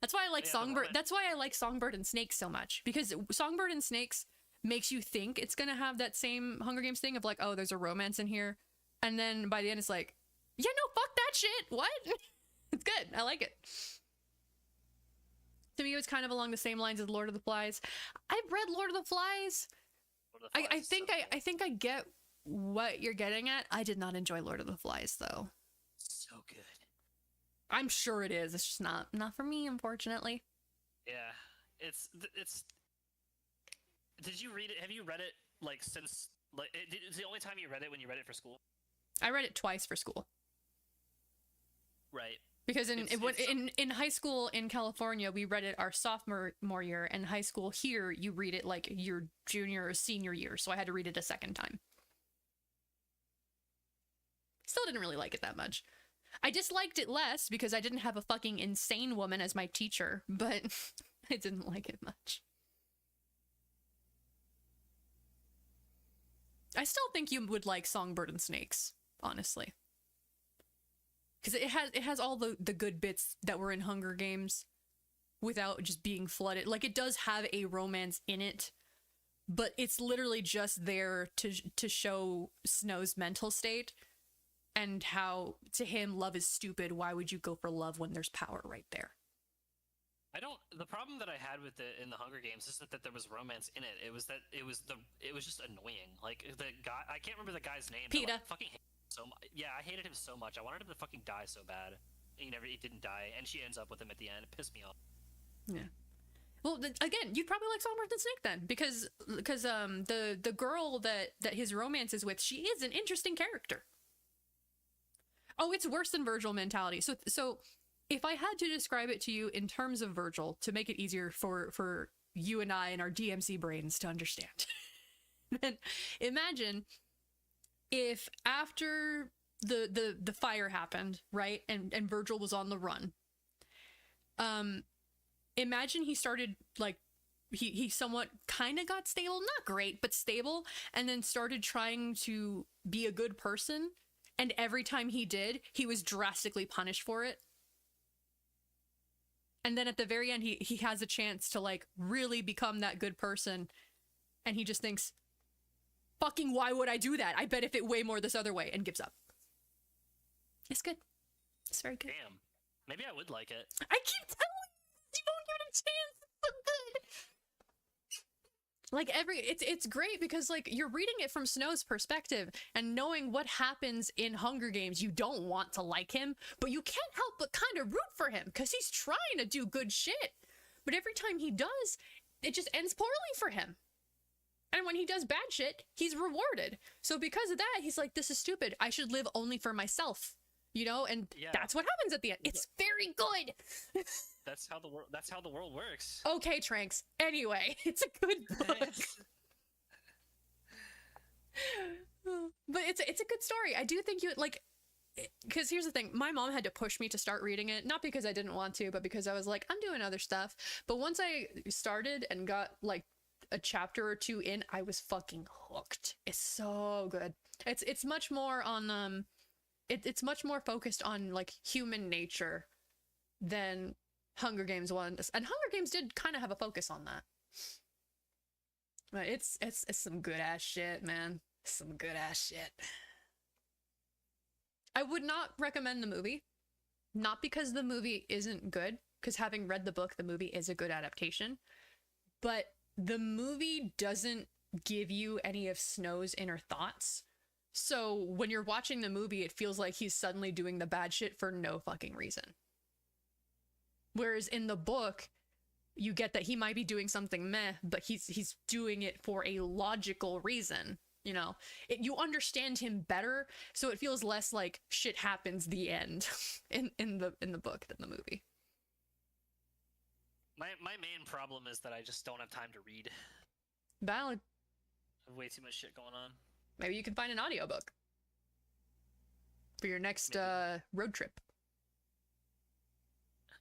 That's why I like Songbird. That's why I like Songbird and Snakes so much, because Songbird and Snakes makes you think it's gonna have that same Hunger Games thing of like, oh, there's a romance in here, and then by the end it's like, yeah, no, fuck that shit. What? It's good. I like it. To me, it was kind of along the same lines as Lord of the Flies. I've read Lord of the Flies. I think I get what you're getting at. I did not enjoy Lord of the Flies though. So good. I'm sure it is. It's just not for me, unfortunately. Yeah, it's. Did you read it? Have you read it like since like? Is the only time you read it when you read it for school? I read it twice for school. Right. Because in high school in California, we read it our sophomore year, and high school here, you read it like your junior or senior year. So I had to read it a second time. Still didn't really like it that much. I disliked it less because I didn't have a fucking insane woman as my teacher, but I didn't like it much. I still think you would like Songbird and Snakes, honestly. Because it has all the good bits that were in Hunger Games without just being flooded. Like, it does have a romance in it, but it's literally just there to show Snow's mental state and how, to him, love is stupid. Why would you go for love when there's power right there? The problem that I had with it in the Hunger Games isn't that there was romance in it. It was that it was just annoying. Like, the guy, I can't remember the guy's name. PETA. Fucking so much. Yeah, I hated him so much. I wanted him to fucking die so bad. He didn't die, and she ends up with him at the end. It pissed me off. Yeah. Well, again, you'd probably like Songbird and Snake then, because the girl that his romance is with, she is an interesting character. Oh, it's worse than Virgil mentality. So if I had to describe it to you in terms of Virgil to make it easier for you and I and our DMC brains to understand. Then imagine if after the fire happened, right, and Virgil was on the run. Imagine he started like he somewhat kind of got stable, not great, but stable, and then started trying to be a good person, and every time he did, he was drastically punished for it. And then at the very end, he has a chance to like really become that good person, and he just thinks, fucking why would I do that? I benefit way more this other way, and gives up. It's good. It's very good. Damn. Maybe I would like it. I keep telling you, don't give it a chance. It's so good. Like it's great because like you're reading it from Snow's perspective and knowing what happens in Hunger Games. You don't want to like him, but you can't help but kind of root for him because he's trying to do good shit. But every time he does, it just ends poorly for him. And when he does bad shit, he's rewarded. So because of that, he's like, this is stupid. I should live only for myself. You know, and that's what happens at the end. It's very good. That's how the world works. Okay, Tranks. Anyway, it's a good book. But it's a good story. I do think you like, because here's the thing. My mom had to push me to start reading it, not because I didn't want to, but because I was like, I'm doing other stuff. But once I started and got like a chapter or two in, I was fucking hooked. It's so good. It's much more on it's much more focused on like human nature than Hunger Games was, and Hunger Games did kind of have a focus on that. But it's some good ass shit, man. Some good ass shit. I would not recommend the movie, not because the movie isn't good, because having read the book, the movie is a good adaptation, but the movie doesn't give you any of Snow's inner thoughts. So when you're watching the movie, it feels like he's suddenly doing the bad shit for no fucking reason. Whereas in the book, you get that he might be doing something meh, but he's doing it for a logical reason. You know, you understand him better, so it feels less like shit happens the end in the book than the movie. My main problem is that I just don't have time to read. Valid. I have way too much shit going on. Maybe you can find an audiobook for your next road trip.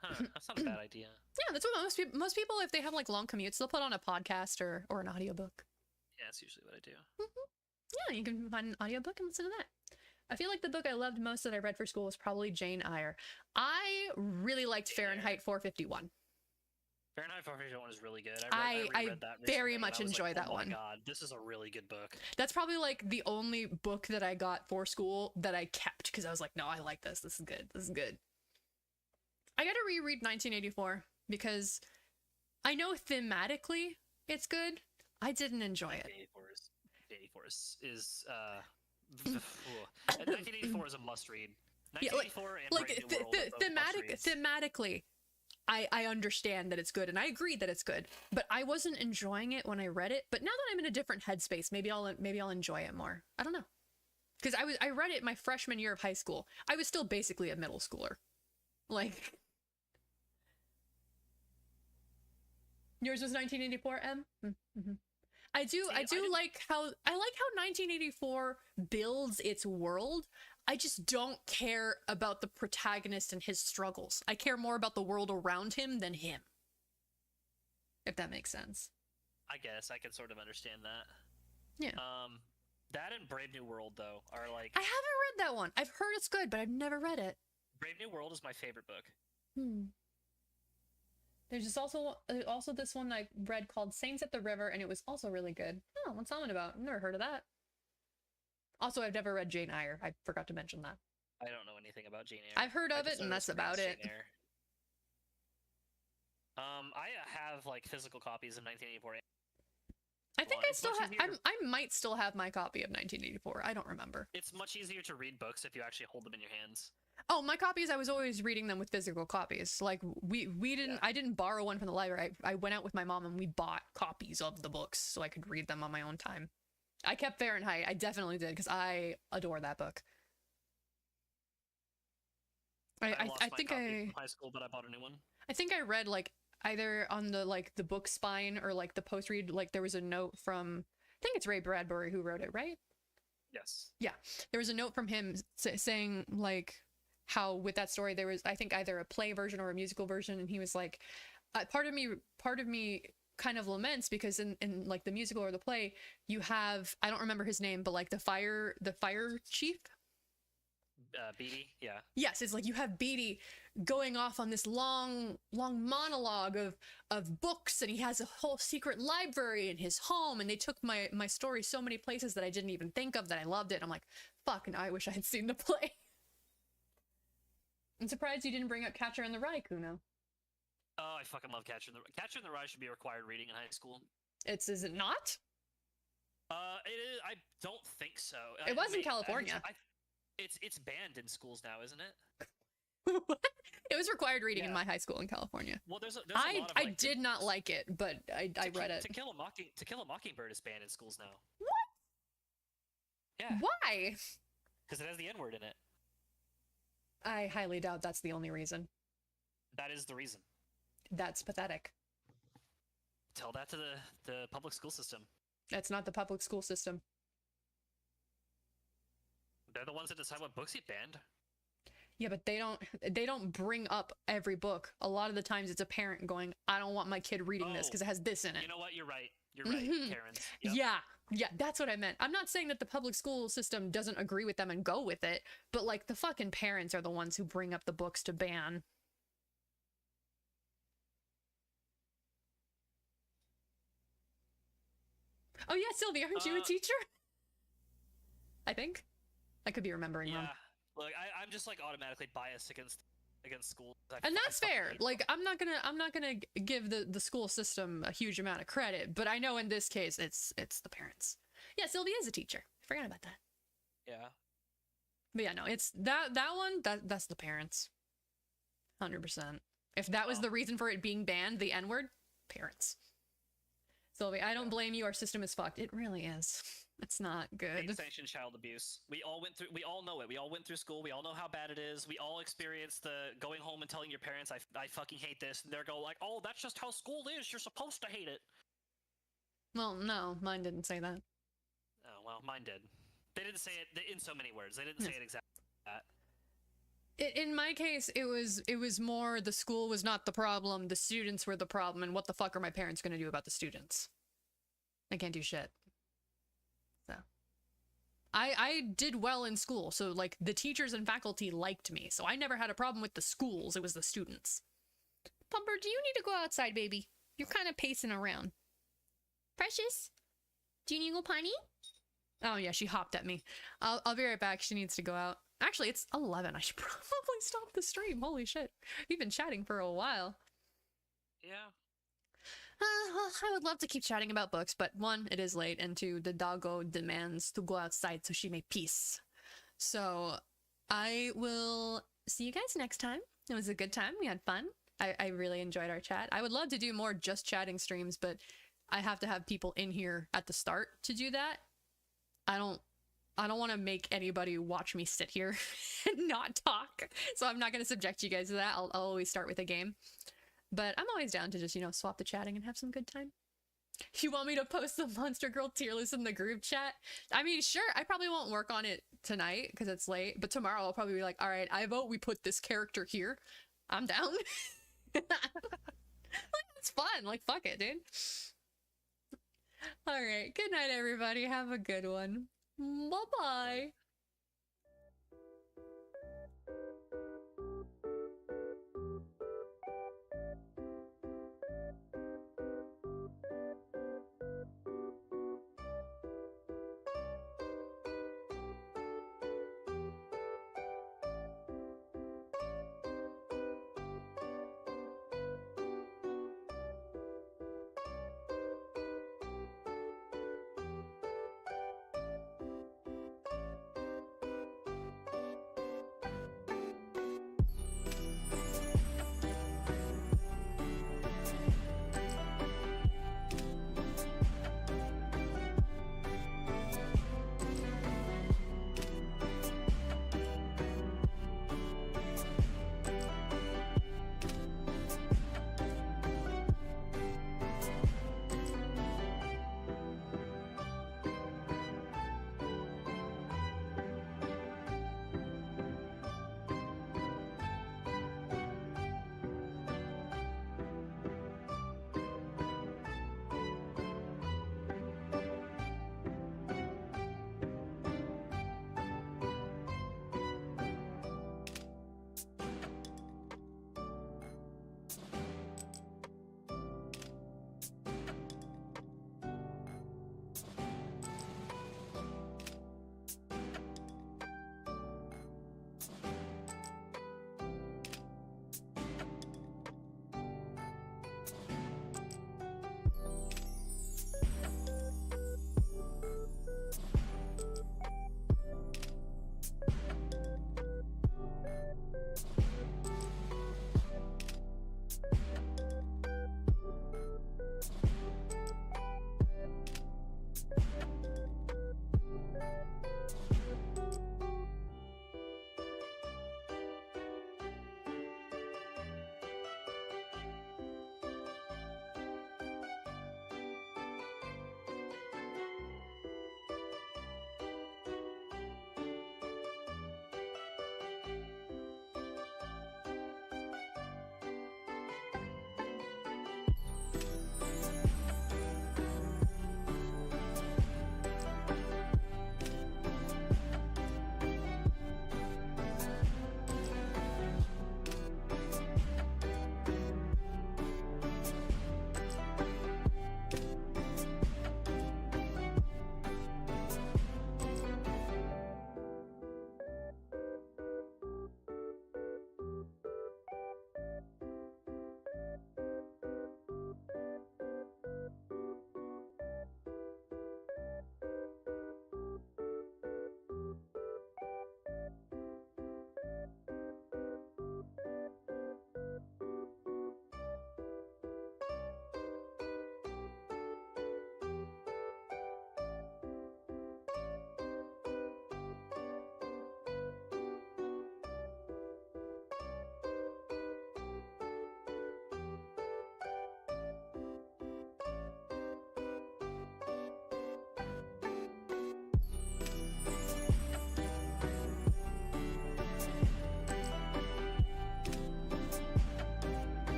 Huh, that's not a bad idea. Yeah, that's what most people, if they have like long commutes, they'll put on a podcast or an audiobook. Yeah, that's usually what I do. Yeah, you can find an audiobook and listen to that. I feel like the book I loved most that I read for school was probably Jane Eyre. I really liked Fahrenheit 451. Fahrenheit 451 is really good. I reread that recently, very and much I was enjoy like, that oh my one. God, this is a really good book. That's probably like the only book that I got for school that I kept because I was like, no, I like this. This is good. This is good. I gotta reread 1984 because I know thematically it's good. I didn't enjoy it. 1984 is a must read. 1984 and like Brave New World are both must-reads. thematically, I understand that it's good and I agree that it's good, but I wasn't enjoying it when I read it. But now that I'm in a different headspace, maybe I'll enjoy it more. I don't know, because I read it my freshman year of high school. I was still basically a middle schooler. Like, yours was 1984, M. Mm-hmm. I like how 1984 builds its world. I just don't care about the protagonist and his struggles. I care more about the world around him than him. If that makes sense. I guess I can sort of understand that. Yeah. That and Brave New World though are like. I haven't read that one. I've heard it's good, but I've never read it. Brave New World is my favorite book. There's just also this one I read called Saints at the River, and it was also really good. Oh, what's that one about? I've never heard of that. Also, I've never read Jane Eyre. I forgot to mention that. I don't know anything about Jane Eyre. I've heard of it, and that's about it. I have like physical copies of 1984. I think I still have. I might still have my copy of 1984. I don't remember. It's much easier to read books if you actually hold them in your hands. Oh, my copies, I was always reading them with physical copies. Like, we didn't, I didn't borrow one from the library. I went out with my mom and we bought copies of the books so I could read them on my own time. I kept Fahrenheit. I definitely did, because I adore that book. I lost my think copy from high school, but I bought a new one. I think I read, like, either on the like the book spine or like the post read, like there was a note from, I think it's Ray Bradbury who wrote it, right? Yes. Yeah, there was a note from him saying like how with that story there was, I think, either a play version or a musical version, and he was like, part of me kind of laments because in like the musical or the play you have, I don't remember his name, but like the fire chief. Beatty, yeah. Yes, it's like you have Beatty going off on this long monologue of books, and he has a whole secret library in his home, and they took my story so many places that I didn't even think of, that I loved it. I'm like, fuck, and I wish I had seen the play. I'm surprised you didn't bring up Catcher in the Rye, Kuno. Oh, I fucking love Catcher in the Rye should be required reading in high school. Is it not? It is. I don't think so. It was in California. It's banned in schools now, isn't it? It was required reading in my high school in California. Well, there's a lot of, I did not like it, but I read it. To Kill a Mockingbird is banned in schools now. What? Yeah. Why? Because it has the N-word in it. I highly doubt that's the only reason. That is the reason. That's pathetic. Tell that to the public school system. That's not the public school system. They're the ones that decide what books get banned. Yeah, but they don't bring up every book. A lot of the times it's a parent going, I don't want my kid reading this because it has this in it. You know what? You're right. You're right, Karens. Yep. Yeah, that's what I meant. I'm not saying that the public school system doesn't agree with them and go with it, but like the fucking parents are the ones who bring up the books to ban. Oh yeah, Sylvie, aren't you a teacher? I think. I could be remembering wrong. Look, I'm just like automatically biased against school. And that's fair. Like I'm not gonna give the school system a huge amount of credit, but I know in this case it's the parents. Yeah, Sylvie is a teacher. I forgot about that. Yeah. But yeah, no, it's that one, that's the parents. 100%. If that was the reason for it being banned, the N-word, parents. Sylvie, I don't blame you. Our system is fucked. It really is. It's not good. Sanctioned child abuse. We all know it. We all went through school. We all know how bad it is. We all experienced the going home and telling your parents, I fucking hate this. And they're go like, oh, that's just how school is. You're supposed to hate it. Well, no, mine didn't say that. Oh, well, mine did. They didn't say it in so many words. They didn't say it exactly like that. In my case, it was more the school was not the problem. The students were the problem. And what the fuck are my parents going to do about the students? I can't do shit. So I did well in school. So like the teachers and faculty liked me. So I never had a problem with the schools. It was the students. Pumper, do you need to go outside, baby? You're kind of pacing around. Precious, do you need to go potty? Oh yeah, she hopped at me. I'll be right back. She needs to go out. Actually, it's 11. I should probably stop the stream. Holy shit. We've been chatting for a while. Yeah. I would love to keep chatting about books, but one, it is late, and two, the doggo demands to go outside so she may peace. So I will see you guys next time. It was a good time. We had fun. I really enjoyed our chat. I would love to do more just chatting streams, but I have to have people in here at the start to do that. I don't want to make anybody watch me sit here and not talk. So I'm not going to subject you guys to that. I'll always start with a game. But I'm always down to just, swap the chatting and have some good time. You want me to post the Monster Girl tier list in the group chat? I mean, sure, I probably won't work on it tonight because it's late. But tomorrow I'll probably be like, all right, I vote we put this character here. I'm down. It's fun. Like, fuck it, dude. All right. Good night, everybody. Have a good one. Bye-bye.